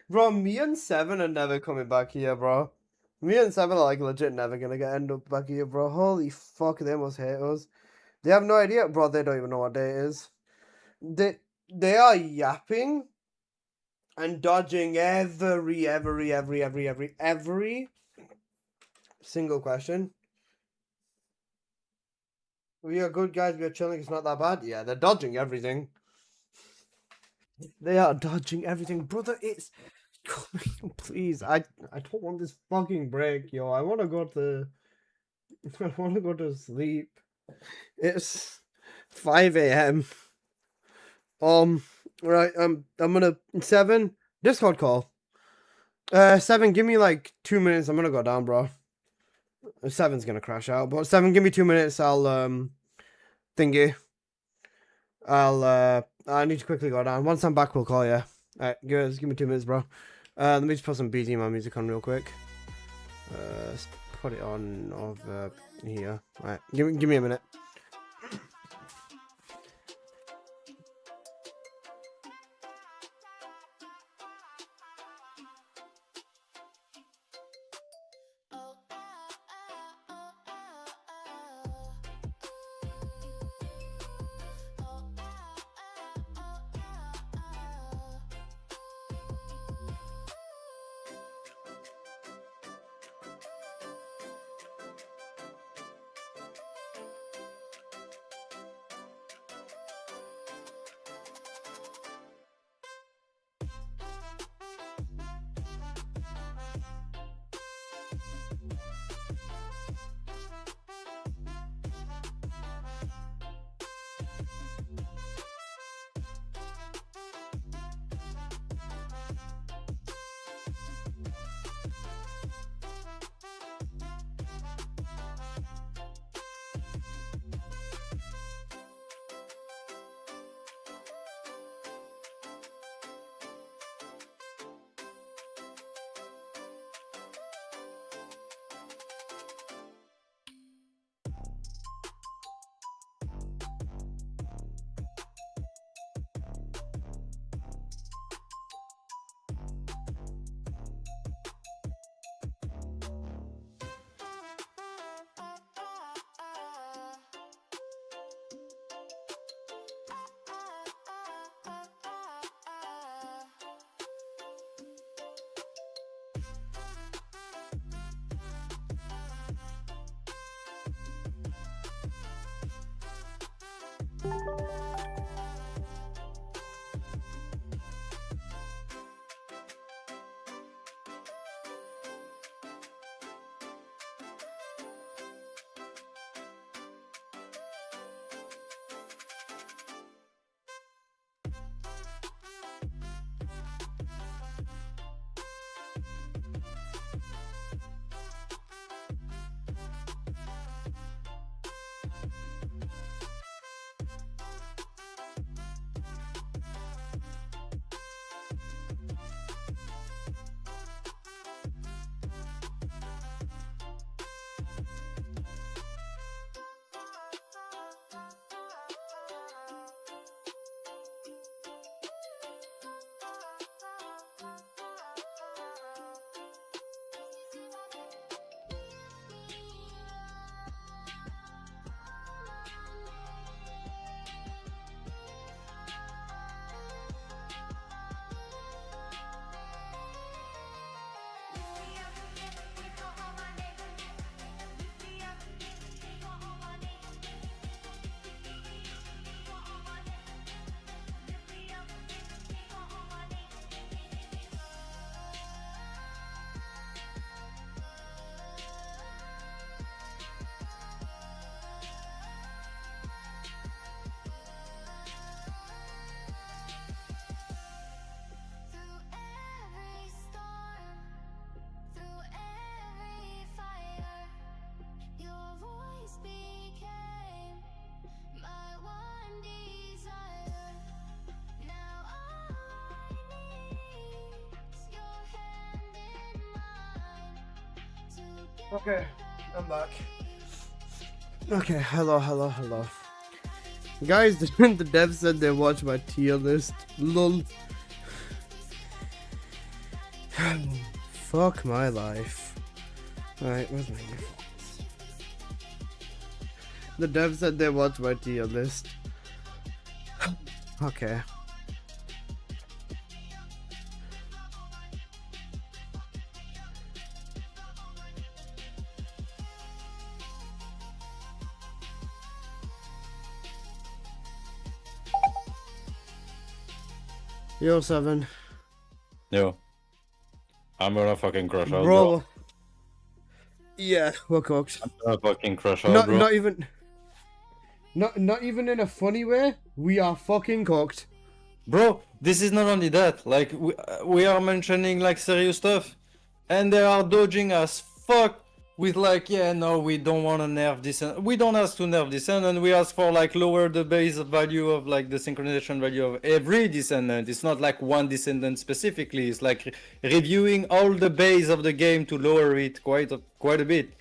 Bro, me and Seven are never coming back here, bro. Me and Seven are like legit never gonna end up back here, bro. Holy fuck, they must hate us. They have no idea, bro. They don't even know what day it is. They are yapping and dodging every single question. We are good guys. We are chilling. It's not that bad. Yeah, they're dodging everything. They are dodging everything, brother. It's please. I don't want this fucking break, yo. I want to go to. I want to go to sleep. It's 5 a.m. Right. I'm gonna Seven Discord call. Seven, give me like 2 minutes. I'm gonna go down, bro. Seven's gonna crash out, but Seven, give me 2 minutes. I'll thingy. I need to quickly go down. Once I'm back, we'll call you. Alright, guys, give me 2 minutes, bro. Let me just put some BGMI music on real quick. Let's put it on over here. Alright, give me a minute. Okay, I'm back. Okay, hello. Guys, the dev said they watched my tier list. Lol. Fuck my life. Right, where's my earphones? The dev said they watched my tier list. Okay. Yo, 7. Yo. I'm gonna fucking crush out, Bro. bro. Yeah, we're cooked. I'm gonna fucking crush out, bro. Not even in a funny way. We are fucking cooked. Bro, this is not only that. Like, we are mentioning, like, serious stuff. And they are dodging as fuck with, like, yeah, no, we don't want to nerf this. We don't ask to nerf descendant. We ask for, like, lower the base value of, like, the synchronization value of every descendant. It's not, like, one descendant specifically. It's, like, reviewing all the base of the game to lower it quite a bit.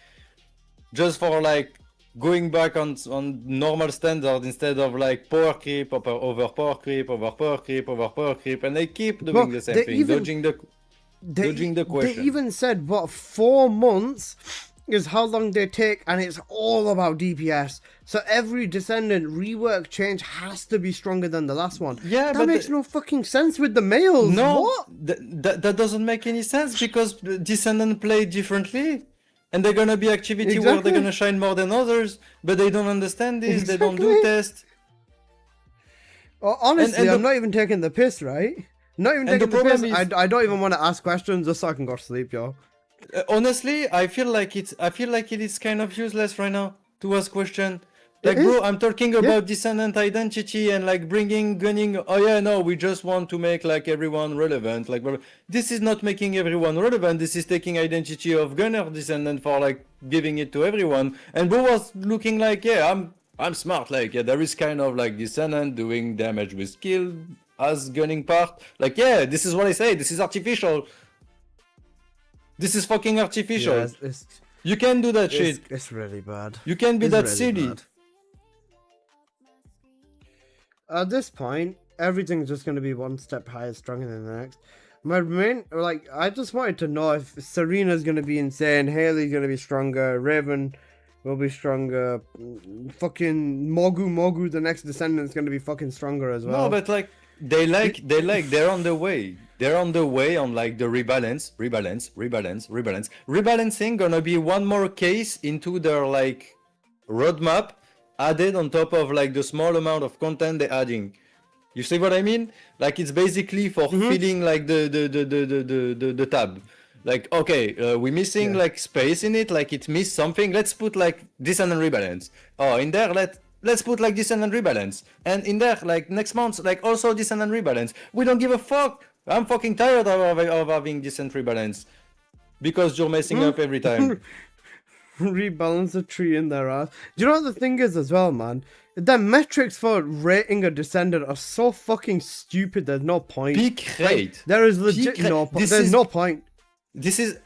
Just for, like, going back on normal standard instead of like power creep over power creep over power creep over power creep, and they keep doing the same thing, dodging the question. They even said what 4 months is how long they take, and it's all about DPS. So every descendant rework change has to be stronger than the last one. Yeah, that but makes no fucking sense with the males. No, what? That doesn't make any sense because descendant play differently. And they're gonna be activity where they're gonna shine more than others, but they don't understand this. They don't do tests. Honestly, I'm not even taking the piss, right? Not even taking the piss. I don't even want to ask questions just so I can go to sleep, yo. Honestly, I feel like it is kind of useless right now to ask question. Like, bro, I'm talking about descendant identity and like gunning. Oh yeah, no, we just want to make like everyone relevant. Like, this is not making everyone relevant. This is taking identity of gunner descendant for like giving it to everyone. And bro was looking like, yeah, I'm smart. Like, yeah, there is kind of like descendant doing damage with skill as gunning part. Like, yeah, this is what I say. This is artificial. This is fucking artificial. Yeah, you can do that shit. It's really bad. You can be that silly. Bad. At this point, everything's just going to be one step higher, stronger than the next. I just wanted to know if Serena's going to be insane, Haley's going to be stronger, Raven will be stronger, fucking Mogu, the next descendant's going to be fucking stronger as well. No, but like, they're on the way. They're on the way on like the rebalancing gonna be one more case into their like roadmap added on top of like the small amount of content they're adding. You see what I mean? Like, it's basically for filling like the tab. Like, okay, we're missing like space in it, like it missed something. Let's put like descendant rebalance. Oh, in there let's put like descendant rebalance. And in there, like next month, like also descendant rebalance. We don't give a fuck. I'm fucking tired of having descendant rebalance. Because you're messing up every time. Rebalance the tree in their ass. Do you know what the thing is as well, man? The metrics for rating a descendant are so fucking stupid. There's no point. Peak rate. Like, there is legit no point. There's no point. This is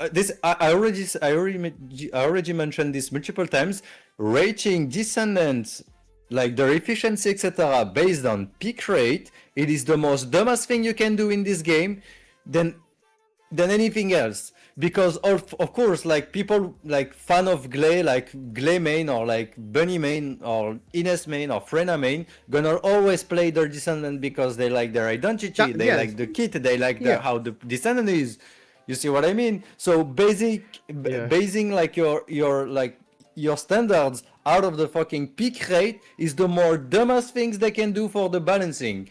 I already mentioned this multiple times. Rating descendants, like their efficiency, etc., based on peak rate, it is the most dumbest thing you can do in this game than anything else. Because of course, like people like fan of Glay, like Glay main or like Bunny main or Ines main or Frena main, gonna always play their descendant because they like their identity, they like the kit, they like how the descendant is. You see what I mean? So basing like your standards out of the fucking peak rate is the more dumbest things they can do for the balancing.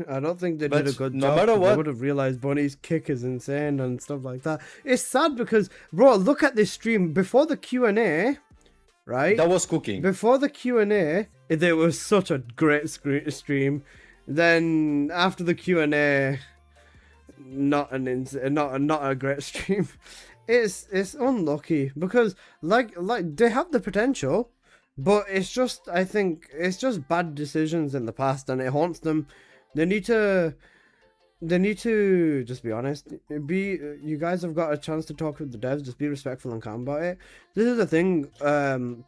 I don't think they did a good no job. matter what, they would have realized Bunny's kick is insane and stuff like that. It's sad because, bro, look at this stream before the Q&A, right? That was cooking. Before the Q&A, it was such a great stream. Then after the Q&A, not a great stream. It's unlucky because like they have the potential, but it's just, I think it's just bad decisions in the past and it haunts them. They need to they need to just be honest. You guys have got a chance to talk with the devs. Just be respectful and calm about it. This is the thing,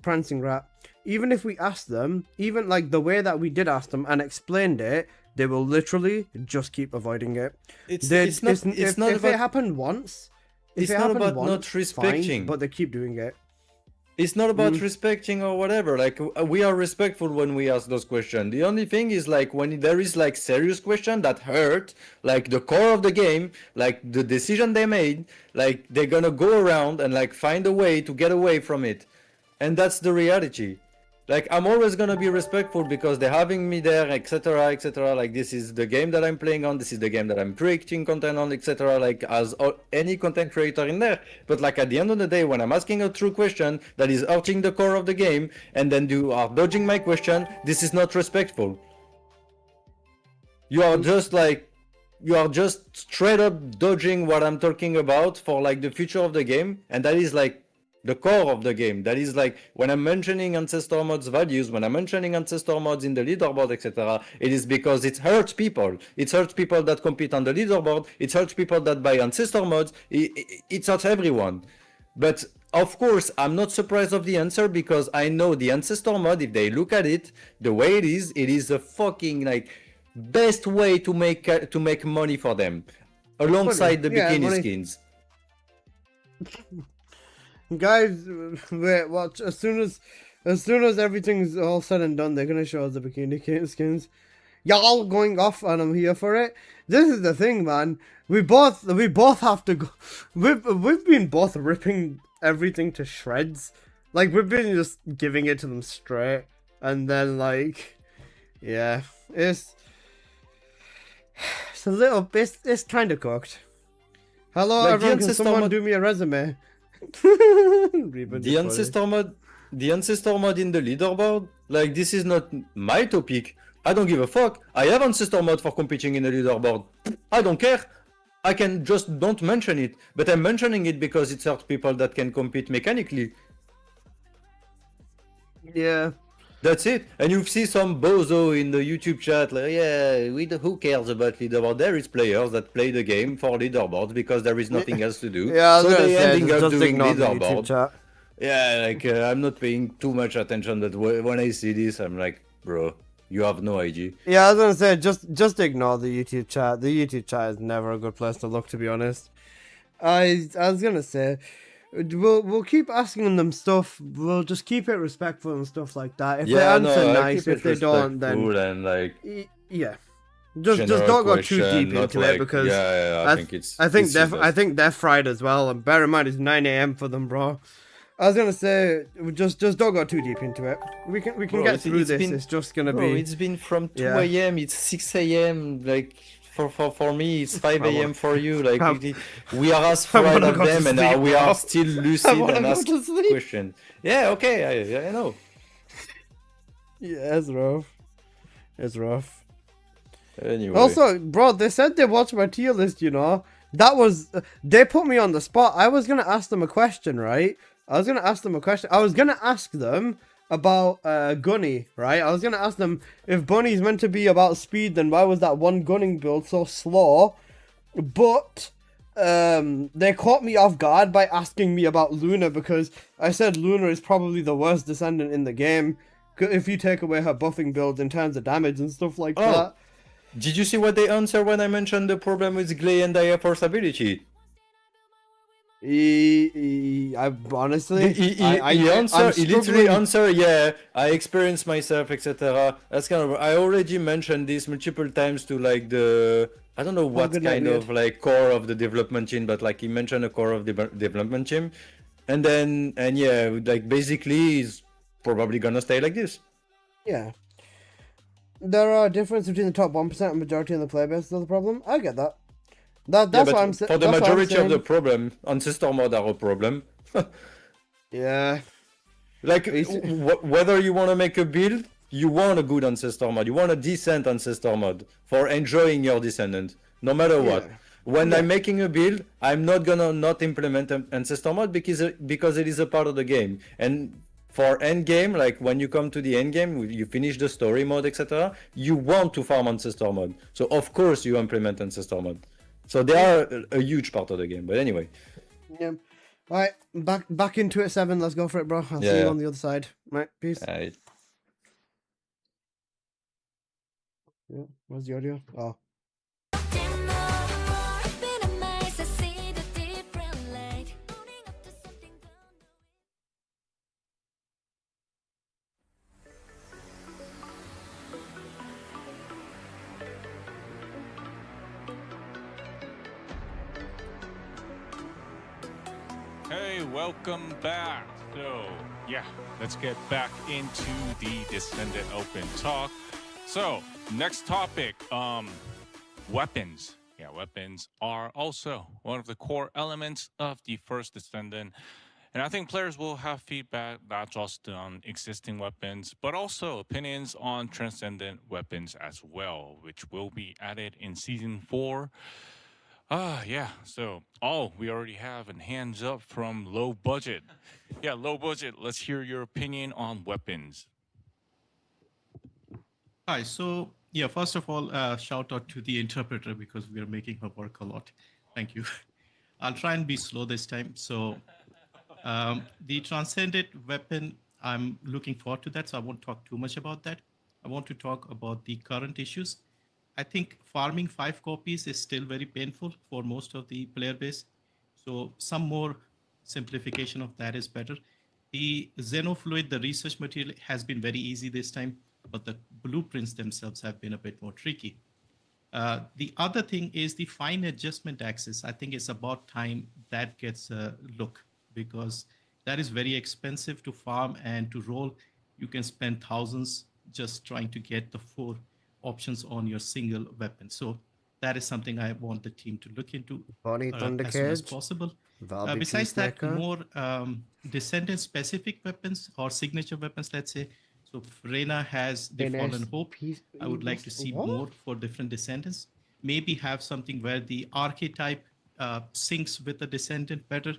Prancing Rat. Even if we ask them, even like the way that we did ask them and explained it, they will literally just keep avoiding it. It's not if about, it happened once, it's not about not respecting, fine, but they keep doing it. It's not about respecting or whatever. Like we are respectful when we ask those questions. The only thing is like when there is like serious question that hurt, like the core of the game, like the decision they made, like they're gonna go around and like find a way to get away from it, and that's the reality. Like I'm always gonna be respectful because they're having me there, etc., etc. Like this is the game that I'm playing on. This is the game that I'm creating content on, etc. Like as any content creator in there. But like at the end of the day, when I'm asking a true question that is hurting the core of the game, and then you are dodging my question, this is not respectful. You are just like, you are just straight up dodging what I'm talking about for like the future of the game, and that is like the core of the game. That is like when I'm mentioning ancestor mods values, when I'm mentioning ancestor mods in the leaderboard, etc., it is because it hurts people. It hurts people that compete on the leaderboard. It hurts people that buy ancestor mods. It hurts everyone. But of course, I'm not surprised of the answer because I know the ancestor mod, if they look at it, the way it is a fucking like best way to make money for them, alongside the bikini skins. Guys, wait, watch. As soon as everything's all said and done, they're gonna show us the bikini skins. Y'all going off, and I'm here for it. This is the thing, man. We both have to go. We've been both ripping everything to shreds. Like we've been just giving it to them straight, and then like, yeah, it's a little bit. It's kind of cooked. Hello, Like everyone. Can someone do me a resume? The ancestor mod in the leaderboard, like this is not my topic. I don't give a fuck. I have ancestor mod for competing in the leaderboard. I don't care. I can just don't mention it, but I'm mentioning it because it hurts people that can compete mechanically. Yeah. That's it. And you see some bozo in the YouTube chat like, yeah, who cares about leaderboard? There is players that play the game for leaderboards because there is nothing else to do. Yeah, so they ending up doing ignore the YouTube leaderboard. chat. Yeah, like I'm not paying too much attention. That when I see this, I'm like, bro, you have no idea. Yeah, I was gonna say just ignore the YouTube chat. The YouTube chat is never a good place to look, to be honest. I was gonna say, we'll keep asking them stuff. We'll just keep it respectful and stuff like that. If they answer nice, if they don't, then and like yeah, just don't go too deep into it because I think they're fried as well. And bear in mind it's 9 AM for them, bro. I was gonna say, just don't go too deep into it. We can get through this. It's just gonna be. It's been from 2 AM. It's 6 AM. Like for me, it's 5 AM for you. Like we are as fried of them, and now we are still lucid and ask questions. Yeah, okay, I know. Yeah, it's rough. It's rough. Anyway. Also, bro, they said they watched my tier list. You know, that was they put me on the spot. I was gonna ask them a question, right? I was gonna ask them about Gunny, right? I was gonna ask them if Bunny's meant to be about speed, then why was that one gunning build so slow? But they caught me off guard by asking me about Luna because I said Luna is probably the worst descendant in the game if you take away her buffing build in terms of damage and stuff like that. Did you see what they answered when I mentioned the problem with Glay and Dire Force ability? I honestly, he literally answered, yeah, I experienced myself, etc. That's kind of, I already mentioned this multiple times to like I don't know what kind of like core of the development team, but like he mentioned a core of the development team, and yeah, like basically he's probably gonna stay like this. Yeah. There are differences between the top 1% and majority in the player base. Is the problem? I get that. That's what I'm saying. For the majority of the problem, ancestor mod are a problem. Yeah. Like, whether you want to make a build, you want a good ancestor mod. You want a decent ancestor mod for enjoying your descendant, no matter what. When I'm making a build, I'm not gonna not implement an ancestor mod because it is a part of the game. And for end game, like when you come to the end game, you finish the story mode, etc. You want to farm ancestor mode, so of course you implement ancestor mode. So they are a huge part of the game. But anyway. Yeah. All right, back into it, 7. Let's go for it, bro. I'll see you on the other side. Right, peace. Yeah, where's the audio? Oh. Hey, welcome back. So, yeah, let's get back into the Descendant Open talk. So, next topic, weapons. Yeah, weapons are also one of the core elements of the first Descendant. And I think players will have feedback not just on existing weapons, but also opinions on Transcendent weapons as well, which will be added in Season 4. Yeah, so, we already have a hands up from Low Budget. Yeah, Low Budget, let's hear your opinion on weapons. Hi, so yeah, first of all, shout out to the interpreter because we are making her work a lot. Thank you. I'll try and be slow this time. So the Transcendent weapon, I'm looking forward to that, so I won't talk too much about that. I want to talk about the current issues. I think farming 5 copies is still very painful for most of the player base. So some more simplification of that is better. The Xenofluid, the research material has been very easy this time, but the blueprints themselves have been a bit more tricky. The other thing is the fine adjustment axis. I think it's about time that gets a look because that is very expensive to farm and to roll. You can spend thousands just trying to get the 4 options on your single weapon. So that is something I want the team to look into as soon as possible. Besides that, more Descendant specific weapons or signature weapons, let's say. So Reyna has the Fallen Hope. I would like to see more for different Descendants. Maybe have something where the archetype syncs with the Descendant better.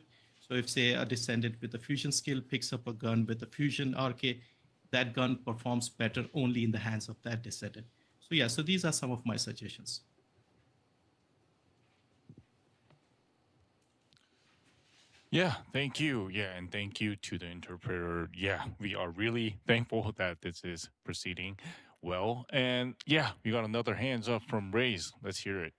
So if, say, a Descendant with a fusion skill picks up a gun with a fusion arche, that gun performs better only in the hands of that Descendant. So yeah, so these are some of my suggestions. Yeah, thank you. Yeah, and thank you to the interpreter. Yeah, we are really thankful that this is proceeding well. And yeah, we got another hands up from Raze. Let's hear it.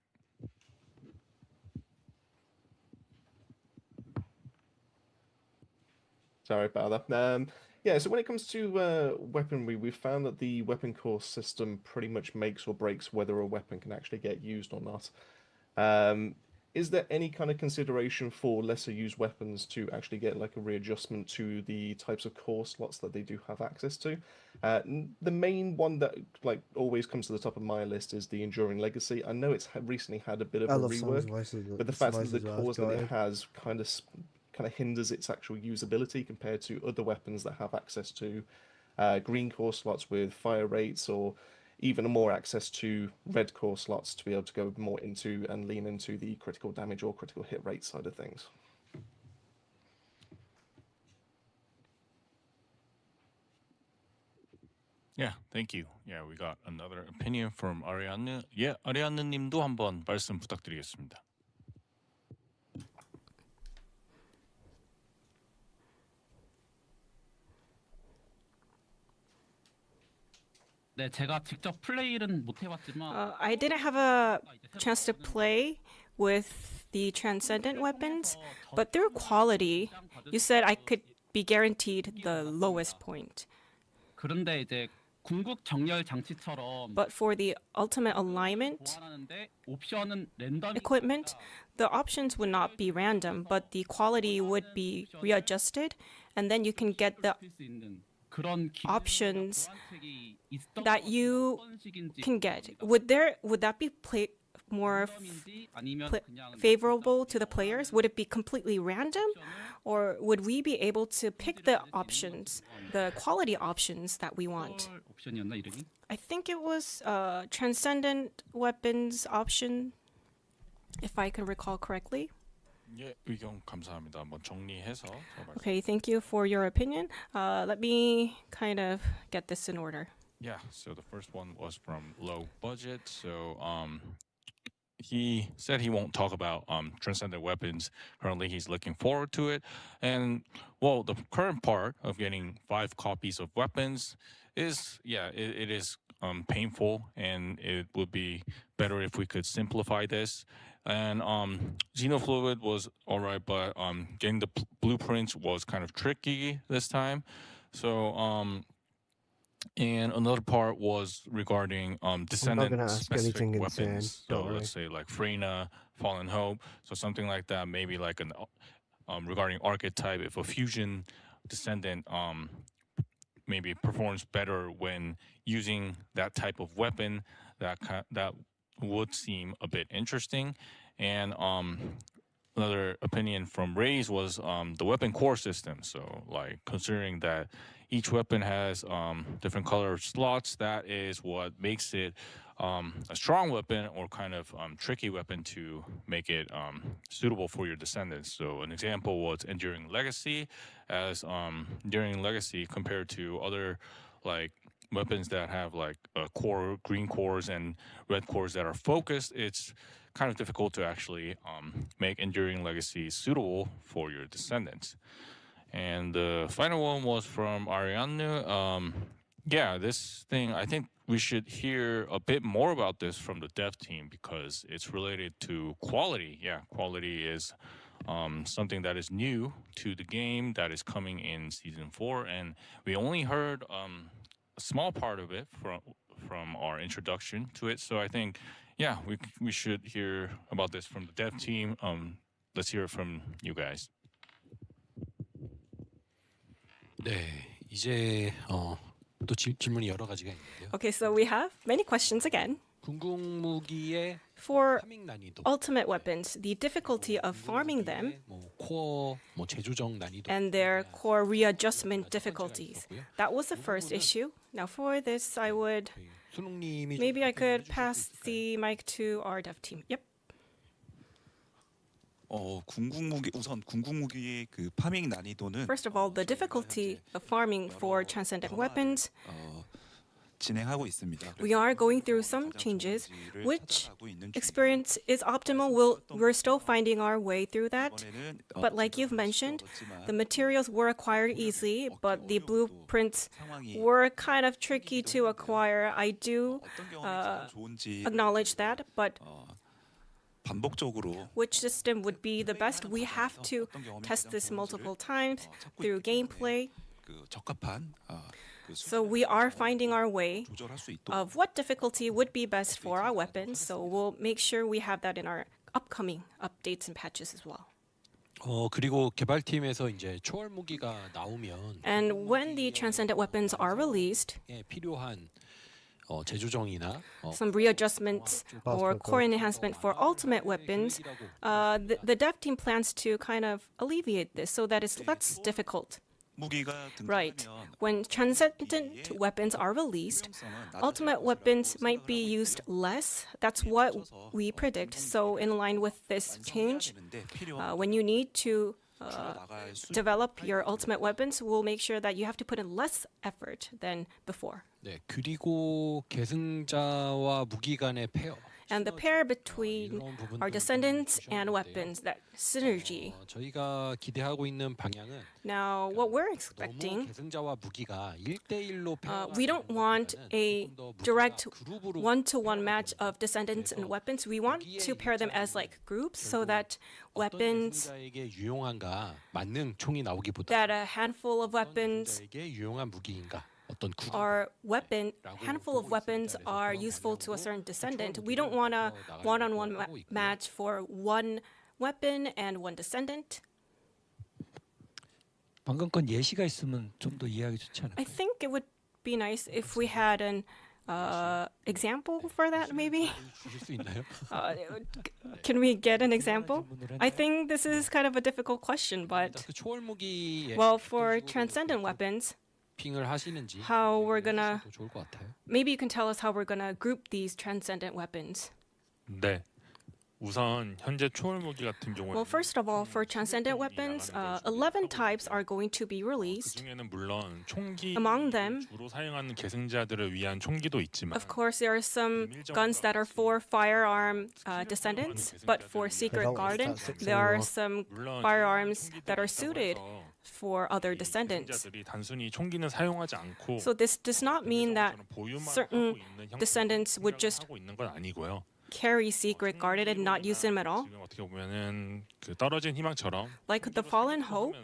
Sorry about that. Yeah, so when it comes to weaponry, we've found that the weapon course system pretty much makes or breaks whether a weapon can actually get used or not. Is there any kind of consideration for lesser used weapons to actually get like a readjustment to the types of core slots that they do have access to? The main one that like always comes to the top of my list is the Enduring Legacy. I know it's recently had a bit of a rework, but the fact that the cores that it has kind of hinders its actual usability compared to other weapons that have access to green core slots with fire rates, or even more access to red core slots to be able to go more into and lean into the critical damage or critical hit rate side of things. Yeah, thank you. Yeah, we got another opinion from Ariane. Yeah, Ariane 님도 한번 말씀 부탁드리겠습니다. 네, 제가 직접 플레이는 못 해봤지만 I didn't have a chance to play with the Transcendent weapons, but their quality, you said I could be guaranteed the lowest point. 그런데 이제 궁극 정렬 장치처럼 But for the ultimate alignment 옵션은 랜덤 equipment, the options would not be random, but the quality would be readjusted, and then you can get the options that you can get. Would that be more favorable to the players? Would it be completely random, or would we be able to pick the options, the quality options that we want? I think it was Transcendent weapons option, if I can recall correctly. 예, 의견 감사합니다. 한번 정리해서 제가 말씀. Okay, thank you for your opinion. Let me kind of get this in order. Yeah, so the first one was from low budget. So he said he won't talk about transcendent weapons. Currently, he's looking forward to it. And well, the current part of getting 5 copies of weapons is, yeah, it is painful, and it would be better if we could simplify this. And Xenofluid was all right, but getting the blueprints was kind of tricky this time. So and another part was regarding descendant gonna ask specific anything weapons. insane, So don't worry. let's say like Freyna, Fallen Hope, so something like that. Maybe like an regarding archetype, if a fusion descendant maybe performs better when using that type of weapon, that would seem a bit interesting. And another opinion from Ray's was the weapon core system. So like considering that each weapon has different color slots, that is what makes it a strong weapon or kind of tricky weapon to make it suitable for your descendants. So an example was Enduring Legacy, as Enduring Legacy compared to other like weapons that have like green cores and red cores that are focused, it's kind of difficult to actually make Enduring Legacy suitable for your descendants. And the final one was from Ariane. Yeah, this thing, I think we should hear a bit more about this from the dev team because it's related to quality. Yeah, quality is something that is new to the game that is coming in season 4, and we only heard a small part of it from our introduction to it. So I think, yeah, we should hear about this from the dev team. Let's hear it from you guys. 네, 이제 또 질문이 여러 가지가 있는데요. Okay, so we have many questions again. 궁극 무기의 For 파밍 난이도, ultimate weapons, the difficulty of farming them 코어 재조정 난이도, and their core readjustment difficulties. That was the first issue. Now for this, maybe I could pass the mic to our dev team. Yep. 우선 궁극 무기의 그 파밍 난이도는 First of all, the difficulty of farming for transcendent weapons. 진행하고 있습니다. We are going through some changes. Which experience is optimal? We're still finding our way through that. But like you've mentioned, the materials were acquired easily, but the blueprints were kind of tricky to acquire. I do acknowledge that, but which system would be the best? We have to test this multiple times through gameplay. So we are finding our way of what difficulty would be best for our weapons. So we'll make sure we have that in our upcoming updates and patches as well. 그리고 개발팀에서 이제 초월 무기가 나오면 And when the transcendent weapons are released, 필요한 재조정이나 some readjustments or core enhancement for ultimate weapons, the dev team plans to kind of alleviate this so that it's less difficult. Right. When transcendent weapons are released, ultimate weapons might be used less. That's what we predict. So in line with this change, when you need to develop your ultimate weapons, we'll make sure that you have to put in less effort than before. 네, 그리고 계승자와 무기 간의 페어. And the pair between our descendants and weapons, that synergy. 저희가 기대하고 있는 방향은 Now, what we're expecting, 계승자와 무기가 1대1로 we don't want a direct one-to-one match of descendants and weapons. We want to pair them as like groups so that weapons, 유용한가 맞는 총이 나오기보다 that a handful of weapons 유용한 무기인가 handful of weapons are useful to a certain descendant. We don't want a one-on-one match for one weapon and one descendant. 방금 건 예시가 있으면 좀 더 이해하기 좋지 않을까요? I think it would be nice if we had an example for that, maybe. 주실 수 있나요? Can we get an example? I think this is kind of a difficult question, but 초월 무기에 well, for transcendent weapons, how we're gonna maybe you can tell us how we're gonna group these transcendent weapons. 네. 우선 현재 초월 무기 같은 경우는 Well, first of all, for transcendent weapons, 11 types are going to be released. 그중에는 물론 총기 Among them, 주로 사용하는 계승자들을 위한 총기도 있지만 of course, there are some guns that are for firearm descendants, but for Secret Garden, there are some firearms that are suited for other descendants. 계승자들이 단순히 총기는 사용하지 않고 So this does not mean that certain descendants would just 하고 있는 건 아니고요. carry Secret Garden and not use them at all. 지금 어떻게 보면은 그 떨어진 희망처럼 Like the Fallen Hope,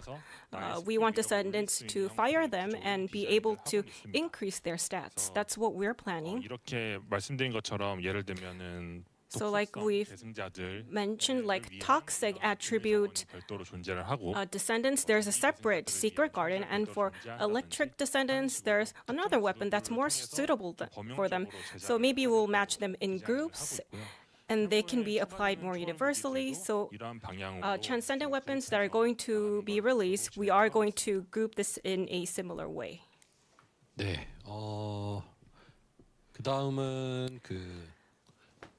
we want descendants to fire them and be able to increase their stats. That's what we're planning. 이렇게 말씀드린 것처럼 예를 들면은 So like we've 계승자들 mentioned, like toxic attribute 별도로 존재를 하고 descendants, there's a separate Secret Garden, and for electric descendants, there's another weapon that's more suitable for them. So maybe we'll match them in groups, and they can be applied more universally. So transcendent weapons that are going to be released, we are going to group this in a similar way. 네. 그다음은 그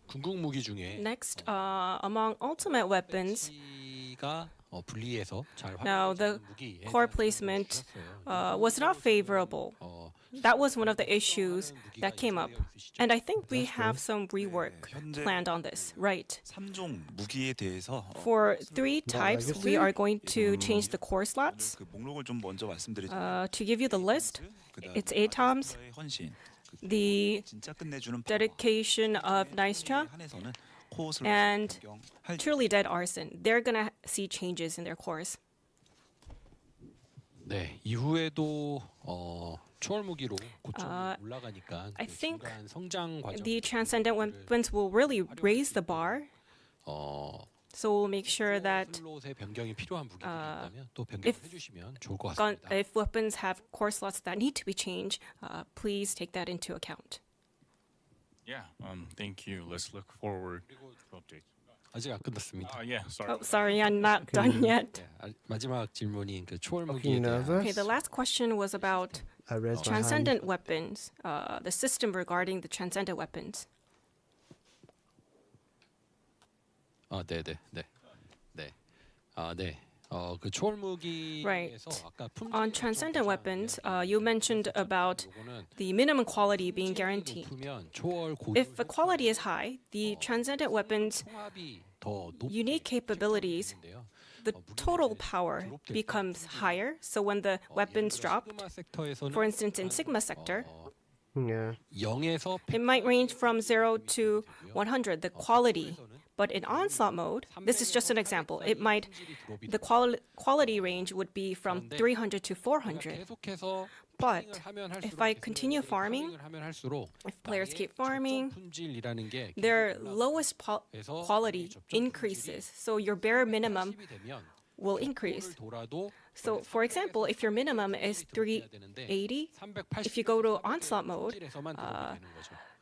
궁극 무기 중에 Next, among ultimate weapons, 가 분리해서 잘 now the core placement was not favorable. That was one of the issues that came up. And I think we have some rework planned on this, right? 3종 무기에 대해서 For 3 types, we are going to change the core slots. 그 목록을 좀 먼저 말씀드리자면 To give you the list, it's ATOMs, the dedication of Nystra, and Truly Dead Arson. They're gonna see changes in their cores. 네, 이후에도 초월 무기로 고점이 올라가니까 I think 중간 성장 과정 the transcendent weapons will really raise the bar. So we'll make sure that 슬롯의 변경이 필요한 무기들이 있다면 또 변경해 주시면 좋을 것 같습니다. if weapons have core slots that need to be changed, please take that into account. Yeah, thank you. Let's look forward to updates. 아직 안 끝났습니다. Yeah, sorry. Oh, sorry, I'm not done yet. 마지막 질문인 그 초월 무기에 대한 Okay, the last question was about transcendent weapons, the system regarding the transcendent weapons. 그 초월 무기에서 아까 On transcendent weapons, you mentioned about the minimum quality being guaranteed. If the quality is high, the transcendent weapons' unique capabilities, the total power becomes higher. So when the weapons dropped, for instance in Sigma sector, it might range from 0 to 100, the quality. But in onslaught mode, this is just an example. The quality range would be from 300 to 400. But if I continue farming, if players keep farming, their lowest quality increases. So your bare minimum will increase. So for example, if your minimum is 380, if you go to onslaught mode,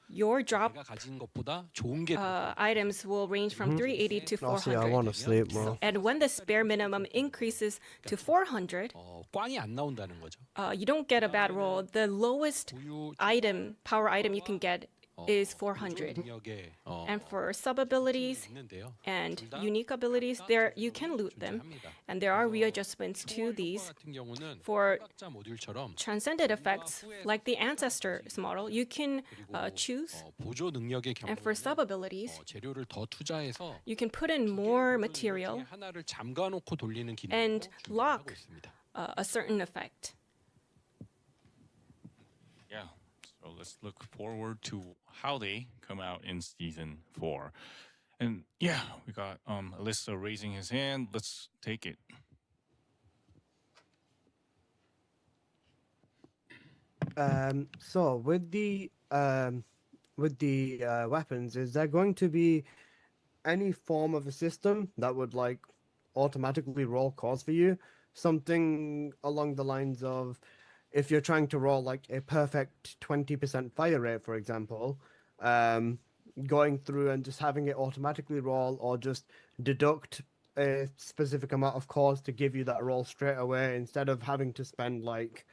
your drop items will range from 380 to 400. I want to sleep more. And when the spare minimum increases to 400, you don't get a bad roll. The lowest power item you can get is 400. And for sub abilities and unique abilities, there you can loot them, and there are readjustments to these. For transcendent effects, like the Ancestors model, you can choose. And for sub abilities, you can put in more material and lock a certain effect. Yeah. So let's look forward to how they come out in season 4. And yeah, we got Alyssa raising his hand. Let's take it. So with the weapons, is there going to be any form of a system that would like automatically roll cores for you? Something along the lines of, if you're trying to roll like a perfect 20% fire rate, for example, going through and just having it automatically roll, or just deduct a specific amount of cores to give you that roll straight away, instead of having to spend like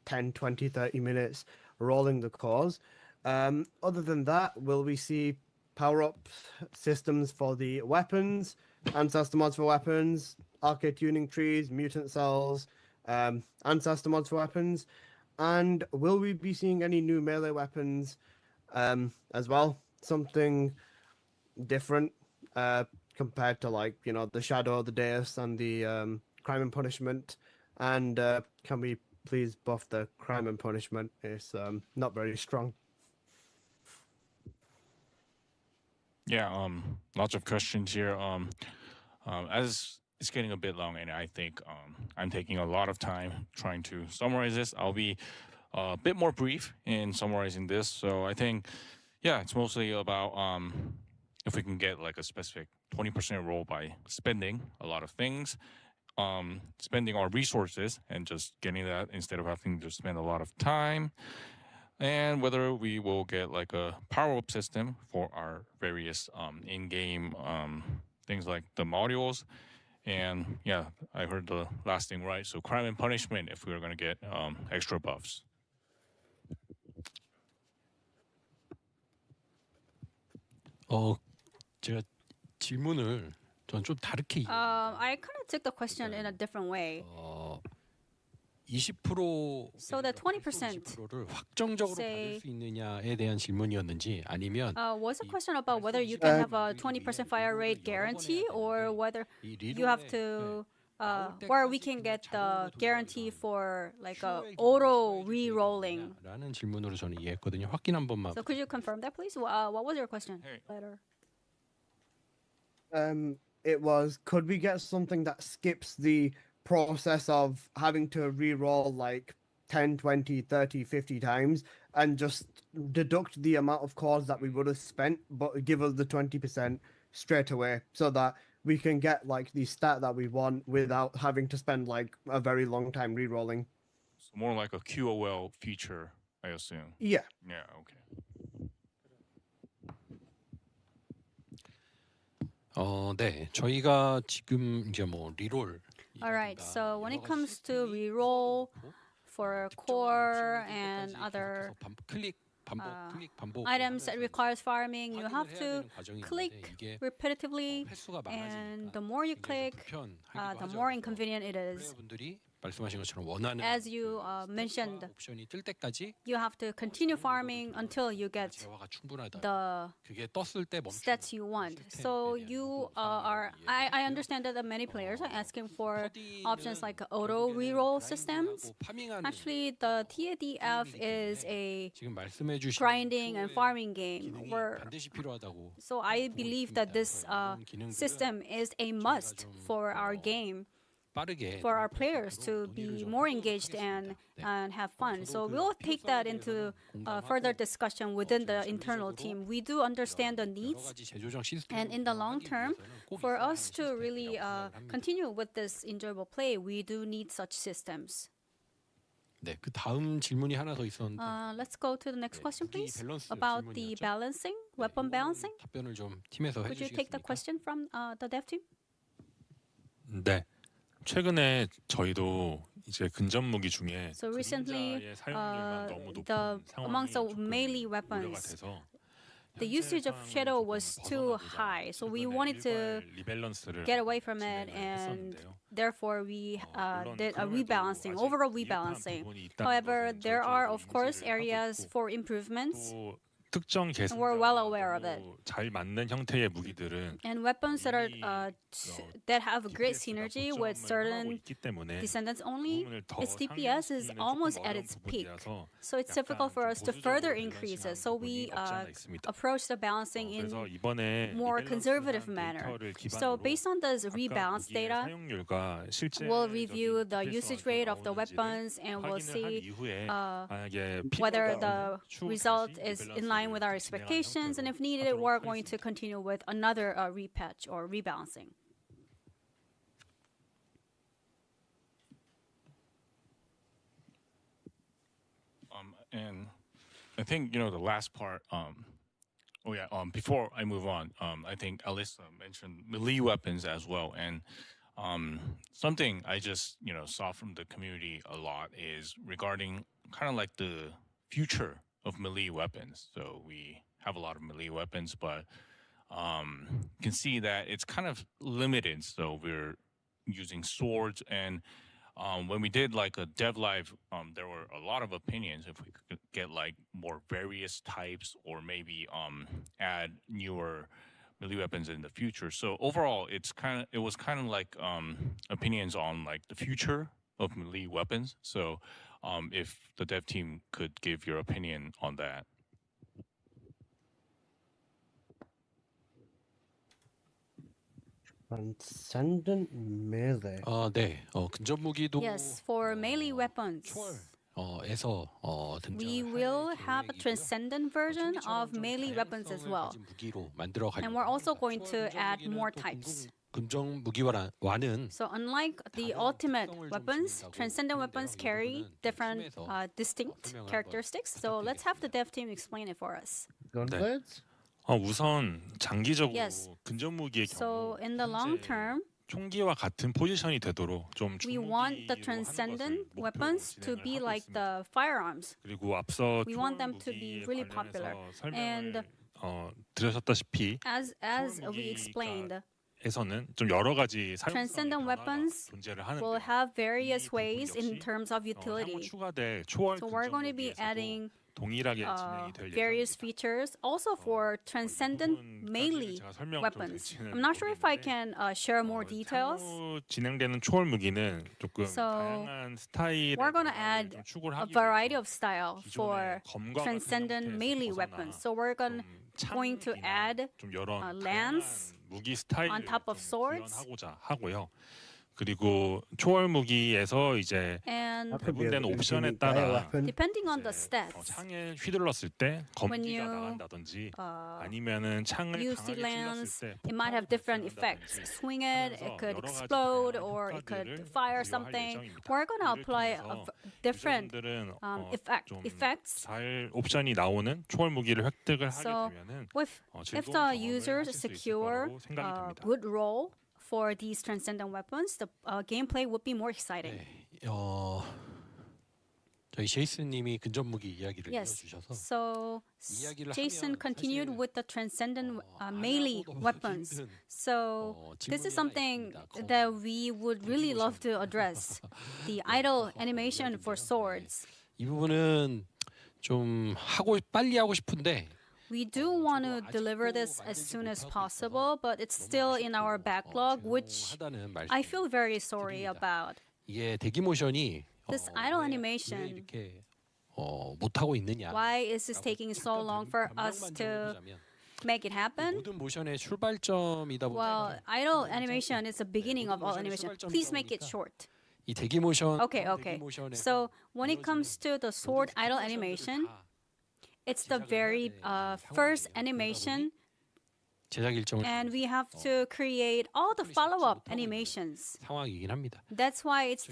10, 20, 30 minutes rolling the cores. Other than that, will we see power-up systems for the weapons, ancestor mods for weapons, arcade tuning trees, mutant cells, ancestor mods for weapons, and will we be seeing any new melee weapons as well? Something different compared to, like, you know, the Shadow, the Deus, and the Crime and Punishment. And can we please buff the Crime and Punishment? It's not very strong. Yeah, lots of questions here. As it's getting a bit long, and I think I'm taking a lot of time trying to summarize this. I'll be a bit more brief in summarizing this. So I think, yeah, it's mostly about if we can get like a specific 20% roll by spending a lot of things, spending our resources and just getting that instead of having to spend a lot of time. And whether we will get like a power-up system for our various in-game things like the modules. And yeah, I heard the last thing right. So crime and punishment if we were going to get extra buffs. 제가 질문을 전 좀 다르게 I kind of took the question in a different way. 20% So that 20% 를 확정적으로 받을 수 있느냐에 대한 질문이었는지 아니면 was a question about whether you can have a 20% fire rate guarantee or whether you have to or we can get the guarantee for like a auto re-rolling. 라는 질문으로 저는 이해했거든요. 확인 한 번만. So could you confirm that, please? What was your question? Later. It was, could we get something that skips the process of having to re-roll like 10, 20, 30, 50 times and just deduct the amount of cores that we would have spent, but give us the 20% straight away so that we can get like the stat that we want without having to spend like a very long time re-rolling. So more like a QOL feature, I assume. Yeah. Yeah, okay. 네. 저희가 지금 이제 뭐 리롤 All right. So when it comes to re-roll for core and other items that requires farming, you have to click repetitively, and the more you click, the more inconvenient it is. 말씀하신 것처럼 원하는 As you mentioned, 옵션이 뜰 때까지 you have to continue farming until you get 대화가 충분하다. the 그게 떴을 때 멈추는 stats you want. So you are, I understand that many players are asking for options like auto reroll systems. Actually, the TFDF is a 지금 말씀해 주신 grinding and farming game. Where, 반드시 필요하다고 so I believe that this system is a must for our game, for our players to be more engaged and have fun. So we'll take that into further discussion within the internal team. We do understand the needs, and in the long term, for us to really continue with this enjoyable play, we do need such systems. 네, 그 다음 질문이 하나 더 있었는데. Let's go to the next question, please. About the balancing, weapon balancing. 답변을 좀 팀에서 Could you take the 해주시겠습니까? question from the dev team? 네. 최근에 저희도 이제 근접 무기 중에 So recently, 그림자의 사용률만 너무 높은 amongst the 상황이 melee 조금 우려가 weapons, 돼서 the usage of shadow was too high. So we wanted to 리밸런스를 get away from it, and therefore we did a rebalancing, overall rebalancing. However, there are of course areas for improvements. 특정 And we're well aware of it. 잘 맞는 형태의 무기들은 And weapons that are that have a great synergy with certain descendants only, its DPS is almost at its peak. So it's difficult for us to further increase it. So we approach the balancing in more conservative manner. So based on this rebalance data, we'll review the usage rate of the weapons and we'll see whether the result is in line with our expectations, and if needed, we're going to continue with another repatch or rebalancing. And I think the last part. Before I move on, I think Alyssa mentioned melee weapons as well, and something I just saw from the community a lot is regarding kind of like the future of melee weapons. So we have a lot of melee weapons, but you can see that it's kind of limited. So we're using swords, and when we did like a dev live, there were a lot of opinions if we could get like more various types, or maybe add newer melee weapons in the future. So overall, it was kind of like opinions on like the future of melee weapons. So if the dev team could give your opinion on that. Transcendent melee. 네. 근접 무기도 Yes, for melee weapons. 에서 We will have a transcendent version of melee weapons as well. 무기로 만들어 And we're also going to add more types. 근접 무기와는 So unlike the ultimate weapons, transcendent weapons carry different distinct characteristics. So let's have the dev team explain it for us. Gunblades? 우선 장기적으로 Yes. 근접 무기의 경우 So in the long term, 총기와 같은 포지션이 되도록 좀 we want the transcendent weapons to be like the firearms. 그리고 앞서 We want them to be really popular. And 들으셨다시피 as we explained, 에서는 좀 여러 가지 transcendent weapons 존재를 하는데 will have various ways in terms of utility. 추가될 초월 So we're going to be adding 동일하게 진행이 될 various features also for transcendent melee weapons. I'm not sure if I can share more details. 향후 진행되는 초월 무기는 조금 So 다양한 스타일의 we're going to add 추구를 a 하기 variety of style for 검과 같은 transcendent 형태에서 melee 벗어나 weapons. So we're going to add 좀 여러 lance 무기 스타일을 on top of swords. 구현하고자 하고요. 그리고 초월 무기에서 이제 And 배분된 옵션에 따라 depending on the stats, 창에 휘둘렀을 때 when 검기가 you 나간다든지 아니면은 창을 use the 강하게 lance, 찔렀을 때 it might have different effects. Swing it, it could explode, or it could fire something. We're going to apply different 유저분들은 effects. 잘 옵션이 나오는 초월 무기를 획득을 하게 So 되면은 if the users secure a good role for these transcendent weapons, the gameplay would be more exciting. 저희 제이슨님이 근접 무기 이야기를 Yes. 이어주셔서 So 이야기를 Jason 하면 continued with the transcendent melee weapons. So this is something that we would really love to address. The idle animation for swords. 이 부분은 좀 빨리 하고 싶은데 We do want to deliver this as soon as possible, but it's still in our backlog, which I feel very sorry about. 이게 대기 모션이 This idle animation, 이렇게 못 하고 있느냐? why is this taking so long for us to make it happen? 모든 모션의 출발점이다 보니까 Well, idle animation is the beginning of all animation. Please make it short. 이 대기 모션 Okay. So when it comes to the sword idle animation, it's the very first animation, 제작 일정을 and we have to create all the follow-up animations. 상황이긴 합니다. That's why it's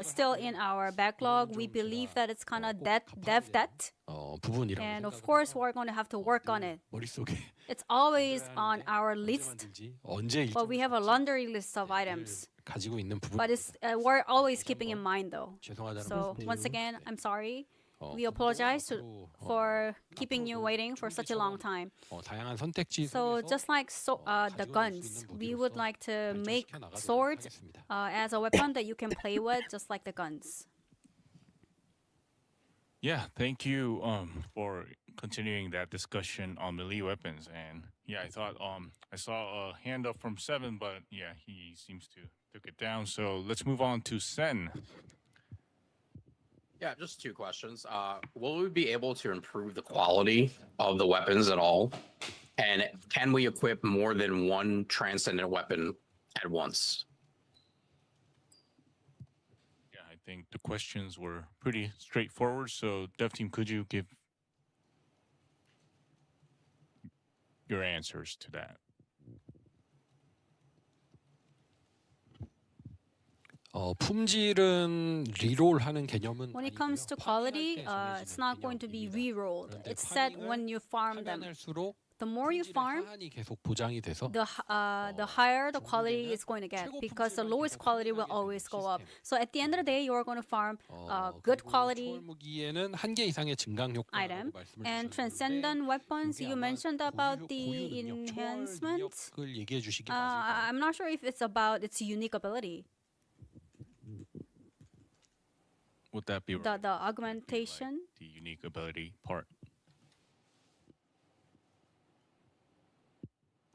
still in our backlog. We believe that it's kind of dev debt. 부분이라고 And of course, we're going to have to work on it. 머릿속에 It's always on our list, 언제 but we have a laundry list of items. 가지고 있는 부분. But we're always keeping in mind, though. 죄송하다는 So 말씀 once again, I'm sorry. We apologize for keeping you waiting for such a long time. 다양한 선택지 So just like the guns, we would like to make swords as a weapon that you can play with, just like the guns. Yeah, thank you for continuing that discussion on melee weapons. And yeah, I thought I saw a hand up from Seven, but yeah, he seems to took it down. So let's move on to Sen. Yeah, just two questions. Will we be able to improve the quality of the weapons at all? And can we equip more than one transcendent weapon at once? Yeah, I think the questions were pretty straightforward. So, Dev Team, could you give your answers to that? 품질은 리롤하는 개념은 When it comes to quality, it's not going to be re-rolled. It's set when you farm them. the more you farm, 하한이 계속 보장이 돼서 the higher the quality is going to get, because the lowest quality will always go up. So at the end of the day, you are going to farm good quality 무기에는 한 개 이상의 증강 효과라고 item. 말씀을 And 주셨는데 transcendent weapons, you mentioned about the enhancement. 그걸 얘기해 주시기 맞을까요? I'm not sure if it's about its unique ability. Would that be right? The augmentation. The unique ability part.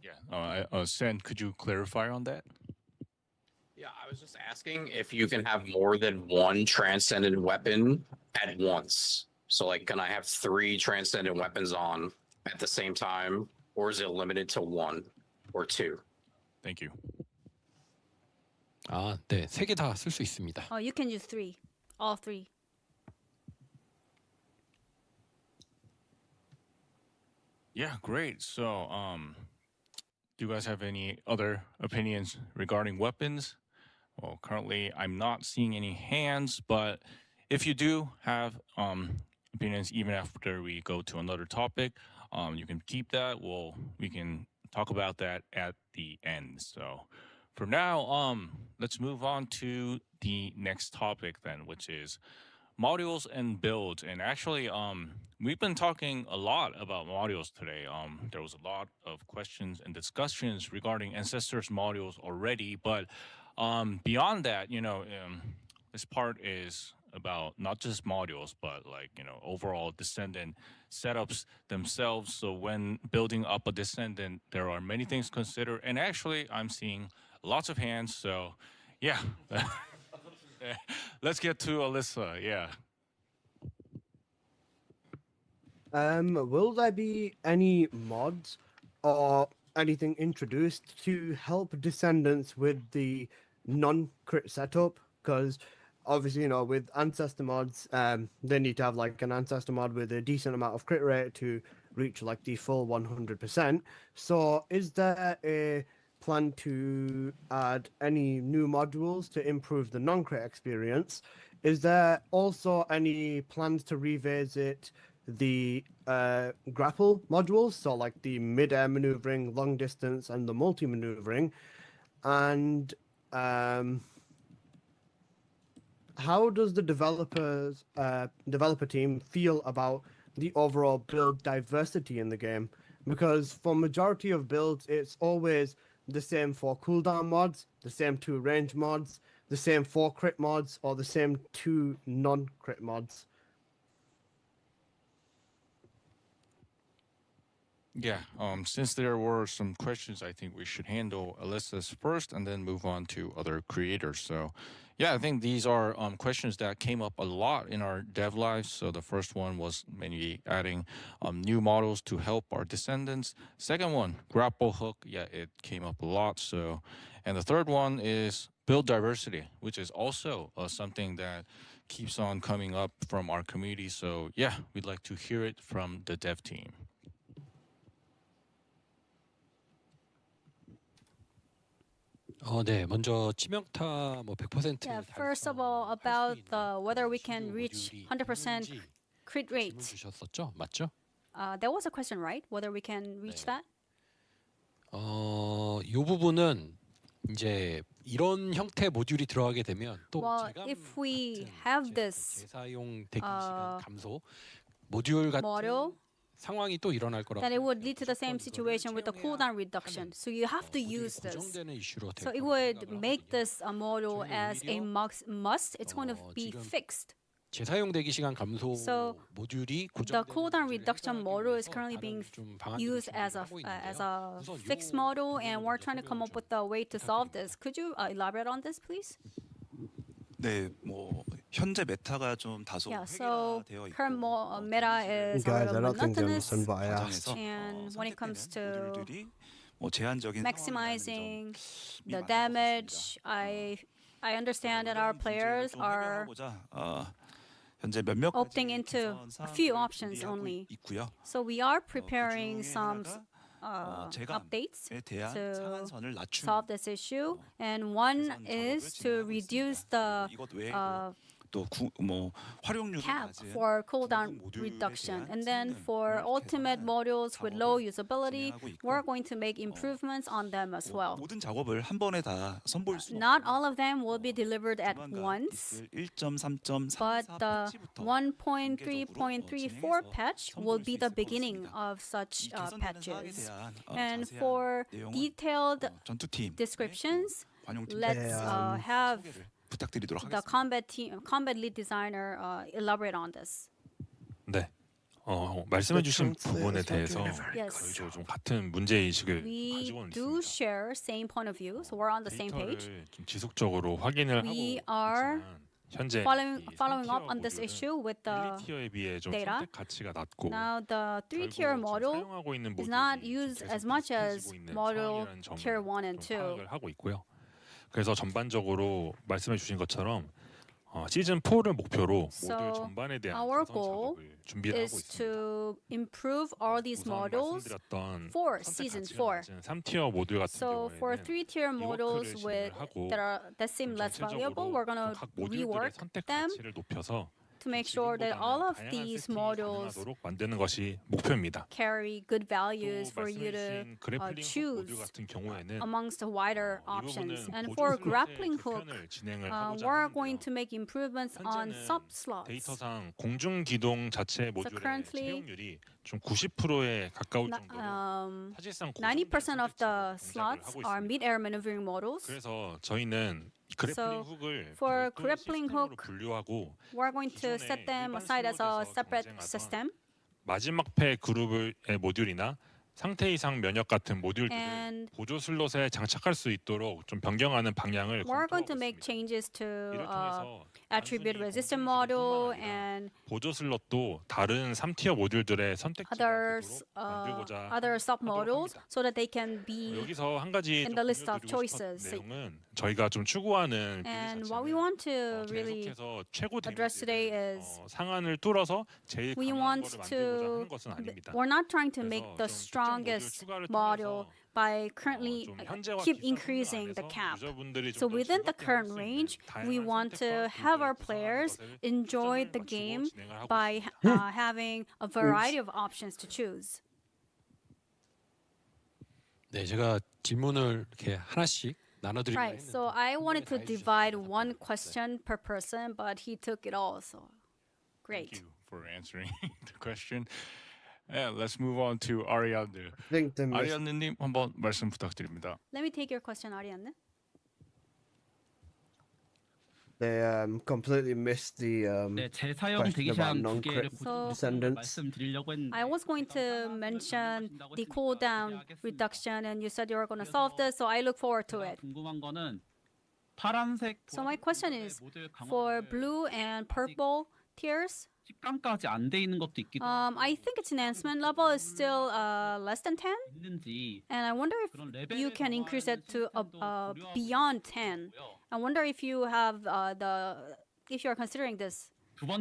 Yeah. Sen, could you clarify on that? Yeah, I was just asking if you can have more than one transcendent weapon at once. So, like, can I have 3 transcendent weapons on at the same time, or is it limited to 1 or 2? Thank you. 아, 네, 3개 다 쓸 수 있습니다. Oh, you can use 3, all 3. Yeah, great. So, do you guys have any other opinions regarding weapons? Well, currently I'm not seeing any hands, but if you do have opinions, even after we go to another topic, you can keep that. We can talk about that at the end. So, for now, let's move on to the next topic then, which is modules and builds. And actually, we've been talking a lot about modules today. There was a lot of questions and discussions regarding Ancestors modules already, but beyond that, this part is about not just modules, but overall descendant setups themselves. So when building up a descendant, there are many things considered. And actually, I'm seeing lots of hands. So yeah, let's get to Alyssa. Yeah. Will there be any mods or anything introduced to help descendants with the non-crit setup? Because obviously, with ancestor mods, they need to have an ancestor mod with a decent amount of crit rate to reach the full 100%. So is there a plan to add any new modules to improve the non-crit experience? Is there also any plans to revisit the grapple modules, so the mid-air maneuvering, long distance, and the multi-maneuvering? And how does the developer team feel about the overall build diversity in the game? Because for majority of builds, it's always the same 4 cooldown mods, the same 2 range mods, the same 4 crit mods, or the same 2 non-crit mods. Yeah, since there were some questions, I think we should handle Alyssa's first and then move on to other creators. So, yeah, I think these are questions that came up a lot in our dev lives. So the first one was maybe adding new models to help our descendants. Second one, grapple hook. Yeah, it came up a lot. So, and the third one is build diversity, which is also something that keeps on coming up from our community. So, yeah, we'd like to hear it from the dev team. 네, 먼저 치명타 100% Yeah, first of all, about whether we can reach 100% crit rate. 주셨었죠, 맞죠? That was a question, right? Whether we can reach that? 이 부분은 이제 이런 형태 모듈이 들어가게 되면 또 if we have this 재사용 대기 시간 감소 모듈 같은 model, 상황이 또 일어날 거라고. then it would lead to the same situation with the cooldown reduction. So you have to use this. So it would make this a model as a must. It's going to be fixed. 재사용 대기 시간 감소 모듈이 The cooldown reduction model is currently being used as a fixed model, and we're trying to come up with a way to solve this. Could you elaborate on this, please? 네, 현재 메타가 좀 다소 so current meta is Guys, a I little don't think they monotonous, understand what I asked. and when it comes to 제한적인 maximizing the damage, I understand that our players are 현재 몇몇 opting into a few options only. So we are preparing some updates to solve this issue, and one is to reduce the cap for cooldown reduction. And then for ultimate modules with low usability, we're going to make improvements on them as well. Not all of them will be delivered at once, but the 1.3.34 patch will be the beginning of such patches. And for detailed descriptions, let's have the combat lead designer elaborate on this. 네. 말씀해주신 부분에 대해서 Yes. 저희도 좀 같은 문제 의식을 We 가지고는 do 있습니다. share same point of view, so we're on the same page. 데이터를 좀 지속적으로 확인을 We 하고 are 있지만 현재 following up on this issue with the 1티어에 비해 좀 data. 선택 가치가 낮고 Now the 3-tier model 사용하고 있는 is not used as much as model tier 1 and 2. 파악을 하고 있고요. 그래서 전반적으로 말씀해 주신 것처럼 시즌 4를 목표로 모듈 So 전반에 대한 our 개선 goal 작업을 준비를 하고 is 있습니다. to improve all these 우선 models 말씀드렸던 for 선택 season 가치가 4. 낮은 3티어 모듈 같은 So for 경우에는 3-tier models 리워크를 진행을 하고 that seem less valuable, we're gonna 각 모듈들의 rework 선택 them 가치를 높여서 to make sure that all of these models 가능하도록 만드는 것이 목표입니다. carry good values for you to 말씀해주신 그래플링 훅 choose 모듈 같은 경우에는 amongst the wider options. 부분은 And 보조 for 슬롯의 grappling hook, 개편을 진행을 하고자 we're 하는데요. going to make improvements on sub slots. 데이터상 공중 기동 자체 모듈의 currently, 채용률이 좀 90%에 가까울 정도로 사실상 90% of the slots are mid-air maneuvering models. 그래서 저희는 그래플링 So 훅을 for 별도 grappling 시스템으로 hook, 분류하고 we're going to set them aside as a separate system. 마지막 패 그룹의 모듈이나 상태 이상 면역 같은 모듈들을 And 보조 슬롯에 장착할 수 있도록 좀 변경하는 방향을 we're going to make changes to attribute resistant model and 보조 슬롯도 다른 3티어 모듈들의 선택지가 되도록 만들고자 other sub models so that they can be 여기서 한 가지 in 좀 the list of 공유드리고 싶은 choices. 내용은 저희가 좀 추구하는 And what we want to really 계속해서 최고 address today is 상한을 뚫어서 제일 we 강한 want 거를 만들고자 to 하는 것은 아닙니다. we're not trying to make the strongest model by currently keep increasing the cap. So within the current range, we want to have our players enjoy the game by having a variety of options to choose. 네, 제가 질문을 이렇게 하나씩 나눠드리고 Right. So I wanted to divide one question per person, but he took it all. So great. Thank you for answering the question. Yeah, let's move on to Ariadne. 아리안느님 한번 말씀 부탁드립니다. Let me take your question, Ariadne. They completely missed the 재사용 question about 대기시간 두 개를 non-crit descendants. 말씀드리려고 했는데 I was going to mention the cooldown reduction, and you said you were going to solve this, so I look forward to it. 궁금한 거는 파란색 So my question is, for blue and purple tiers, 10강까지 안 돼 있는 것도 있기도 I think its enhancement level is still less than 10, 있는지 and I wonder if you can increase it to beyond 10. I wonder if you have if you're considering this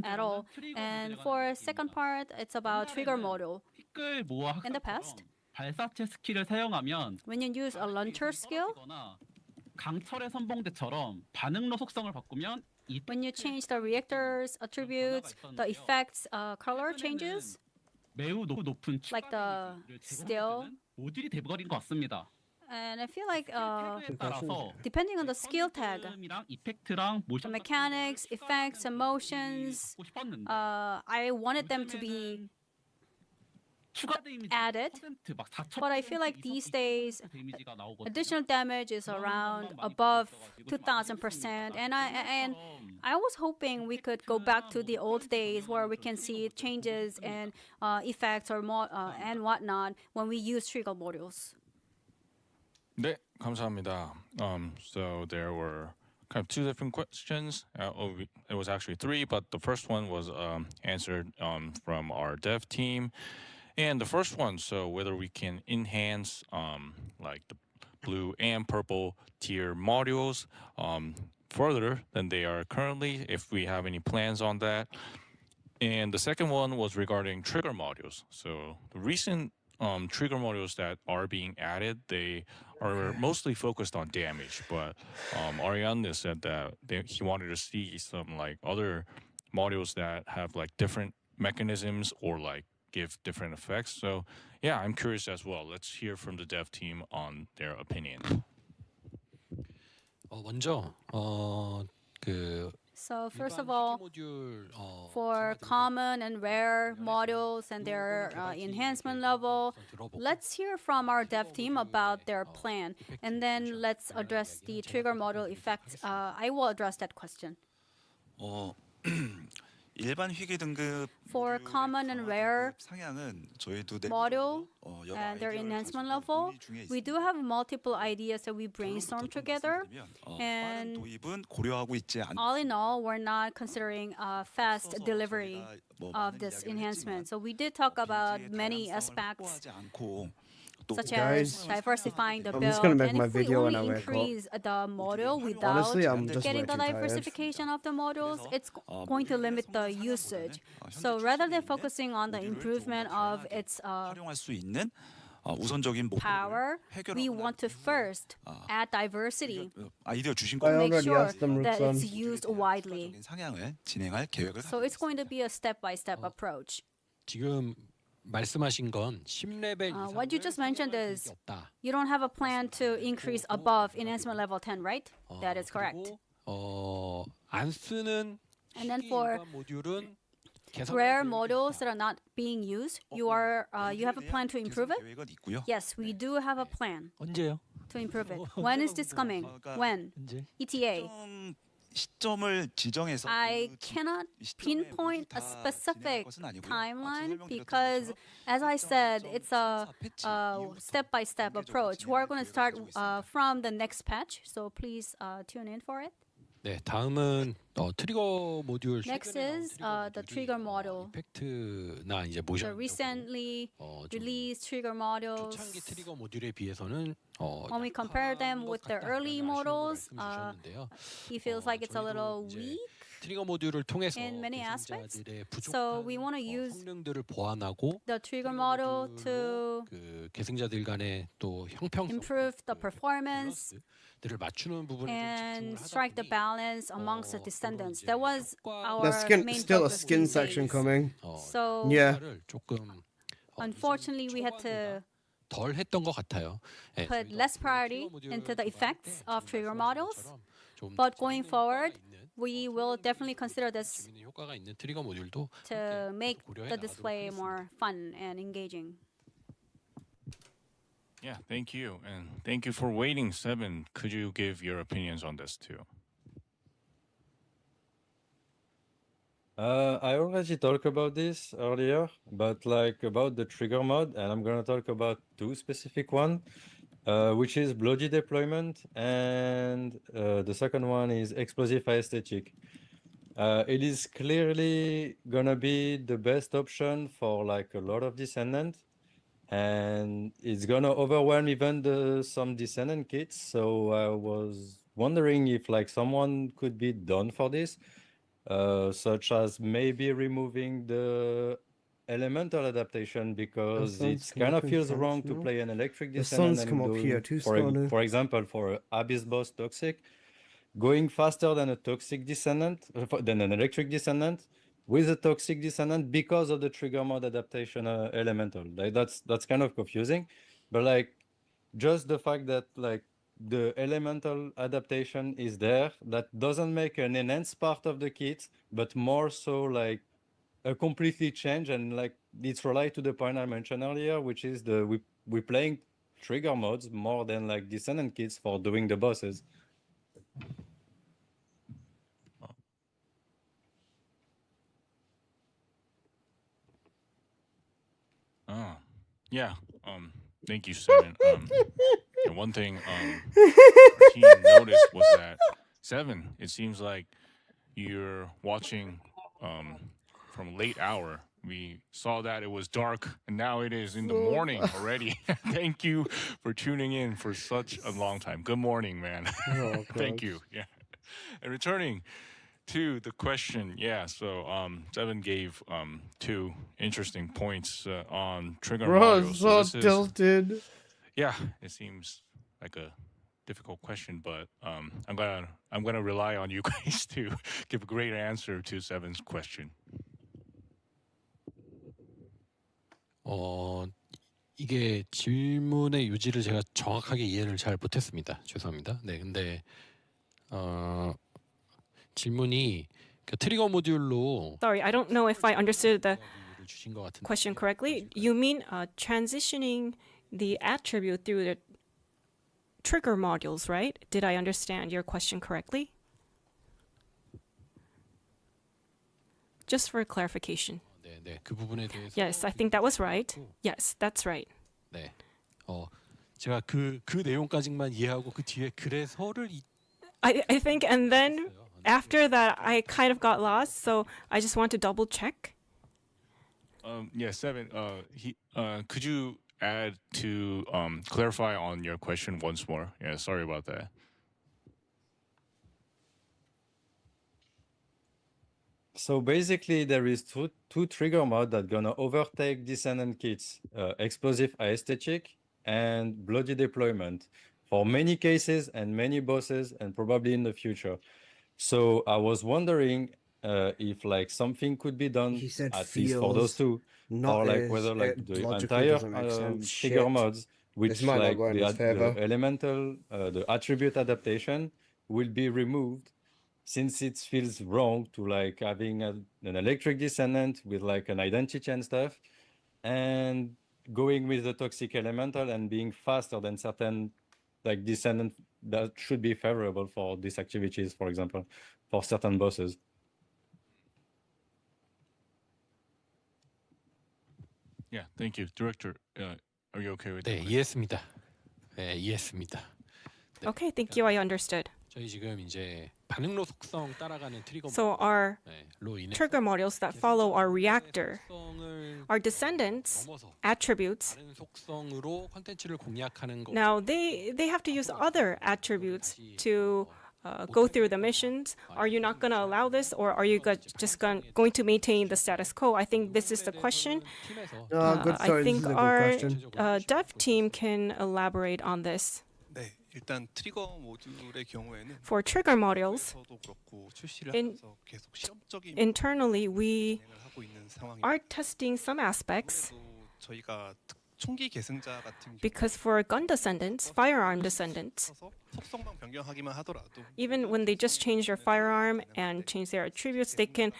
at all. And for second part, it's about trigger model. 피클 모아 In the past, 발사체 스킬을 사용하면 when you use a launcher skill, 강철의 선봉대처럼 반응로 속성을 바꾸면 when you change the reactor's attributes, the effects color changes, 매우 높은 like the still. 모듈이 돼버린 것 같습니다. And I feel like 따라서 depending on the skill tag, 이펙트랑 the mechanics, effects, emotions, I wanted them to be added, but I feel like these days additional damage is around above 2,000%, and I was hoping we could go back to the old days where we can see changes in effects or and whatnot when we use trigger modules. 네, 감사합니다. So there were kind of two different questions. It was actually three, but the first one was answered from our dev team. And the first one, so whether we can enhance like the blue and purple tier modules further than they are currently, if we have any plans on that. And the second one was regarding trigger modules. So the recent trigger modules that are being added, they are mostly focused on damage. But Ariane said that he wanted to see some like other modules that have like different mechanisms or like give different effects. So yeah, I'm curious as well. Let's hear from the dev team on their opinion. 먼저 그 So first of all, 모듈 for common and rare models and their enhancement level, let's hear from our dev team about their plan, and then let's address the trigger model effects. I will address that question. 일반 희귀 등급 For common and rare 상향은 저희도 model and their enhancement level, we do have multiple ideas that we brainstorm together. And 도입은 고려하고 있지 않. all in all, we're not considering fast delivery of this enhancement. So we did talk about many aspects, such as diversifying the I'm build, just gonna make and my if we video when only I wake up. increase the model without Honestly, I'm just getting way the too tired. diversification of the models, it's going to limit the usage. So rather than focusing on the improvement of its 활용할 수 있는 우선적인 목표를 power, we want to first add diversity 아이디어 주신 to 거 make already sure asked them, that Ruksan. it's used widely. 상향을 진행할 계획을 So it's going to be a step-by-step approach. 지금 말씀하신 건 10레벨 What you just mentioned is 없다. you don't have a plan to increase above enhancement level 10, right? That is correct. 안 쓰는 And then for 모듈은 rare models that are not being used, you have a plan to improve it? 계획은 있고요. Yes, we do have a plan 언제요? to improve it. When is this coming? When? ETA. 시점을 지정해서 I cannot pinpoint a specific timeline because, as I said, it's a step-by-step approach. We're going to start from the next patch, so please tune in for it. 네, 다음은 트리거 모듈 Next is the trigger model. 이펙트나 이제 The 모션 recently released trigger models. 초창기 트리거 모듈에 비해서는 When we compare them with the early models, 주셨는데요. he feels like it's a little weak 트리거 모듈을 통해서 in many aspects. 계승자들의 So we want to use 성능들을 보완하고 the trigger model to 그 계승자들 간의 또 형평성 improve the performance 들을 맞추는 부분에 and strike the balance amongst the descendants. That was our There's main still a focus skin these section days. coming. So Yeah. 조금 unfortunately, we had to 덜 했던 것 같아요. 예, put less priority into the effects of trigger models. But going forward, we will definitely consider this 효과가 있는 트리거 모듈도 to make the display more fun and engaging. Yeah, thank you. And thank you for waiting, Seven. Could you give your opinions on this too? I already talked about this earlier, but like about the trigger mod, and I'm gonna talk about two specific one, which is bloody deployment, and the second one is explosive aesthetic. It is clearly gonna be the best option for like a lot of descendant, and it's gonna overwhelm even some descendant kits. So I was wondering if like someone could be done for this. Such as maybe removing the elemental adaptation because it kind of feels wrong to play an electric The descendant suns and come up go, here too, for Spawner. example, for Abyss Boss Toxic, going faster than a toxic descendant, than an electric descendant, with a toxic descendant because of the trigger mod adaptation elemental. Like that's kind of confusing, but like just the fact that like the elemental adaptation is there, that doesn't make an enhanced part of the kit, but more so like a completely change, and like it's related to the point I mentioned earlier, which is we playing trigger mods more than like descendant kits for doing the bosses. Oh, yeah. Thank you, Seven. And one thing our team noticed was that Seven, it seems like you're watching from late hour. We saw that it was dark, and now it is in the morning already. Thank you for tuning in for such a long time. Good morning, man. Oh, Thank God. you. Yeah. And returning to the question, yeah. So Seven gave two interesting points on trigger Bro, modules. so This is, tilted. yeah, it seems like a difficult question, but I'm gonna rely on you guys to give a great answer to Seven's question. 이게 질문의 요지를 제가 정확하게 이해를 잘 못했습니다. 죄송합니다. 네, 근데 질문이 그 트리거 모듈로 Sorry, I don't know if I understood the 주신 것 같은데. question correctly. You mean transitioning the attribute through the trigger modules, right? Did I understand your question correctly? Just for clarification. 네, 그 부분에 대해서. Yes, I think that was right. Yes, that's right. 네, 제가 그 내용까지만 이해하고 그 뒤에 그래서를 I think, and then after that, I kind of got lost. So I just want to double check. Yeah, Seven. Could you add to clarify on your question once more? Yeah, sorry about that. So basically, there is two trigger modes that gonna overtake Descendant kits: explosive aesthetic and bloody deployment for many cases and many bosses, and probably in the future. So I was wondering if like something could be done at least for those two, or like whether like the entire trigger modes, which like the elemental, the attribute adaptation will be removed, since it feels wrong to like having an electric descendant with like an identity and stuff, and going with the toxic elemental and being faster than certain like descendant that should be favorable for these activities, for example, for certain bosses. Yeah, thank you, Director. Are you okay with 네, that? 이해했습니다. 네, 이해했습니다. 네. Okay, thank you. I understood. 저희 지금 이제 반응로 속성 따라가는 트리거 So our trigger modules that follow our reactor, our descendants attributes. 속성으로 콘텐츠를 공략하는 거. Now they have to use other attributes to go through the missions. Are you not going to allow this, or are you just going to maintain the status quo? I think this is the question. I think our dev team can elaborate on this. 네, 일단 트리거 모듈의 경우에는 For trigger modules, 그렇고 출시를 in, 하면서 계속 시험적인 internally we 하고 있는 상황입니다. are testing some aspects. 저희가 총기 계승자 같은 Because for gun descendants, firearm descendants, 속성만 변경하기만 하더라도 even when they just change their firearm and change their attributes, they can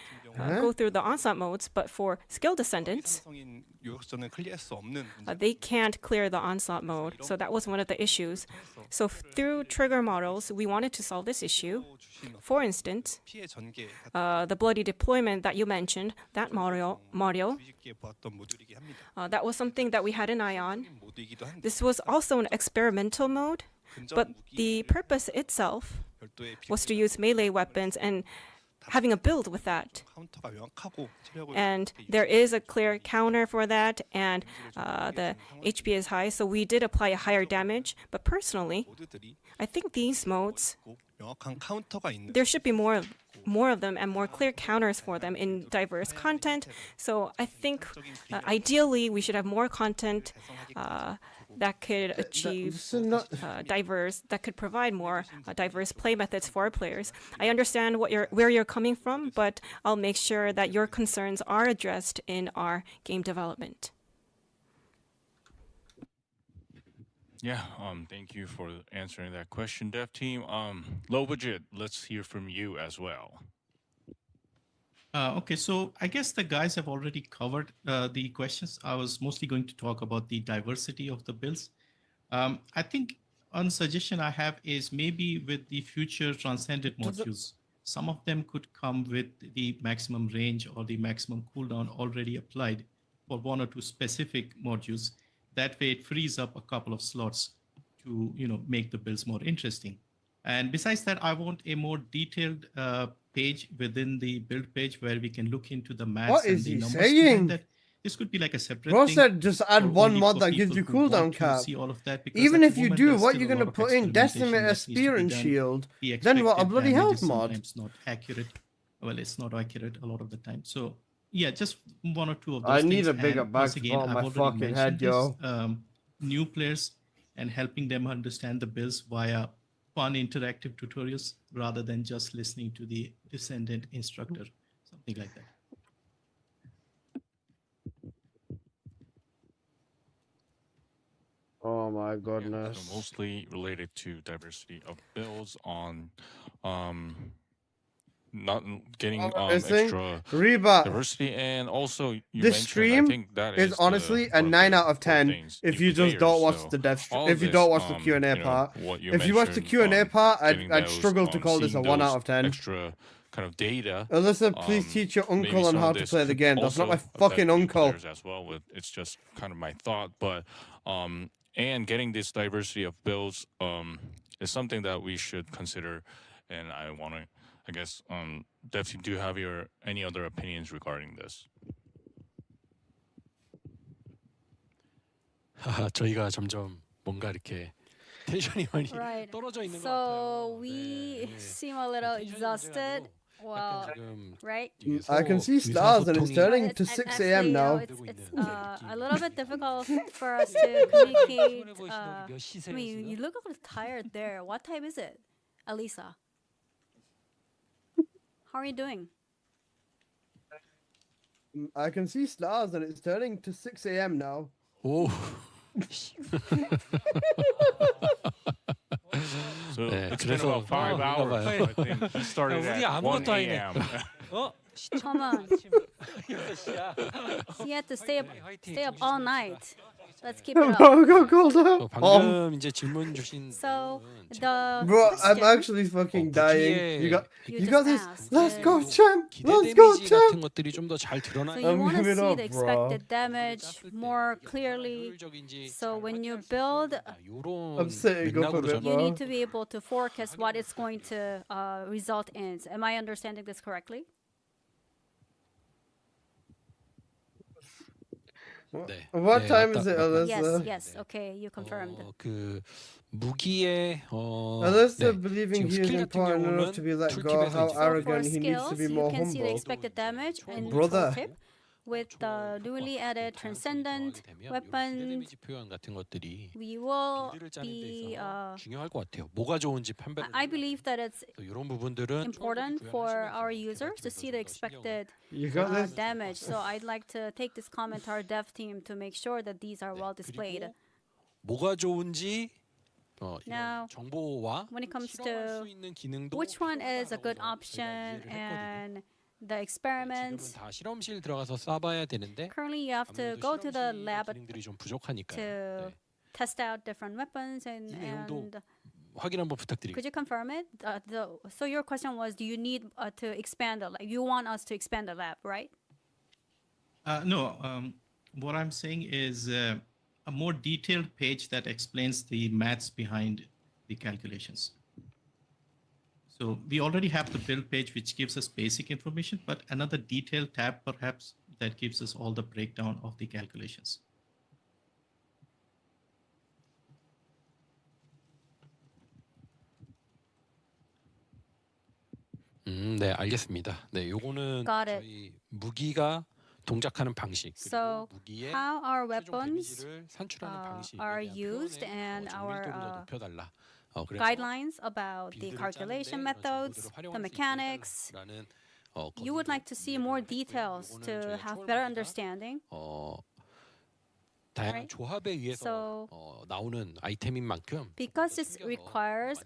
go through the onslaught modes. But for skill descendants, 성인 요격전을 클리어할 수 없는 they can't clear the onslaught mode. So that was one of the issues. So through trigger models, we wanted to solve this issue. For instance, 피해 전개 the bloody deployment that you mentioned, that module, 뒤집기에 보았던 모듈이긴 합니다. that was something that we had an eye on. This was also an experimental mode, but the purpose itself was to use melee weapons and having a build with that. 카운터가 명확하고 체력을 And there is a clear counter for that, and the HP is high, so we did apply a higher damage. But personally, I think these modes, 명확한 카운터가 있는 there should be more of them and more clear counters for them in diverse content. So I think ideally we should have more content that could achieve diverse, that could provide more diverse play methods for our players. I understand where you're coming from, but I'll make sure that your concerns are addressed in our game development. Yeah, thank you for answering that question, Dev Team. Low budget, let's hear from you as well. Okay, so I guess the guys have already covered the questions. I was mostly going to talk about the diversity of the builds. I think one suggestion I have is maybe with the future transcendent modules, some of them could come with the maximum range or the maximum cooldown already applied for one or two specific modules. That way it frees up a couple of slots to make the builds more interesting. And besides that, I want a more detailed page within the build page where we can look into the maths What and is the he numbers saying? behind that. This could be like a separate Bro thing. said just add for one only mod for that gives you people who cooldown want to cap. see all of that, because Even at if the you moment, do, there's what still you're a gonna lot of put in experimentation decimate a that needs to spear be and done. shield, The then what a expected bloody health damages mod. sometimes not accurate. well, it's not accurate a lot of the time. So yeah, just one or two of those I things. need a bigger And once bag to again, put on I've my already fucking mentioned head, this, yo. new players and helping them understand the builds via fun interactive tutorials rather than just listening to the descendant instructor, something like that. Oh my goodness. So mostly related to diversity of builds on not getting extra Reba, diversity, and also you this mentioned, stream I think that is honestly a 9 out of 10 if you just don't watch the dev if you don't watch the Q&A part. If you watch the Q&A part, I'd struggle to call this a 1 out of 10. Extra kind of data. Alyssa, please teach your Maybe uncle on some how of to this play the could game. That's not my also fucking affect new uncle. players as well. It's just kind of my thought, but and getting this diversity of builds is something that we should consider, and I want to, I guess, Devs, do you have any other opinions regarding this? 저희가 점점 뭔가 이렇게 텐션이 많이 Right. 떨어져 있는 것 So we seem a little exhausted. Well, right? I can see stars and it's turning to 6 a.m. now. It's a little bit difficult for us to communicate. I mean, you look a little tired there. What time is it, Elisa? How are you doing? I can see stars and it's turning to 6 a.m. now. 오. So 네, it's been 그래서 about 5 hours. I think he started 우리 at 1 아무것도 아니네. a.m. Come on. He had to stay up all night. Let's keep it up. 방금 이제 질문 주신 So the Bro, I'm question actually fucking dying. You got this. asked Let's is- go, champ. 기대 Let's go, 데미지 champ. 같은 것들이 좀 더 잘 So 드러나야 you want to giving see up, the bro. expected damage more clearly. So when you build, I'm sitting up a bit, you bro. need to be able to forecast what it's going to result in. Am I understanding this correctly? 네. What 네, time 맞다, is it, 맞다. Alyssa? Yes. Okay, you confirmed. 그 무기의 Alyssa believing 지금 he is 스킬 같은 important enough 경우는 to be let go. 툴팁에서 How 이제 For arrogant he needs to skills, be you more can see the humble. expected damage in Brother. tooltip with the newly added transcendent 기대 weapons. 데미지 표현 같은 것들이 We will 빌드를 짜는 데 be. 있어서 중요할 것 같아요. 뭐가 좋은지 판별을 I believe that it's 이런 부분들은 important for our users to see the expected You got this? damage. So I'd like to take this comment to our dev team to make sure that these are well displayed. 뭐가 좋은지 Now, 정보와 when it comes 실험할 수 to 있는 기능도 which one is a good option and the experiments, 다 실험실 들어가서 쏴봐야 되는데 currently you have to go to the lab 기능들이 좀 부족하니까요. to test out different weapons and 확인 한번 부탁드립니다. could you confirm it? So your question was, do you need to expand the lab? You want us to expand the lab, right? No, what I'm saying is a more detailed page that explains the maths behind the calculations. So we already have the build page, which gives us basic information, but another detailed tab perhaps that gives us all the breakdown of the calculations. 네, 알겠습니다. 네, 요거는 Got it. 저희 무기가 동작하는 방식 So 무기의 how our 최종 weapons 데미지를 산출하는 방식 are used and our 정밀도를 더 높여달라. 그래서 guidelines about the calculation methods, the mechanics. 라는 You would like to see more details to have better understanding. 다양한 Right. 조합에 의해서 나오는 아이템인 만큼 Because this requires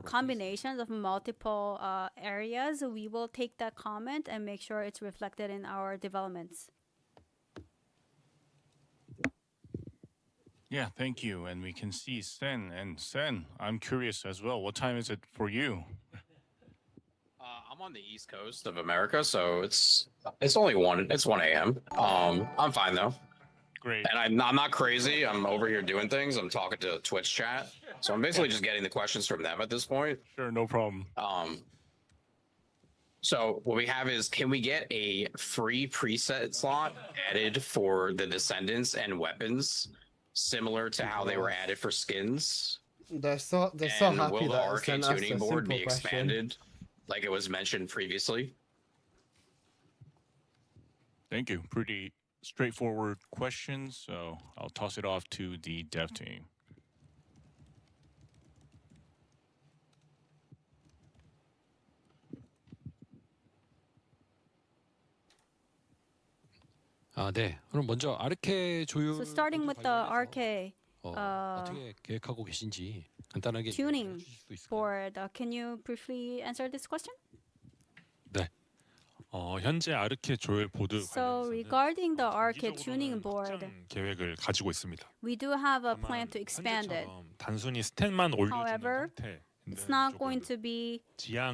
combinations of multiple areas, we will take that comment and make sure it's reflected in our developments. Yeah, thank you. And we can see Sen. And Sen, I'm curious as well. What time is it for you? I'm on the East Coast of America, so it's only 1 a.m. I'm fine though. Great. And I'm not crazy. I'm over here doing things. I'm talking to Twitch chat, so I'm basically just getting the questions from them at this point. Sure, no problem. So what we have is, can we get a free preset slot added for the Descendants and weapons, similar to how they were added for skins? They're so And happy will the that I RK sent us a tuning board simple be question. expanded, like it was mentioned previously? Thank you. Pretty straightforward questions, so I'll toss it off to the dev team. 네. 그럼 먼저 아르케 조율 So starting with the RK 어떻게 계획하고 계신지 간단하게 tuning 주실 수 있을까요? board, can you briefly answer this question? 네. 현재 아르케 조율 보드 So regarding the RK tuning board, 계획을 가지고 있습니다. we do have a plan to expand it. 단순히 스탯만 올려주는 However, 형태. it's not going to be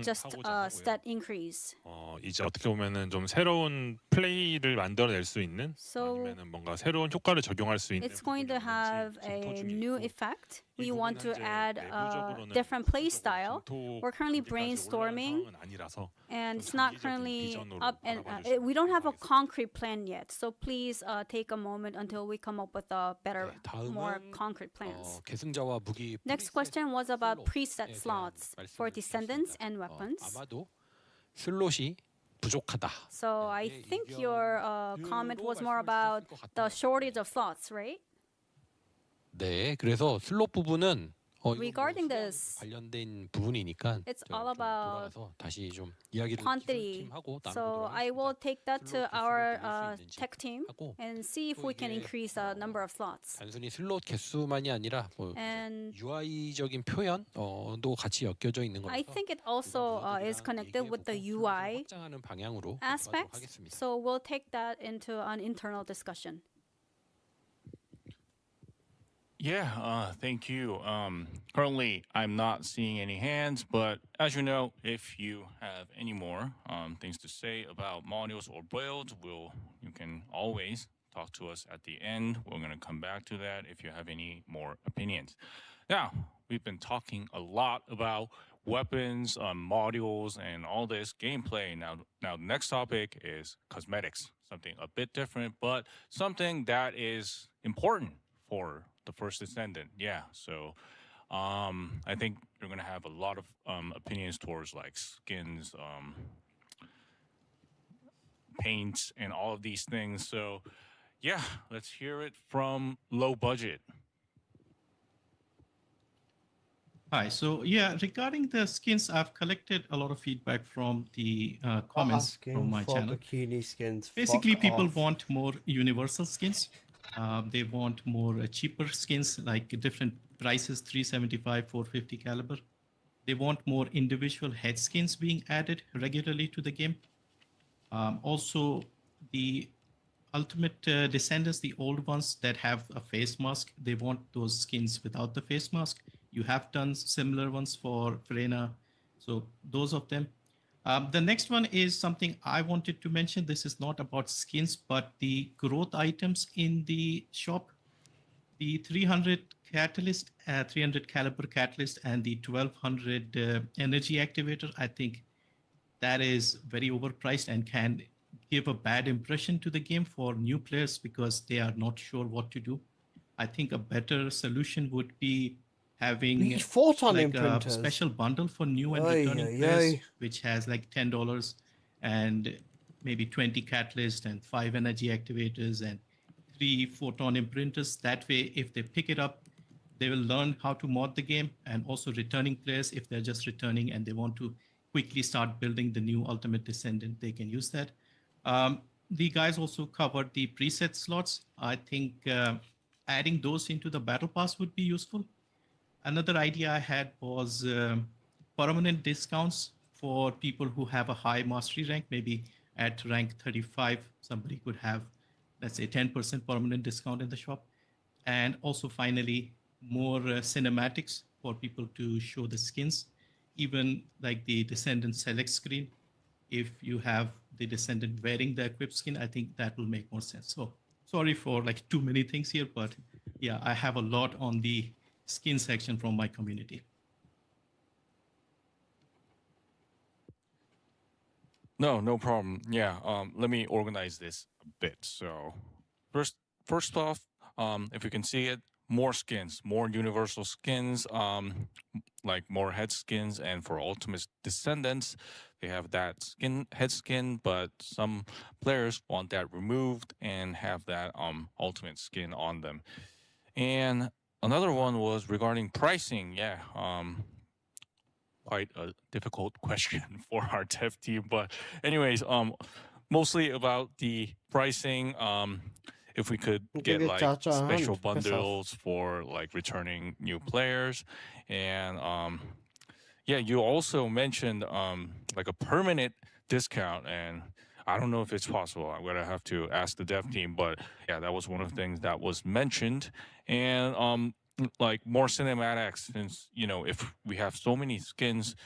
just a stat increase. 이제 어떻게 보면은 좀 새로운 플레이를 만들어낼 수 있는 아니면은 뭔가 새로운 효과를 적용할 수 있는 It's going to have a new effect. We want to add a different play style. We're currently brainstorming, and it's not currently up, and we don't have a concrete plan yet. So please take a moment until we come up with a better, more concrete plans. 계승자와 무기 Next question was about preset slots for descendants and weapons. 아마도 슬롯이 부족하다. So I think your comment was more about the shortage of slots, right? 네, 그래서 슬롯 부분은 Regarding this, 관련된 부분이니까 it's all about 돌아가서 다시 좀 이야기를 quantity. 팀하고 So I will take that to our tech team and see if we can increase the number of slots. 단순히 슬롯 개수만이 아니라 뭐 And UI적인 표현도 같이 엮여져 있는 I 거라서 think it also is connected with the UI 확장하는 방향으로 aspects. 하겠습니다. So we'll take that into an internal discussion. Yeah, thank you. Currently, I'm not seeing any hands, but as you know, if you have any more things to say about modules or builds, you can always talk to us at the end. We're going to come back to that if you have any more opinions. Now, we've been talking a lot about weapons, modules, and all this gameplay. Now, the next topic is cosmetics, something a bit different, but something that is important for the first descendant. Yeah, so I think you're gonna have a lot of opinions towards like skins, paints, and all of these things. So yeah, let's hear it from low budget. Hi. So yeah, regarding the skins, I've collected a lot of feedback from the comments from my channel. Bikini skins. Basically, Fuck people off. want more universal skins. They want more cheaper skins, like different prices, 375, 450 caliber. They want more individual head skins being added regularly to the game. Also, the ultimate descendants, the old ones that have a face mask, they want those skins without the face mask. You have done similar ones for Freyna, so those of them. The next one is something I wanted to mention. This is not about skins, but the growth items in the shop. The 300 catalyst, 300 caliber catalyst, and the 1200 energy activator. I think that is very overpriced and can give a bad impression to the game for new players because they are not sure what to do. I think a better solution would be having These photon like imprinters. a special bundle for new and Ay, returning ay, players, ay. which has like $10 and maybe 20 catalysts and 5 energy activators and 3 photon imprinters. That way, if they pick it up, they will learn how to mod the game. And also returning players, if they're just returning and they want to quickly start building the new Ultimate Descendant, they can use that. The guys also covered the preset slots. I think adding those into the battle pass would be useful. Another idea I had was permanent discounts for people who have a high mastery rank. Maybe at rank 35, somebody could have, let's say, 10% permanent discount in the shop. And also, finally, more cinematics for people to show the skins, even like the Descendant select screen. If you have the Descendant wearing the equipped skin, I think that will make more sense. So sorry for like too many things here, but yeah, I have a lot on the skin section from my community. No problem. Yeah, let me organize this a bit. So first off, if you can see it, more skins, more universal skins, like more head skins, and for Ultimate Descendants, they have that head skin, but some players want that removed and have that ultimate skin on them. And another one was regarding pricing. Yeah, quite a difficult question for our dev team, but anyways, mostly about the pricing. If we could get like special bundles for like returning new players, and yeah, you also mentioned like a permanent discount, and I don't know if it's possible. I'm gonna have to ask the dev team, but yeah, that was one of the things that was mentioned, and like more cinematics, since if we have so many skins,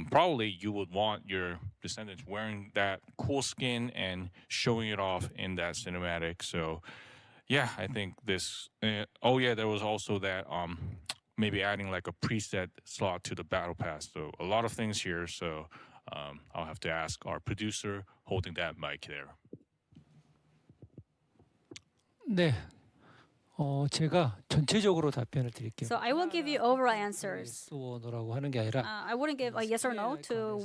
probably you would want your descendants wearing that cool skin and showing it off in that cinematic. So yeah, I think this. Oh yeah, there was also that maybe adding like a preset slot to the battle pass. So a lot of things here. So I'll have to ask our producer holding that mic there. 네. 제가 전체적으로 답변을 드릴게요. So I will give you overall answers. 노라고 하는 게 아니라 I wouldn't give a yes or no to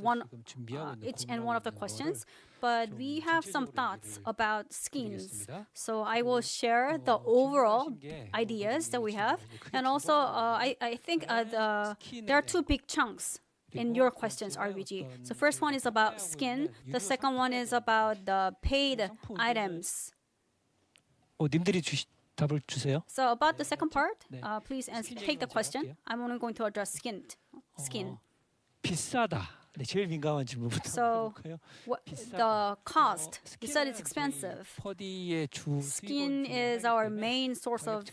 each and one of the questions, but we have some thoughts about skins. So I will share the overall ideas that we have, and also I think there are two big chunks in your questions, RBG. So first one is about skin. The second one is about the paid items. 님들이 답을 주세요. So about the second part, please take the question. I'm only going to address skin. 비싸다. 네, 제일 민감한 질문부터 So 볼까요? the cost, you said it's expensive. 퍼디의 주 Skin is our main source of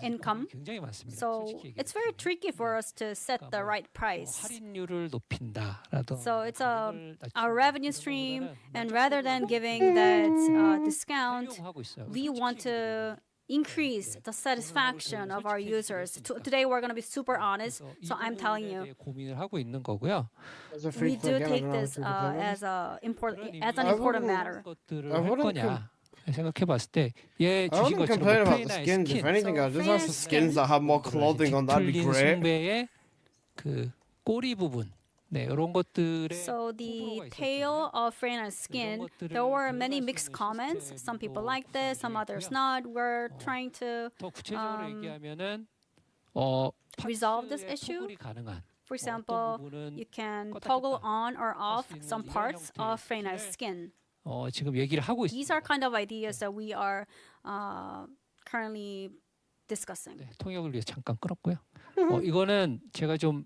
income. 굉장히 많습니다. So it's very tricky for us to set the right price. 할인율을 높인다라도 So it's our revenue stream, and rather than giving that discount, we want to increase the satisfaction of our users. Today we're going to be super honest, so I'm telling you, 고민을 하고 있는 거고요. we do take this as an important matter. 것들을 할 거냐 생각해봤을 때, I wouldn't complain about the skins. If anything, I'd just ask the skins that have more clothing on. That'd be great. 숭배의 그 꼬리 부분. 네, 이런 것들의 So the tail of Freya's skin, there were many mixed comments. Some people like this, some others not. We're trying to 더 구체적으로 얘기하면은 resolve this issue. For example, you can toggle on or off some parts of Freya's skin. 지금 얘기를 하고 있습니다. These are kind of ideas that we are currently discussing. 네, 통역을 위해 잠깐 끊었고요. 이거는 제가 좀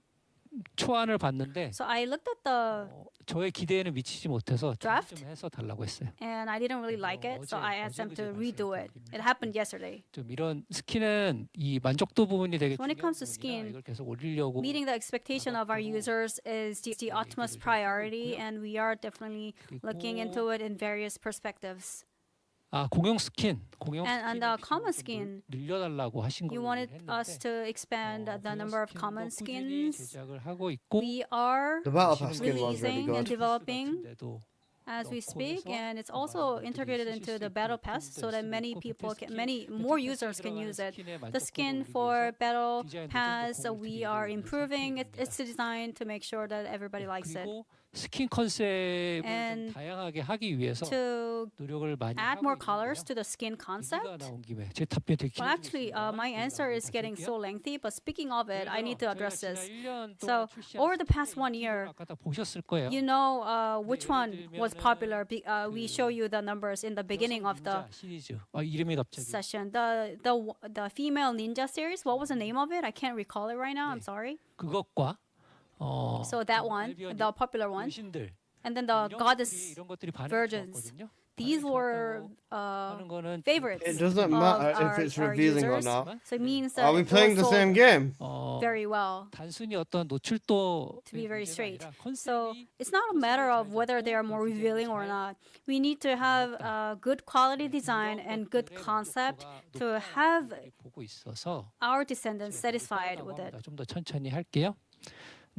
초안을 봤는데 So I looked at the 저의 기대에는 미치지 못해서 draft 좀 해서 달라고 했어요. and I didn't really like it, so I asked them to redo it. It happened yesterday. 좀 이런 스킨은 이 만족도 부분이 되게 When it comes to 중요한 부분이라 skin, 이걸 계속 올리려고 meeting the expectation of our users is the utmost priority, and we are definitely looking into it in various perspectives. 공용 스킨, 공용 And the common skin, 늘려달라고 하신 you 거예요. wanted us to expand the number of common skins. 제작을 하고 있고 We are The battle pass skin was really releasing and good. developing as we speak, and it's also integrated into the battle pass so that many more users can use it. The skin for battle pass, we are improving its design to make sure that everybody likes it. 스킨 컨셉을 And 좀 다양하게 하기 위해서 to 노력을 많이 add 하고 more 있는데요. colors to the skin concept. 나온 김에 제 답변 되게 Well, actually, my answer is getting so lengthy, but speaking of it, I need to address this. So, over the past 1 year, 아까 다 보셨을 거예요. you know which one was popular. We show you the numbers in the beginning of the 시리즈. 이름이 갑자기 session. The female ninja series. What was the name of it? I can't recall it right now. I'm sorry. 그것과 So that one, the popular one, 신들 and then the goddess 이런 것들이 반응이 virgins. 좋았거든요. These were favorites. It doesn't of matter our- if it's our revealing or users. not. So it means that Are we it playing the was same sold game? very well. 단순히 어떤 노출도 To be very straight. So it's not a matter of whether they are more revealing or not. We need to have good quality design and good concept to have 보고 있어서 our descendants satisfied with it. 좀 더 천천히 할게요.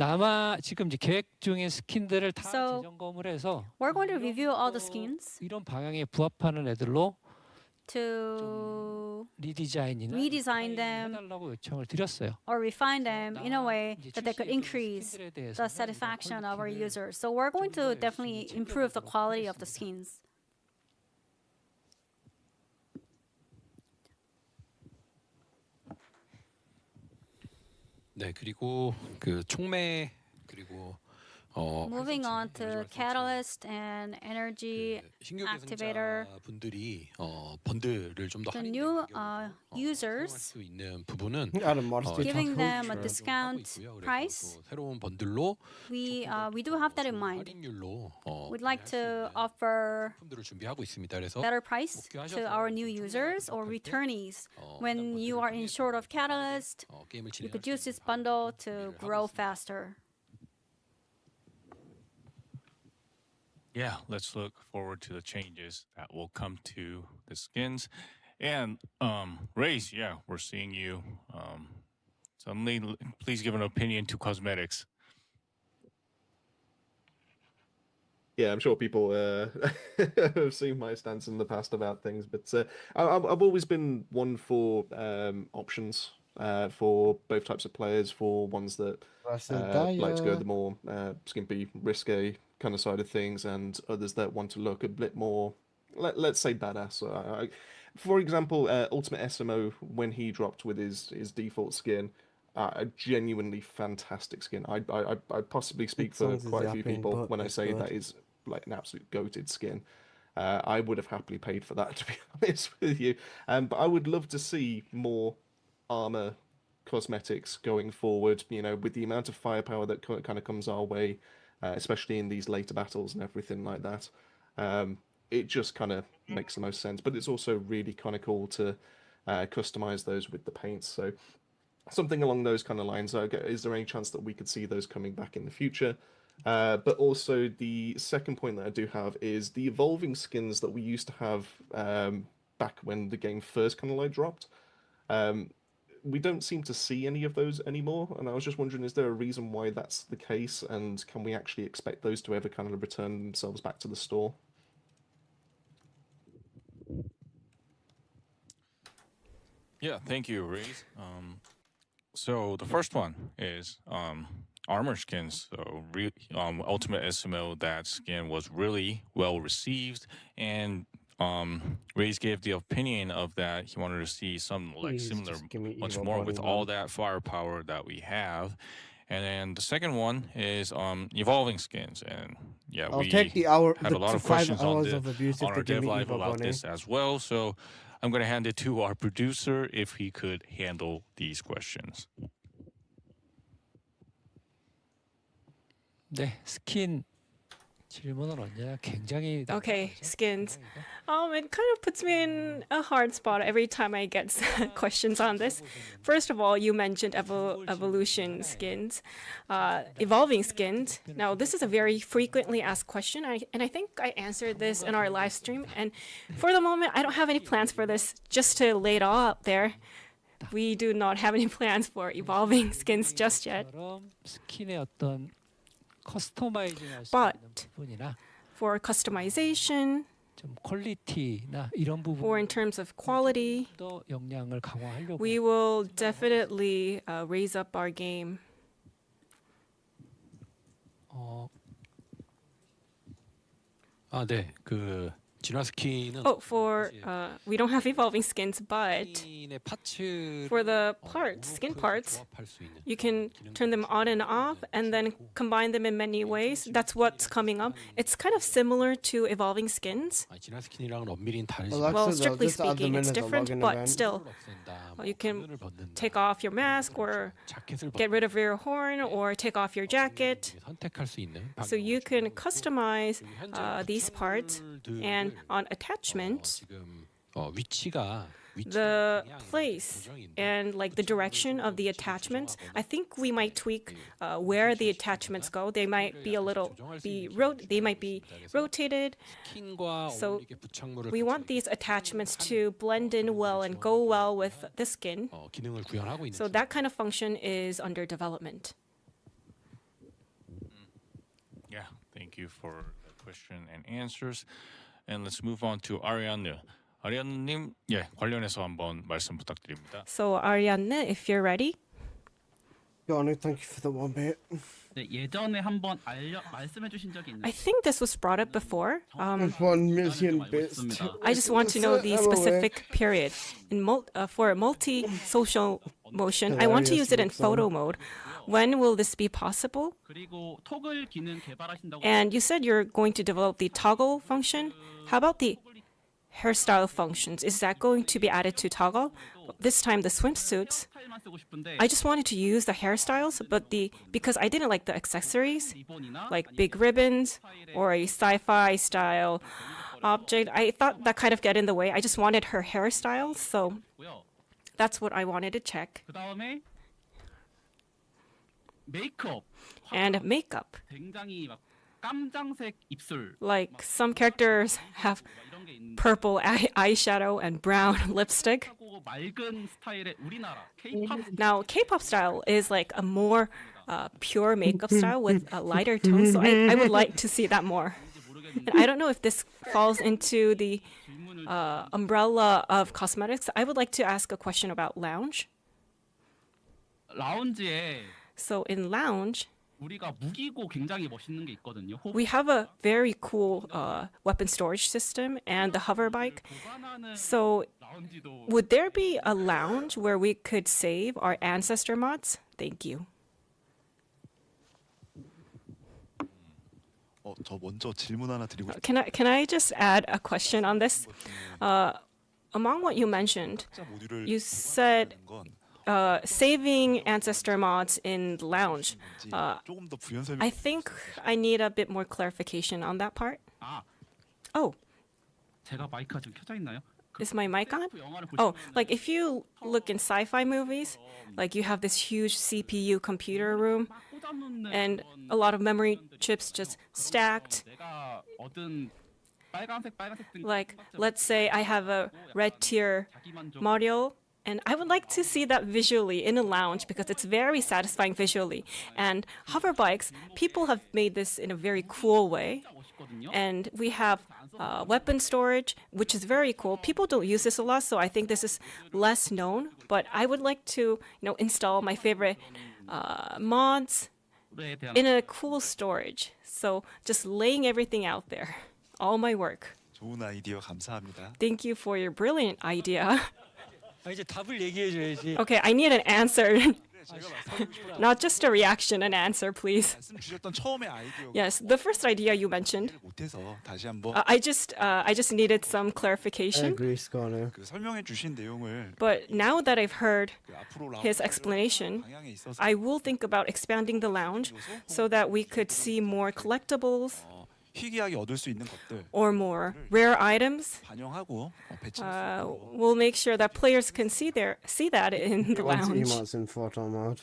아마 지금 이제 계획 중인 스킨들을 다 So, 재점검을 해서 We're going to review all the skins 이런 방향에 부합하는 애들로 to to 리디자인이나 redesign them 해달라고 요청을 드렸어요. or refine them in a way that they could increase the satisfaction of our users. So we're going to definitely improve the quality of the skins. 네, 그리고 그 촉매 그리고 Moving on to Catalyst and Energy 신규 Activator. 분들이 번들을 좀 더 The new users, 수 있는 부분은 giving them a discount price. 새로운 번들로 We do have that in mind. 할인율로 We'd like to offer 품들을 준비하고 있습니다. 그래서 better price to our new users or returnees. When you are in short of Catalyst, you could use this bundle to grow faster. Yeah, let's look forward to the changes that will come to the skins. And Race, yeah, we're seeing you. Suddenly, please give an opinion to cosmetics. Yeah, I'm sure people have seen my stance in the past about things, but I've always been one for options for both types of players, for ones that like to go the more skimpy, risque kind of side of things, and others that want to look a bit more, let's say, badass. For example, Ultimate SMO, when he dropped with his default skin, a genuinely fantastic skin. I possibly speak for quite a few people when I say that is like an absolute goated skin. I would have happily paid for that, to be honest with you. But I would love to see more armor cosmetics going forward, you know, with the amount of firepower that kind of comes our way, especially in these later battles and everything like that. It just kind of makes the most sense, but it's also really kind of cool to customize those with the paints. So something along those kind of lines. Is there any chance that we could see those coming back in the future? But also the second point that I do have is the evolving skins that we used to have back when the game first kind of like dropped. We don't seem to see any of those anymore, and I was just wondering, is there a reason why that's the case, and can we actually expect those to ever kind of return themselves back to the store? Yeah, thank you, Reese. So the first one is armor skins. So Ultimate SMO, that skin was really well received, and Ray's gave the opinion of that he wanted to see something like Please, similar, just give me much evil more body, with man. all that firepower that we have. And then the second one is evolving skins, and yeah, I'll we take the had a lot of 5 questions on, hours of abuse if on they our give dev me live evil about bunny. this as well. So I'm going to hand it to our producer if he could handle these questions. 네, 스킨 질문은 언제나 굉장히 Okay, skins. It kind of puts me in a hard spot every time I get questions on this. First of all, you mentioned evolution skins, evolving skins. Now, this is a very frequently asked question, and I think I answered this in our live stream. And for the moment, I don't have any plans for this. Just to lay it all out there, we do not have any plans for evolving skins just yet. 스킨의 어떤 커스터마이징 할수 But 있는 부분이나 for customization, 좀 퀄리티나 이런 부분 or in terms of quality, 더 역량을 강화하려고 we will definitely raise up our game. 네, 그 진화 스킨은 Oh, for we don't have evolving skins, but 스킨의 파츠 for the parts, skin parts, you can turn them on and off and then combine them in many ways. That's what's coming up. It's kind of similar to evolving skins. 진화 스킨이랑은 엄밀히 다르지. Well, strictly speaking, it's different, but still, you can take off your mask or get rid of your horn or take off your jacket. 선택할 수 있는 So you can customize these parts, and on attachments, 위치가 the place and like the direction of the attachments, I think we might tweak where the attachments go. They might be they might be rotated. So we want these attachments to blend in well and go well with the skin. 기능을 구현하고 있는. So that kind of function is under development. Yeah, thank you for the question and answers. And let's move on to Ariane. 아리안님, 예, 관련해서 한번 말씀 부탁드립니다. So Arianne, if you're ready. Go on, thank you for the one bit. 네, 예전에 한번 말씀해 주신 적이 있는데 I think this was brought up before. 1 million bits. I just want to know the specific period. For multi-social motion, I want to use it in photo mode. When will this be possible? 그리고 토글 기능 개발하신다고 And you said you're going to develop the toggle function. How about the hairstyle functions? Is that going to be added to toggle? This time the swimsuits. 스타일만 쓰고 싶은데 I just wanted to use the hairstyles, but because I didn't like the accessories, like big ribbons or a sci-fi style object, I thought that kind of get in the way. I just wanted her hairstyles, so that's what I wanted to check. 그다음에 메이크업 And makeup. 굉장히 막 깜장색 입술 Like some characters have purple eyeshadow and brown lipstick. 하고 맑은 스타일의 우리나라 K-pop Now, K-pop style is like a more pure makeup style with a lighter tone, so I would like to see that more. And I don't know if this falls into the umbrella of cosmetics. I would like to ask a question about lounge. 라운지에 So in lounge, 우리가 무기고 굉장히 멋있는 게 있거든요. we have a very cool weapon storage system and the hover bike. So would there be a lounge where we could save our ancestor mods? Thank you. 저 먼저 질문 하나 드리고 싶어요. Can I just add a question on this? Among what you mentioned, you said saving ancestor mods in the lounge. 조금 더 부연 설명. I think I need a bit more clarification on that part. Oh, 제가 마이크가 지금 켜져 있나요? is my mic on? Oh, like if you look in sci-fi movies, like you have this huge CPU computer room and a lot of memory chips just stacked. 내가 얻은 빨간색 등 Like, let's say I have a red tier module, and I would like to see that visually in a lounge because it's very satisfying visually. And hover bikes, people have made this in a very cool way. And we have weapon storage, which is very cool. People don't use this a lot, so I think this is less known. But I would like to, install my favorite mods in a cool storage. So just laying everything out there, all my work. 좋은 아이디어 감사합니다. Thank you for your brilliant idea. 이제 답을 얘기해줘야지. Okay, I need an answer. Not just a reaction, an answer, please. 말씀 주셨던 처음의 아이디어 Yes, the first idea you mentioned. 못해서 다시 한번 I just needed some I clarification. agree, Scorner. 그 설명해 주신 내용을 But now that I've heard 그 앞으로 his explanation, 방향에 있어서 I will think about expanding the lounge so that we could see more collectibles 희귀하게 얻을 수 있는 것들 or more rare items. 반영하고 배치할 수 있도록 We'll make sure that players can see that in the Lots of lounge. emotes in photo mode.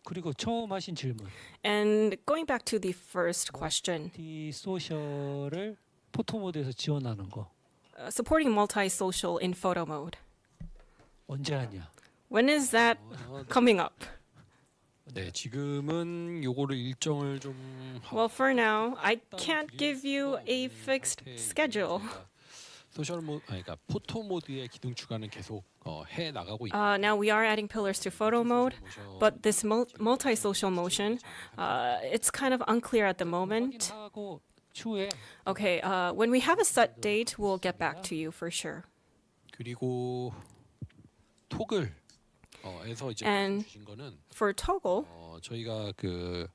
그리고 처음 하신 질문. And going back to the first question, 이 소셜을 포토 모드에서 지원하는 거 supporting multi-social in photo mode. 언제 하냐? When is that coming up? 네, 지금은 요거를 일정을 좀 Well, for now, I can't give you a fixed schedule. 소셜 모드, 그러니까 포토 모드의 기능 추가는 계속 해 나가고 있고. Now we are adding pillars to photo mode, but this multi-social motion, it's kind of unclear at the moment. 추후에 Okay, when we have a set date, we'll get back to you for sure. 그리고 토글 에서 이제 And 주신 거는 for toggle, 저희가 그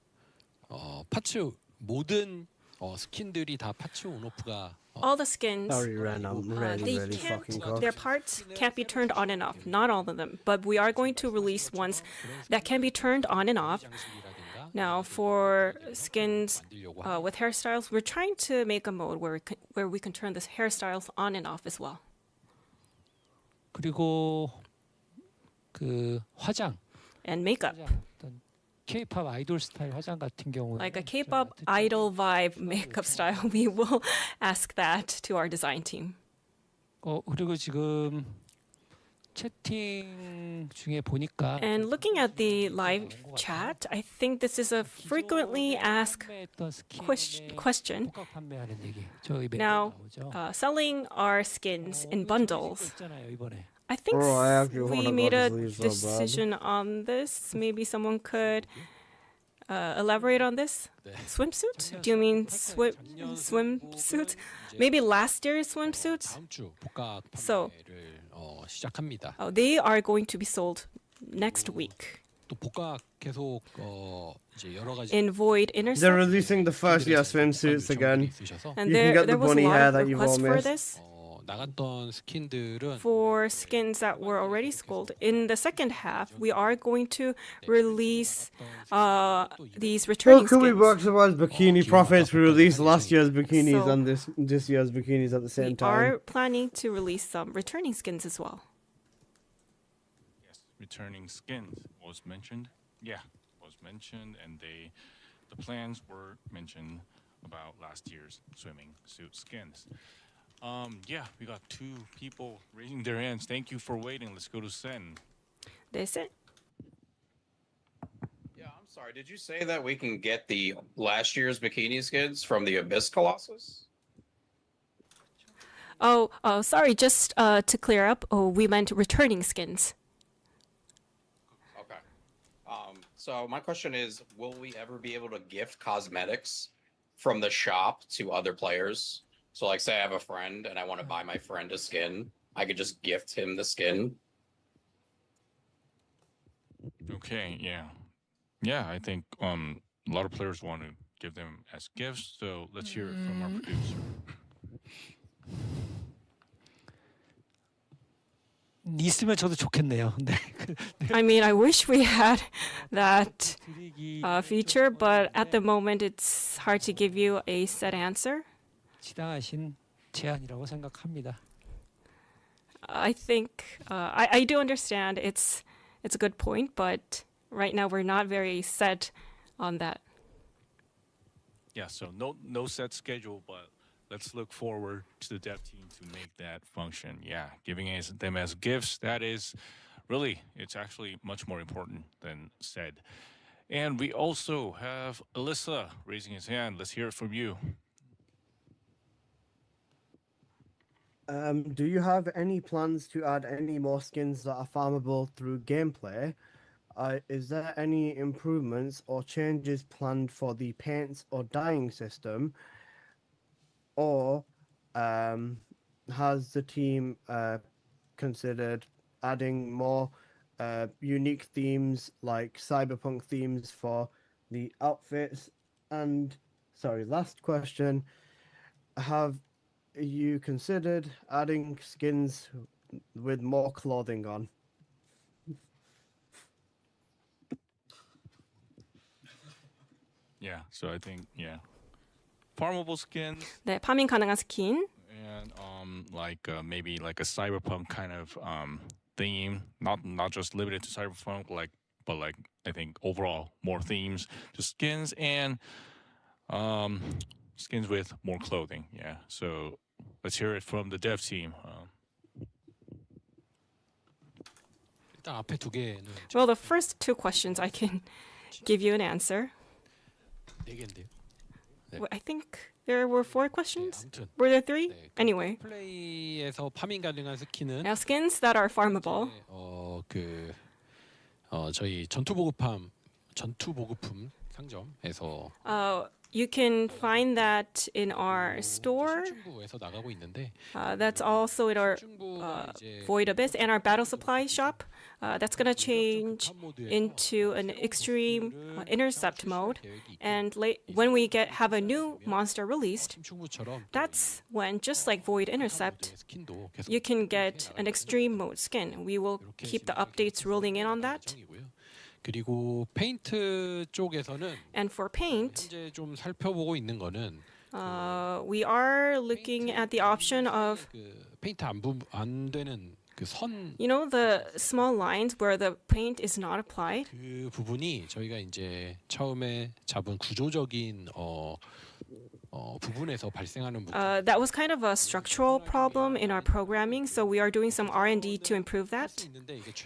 파츠 모든 스킨들이 다 파츠 온오프가 all the skins, Sorry, Ren, I'm really, really fucking their cooked. parts can't be turned on and off. Not all of them, but we are going to release ones that can be turned on and off. Now, for skins with hairstyles, we're trying to make a mode where we can turn the hairstyles on and off as well. 그리고 그 화장 And makeup. K-pop 아이돌 스타일 화장 같은 경우는 Like a K-pop idol vibe makeup style, we will ask that to our design team. 그리고 지금 채팅 중에 보니까 And looking at the live chat, I think this is a frequently asked question. 복각 판매하는 얘기. 저희 매일 Now, 나오죠. selling our skins in bundles. 있잖아요, 이번에. I think Bro, I actually we wanna made go a to sleep so bad. decision on this. Maybe someone could elaborate on this. Swimsuit? Do you mean swimsuit? Maybe last year's swimsuits? 다음 주 복각 So, 판매를 시작합니다. they are going to be sold next week. 또 복각 계속 이제 여러 가지 In Void They're Intercept. releasing the first year swimsuits again. And You can get the there was a bunny lot hair of that you've all requests for missed. this. 나갔던 스킨들은 For skins that were already sold. In the second half, we are going to release these Well, returning could we skins. work towards bikini profits? We released last year's bikinis So- and this year's bikinis at the same We time. are planning to release some returning skins as well. Returning skins was mentioned. Yeah, was mentioned, and the plans were mentioned about last year's swimming suit skins. Yeah, we got two people raising their hands. Thank you for waiting. Let's go to Sen. That's it. Yeah, I'm sorry. Did you say that we can get the last year's bikini skins from the Abyss Colossus? Oh, sorry. Just to clear up, we meant returning skins. Okay. So my question is, will we ever be able to gift cosmetics from the shop to other players? So like say I have a friend and I want to buy my friend a skin, I could just gift him the skin. Okay, yeah. Yeah, I think a lot of players want to give them as gifts, so let's hear it from our producer. 있으면 저도 좋겠네요. 네. I mean, I wish we had that feature, but at the moment, it's hard to give you a set answer. 지당하신 제안이라고 생각합니다. I think I do understand it's a good point, but right now we're not very set on that. Yeah, so no set schedule, but let's look forward to the dev team to make that function. Yeah, giving them as gifts, that is really, it's actually much more important than said. And we also have Alyssa raising his hand. Let's hear it from you. Do you have any plans to add any more skins that are farmable through gameplay? Is there any improvements or changes planned for the paints or dyeing system? Or has the team considered adding more unique themes like cyberpunk themes for the outfits? And sorry, last question. Have you considered adding skins with more clothing on? Yeah, so I think, yeah. Farmable skins. 네, 파밍 가능한 스킨. And like maybe like a cyberpunk kind of theme, not just limited to cyberpunk, but like I think overall more themes, just skins and skins with more clothing. Yeah, so let's hear it from the dev team. 일단 앞에 두 개는 Well, the first two questions I can give you an answer. 네 개인데요. 네. I think there were 4 questions. 아무튼 Were there 3? Anyway, 플레이에서 파밍 가능한 스킨은 now skins that are farmable. 저희 전투 보급품 상점에서 You can find that in our store. 친구에서 나가고 있는데 That's also in our Void Abyss and our Battle Supply shop. That's going to change into an extreme intercept mode. And when we have a new monster released, that's when, just like Void Intercept, you can get an extreme mode skin. We will keep the updates rolling in on that. 그리고 페인트 쪽에서는 And for paint, 현재 좀 살펴보고 있는 거는 we are looking at the option of 페인트 안 되는 그 선 you know the small lines where the paint is not applied. 그 부분이 저희가 이제 처음에 잡은 구조적인 부분에서 발생하는 That was kind of a structural problem in our programming, so we are doing some R&D to improve that.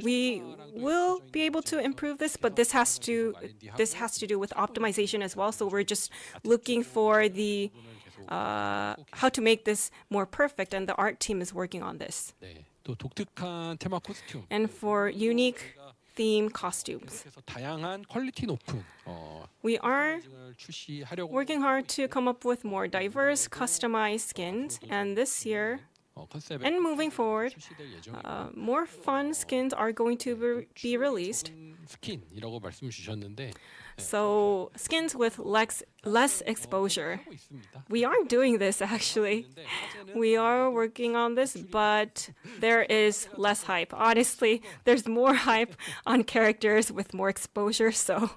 We will be able to improve this, but this has to do with optimization as well. So we're just looking for the how to make this more perfect, and the art team is working on this. 또 독특한 테마 코스튬. And for unique theme costumes. 그래서 다양한 퀄리티 높은 We are 출시하려고 working hard to come up with more diverse, customized skins, and this year and moving forward, more fun skins are going to be released. 스킨이라고 말씀 주셨는데 So skins with less exposure. We are doing this actually. We are working on this, but there is less hype. Honestly, there's more hype on characters with more exposure, so.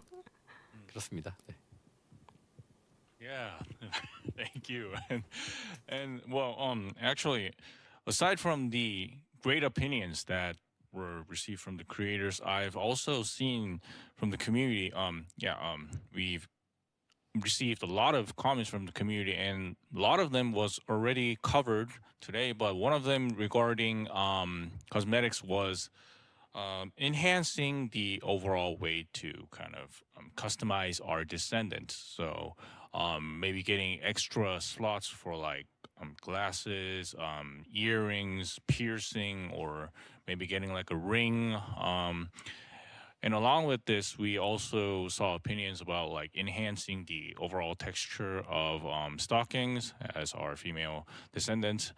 그렇습니다. 네. Yeah, thank you. And well, actually, aside from the great opinions that were received from the creators, I've also seen from the community. We've received a lot of comments from the community, and a lot of them was already covered today. But one of them regarding cosmetics was enhancing the overall way to kind of customize our descendants. So maybe getting extra slots for like glasses, earrings, piercing, or maybe getting like a ring. And along with this, we also saw opinions about like enhancing the overall texture of stockings as our female descendants.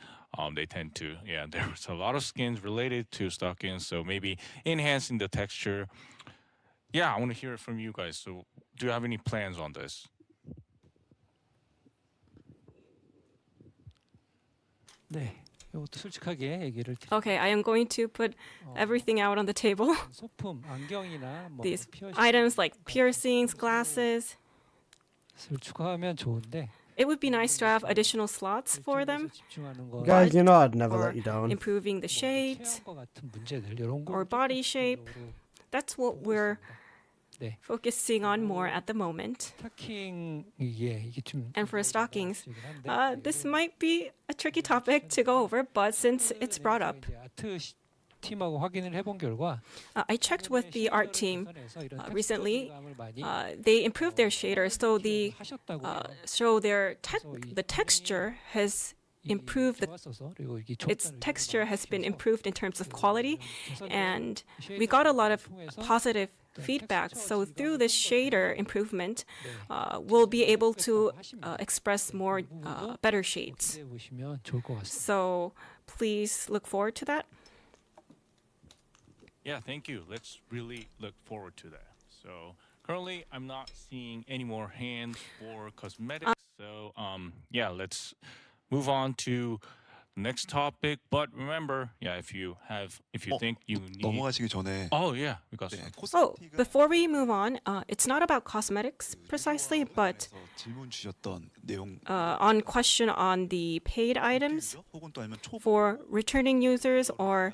They tend to, there's a lot of skins related to stockings, so maybe enhancing the texture. Yeah, I want to hear it from you guys. So do you have any plans on this? 네, 이것도 솔직하게 얘기를 드릴게요. Okay, I am going to put everything out on the table. 소품, 안경이나 뭐 These 피어싱 items like piercings, glasses. 을 추가하면 좋은데 It would be nice to have additional slots for them. 집중하는 거 Guys, you know I'd never Or let you down. improving the shapes 것 같은 문제들 이런 거 or body shape. That's what we're 네. focusing on more at the moment. 스타킹 이게 좀 And for stockings, this might be a tricky topic to go over, but since it's brought up, 아트 팀하고 확인을 해본 결과 I checked with the art team recently. They improved their shaders, so the texture has improved. Its texture has been improved in terms of quality, and we got a lot of positive feedback. So through this shader improvement, we'll be able to express more better shades. 보시면 좋을 것 같습니다. So please look forward to that. Yeah, thank you. Let's really look forward to that. So currently, I'm not seeing any more hands for cosmetics. So let's move on to the next topic. But remember, if you think you need. 넘어가시기 전에. Oh yeah, because. Oh, before we move on, it's not about cosmetics precisely, but 질문 주셨던 내용. on question on the paid items for returning users or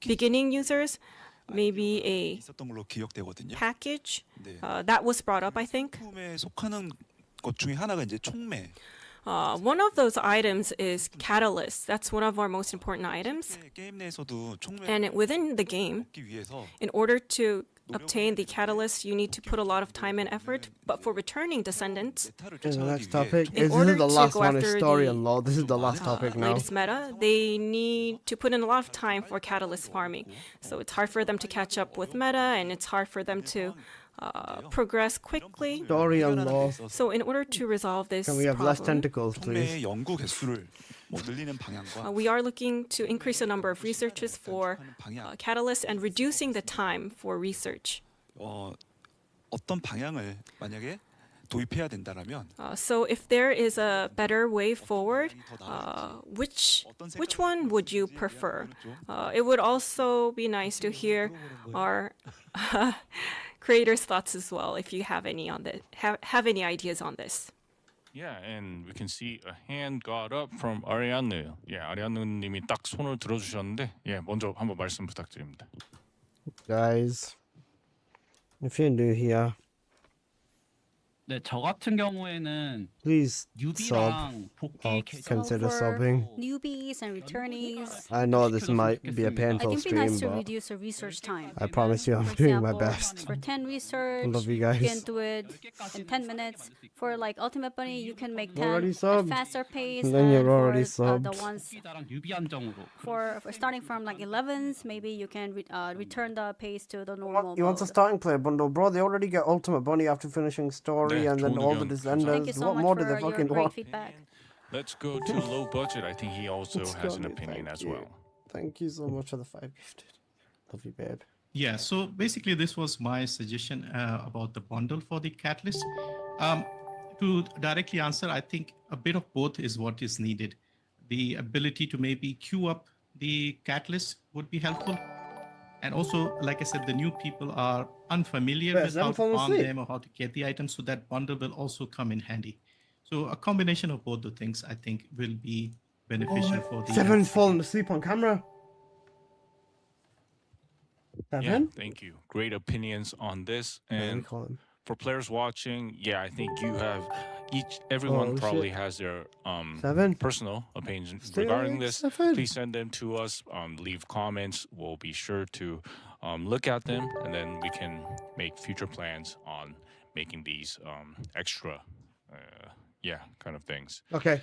beginning users. Maybe a 있었던 걸로 기억되거든요. package that was brought up, I think. 소품에 속하는 것 중에 하나가 이제 총매. One of those items is catalyst. That's one of our most important items. 게임 내에서도 총매. And within the game, in order to obtain the catalyst, you need to put a lot of time and effort. But for returning descendants, The next topic in is order the to last go one is after story the and law. This is the last topic now. latest meta, they need to put in a lot of time for catalyst farming. So it's hard for them to catch up with meta, and it's hard for them to progress quickly. Story and law. So in order to resolve this Can we have less problem, tentacles, please? 총매의 연구 개수를 뭐 늘리는 방향과 we are looking to increase the number of researchers for catalyst and reducing the time for research. 어떤 방향을 만약에 도입해야 된다라면 So if there is a better way forward, which one would you prefer? It would also be nice to hear our creators' thoughts as well, if you have any on this, have any ideas on this. Yeah, and we can see a hand got up from 아리아누. 아리아누님이 딱 손을 들어주셨는데, 먼저 한번 말씀 부탁드립니다. Guys, if you're new here, 네, 저 같은 경우에는 Please sub. 뉴비랑 복귀 I'll 계정 consider for subbing. newbies and returnees, I know this might be a I painful think it'd be nice stream, to but reduce the research time. I promise you I'm For doing my example, best. for 10 research, Love you you guys. can do it in 10 minutes. For like Ultimate Bunny, you can make 10 Already at subbed. faster pace. And then you're already for the subbed. ones 뉴비 한정으로 for starting from like 11s, maybe you can return the pace to the normal You want a mode. starting player bundle, bro? They already get Ultimate Bunny after finishing story Yeah, and then 좋은 all the 의견 Descendants. Thank you so What much more do for they your fucking great want? feedback. Let's go to low budget. I think he also has an Johnny, opinion thank as you. well. Thank you so much for the 5 gifted. Love you, babe. Yeah, so basically this was my suggestion about the bundle for the Catalyst. To directly answer, I think a bit of both is what is needed. The ability to maybe queue up the Catalyst would be helpful. And also, like I said, the new people are unfamiliar Wait, with has them how to fallen farm asleep? them or how to get the items, so that bundle will also come in handy. So a combination of both the things, I think, will be beneficial for the... Seven's falling asleep on camera. Yeah, Seven? thank you. Great opinions on this. Yeah, we And call him. for players watching, yeah, I think you have everyone Oh, probably shit. has their Seven? personal opinions Still regarding this. seven. Please send them to us. Leave comments. We'll be sure to look at them, and then we can make future plans on making these extra, kind of things. Okay.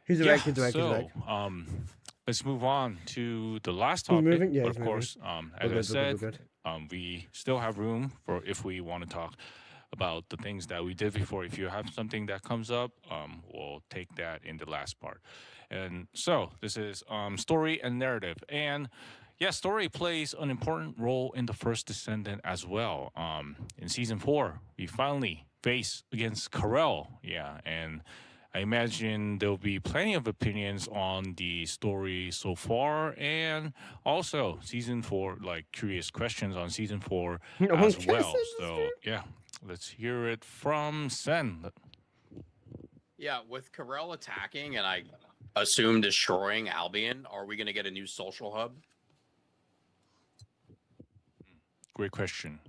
He's awake, he's awake, he's so, awake. let's move on to the last He's topic. moving? Yeah, but he's of moving. course, We're as I good, we're said, good. we still have room for if we want to talk about the things that we did before. If you have something that comes up, we'll take that in the last part. And so this is story and narrative. And yeah, story plays an important role in the first Descendant as well. In season 4, we finally face against Karel. Yeah, and I imagine there'll be plenty of opinions on the story so far, and also season 4, like curious questions on season 4 as well. So yeah, let's hear it from Sen. Yeah, with Karel attacking and I assume destroying Albion, are we going to get a new social hub? Great question.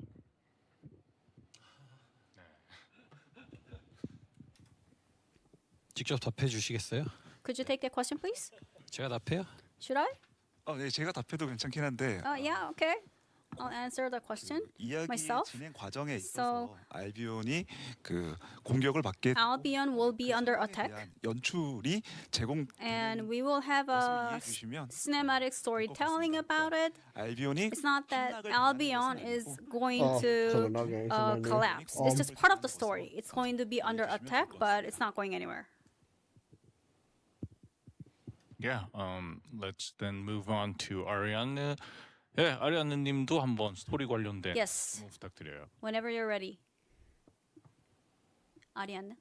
직접 답해 주시겠어요? Could you take that question, please? 제가 답해요? Should I? 네, 제가 답해도 괜찮긴 한데 Yeah, okay. I'll answer the question 이야기 myself. 진행 과정에 So, 있어서 알비온이 그 공격을 받게 Albion will be under attack, 대한 연출이 제공 and we will have a 주시면 cinematic storytelling about it. 알비온이 It's not that Albion is going Oh, to so we're not getting to that. collapse. It's just part of the story. It's going to be under attack, but it's not going anywhere. Yeah, let's then move on to Ariane. 네, 아리아느님도 한번 스토리 관련된 Yes. 질문 부탁드려요. Whenever you're ready. Ariane.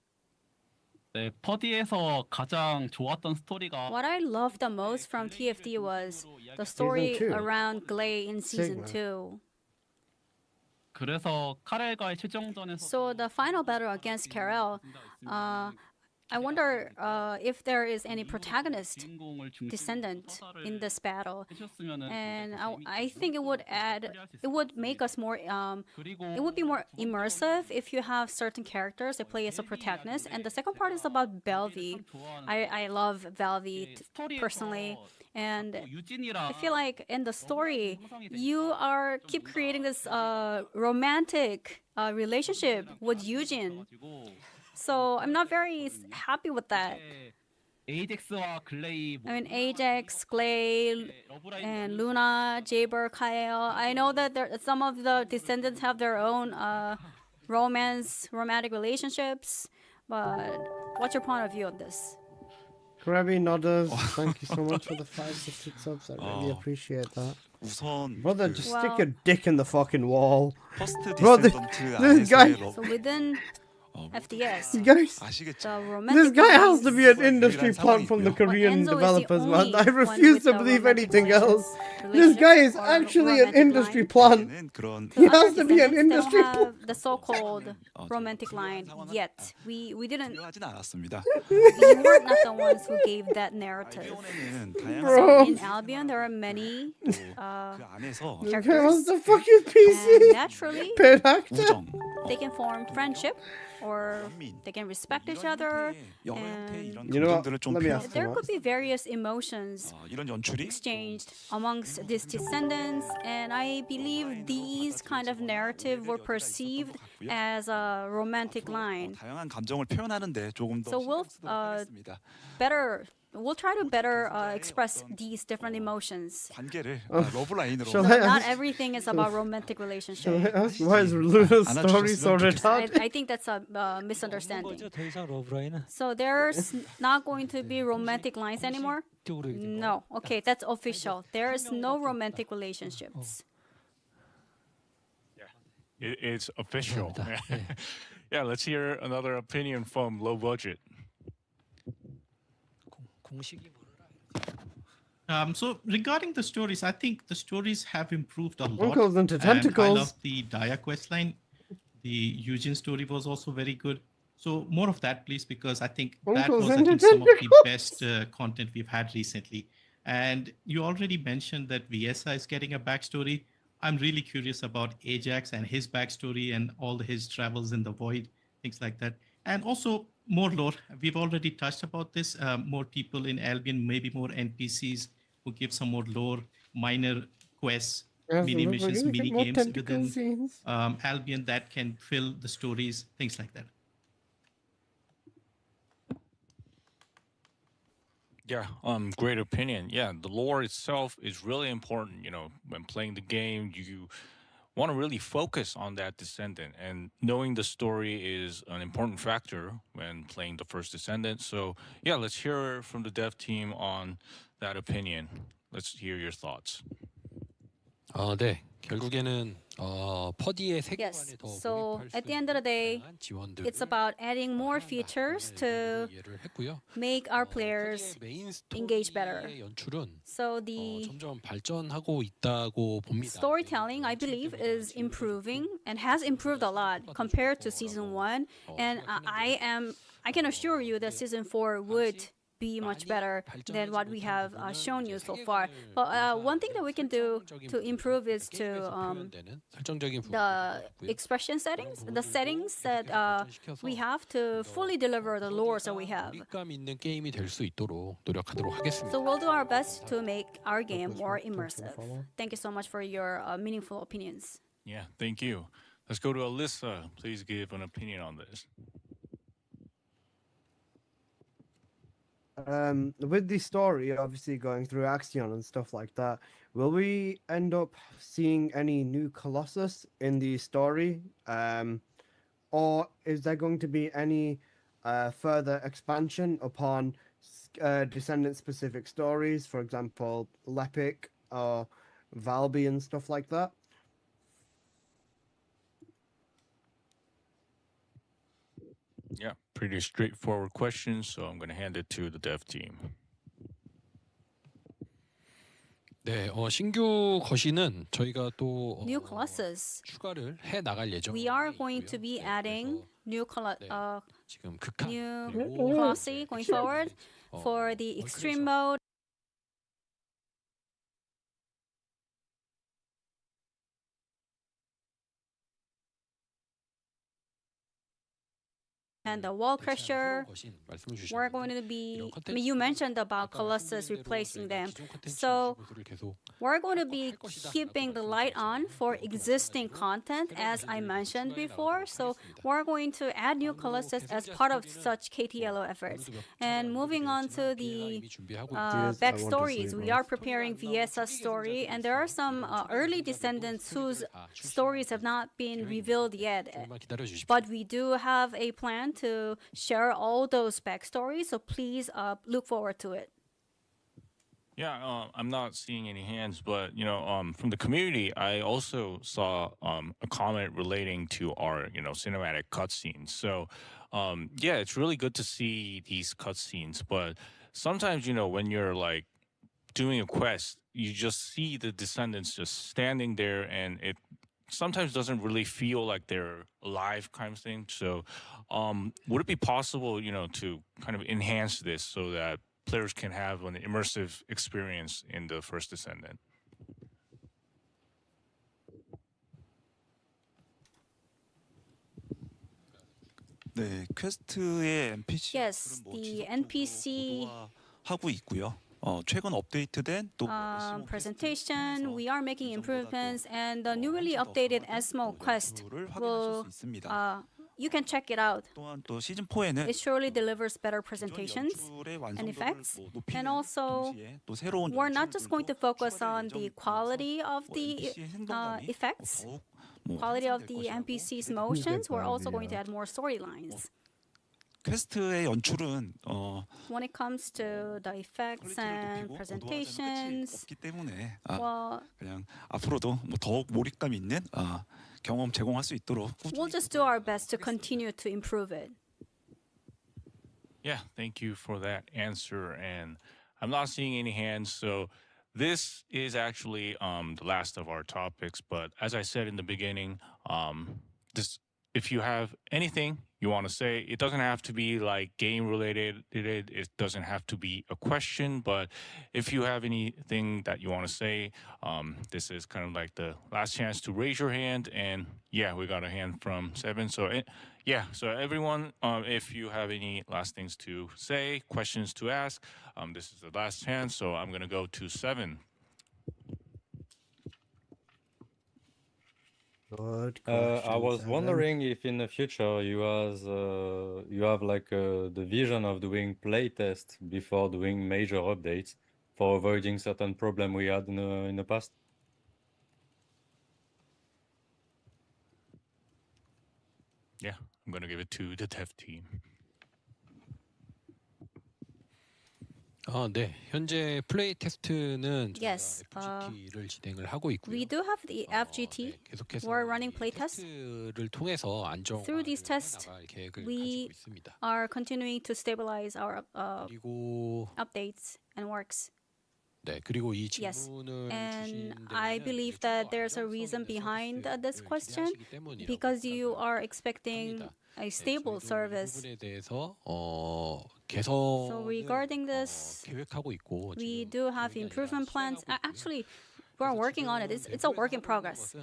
네, 퍼디에서 가장 좋았던 스토리가 What I loved the most from TFD was the story Season 2. around Glay in season Sigma. 2. 그래서 카렐과의 최종전에서 So the final battle against Karel, I wonder if there is any protagonist descendant in this battle, and I think it would make us more, it would be more immersive if you have certain characters that play as a protagonist. And the second part is about Belvi. I love Belvi personally. And I feel like in the story, you keep creating this romantic relationship with Eugene. So I'm not very happy with that. 에이젝스와 글레이 I mean, Ajax, Glay, and Luna, Jaber, Kyle. I know that some of the descendants have their own romantic relationships, but what's your point of view on this? Krabby Nodders, thank you so much for the 5 gifted subs. I really appreciate that. 우선 Brother, just Well- stick your dick in the fucking wall. 퍼스트 Bro, this 디센던트 guy, 안에서의 So within FDS, you guys, 아시겠죠? the this romantic guy has lines- to be an industry plant from the Korean Enzo is the developers, man. only I one refuse with to the believe romantic anything else. relations- This guy is relationship or actually an romantic industry line. plant. 는 그런 He The has other to be an descendants industry don't plant. have the so-called romantic line yet. We didn't. 필요하진 않았습니다. We were not the ones who gave that narrative. 알비온에는 Bro. So in Albion, there are many 그 안에서 This guy characters, wants to fuck his and PC. naturally, Paid actor. 우정, they can form friendship, or they can respect each other. And You know what? Let me ask you there that. could be various emotions 이런 연출이 exchanged amongst these descendants, and I believe these kind of narrative were perceived as a romantic line. 다양한 감정을 표현하는데 조금 더 So we'll 신경 쓰도록 하겠습니다. we'll try to better express these different emotions. 관계를 러브라인으로. So not everything is about romantic relationship. Shall I ask why is Luna's story so retarded? I think that's a misunderstanding. So there's not going to be romantic lines anymore? No. Okay, that's official. There is no romantic relationships. It's official. Yeah, let's hear another opinion from Low Budget. So regarding the stories, I think the stories have improved a lot. Uncles into And I tentacles. love the Daya quest line. The Eugene story was also very good. So more of that, please, because I think that Uncles was, I into think, some of the tentacles. best content we've had recently. And you already mentioned that Viesa is getting a backstory. I'm really curious about Ajax and his backstory and all his travels in the void, things like that. And also more lore. We've already touched about this. More people in Albion, maybe more NPCs who give some more lore, minor quests, Yes, mini we're missions, gonna get mini more games tentacle within scenes. Albion that can fill the stories, things like that. Yeah, great opinion. Yeah, the lore itself is really important. You know, when playing the game, you want to really focus on that descendant, and knowing the story is an important factor when playing the first descendant. So, yeah, let's hear from the dev team on that opinion. Let's hear your thoughts. 네. 결국에는 퍼디의 Yes. 세계관에 더 So 몰입할 at 수 the end of the day, 있는 지원들을 it's about adding more features to 이해를 했고요. make our players 메인 engage better. 스토리의 연출은 So the 점점 발전하고 있다고 봅니다. storytelling, I believe, is improving and has improved a lot compared to season 1. And I can assure you that season 4 would be much better than what we have shown you so far. But one thing that we can do to improve is to 설정적인 the expression settings, the settings that we have to fully deliver the lore that we have. 몰입감 있는 게임이 될 수 있도록 노력하도록 하겠습니다. So we'll do our best to make our game more immersive. Thank you so much for your meaningful opinions. Yeah, thank you. Let's go to Alyssa. Please give an opinion on this. With the story obviously going through Axion and stuff like that, will we end up seeing any new Colossus in the story? Or is there going to be any further expansion upon descendant specific stories, for example, Lepic or Valby and stuff like that? Yeah, pretty straightforward question, so I'm going to hand it to the dev team. 네, 신규 거신은 저희가 또 New Colossus. 추가를 해 나갈 예정이고요. We are going to be adding new 지금 극한 new 그리고 Colossi going forward for the extreme mode. And the wall crusher, we're going to be, you mentioned about Colossus replacing them. So we're going to be keeping the light on for existing content, as I mentioned before. So we're going to add new Colossus as part of such KTLO efforts. And moving on to the backstories, we are preparing Viesa's story, and there are some early descendants whose stories have not been revealed yet. But we do have a plan to share all those backstories, so please look forward to it. Yeah, I'm not seeing any hands, but from the community, I also saw a comment relating to our cinematic cutscenes. So yeah, it's really good to see these cutscenes, but sometimes when you're like doing a quest, you just see the descendants just standing there, and it sometimes doesn't really feel like they're alive kind of thing. So would it be possible to kind of enhance this so that players can have an immersive experience in the first descendant? 네, 퀘스트의 NPC Yes, the NPC 하고 있고요. 최근 업데이트된 또 presentation, we are making improvements, and the newly updated SMO quest will, you can check it out. 또한 또 시즌 4에는 It surely delivers better presentations and effects. And also, 또 새로운 we're not just going to focus on the quality of the effects, quality of the NPC's motions, we're also going to add more storylines. 퀘스트의 연출은 When it comes to the effects and presentations, 없기 때문에 well, 그냥 앞으로도 뭐 더욱 몰입감 있는 경험 제공할 수 있도록 we'll just do our best to continue to improve it. Yeah, thank you for that answer. And I'm not seeing any hands, so this is actually the last of our topics. But as I said in the beginning, if you have anything you want to say, it doesn't have to be like game related. It doesn't have to be a question. But if you have anything that you want to say, this is kind of like the last chance to raise your hand. And yeah, we got a hand from Seven. So so everyone, if you have any last things to say, questions to ask, this is the last chance. So I'm gonna go to Seven. I was wondering if in the future you have like the vision of doing playtests before doing major updates for avoiding certain problem we had in the past. Yeah, I'm gonna give it to the dev team. 네, 현재 플레이 테스트는 Yes, FGT를 진행을 하고 있고요. we do have the FGT. 계속해서 We're running playtests. 테스트를 통해서 안정화를 Through these tests, 나갈 계획을 we 가지고 있습니다. are continuing to stabilize our 그리고 updates and works. 네, 그리고 이 Yes, 질문을 and 주신 I 데에는 believe that there's a reason behind this question because you are expecting a stable service. 부분에 대해서 개선 So regarding this, 계획하고 있고 we do have improvement plans. Actually, we're working on it. It's a work in progress.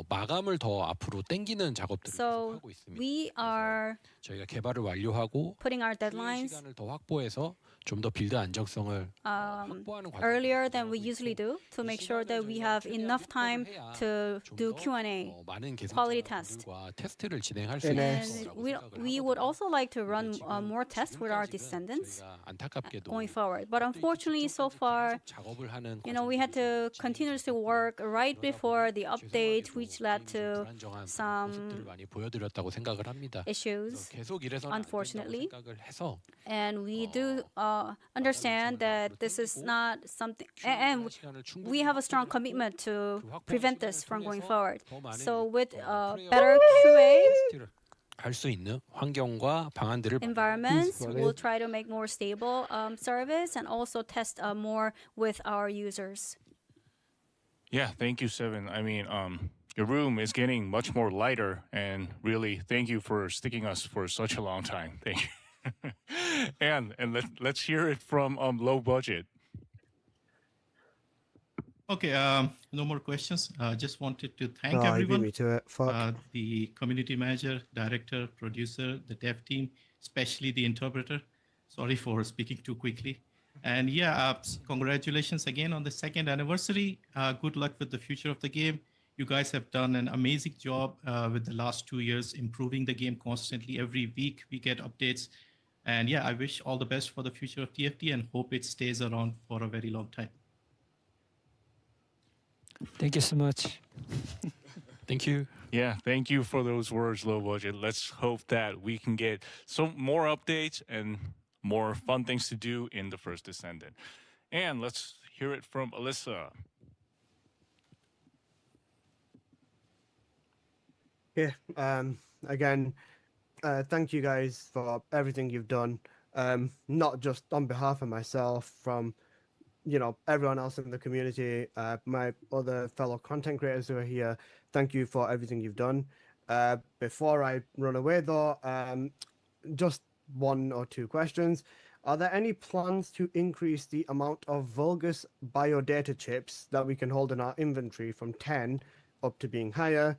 마감을 더 앞으로 당기는 작업들을 So 하고 있습니다. we are 저희가 개발을 완료하고 putting our deadlines 시간을 더 확보해서 좀 더 빌드 안정성을 확보하는 과정. earlier than we usually do to make sure that we have enough time to do Q&A, 많은 quality test. 계산자들과 테스트를 진행할 수 And 있도록 we would also like to run more tests with our descendants 안타깝게도 going forward. But unfortunately, so far, 작업을 하는 we had to continuously work right before the update, which led to some 모습들을 많이 보여드렸다고 생각을 합니다. issues, 계속 이래서는 안 된다고 unfortunately. 생각을 해서 And we do understand that this is not something, and we have a strong commitment to prevent this from going forward. So with better QA 할 수 있는 환경과 방안들을 environments, we'll try to make more stable service and also test more with our users. Yeah, thank you, Seven. I mean, your room is getting much more lighter, and really, thank you for sticking us for such a long time. Thank you. and let's hear it from Low Budget. Okay, no more questions. Just wanted to thank You beat everyone. me to it. Fuck. The community manager, director, producer, the dev team, especially the interpreter. Sorry for speaking too quickly. And yeah, congratulations again on the 2nd anniversary. Good luck with the future of the game. You guys have done an amazing job with the last 2 years, improving the game constantly. Every week we get updates. And yeah, I wish all the best for the future of TFT and hope it stays around for a very long time. Thank you so much. Thank you. Yeah, thank you for those words, Low Budget. Let's hope that we can get some more updates and more fun things to do in the first Descendant. And let's hear it from Alyssa. Yeah. Again, thank you guys for everything you've done. Not just on behalf of myself, from everyone else in the community, my other fellow content creators who are here. Thank you for everything you've done. Before I run away, though, just 1 or 2 questions. Are there any plans to increase the amount of Vulgus biodata chips that we can hold in our inventory from 10 up to being higher?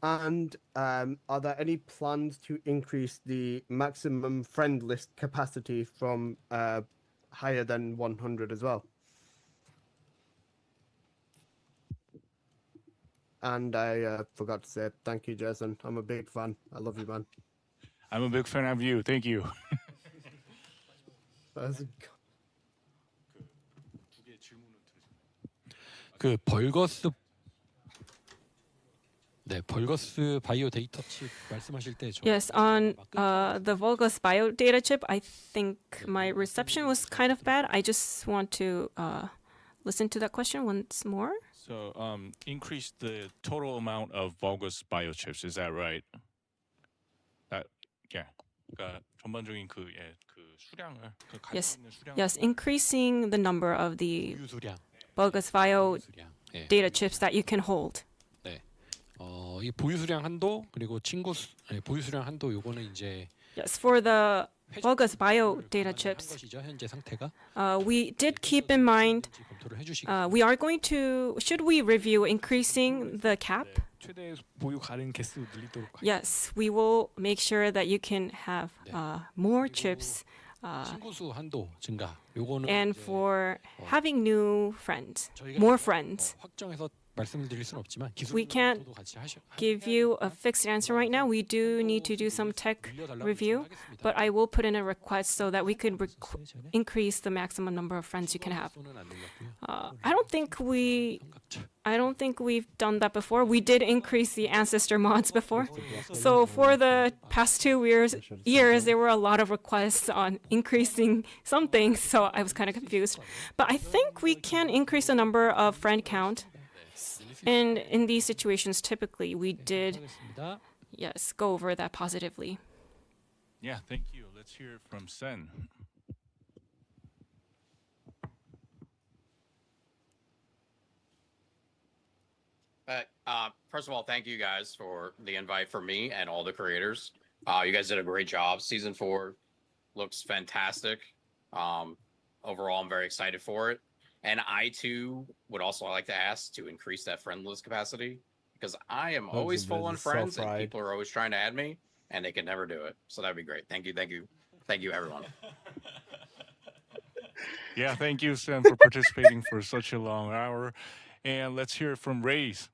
And are there any plans to increase the maximum friend list capacity from higher than 100 as well? And I forgot to say thank you, Jason. I'm a big fan. I love you, man. I'm a big fan of you. Thank you. 그 벌거스 네, 벌거스 바이오 데이터 칩 말씀하실 때 저 Yes, on the Vulgus bio data chip, I think my reception was kind of bad. I just want to listen to that question once more. So increase the total amount of Vulgus biochips. Is that right? That yeah. 그러니까 전반적인 그 수량을 가지고 Yes, 있는 수량. yes, increasing the number of the 수량. Vulgus bio 예. data chips that you can hold. 네. 이 보유 수량 한도 그리고 보유 수량 한도 요거는 이제 Yes, for the Vulgus bio data chips, 것이죠, 현재 상태가. we did keep in mind 검토를 해주시기. we are going to, should we review increasing the cap? 최대 보유 가능 개수 늘리도록. Yes, we will make sure that you can have more chips 친구수 한도 증가. 요거는 and 이제 for having new friends, 저희가 more friends. 확정해서 말씀드릴 수는 없지만 We can't 기술도 같이 give you a fixed answer right now. We do need to do some tech review, but I will put in a request so that we could increase the maximum number of friends you can have. I don't think we've done that before. We did increase the ancestor mods before. So for the past 2 years, there were a lot of requests on increasing something, so I was kind of confused. But I think we can increase the number of friend count. And in these situations, typically, we did, yes, go over that positively. Yeah, thank you. Let's hear it from Sen. First of all, thank you guys for the invite for me and all the creators. You guys did a great job. Season 4 looks fantastic. Overall, I'm very excited for it. And I too would also like to ask to increase that friend list capacity because I am always full on friends and people are always trying to add me and they can never do it. So that'd be great. Thank you, everyone. Yeah, thank you, Sen, for participating for such a long hour. And let's hear it from Rays.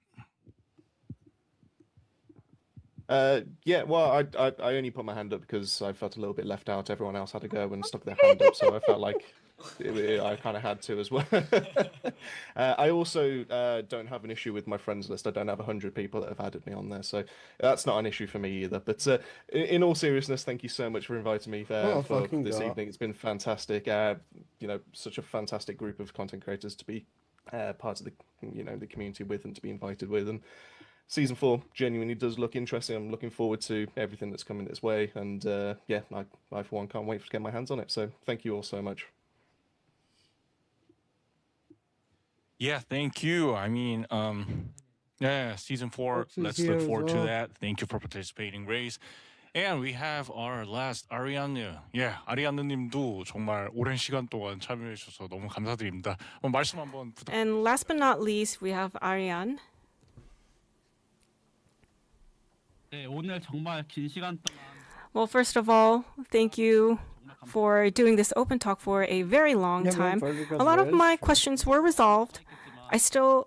Yeah, well, I only put my hand up because I felt a little bit left out. Everyone else had to go and stuck their hand up, so I felt like I kind of had to as well. I also don't have an issue with my friends list. I don't have 100 people that have added me on there, so that's not an issue for me either. But in all seriousness, thank you so much for inviting me for this evening. It's been fantastic. Such a fantastic group of content creators to be part of the community with and to be invited with. And Season 4 genuinely does look interesting. I'm looking forward to everything that's coming this way. And I for one can't wait to get my hands on it. So thank you all so much. Yeah, thank you. I mean, Season 4, let's look forward to that. Thank you for participating, Rays. And we have our last 아리아느. 아리아느님도 정말 오랜 시간 동안 참여해 주셔서 너무 감사드립니다. 말씀 한번 부탁드립니다. And last but not least, we have Ariane. 네, 오늘 정말 긴 시간 동안 Well, first of all, thank you for doing this open talk for a very long time. A lot of my questions were resolved.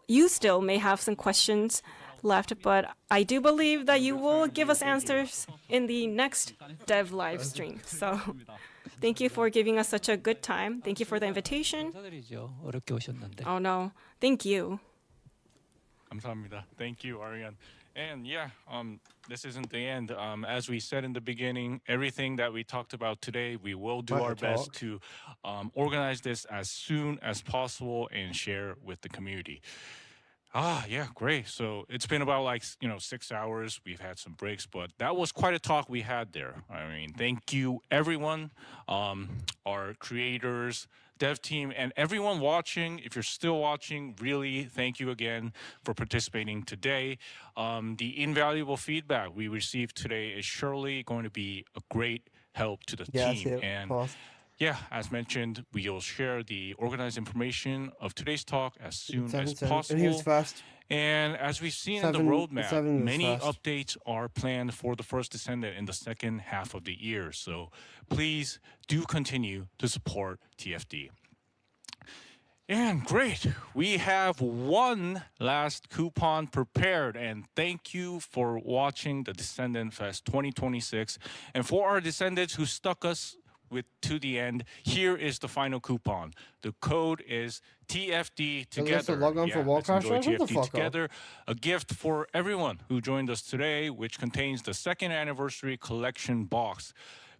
You still may have some questions left, but I do believe that you will give us answers in the next dev live stream. So thank you for giving us such a good time. Thank you for the invitation. 감사드리죠. 어렵게 오셨는데. Oh no, thank you. 감사합니다. Thank you, Ariane. And this isn't the end. As we said in the beginning, everything that we talked about today, we will do our best to organize this as soon as possible and share with the community. Yeah, great. So it's been about 6 hours. We've had some breaks, but that was quite a talk we had there. I mean, thank you, everyone, our creators, dev team, and everyone watching. If you're still watching, really thank you again for participating today. The invaluable feedback we received today is surely going to be a great help to the team. And as mentioned, we'll share the organized information of today's talk as soon as possible. And he was fast. And as we've seen in the roadmap, many updates are planned for the First Descendant in the second half of the year. So please do continue to support TFD. And great, we have one last coupon prepared, and thank you for watching the Descendant Fest 2026. And for our descendants who stuck us with to the end, here is the final coupon. The code is TFD together. Log on for let's enjoy Warcraft. Shut the TFD fuck up. together. A gift for everyone who joined us today, which contains the second anniversary collection box.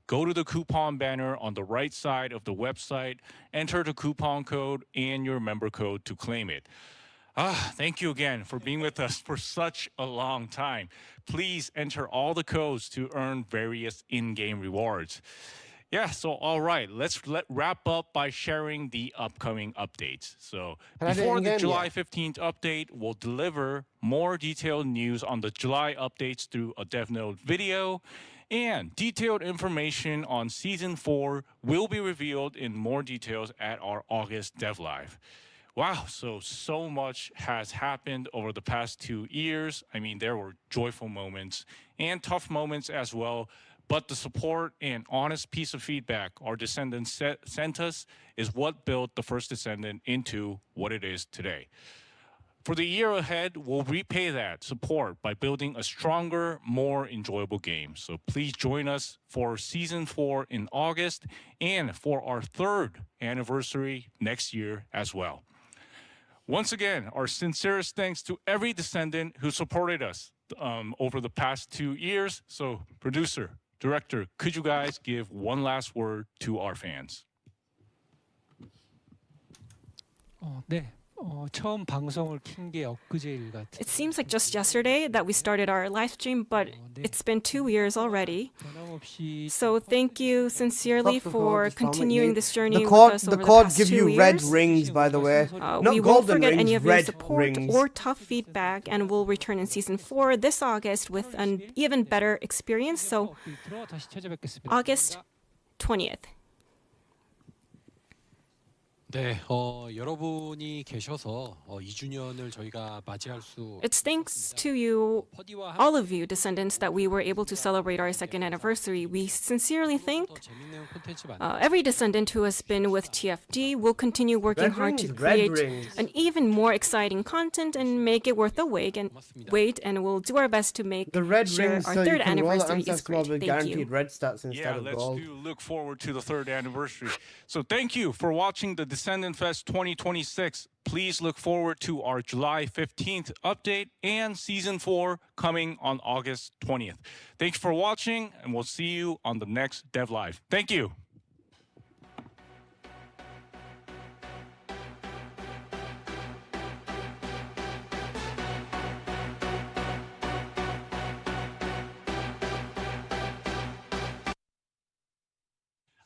Go to the coupon banner on the right side of the website, enter the coupon code and your member code to claim it. Thank you again for being with us for such a long time. Please enter all the codes to earn various in-game rewards. Yeah, so all right, let's wrap up by sharing the upcoming updates. So before the July 15th update, we'll deliver more detailed news on the July updates through a dev note video. And detailed information on Season 4 will be revealed in more details at our August Dev Live. Wow, so much has happened over the past 2 years. I mean, there were joyful moments and tough moments as well. But the support and honest piece of feedback our descendants sent us is what built the First Descendant into what it is today. For the year ahead, we'll repay that support by building a stronger, more enjoyable game. So please join us for Season 4 in August and for our 3rd anniversary next year as well. Once again, our sincerest thanks to every descendant who supported us over the past 2 years. So producer, director, could you guys give one last word to our fans? 네. 처음 방송을 킨 게 엊그제일 같은. It seems like just yesterday that we started our live stream, but it's been 2 years already. So thank you sincerely for continuing this journey with us over the past 2 years. The code give you red rings, by the way. We won't forget any of your support or tough feedback, and we'll return in Season 4 this August with an even better experience. So August 20th. 네, 여러분이 계셔서 2주년을 저희가 맞이할 수. It's thanks to you, all of you descendants, that we were able to celebrate our 2nd anniversary. We sincerely thank every descendant who has been with TFD. We'll continue working hard to create an even more exciting content and make it worth the wait, and we'll do our best to make the red sure rings our so 3rd you can anniversary roll is great. Thank guaranteed you. red stats instead of gold. Let's look forward to the 3rd anniversary. So thank you for watching the Descendant Fest 2026. Please look forward to our July 15th update and Season 4 coming on August 20th. Thanks for watching, and we'll see you on the next Dev Live. Thank you.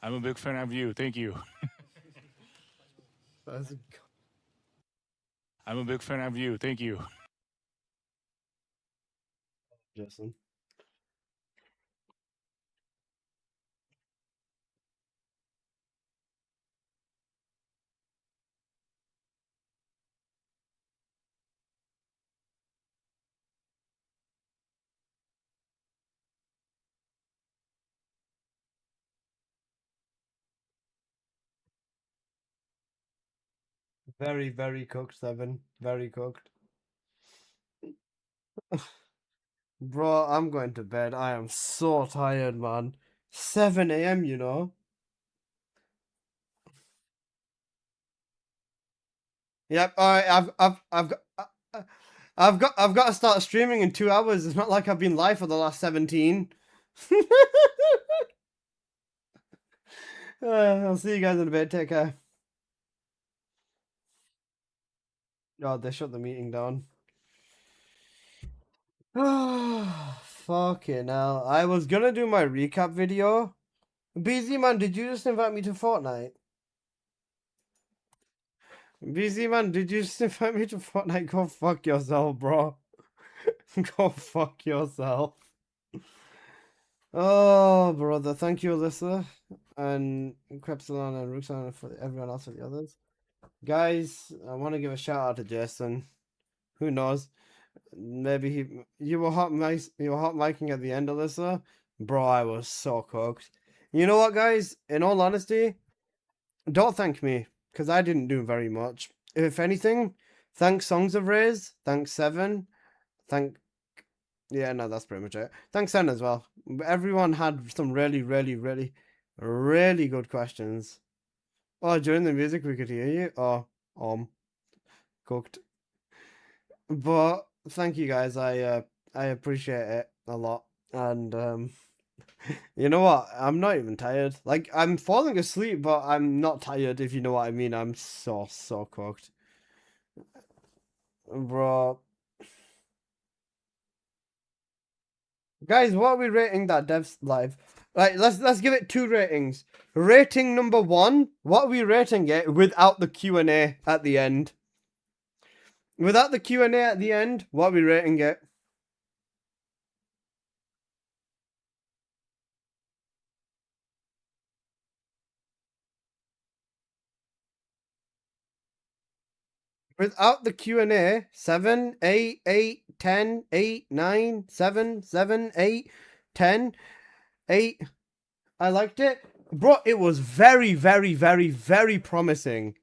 I'm a big fan of you. Thank you. I'm a big fan of you. Thank you. Justin. Very, very cooked, Seven. Very cooked. Bro, I'm going to bed. I am so tired, man. 7 a.m., you know. Yep. All right. I've got to start streaming in 2 hours. It's not like I've been live for the last 17. I'll see you guys in a bit. Take care. Oh, they shut the meeting down. Fucking hell. I was gonna do my recap video. BZ man, did you just invite me to Fortnite? BZ man, did you just invite me to Fortnite? Go fuck yourself, bro. Go fuck yourself. Oh, brother. Thank you, Alyssa. And Crepsilon and Ruxan and for everyone else for the others. Guys, I want to give a shout out to Jason, Who knows? Maybe you were hot micing at the end, Alyssa. Bro, I was so cooked. You know what, guys? In all honesty, don't thank me, because I didn't do very much. If anything, thanks Songs of Rays, thanks Seven, yeah, no, that's pretty much it. Thanks Sen as well. Everyone had some really, really, really, really good questions. Oh, during the music we could hear you. Oh, cooked. But thank you guys. I appreciate it a lot. And you know what? I'm not even tired. Like I'm falling asleep, but I'm not tired. If you know what I mean. I'm so cooked, bro. Guys, what are we rating that devs live? Right, let's give it 2 ratings. Rating number 1, what are we rating it without the Q&A at the end? Without the Q&A at the end, what are we rating it? Without the Q&A, 7, 8, 8, 10, 8, 9, 7, 7, 8, 10, 8. I liked it. Bro, it was very, very, very, very promising.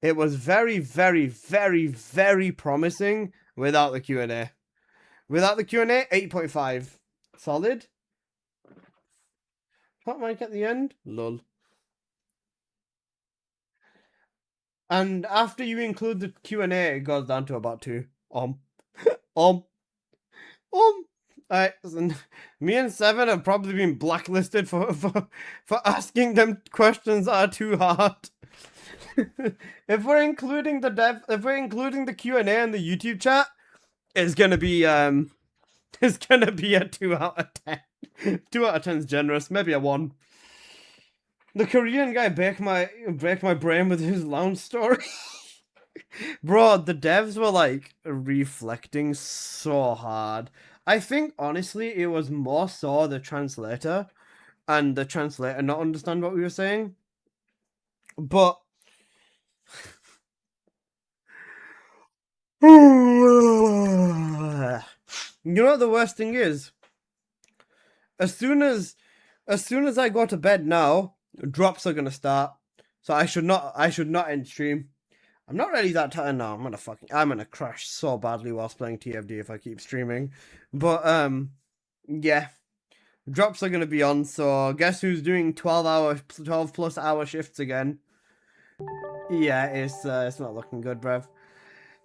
It was very, very, very, very promising without the Q&A. Without the Q&A, 8.5. Solid. Hot mic at the end? Lol. And after you include the Q&A, it goes down to about 2. Alright, listen, me and Seven have probably been blacklisted for asking them questions that are too hard. If we're including the Q&A in the YouTube chat, it's gonna be a 2 out of 10. 2 out of 10 is generous, maybe a 1. The Korean guy break my brain with his lounge story. Bro, the devs were like reflecting so hard. I think honestly it was more so the translator and the translator not understand what we were saying. But you know what the worst thing is? As soon as I go to bed now, drops are gonna start. So I should not end stream. I'm not really that tired now. I'm gonna crash so badly whilst playing TFD if I keep streaming. But yeah. Drops are gonna be on, so guess who's doing 12 plus hour shifts again? Yeah, it's not looking good, bruv.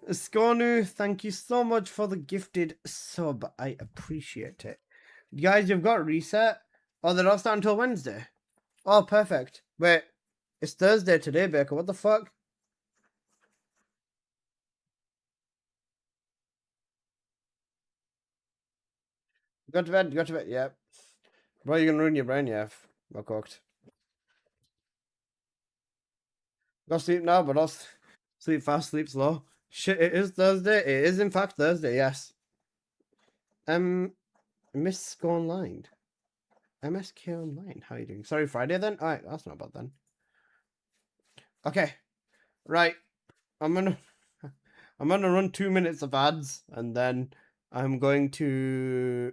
Skonu, thank you so much for the gifted sub. I appreciate it. Guys, you've got reset. Oh, they're not starting until Wednesday. Oh, perfect. Wait, it's Thursday today, Baker. What the fuck? Go to bed, yeah. Bro, you're gonna ruin your brain, yeah. Well cooked. Go sleep now, but don't sleep fast, sleep slow. Shit, it is Thursday. It is in fact Thursday, yes. Miss Go Online. MSK Online. How are you doing? Sorry, Friday then? Alright, that's not bad then. Okay. Right. I'm gonna run 2 minutes of ads and then I'm gonna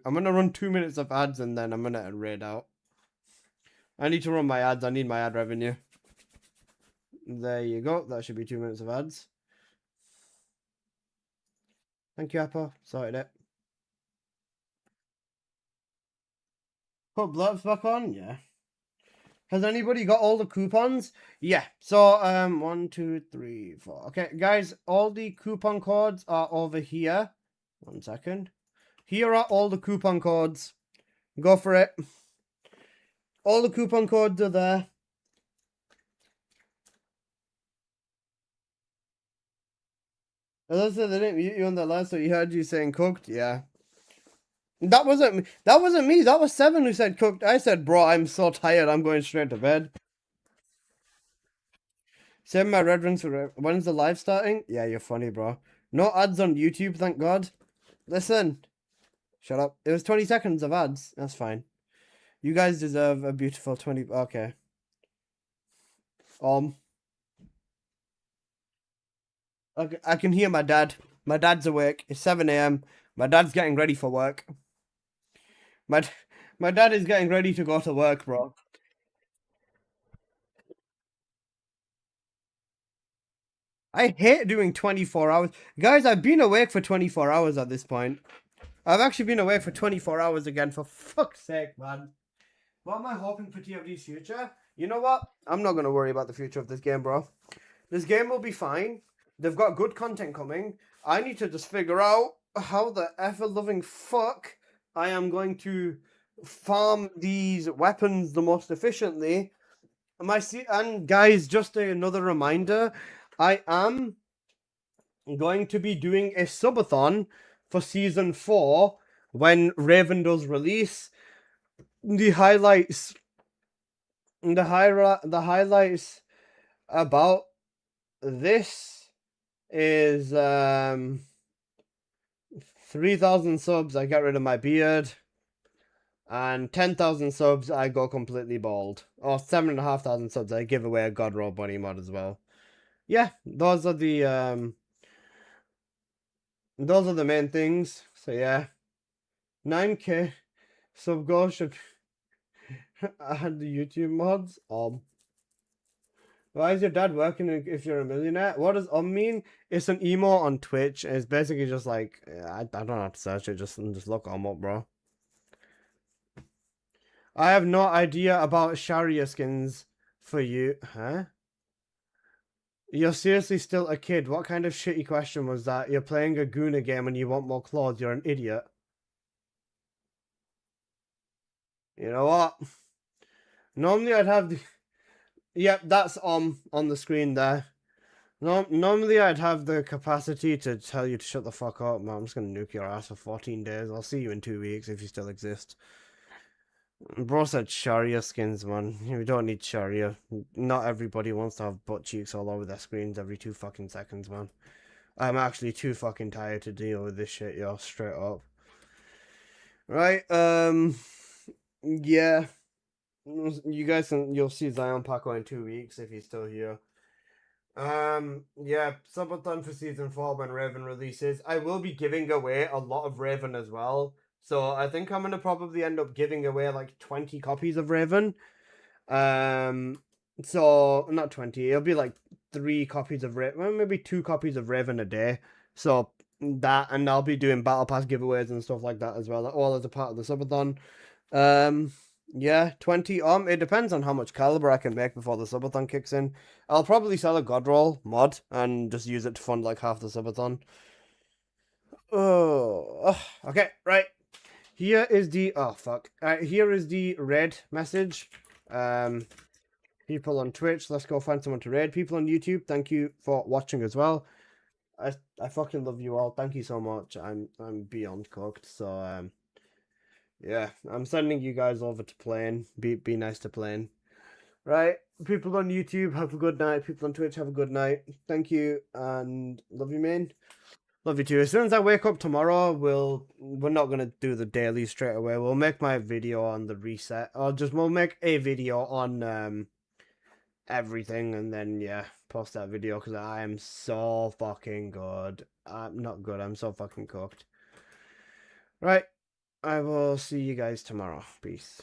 run 2 minutes of ads and then I'm gonna raid out. I need to run my ads. I need my ad revenue. There you go. That should be 2 minutes of ads. Thank you, Apple. Sorted it. Put blurbs back on? Yeah. Has anybody got all the coupons? Yeah. So, 1, 2, 3, 4. Okay, guys, all the coupon codes are over here. 1 second. Here are all the coupon codes. Go for it. All the coupon codes are there. Alyssa, they didn't mute you on the last, so you heard you saying cooked? Yeah. That wasn't me. That was Seven who said cooked. I said, bro, I'm so tired. I'm going straight to bed. Send my reverence for when's the live starting? Yeah, you're funny, bro. No ads on YouTube, thank God. Listen. Shut up. It was 20 seconds of ads. That's fine. You guys deserve a beautiful 20. Okay. I can hear my dad. My dad's awake. It's 7 a.m. My dad's getting ready for work. My dad is getting ready to go to work, bro. I hate doing 24 hours. Guys, I've been awake for 24 hours at this point. I've actually been awake for 24 hours again, for fuck's sake, man. What am I hoping for TFD's future? You know what? I'm not going to worry about the future of this game, bro. This game will be fine. They've got good content coming. I need to just figure out how the ever-loving fuck I am going to farm these weapons the most efficiently. And guys, just another reminder, I am going to be doing a subathon for season 4 when Raven does release. The highlights about this is 3,000 subs I get rid of my beard, and 10,000 subs I go completely bald, or 7,500 subs I give away a God Roll Bunny mod as well. Yeah, those are the main things. So yeah, 9k sub goal should add the YouTube mods. Why is your dad working if you're a millionaire? What does mean? It's an emo on Twitch. It's basically just like, I don't know how to search it. Just look up, bro. I have no idea about Sharia skins for you. Huh? You're seriously still a kid. What kind of shitty question was that? You're playing a Guna game and you want more clothes. You're an idiot. You know what? Normally I'd have the... Yep, that's on the screen there. Normally I'd have the capacity to tell you to shut the fuck up, man. I'm just gonna nuke your ass for 14 days. I'll see you in 2 weeks if you still exist. Bro said Sharia skins, man. We don't need Sharia. Not everybody wants to have butt cheeks all over their screens every 2 fucking seconds, man. I'm actually too fucking tired to deal with this shit, yo. Straight up. Right, yeah. You guys you'll see Zion Paco in 2 weeks if he's still here. Yeah, subathon for season 4 when Raven releases. I will be giving away a lot of Raven as well. So I think I'm gonna probably end up giving away like 20 copies of Raven. So not 20, it'll be like 3 copies of Raven, well, maybe 2 copies of Raven a day. So that, and I'll be doing battle pass giveaways and stuff like that as well, all as a part of the subathon. Yeah, 20. It depends on how much caliber I can make before the subathon kicks in. I'll probably sell a God Roll mod and just use it to fund like half the subathon. Oh, okay, right. Here is the here is the raid message. People on Twitch, let's go find someone to raid. People on YouTube, thank you for watching as well. I fucking love you all. Thank you so much. I'm beyond cooked. So yeah, I'm sending you guys over to Plane. Be nice to Plane. Right, people on YouTube, have a good night. People on Twitch, have a good night. Thank you and love you, man. Love you too. As soon as I wake up tomorrow, we're not gonna do the daily straight away. We'll make my video on the reset, or we'll make a video on everything, and then yeah, post that video because I am so fucking good. I'm not good. I'm so fucking cooked. Right, I will see you guys tomorrow. Peace.